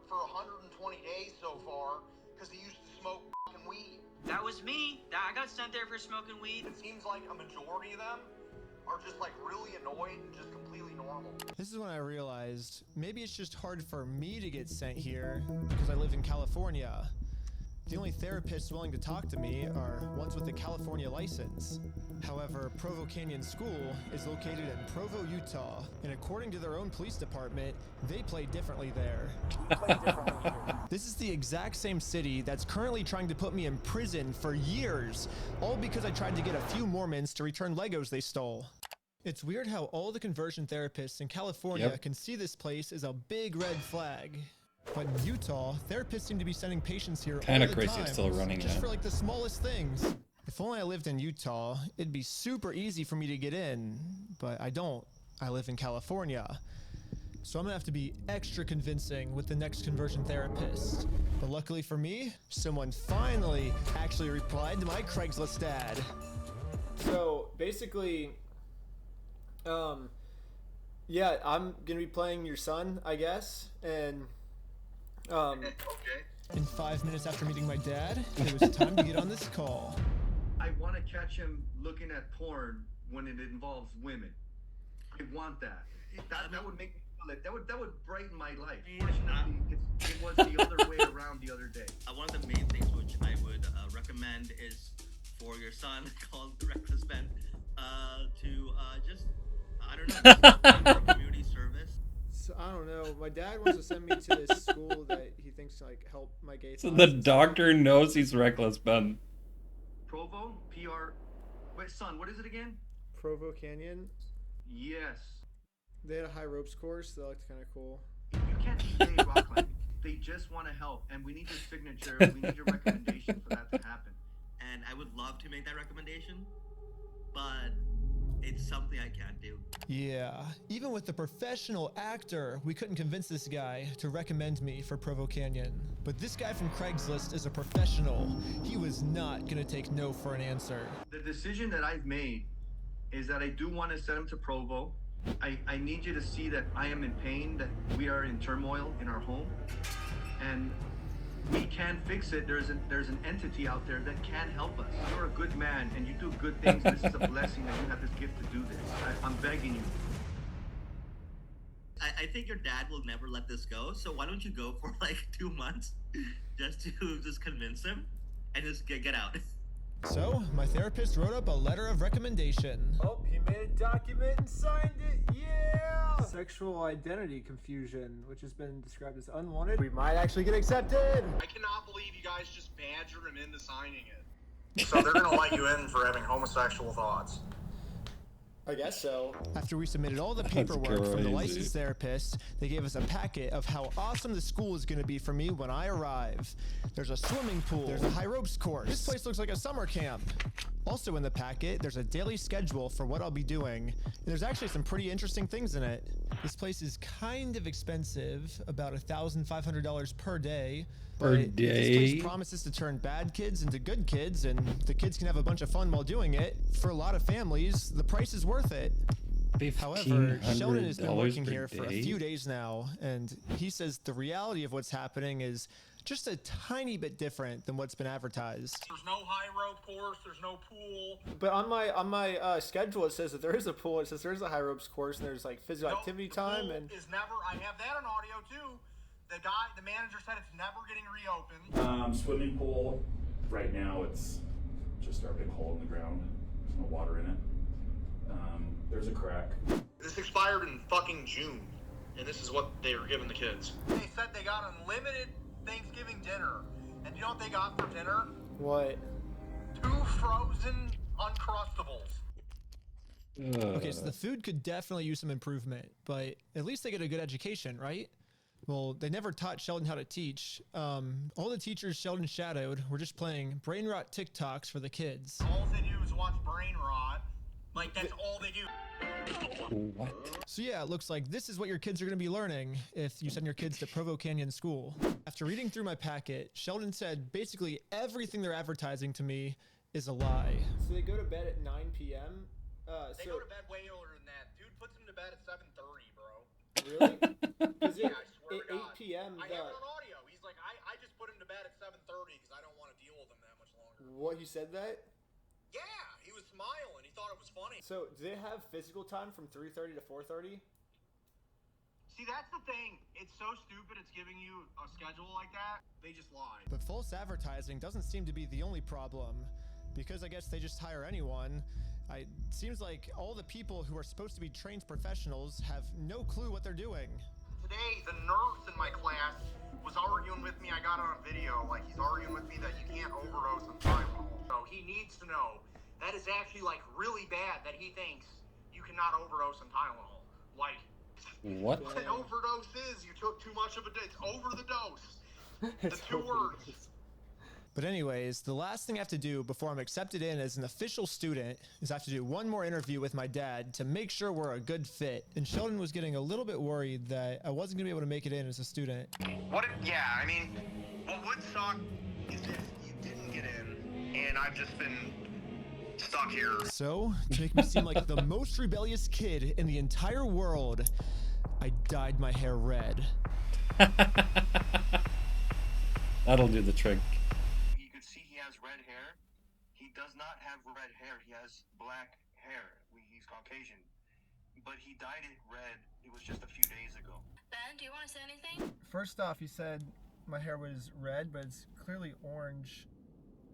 for 120 days so far because he used to smoke fucking weed.
That was me. I got sent there for smoking weed.
It seems like a majority of them are just like really annoyed and just completely normal.
This is when I realized maybe it's just hard for me to get sent here because I live in California. The only therapists willing to talk to me are ones with a California license. However, Provo Canyon School is located in Provo, Utah, and according to their own police department, they play differently there. This is the exact same city that's currently trying to put me in prison for years, all because I tried to get a few Mormons to return Legos they stole. It's weird how all the conversion therapists in California can see this place as a big red flag. But in Utah, therapists seem to be sending patients here
Kinda
all the
crazy
time,
it's still running
just
now.
for like the smallest things. If only I lived in Utah, it'd be super easy for me to get in, but I don't. I live in California. So I'm gonna have to be extra convincing with the next conversion therapist. But luckily for me, someone finally actually replied to my Craigslist ad.
So basically, yeah, I'm gonna be playing your son, I guess, and
Okay.
In 5 minutes after meeting my dad, it was time to get on this call.
I want to catch him looking at porn when it involves women. I want that. That would make me feel like that would brighten my life. Fortunately, it was the other way around the other day.
One of the main things which I would recommend is for your son called Reckless Ben to just, I don't know, for community service.
so I don't know. My dad wants to send me to this school that he thinks like help my gay.
So
thoughts
the
and stuff.
doctor knows he's reckless, Ben.
Provo? PR? Wait, son, what is it again?
Provo Canyon.
Yes.
They had a high ropes course that looked kind of cool.
You can't be gay rock climbing. They just want to help, and we need your signature. We need your recommendation for that to happen.
And I would love to make that recommendation, but it's something I can't do.
Yeah, even with the professional actor, we couldn't convince this guy to recommend me for Provo Canyon. But this guy from Craigslist is a professional. He was not gonna take no for an answer.
The decision that I've made is that I do want to send him to Provo. I need you to see that I am in pain, that we are in turmoil in our home, and we can fix it. There's an entity out there that can help us. You're a good man and you do good things. This is a blessing that you have this gift to do this. I'm begging you.
I think your dad will never let this go, so why don't you go for like 2 months just to just convince him and just get out.
So, my therapist wrote up a letter of recommendation.
Oh, he made a document and signed it. Yeah. Sexual identity confusion, which has been described as unwanted. We might actually get accepted.
I cannot believe you guys just badgered him into signing it. So they're gonna let you in for having homosexual thoughts.
I guess so.
After we submitted all the paperwork from the licensed therapist, they gave us a packet of how awesome the school is going to be for me when I arrive. There's a swimming pool. There's a high ropes course. This place looks like a summer camp. Also in the packet, there's a daily schedule for what I'll be doing. And there's actually some pretty interesting things in it. This place is kind of expensive, about $1,500 per day.
Per
But
day?
This place promises to turn bad kids into good kids, and the kids can have a bunch of fun while doing it. For a lot of families, the price is worth it. However, Sheldon has been working
per
here for a
day?
few days now, and he says the reality of what's happening is just a tiny bit different than what's been advertised.
There's no high rope course. There's no pool.
But on my schedule, it says that there is a pool. It says there's a high ropes course and there's like physical activity time and.
Is never. I have that on audio too. The manager said it's never getting reopened.
Swimming pool, right now it's just our big hole in the ground. There's no water in it. There's a crack.
This expired in fucking June, and this is what they were giving the kids. They said they got unlimited Thanksgiving dinner, and you know what they got for dinner?
What?
2 frozen Uncrustables.
Okay, so the food could definitely use some improvement, but at least they get a good education, right? Well, they never taught Sheldon how to teach. All the teachers Sheldon shadowed were just playing brain rot TikToks for the kids.
All they do is watch brain rot. Like, that's all they do.
What?
So yeah, it looks like this is what your kids are going to be learning if you send your kids to Provo Canyon School. After reading through my packet, Sheldon said basically everything they're advertising to me is a lie.
So they go to bed at 9 p.m.
They go to bed way earlier than that. Dude puts them to bed at 7:30, bro.
Really? Because
Yeah, I swear to
at 8
God.
PM.
I have it on audio. He's like, I just put him to bed at 7:30 because I don't want to deal with him that much longer.
What, he said that?
Yeah, he was smiling. He thought it was funny.
So, do they have physical time from 3:30 to 4:30?
See, that's the thing. It's so stupid it's giving you a schedule like that. They just lie.
But false advertising doesn't seem to be the only problem, because I guess they just hire anyone. It seems like all the people who are supposed to be trained professionals have no clue what they're doing.
Today, the nurse in my class was arguing with me. I got it on video. Like, he's arguing with me that you can't overdose on Tylenol. So he needs to know that is actually, like, really bad that he thinks you cannot overdose on Tylenol. Like,
what?
What an overdose is, you took too much of a dose. It's over the dose. The two words.
But anyways, the last thing I have to do before I'm accepted in as an official student is I have to do one more interview with my dad to make sure we're a good fit. And Sheldon was getting a little bit worried that I wasn't gonna be able to make it in as a student.
What would suck is if you didn't get in, and I've just been stuck here.
So, to make me seem like the most rebellious kid in the entire world, I dyed my hair red.
That'll do the trick.
You can see he has red hair. He does not have red hair. He has black hair. He's Caucasian. But he dyed it red. It was just a few days ago.
Ben, do you want to say anything?
First off, he said my hair was red, but it's clearly orange.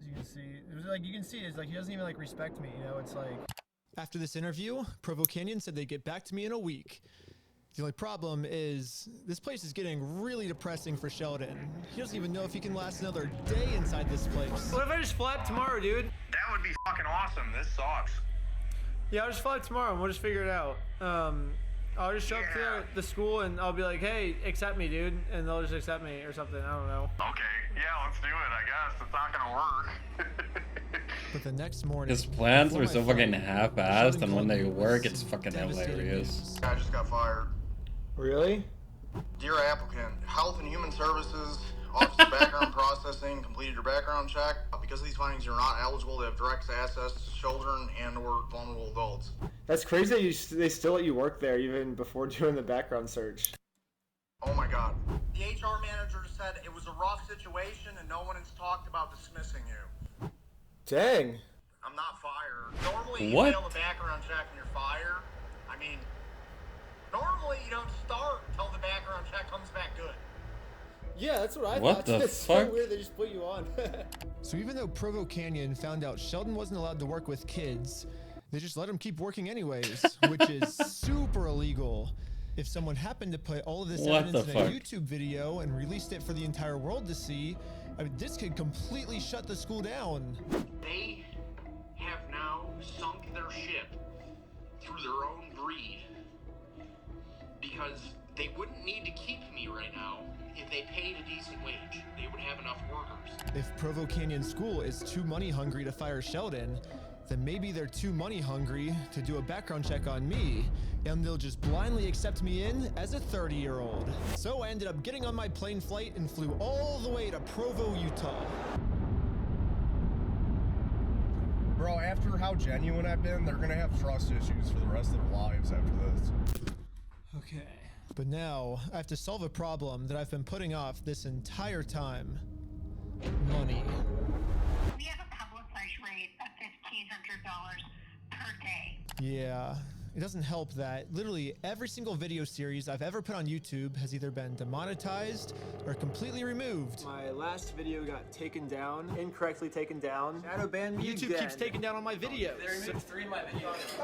As you can see, it was like, you can see it's like he doesn't even like respect me, you know. It's like,
After this interview, Provo Canyon said they'd get back to me in a week. The only problem is this place is getting really depressing for Sheldon. He doesn't even know if he can last another day inside this place.
what if I just fly up tomorrow, dude?
That would be fucking awesome. This sucks.
Yeah, I'll just fly up tomorrow and we'll just figure it out. I'll just show up to the school and I'll be like, hey, accept me, dude, and they'll just accept me or something. I don't know.
Okay, yeah, let's do it. I guess it's not gonna work.
But the next morning,
His plans
before
were
my
so
flight,
fucking half-assed, and when they
Sheldon
work,
was
it's fucking
devastating
hilarious.
news.
I just got fired.
Really?
Dear applicant, Health and Human Services, Office of Background Processing, completed your background check. Because of these findings, you're not eligible to have direct access to children and/or vulnerable adults.
That's crazy that they still let you work there even before doing the background search.
Oh my god. The HR manager said it was a rough situation and no one has talked about dismissing you.
Dang.
I'm not fired. Normally you
What?
fail the background check and you're fired. I mean, normally you don't start until the background check comes back good.
Yeah, that's what I
What
thought.
the
It's
fuck?
so weird they just put you on.
So even though Provo Canyon found out Sheldon wasn't allowed to work with kids, they just let him keep working anyways, which is super illegal. If someone happened to put all of this
What
evidence
the
in a
fuck?
YouTube video and released it for the entire world to see, I mean, this could completely shut the school down.
They have now sunk their ship through their own greed because they wouldn't need to keep me right now if they paid a decent wage. They would have enough workers.
If Provo Canyon School is too money hungry to fire Sheldon, then maybe they're too money hungry to do a background check on me, and they'll just blindly accept me in as a 30-year-old. So I ended up getting on my plane flight and flew all the way to Provo, Utah.
Bro, after how genuine I've been, they're gonna have trust issues for the rest of their lives after this.
Okay. But now, I have to solve a problem that I've been putting off this entire time. Money.
We have a publicized rate of $1,500 per day.
Yeah, it doesn't help that literally every single video series I've ever put on YouTube has either been demonetized or completely removed.
My last video got taken down, incorrectly taken down. Shadow ban me
YouTube
again.
keeps taking down all my videos.
They removed 3 of my videos.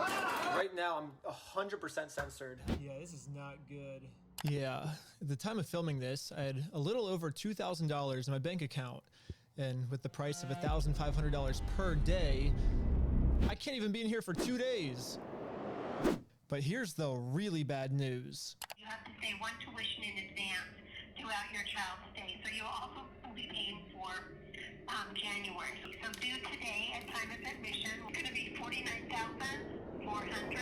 Right now, I'm 100% censored.
Yeah, this is not good. Yeah, at the time of filming this, I had a little over $2,000 in my bank account. And with the price of $1,500 per day, I can't even be in here for 2 days. But here's the really bad news.
You have to pay one tuition in advance throughout your child's stay, so you'll also be paying for January. So due today at time of admission, it's going to be $49,400.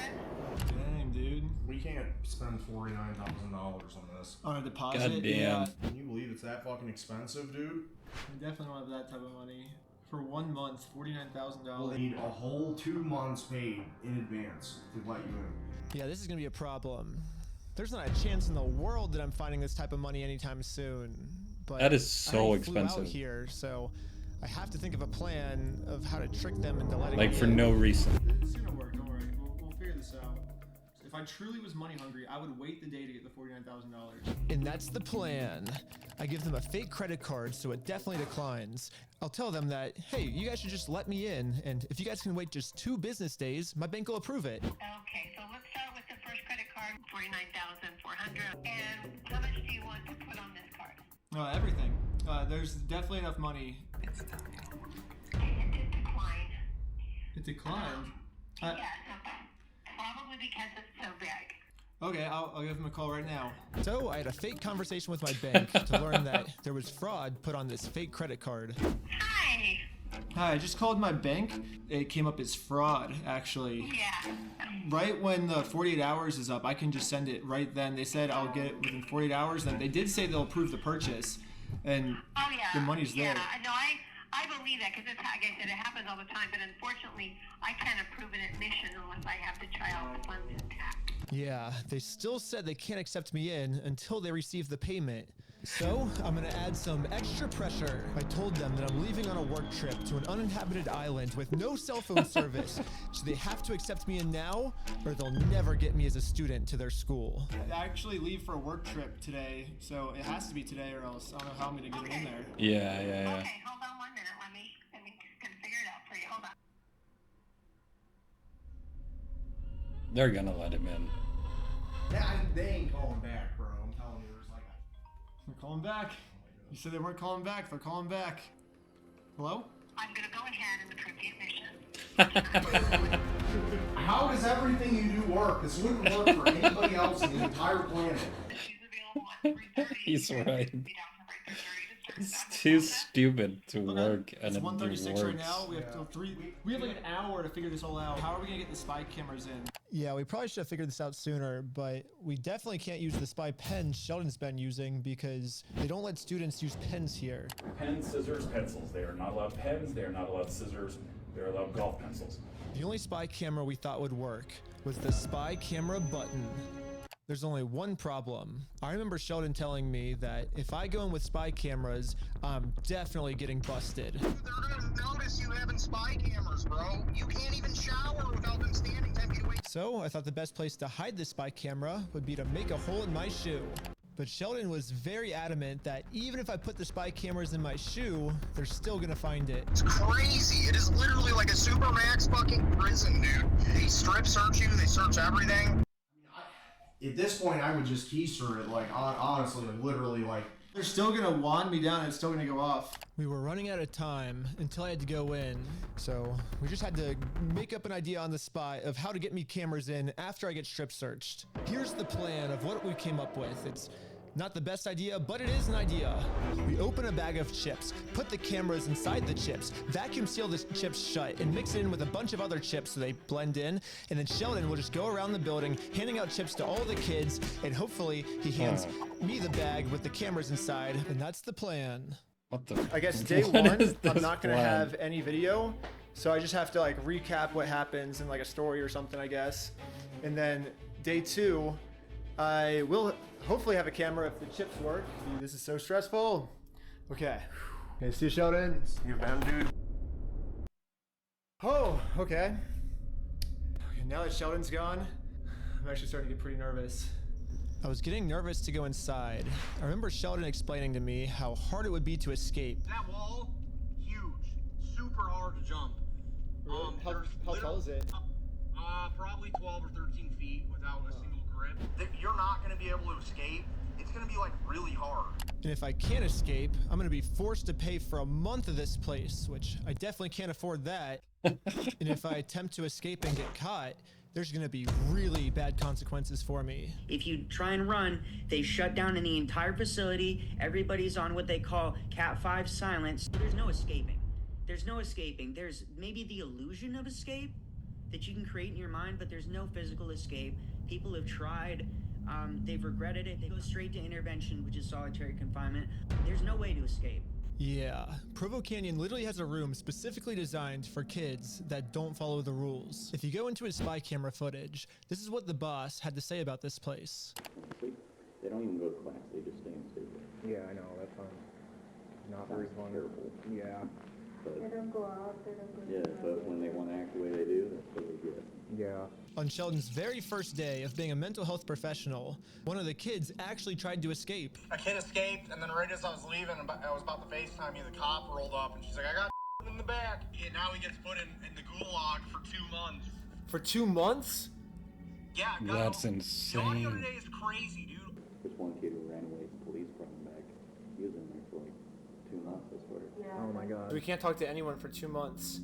Dang, dude.
We can't spend $49,000 on this.
On a deposit?
God damn.
Yeah.
Can you believe it's that fucking expensive, dude?
I definitely don't have that type of money. For 1 month, $49,000.
We'll need a whole 2 months paid in advance to let you in.
Yeah, this is gonna be a problem. There's not a chance in the world that I'm finding this type of money anytime soon. But
That is so
I flew
expensive.
out here, so I have to think of a plan of how to trick them into letting
Like
me
for
in.
no reason.
It's gonna work. Don't worry. We'll figure this out. If I truly was money hungry, I would wait the day to get the $49,000. And that's the plan. I give them a fake credit card, so it definitely declines. I'll tell them that, hey, you guys should just let me in, and if you guys can wait just 2 business days, my bank will approve it.
Okay, so let's start with the first credit card, $49,400. And how much do you want to put on this card?
Everything. There's definitely enough money.
It did decline.
It declined?
Yeah, probably because it's so big.
Okay, I'll give him a call right now. So I had a fake conversation with my bank to learn that there was fraud put on this fake credit card.
Hi.
Hi, I just called my bank. It came up as fraud, actually.
Yeah.
Right when the 48 hours is up, I can just send it right then. They said I'll get it within 48 hours. Then they did say they'll approve the purchase, and the money's there.
Yeah, no, I believe that because it's, like I said, it happens all the time. But unfortunately, I can't approve an admission unless I have the child funds intact.
Yeah, they still said they can't accept me in until they receive the payment. So, I'm gonna add some extra pressure. I told them that I'm leaving on a work trip to an uninhabited island with no cell phone service. So they have to accept me in now, or they'll never get me as a student to their school. I actually leave for a work trip today, so it has to be today or else I don't know how I'm gonna get in there.
Yeah.
Okay, hold on 1 minute. Let me figure it out for you. Hold on.
They're gonna let him in.
They ain't calling back, bro. I'm telling you, there's like
They're calling back. You said they weren't calling back. They're calling back. Hello?
I'm gonna go ahead and approve the admission.
How does everything you do work? This wouldn't work for anybody else in the entire planet.
He's right. It's too stupid to work and
It's
it
1:36
works.
right now. We have like an hour to figure this all out. How are we gonna get the spy cameras in? Yeah, we probably should have figured this out sooner, but we definitely can't use the spy pen Sheldon's been using because they don't let students use pens here.
Pens, scissors, pencils. They are not allowed pens. They are not allowed scissors. They are allowed golf pencils.
The only spy camera we thought would work was the spy camera button. There's only one problem. I remember Sheldon telling me that if I go in with spy cameras, I'm definitely getting busted.
They're gonna notice you having spy cameras, bro. You can't even shower without them standing 10 feet away.
So I thought the best place to hide this spy camera would be to make a hole in my shoe. But Sheldon was very adamant that even if I put the spy cameras in my shoe, they're still gonna find it.
It's crazy. It is literally like a Supermax fucking prison, dude. They strip search you. They search everything.
At this point, I would just keister it, like, honestly, like, literally, like...
They're still gonna wand me down and it's still gonna go off. We were running out of time until I had to go in. So we just had to make up an idea on the spot of how to get me cameras in after I get strip searched. Here's the plan of what we came up with. It's not the best idea, but it is an idea. We open a bag of chips, put the cameras inside the chips, vacuum seal the chips shut, and mix it in with a bunch of other chips so they blend in. And then Sheldon will just go around the building, handing out chips to all the kids, and hopefully he hands me the bag with the cameras inside. And that's the plan.
What the?
I guess day
What
one,
is
I'm
this
not gonna
plan?
have any video, so I just have to like recap what happens in like a story or something, I guess. And then day two, I will hopefully have a camera if the chips work. Dude, this is so stressful. Okay. Okay, see you, Sheldon. See you, man, dude. Oh, okay. Okay, now that Sheldon's gone, I'm actually starting to get pretty nervous. I was getting nervous to go inside. I remember Sheldon explaining to me how hard it would be to escape.
That wall, huge. Super hard to jump.
How tall is it?
Probably 12 or 13 feet without a single grip. You're not going to be able to escape. It's going to be like really hard.
And if I can't escape, I'm gonna be forced to pay for a month of this place, which I definitely can't afford that. And if I attempt to escape and get caught, there's gonna be really bad consequences for me.
If you try and run, they shut down in the entire facility. Everybody's on what they call Cat 5 silence. There's no escaping. There's no escaping. There's maybe the illusion of escape that you can create in your mind, but there's no physical escape. People have tried. They've regretted it. They go straight to intervention, which is solitary confinement. There's no way to escape.
Yeah, Provo Canyon literally has a room specifically designed for kids that don't follow the rules. If you go into his spy camera footage, this is what the boss had to say about this place.
when they sleep. They don't even go to class, they just stay and sleep.
Yeah, I know, that sounds not very fun.
Terrible.
Yeah.
But,
They don't go out, they don't go
yeah, but when they want to act the way they do, that's what they get.
Yeah.
On Sheldon's very first day of being a mental health professional, one of the kids actually tried to escape.
A kid escaped, and then right as I was leaving, I was about to FaceTime you, the cop rolled up, and she's like, I got in the back. And now he gets put in the gulag for 2 months.
For 2 months?
Yeah,
That's
the audio
insane.
today is crazy, dude.
There's one kid who ran away, the police brought him back. He was in there for like 2 months, I swear.
Yeah.
Oh my god.
We can't talk to anyone for 2 months.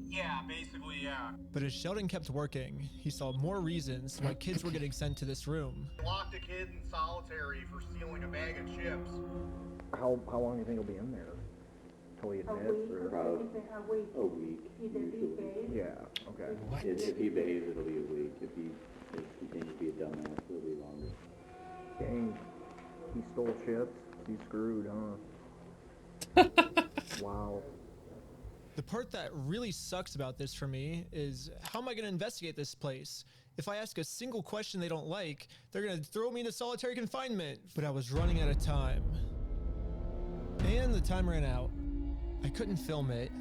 Yeah, basically, yeah.
But as Sheldon kept working, he saw more reasons why kids were getting sent to this room.
Locked a kid in solitary for stealing a bag of chips.
How long do you think he'll be in there? Till he admits, or
A week, usually.
yeah, okay.
If he behaves, it'll be a week. If he continues to be a dumbass, it'll be longer.
Dang, he stole chips. He's screwed, huh? Wow.
The part that really sucks about this for me is, how am I going to investigate this place? If I ask a single question they don't like, they're going to throw me into solitary confinement. But I was running out of time. And the time ran out. I couldn't film it,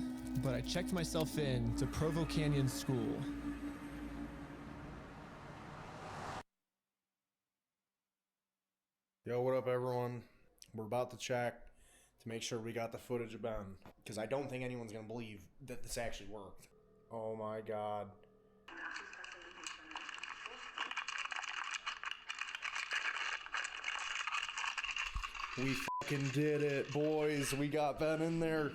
but I checked myself in to Provo Canyon School.
Yo, what up, everyone? We're about to check to make sure we got the footage of Ben, because I don't think anyone's gonna believe that this actually worked. Oh my god. We fucking did it, boys. We got Ben in there.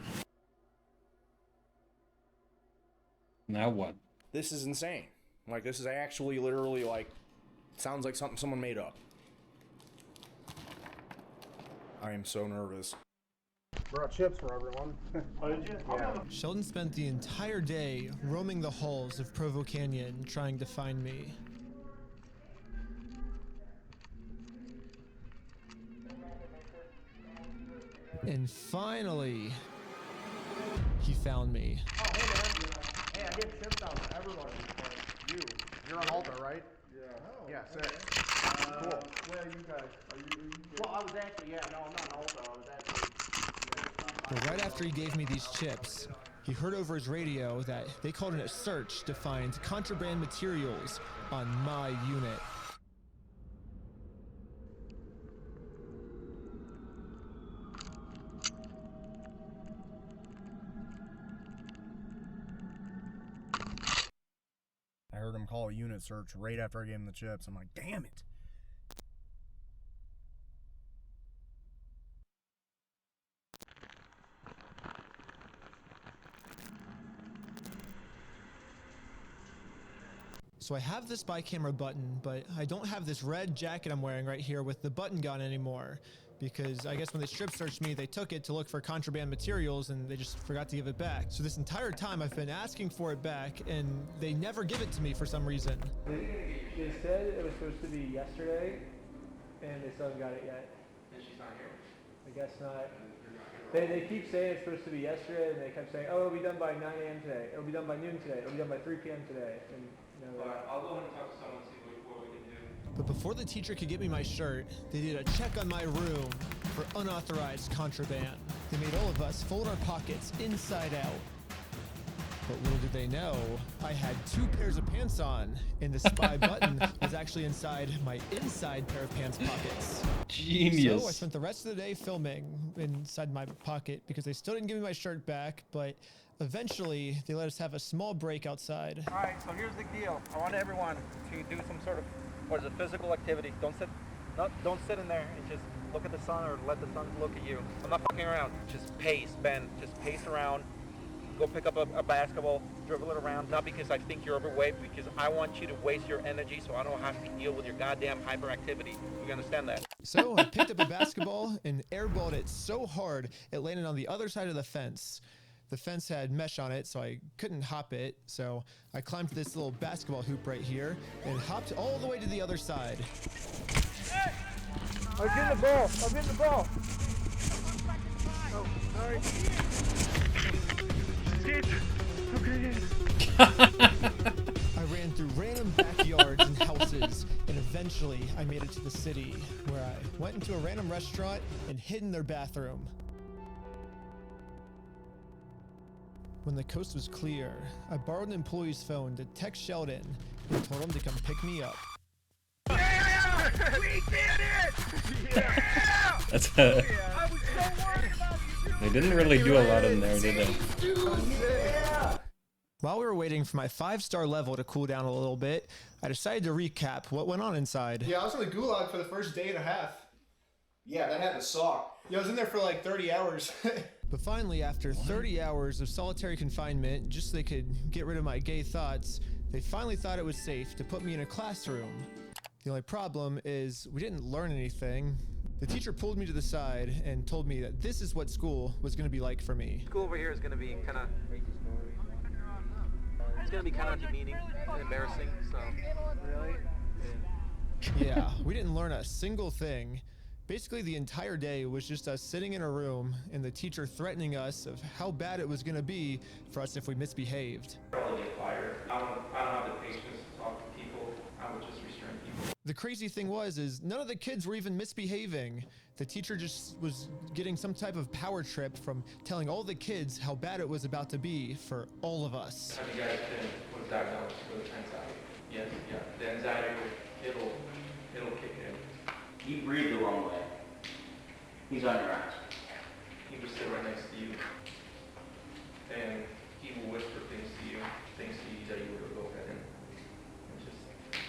Now what?
This is insane. Like, this is actually literally, like, sounds like something someone made up. I am so nervous. Brought chips for everyone. Oh, did you? Yeah.
Sheldon spent the entire day roaming the halls of Provo Canyon trying to find me. And finally, he found me.
Oh, hey, man. Hey, I get chips out to everybody. You're on Alta, right? Yeah. Oh, yeah, sick. Cool. Where are you guys? Well, I was actually, I'm not on Alta. I was actually...
But right after he gave me these chips, he heard over his radio that they called in a search to find contraband materials on my unit.
I heard him call a unit search right after I gave him the chips. I'm like, damn it.
So I have this spy camera button, but I don't have this red jacket I'm wearing right here with the button gun anymore. Because I guess when they strip searched me, they took it to look for contraband materials and they just forgot to give it back. So this entire time I've been asking for it back and they never give it to me for some reason.
They said it was supposed to be yesterday and they still haven't got it yet.
And she's not here.
I guess not. They keep saying it's supposed to be yesterday and they kept saying, oh, it'll be done by 9 a.m. today. It'll be done by noon today. It'll be done by 3 p.m. today. And
I'll go and talk to someone and see what we can do.
But before the teacher could get me my shirt, they did a check on my room for unauthorized contraband. They made all of us fold our pockets inside out. But little did they know, I had 2 pairs of pants on, and the spy button was actually inside my inside pair of pants pockets.
Genius.
So I spent the rest of the day filming inside my pocket because they still didn't give me my shirt back, but eventually they let us have a small break outside.
All right, so here's the deal. I want everyone to do some sort of, physical activity. Don't sit in there and just look at the sun or let the sun look at you. I'm not fucking around. Just pace, Ben. Just pace around. Go pick up a basketball, dribble it around. Not because I think you're overweight, because I want you to waste your energy so I don't have to deal with your goddamn hyperactivity. You understand that?
So I picked up a basketball and airballed it so hard it landed on the other side of the fence. The fence had mesh on it, so I couldn't hop it. So I climbed this little basketball hoop right here and hopped all the way to the other side.
Hey! I'm getting the ball. I'm getting the ball. Oh, sorry.
I ran through random backyards and houses and eventually Eventually, I made it to the city, where I went into a random restaurant and hid in their bathroom. When the coast was clear, I borrowed an employee's phone to text Sheldon and told him to come pick me up.
Yeah! We did it! Yeah!
That's
I was so worried about you.
They didn't really do a lot in there, did they?
Yeah!
While we were waiting for my 5-star level to cool down a little bit, I decided to recap what went on inside.
Yeah, I was in the gulag for the first day and a half.
Yeah, that had to suck.
Yeah, I was in there for like 30 hours.
But finally, after 30 hours of solitary confinement, just so they could get rid of my gay thoughts, they finally thought it was safe to put me in a classroom. The only problem is we didn't learn anything. The teacher pulled me to the side and told me that this is what school was going to be like for me.
School over here is going to be kind of... It's going to be kind of demeaning and embarrassing, so... Really?
Yeah, we didn't learn a single thing. Basically, the entire day was just us sitting in a room and the teacher threatening us of how bad it was going to be for us if we misbehaved.
Probably get fired. I don't have the patience to talk to people. I would just restrain people.
The crazy thing is none of the kids were even misbehaving. The teacher just was getting some type of power trip from telling all the kids how bad it was about to be for all of us.
Have you guys been diagnosed with anxiety? Yes, yeah. The anxiety, it'll kick in.
You breathe the wrong way. He's on your ass.
He will sit right next to you, and he will whisper things to you that you would go ahead and just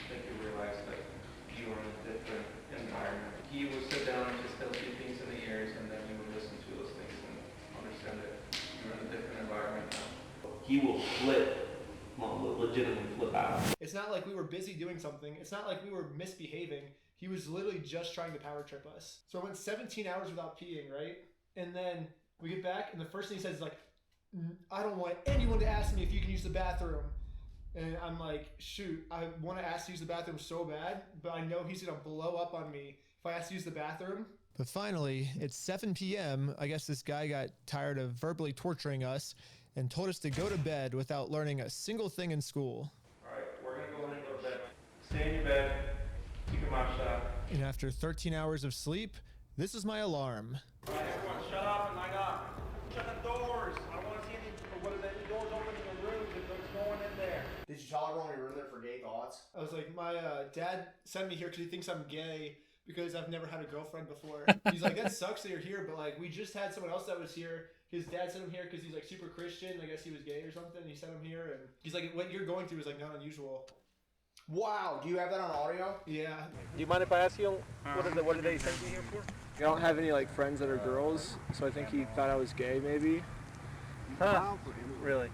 make you realize that you are in a different environment. He will sit down and just tell you things in the ears, and then you will listen to those things and understand that you're in a different environment now.
He will flip, legitimately flip out.
It's not like we were busy doing something. It's not like we were misbehaving. He was literally just trying to power trip us. So I went 17 hours without peeing, right? And then we get back, and the first thing he says is like, I don't want anyone to ask me if you can use the bathroom. And I'm like, shoot, I want to ask to use the bathroom so bad, but I know he's going to blow up on me if I ask to use the bathroom.
But finally, it's 7 p.m. I guess this guy got tired of verbally torturing us and told us to go to bed without learning a single thing in school.
All right, we're going to go ahead and go to bed. Stay in your bed. Keep your mouth shut.
And after 13 hours of sleep, this is my alarm.
All right, everyone, shut up and line up. Shut the doors. I don't want to see any doors open in the rooms if there's no one in there.
Did you tell everyone you were in there for gay thoughts?
I was like, my dad sent me here because he thinks I'm gay because I've never had a girlfriend before. He's like, that sucks that you're here, but like, we just had someone else that was here. His dad sent him here because he's like super Christian. I guess he was gay or something. He sent him here, and he's like, what you're going through is like not unusual.
Wow, do you have that on audio?
Yeah.
Do you mind if I ask you, what did they send you here for? I don't have any like friends that are girls, so I think he thought I was gay maybe. Huh? Really?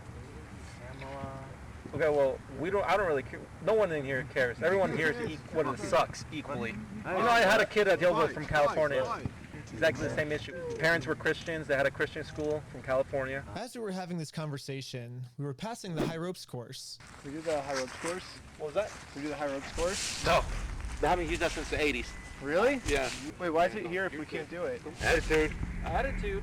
Okay, well, I don't really care. No one in here cares. Everyone here sucks equally. You know, I had a kid I dealt with from California. Exactly the same issue. Parents were Christians. They had a Christian school from California.
As we were having this conversation, we were passing the high ropes course.
We do the high ropes course? What was that? We do the high ropes course?
No. They haven't used that since the 80s.
Really?
Yeah.
Wait, why is it here if we can't do it?
Attitude.
Attitude?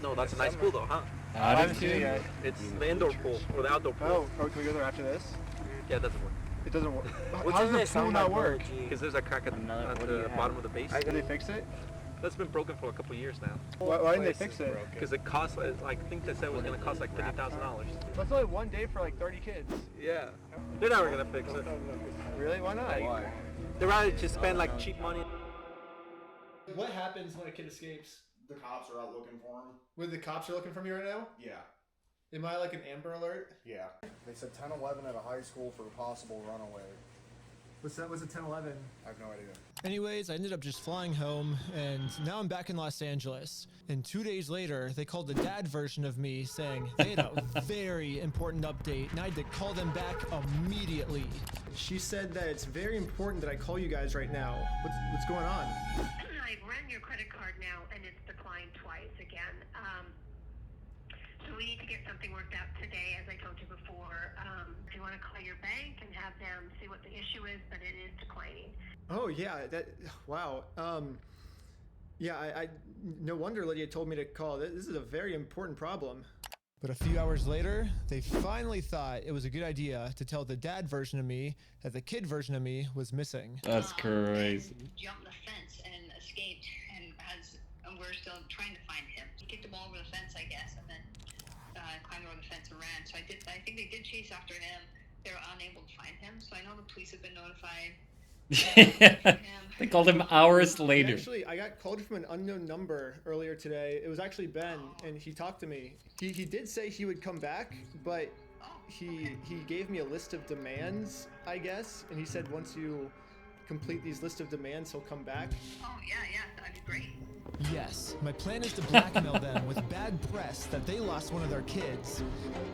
No, that's a nice pool though, huh?
I haven't seen it yet.
It's the indoor pool or the outdoor pool.
Oh, can we go there after this?
Yeah, it doesn't work.
It doesn't work.
What's
How does the pool not work?
Because there's a crack at the bottom of the base.
Did they fix it?
That's been broken for a couple of years now.
Why didn't they fix it?
Because it costs, I think they said it was going to cost like $50,000.
That's only one day for like 30 kids.
Yeah. They're never going to fix it.
Really? Why not?
Why? They'd rather just spend like cheap money.
What happens when a kid escapes?
The cops are out looking for him.
When the cops are looking for me right now?
Yeah.
Am I like an Amber Alert?
Yeah. They said 10-11 at a high school for a possible runaway.
What's that? What's a 10-11?
I have no idea.
Anyways, I ended up just flying home, and now I'm back in Los Angeles. And 2 days later, they called the dad version of me saying they had a very important update, and I had to call them back immediately.
She said that it's very important that I call you guys right now. What's going on?
I've run your credit card now, and it's declined twice again. So we need to get something worked out today, as I told you before. Do you want to call your bank and have them see what the issue is, but it is declining?
Oh yeah, wow. Yeah, I no wonder Lydia told me to call. This is a very important problem.
But a few hours later, they finally thought it was a good idea to tell the dad version of me that the kid version of me was missing.
That's crazy.
Jumped the fence and escaped, and we're still trying to find him. He kicked the ball over the fence, I guess, and then climbed over the fence and ran. So I think they did chase after him. They were unable to find him, so I know the police have been notified.
They called him hours later.
Actually, I got called from an unknown number earlier today. It was actually Ben, and he talked to me. He did say he would come back, but he gave me a list of demands, I guess, and he said once you complete these list of demands, he'll come back.
Oh, yeah, that'd be great.
Yes, my plan is to blackmail them with bad press that they lost one of their kids.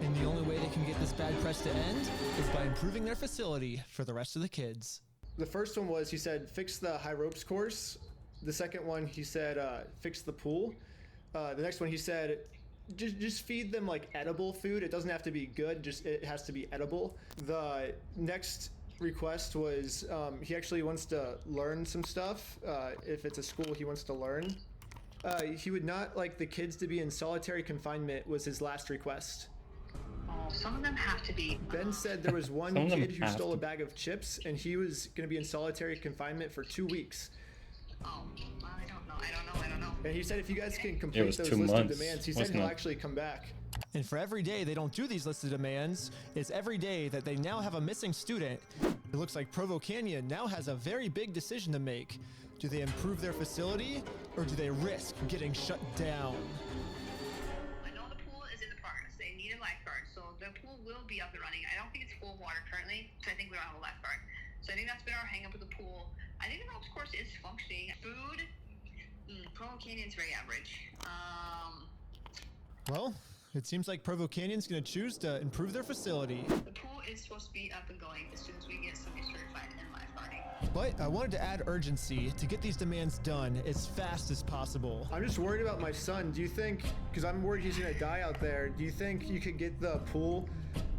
And the only way they can get this bad press to end is by improving their facility for the rest of the kids.
The first one was, he said, fix the high ropes course. The second one, he said, fix the pool. The next one, he said, just feed them like edible food. It doesn't have to be good, just it has to be edible. The next request was, he actually wants to learn some stuff. If it's a school he wants to learn. He would not like the kids to be in solitary confinement was his last request.
Some of them have to be.
Ben said there was one kid who stole a bag of chips, and he was going to be in solitary confinement for 2 weeks.
Oh, I don't know.
And he said if you guys can complete those
2
list
months.
of demands, he said he'll actually come back.
And for every day they don't do these listed demands, it's every day that they now have a missing student. It looks like Provo Canyon now has a very big decision to make. Do they improve their facility, or do they risk getting shut down?
I know the pool is in the progress. They need a lifeguard, so the pool will be up and running. I don't think it's full of water currently, so I think we don't have a lifeguard. So I think that's been our hang up with the pool. I think the ropes course is functioning. Food, Provo Canyon's very average.
Well, it seems like Provo Canyon's gonna choose to improve their facility.
The pool is supposed to be up and going as soon as we get somebody certified in lifeguarding.
But I wanted to add urgency to get these demands done as fast as possible.
I'm just worried about my son. Do you think, because I'm worried he's going to die out there, do you think you could get the pool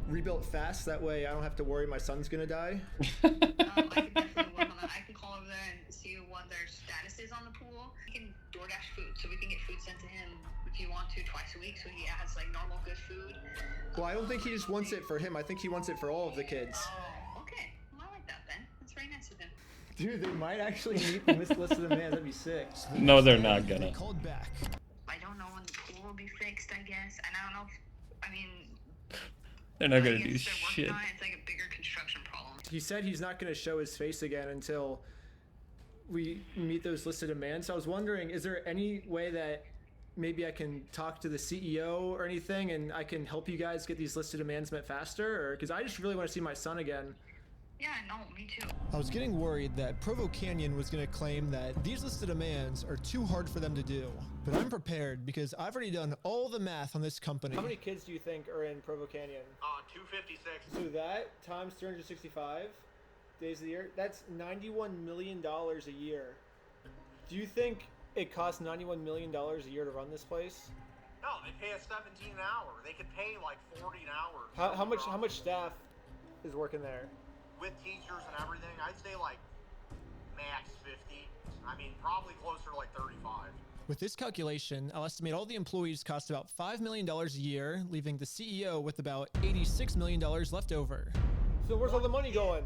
rebuilt fast? That way I don't have to worry my son's going to die?
I can definitely work on that. I can call over there and see what their status is on the pool. We can DoorDash food, so we can get food sent to him if you want to twice a week, so he has like normal good food.
Well, I don't think he just wants it for him. I think he wants it for all of the kids.
Oh, okay. Well, I like that then. That's very nice of him.
Dude, they might actually meet the list of demands. That'd be sick.
No, they're not gonna.
They called back.
I don't know when the pool will be fixed, I guess. And I don't know if,
They're not gonna
I
do
guess they're working
shit.
on it. It's like a bigger construction problem.
He said he's not going to show his face again until we meet those listed demands. So I was wondering, is there any way that maybe I can talk to the CEO or anything and I can help you guys get these listed demands met faster? Or because I just really want to see my son again.
Yeah, no, me too.
I was getting worried that Provo Canyon was going to claim that these listed demands are too hard for them to do. But I'm prepared because I've already done all the math on this company.
How many kids do you think are in Provo Canyon?
256.
So that times 365 days of the year, that's $91 million a year. Do you think it costs $91 million a year to run this place?
No, they pay us 17 an hour. They could pay like 40 an hour.
How much staff is working there?
With teachers and everything, I'd say like max 50. I mean, probably closer to like 35.
With this calculation, I'll estimate all the employees cost about $5 million a year, leaving the CEO with about $86 million left over.
So where's all the money going?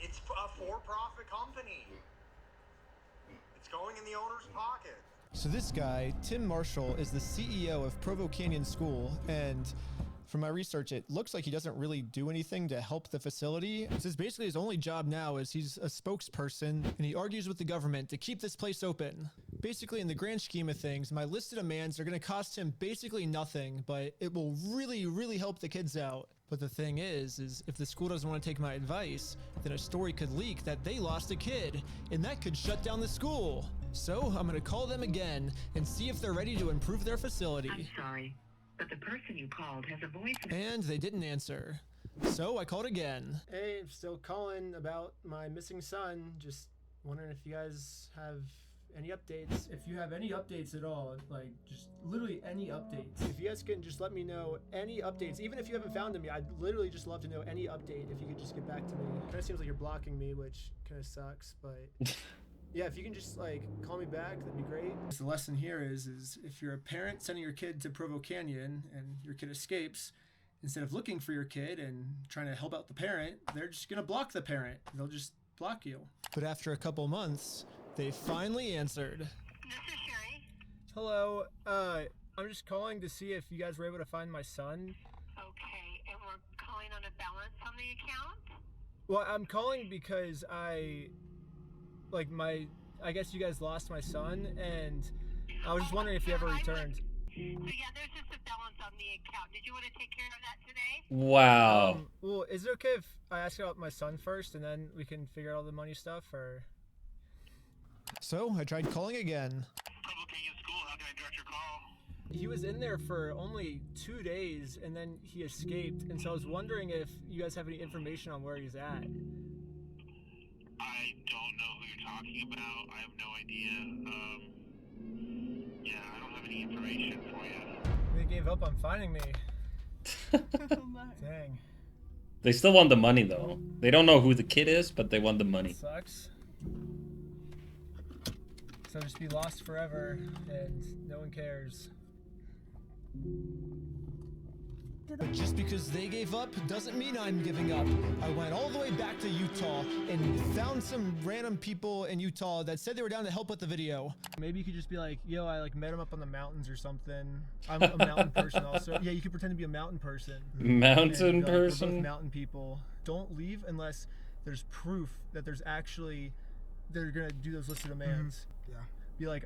It's a for-profit company. It's going in the owner's pocket.
So this guy, Tim Marshall, is the CEO of Provo Canyon School, and from my research, it looks like he doesn't really do anything to help the facility. It says basically his only job now is he's a spokesperson, and he argues with the government to keep this place open. Basically, in the grand scheme of things, my listed demands are going to cost him basically nothing, but it will really, really help the kids out. But the thing is if the school doesn't want to take my advice, then a story could leak that they lost a kid, and that could shut down the school. So I'm going to call them again and see if they're ready to improve their facility.
I'm sorry, but the person you called has a voice.
And they didn't answer. So I called again.
Hey, I'm still calling about my missing son. Just wondering if you guys have any updates. If you have any updates at all, like just literally any updates. If you guys can just let me know any updates, even if you haven't found him yet, I'd literally just love to know any update if you could just get back to me. It kind of seems like you're blocking me, which kind of sucks, but Yeah, if you can just like call me back, that'd be great. The lesson here is if you're a parent sending your kid to Provo Canyon and your kid escapes, instead of looking for your kid and trying to help out the parent, they're just gonna block the parent. They'll just block you.
But after a couple months, they finally answered.
Hello, I'm just calling to see if you guys were able to find my son.
Okay, and we're calling on a balance on the account?
Well, I'm calling because I guess you guys lost my son, and I was just wondering if he ever returned.
So yeah, there's just a balance on the account. Did you want to take care of that today?
Wow.
Well, is it okay if I ask about my son first, and then we can figure out all the money stuff, or?
So I tried calling again.
He was in there for only 2 days, and then he escaped, and so I was wondering if you guys have any information on where he's at.
I don't know who you're talking about. I have no idea. Yeah, I don't have any information for you.
They gave up on finding me. Dang.
They still want the money though. They don't know who the kid is, but they want the money.
Sucks. So just be lost forever, and no one cares.
Just because they gave up doesn't mean I'm giving up. I went all the way back to Utah and found some random people in Utah that said they were down to help with the video.
Maybe you could just be like, yo, I like met him up on the mountains or something. I'm a mountain person also. Yeah, you could pretend to be a mountain person.
Mountain
and,
person?
we're both mountain people. Don't leave unless there's proof that there's actually, they're gonna do those list of demands. Yeah. Be like,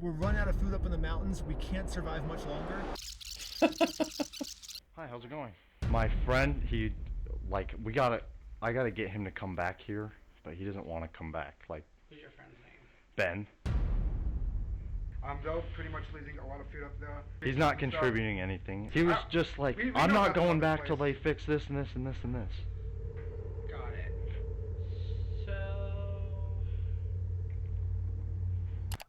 we're running out of food up in the mountains. We can't survive much longer.
Hi, how's it going? My friend, I gotta get him to come back here, but he doesn't want to come back. Like,
What's your friend's name?
Ben.
They're pretty much leaving a lot of food up there.
He's not contributing anything. He was just like,
we
I'm
know
not
about this
going
other
back till
place.
they fix this and this and this and this.
Got it. So...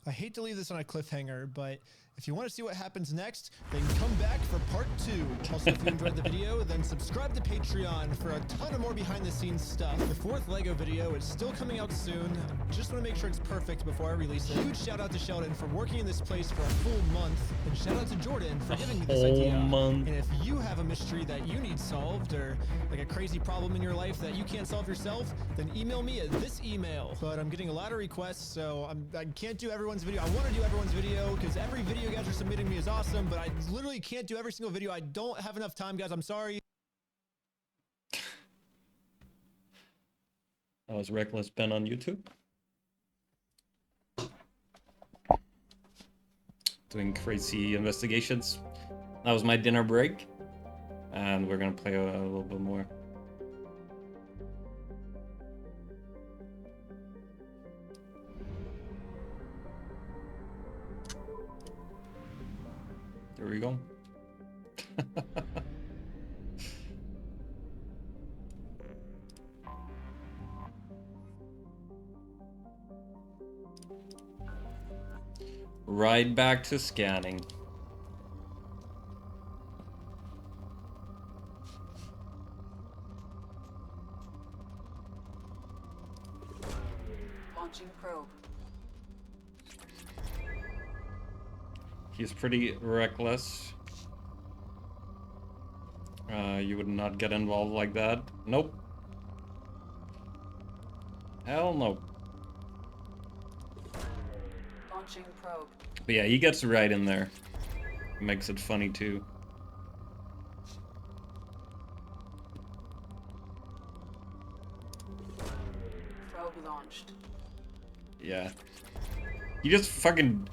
I hate to leave this on a cliffhanger, but if you want to see what happens next, then come back for part 2. Also, if you enjoyed the video, then subscribe to Patreon for a ton of more behind the scenes stuff. The 4th Lego video is still coming out soon. Just want to make sure it's perfect before I release it. Huge shout out to Sheldon for working in this place for a full month, and shout out to Jordan for giving me this idea.
Month.
And if you have a mystery that you need solved, or like a crazy problem in your life that you can't solve yourself, then email me at this email. But I'm getting a lot of requests, so I can't do everyone's video. I want to do everyone's video because every video you guys are submitting me is awesome, but I literally can't do every single video. I don't have enough time, guys. I'm sorry.
That was Reckless Ben on YouTube. Doing crazy investigations. That was my dinner break. And we're gonna play a little bit more. There we go. Right back to scanning.
Launching probe.
He's pretty reckless. You would not get involved like that. Nope. Hell no.
Launching probe.
But yeah, he gets right in there. Makes it funny too.
Probe launched.
Yeah. He just fucking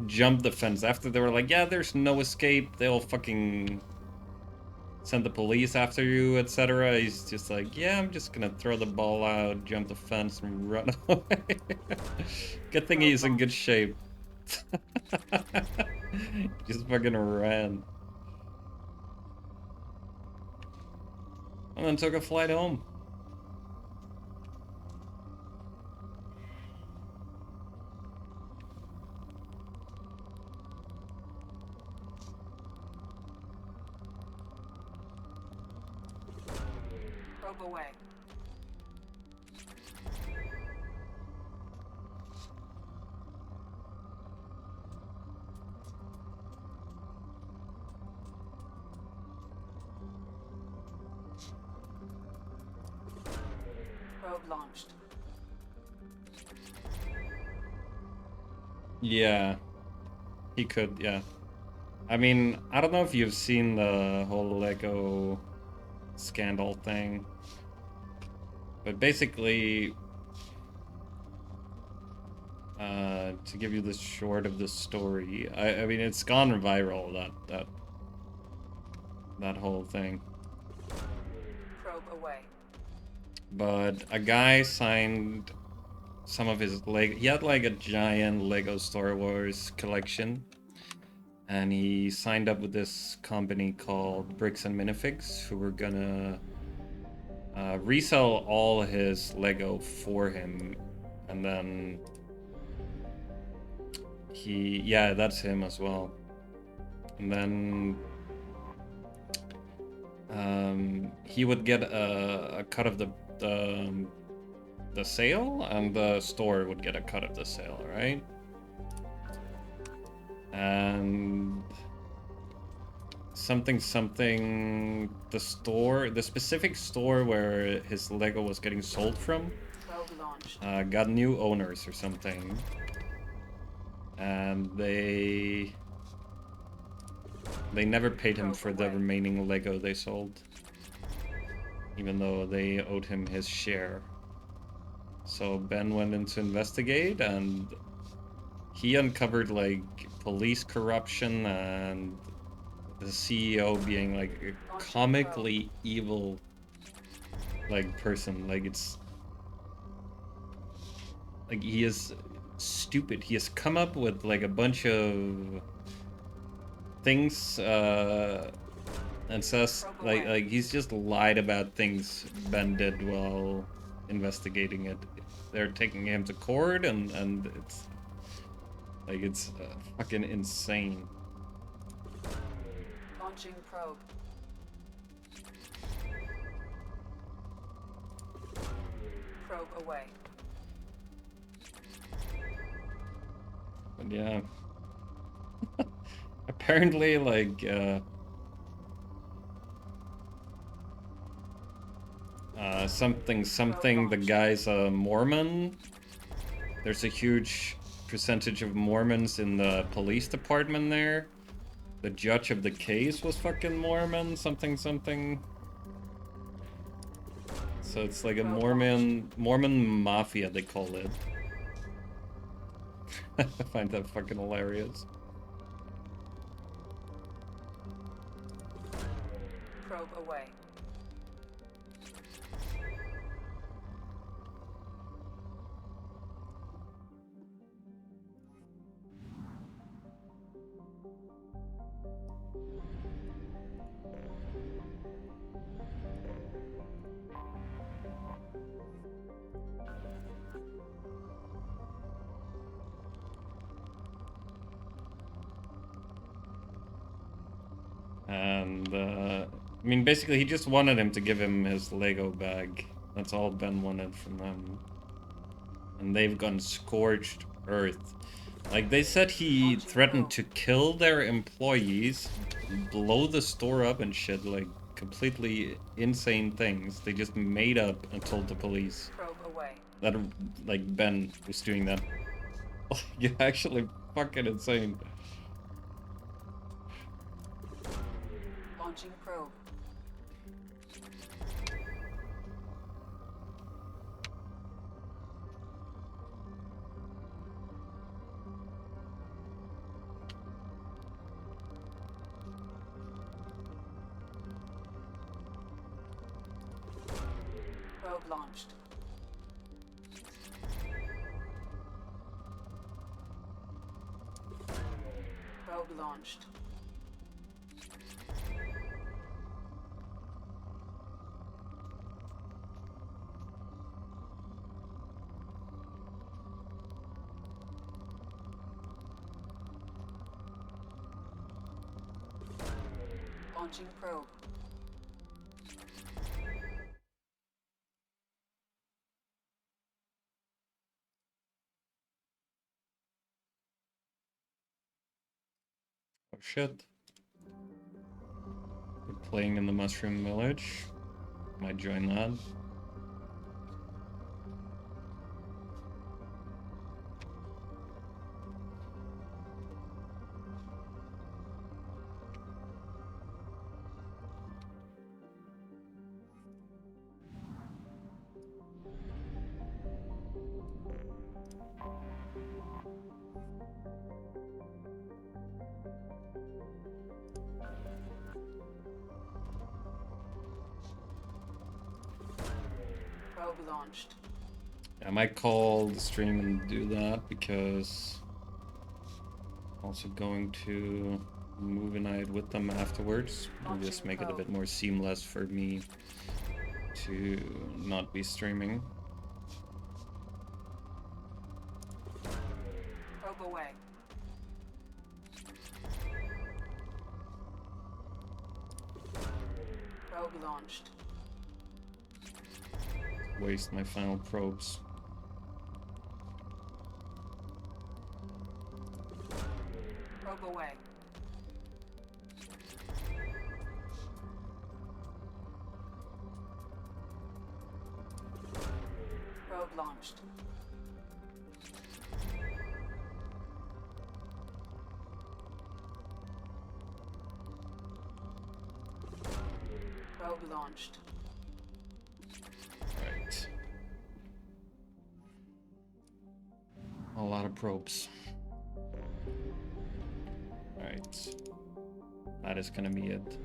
jumped the fence after they were like, yeah, there's no escape. They'll fucking send the police after you, etc. He's just like, yeah, I'm just gonna throw the ball out, jump the fence, and run away. Good thing he's in good shape. Just fucking ran. And then took a flight home.
Probe away. Probe launched.
Yeah. He could, yeah. I mean, I don't know if you've seen the whole Lego scandal thing. But basically, to give you the short of the story, I mean, it's gone viral, that whole thing.
Probe away.
But a guy signed some of his Lego. He had like a giant Lego Star Wars collection, and he signed up with this company called Bricks and Minifigs, who were gonna resell all his Lego for him, and then yeah, that's him as well. And then he would get a cut of the sale, and the store would get a cut of the sale, right? And something, the specific store where his Lego was getting sold from got new owners or something, and they never paid him for the remaining Lego they sold, even though they owed him his share. So Ben went in to investigate, and he uncovered like police corruption and the CEO being like a comically evil like person. Like, it's like he is stupid. He has come up with like a bunch of things and says like he's just lied about things Ben did while investigating it. They're taking him to court, and it's like, it's fucking insane.
Launching probe. Probe away.
But yeah. Apparently, like, something, the guy's a Mormon. There's a huge percentage of Mormons in the police department there. The judge of the case was fucking Mormon, something. So it's like a Mormon mafia, they call it. I find that fucking hilarious.
Probe away.
And, I mean, basically, he just wanted him to give him his Lego bag. That's all Ben wanted from them. And they've gone scorched earth. Like, they said he threatened to kill their employees, blow the store up and shit, like, completely insane things. They just made up and told the police that, like, Ben was doing that. Like, actually fucking insane.
Launching probe. Probe launched. Probe launched. Launching probe.
Oh shit. We're playing in the Mushroom Village. Might join that.
Probe launched.
I might call the stream and do that because I'm also going to movie night with them afterwards and just make it a bit more seamless for me to not be streaming.
Probe away. Probe launched.
Waste my final probes.
Probe away. Probe launched. Probe launched.
Right. A lot of probes. Alright. That is gonna be it.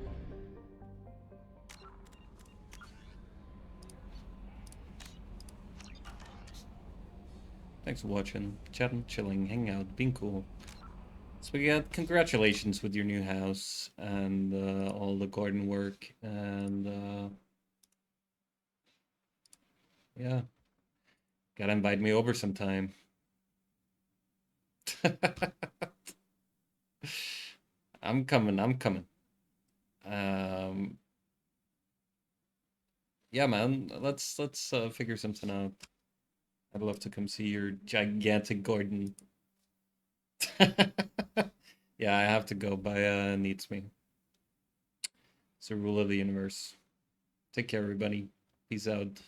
Thanks for watching, chatting, chilling, hanging out, being cool. So we got congratulations with your new house and all the garden work and yeah. Gotta invite me over sometime. I'm coming. Yeah, man, let's figure something out. I'd love to come see your gigantic garden. Yeah, I have to go. Baya needs me. It's the rule of the universe. Take care, everybody. Peace out.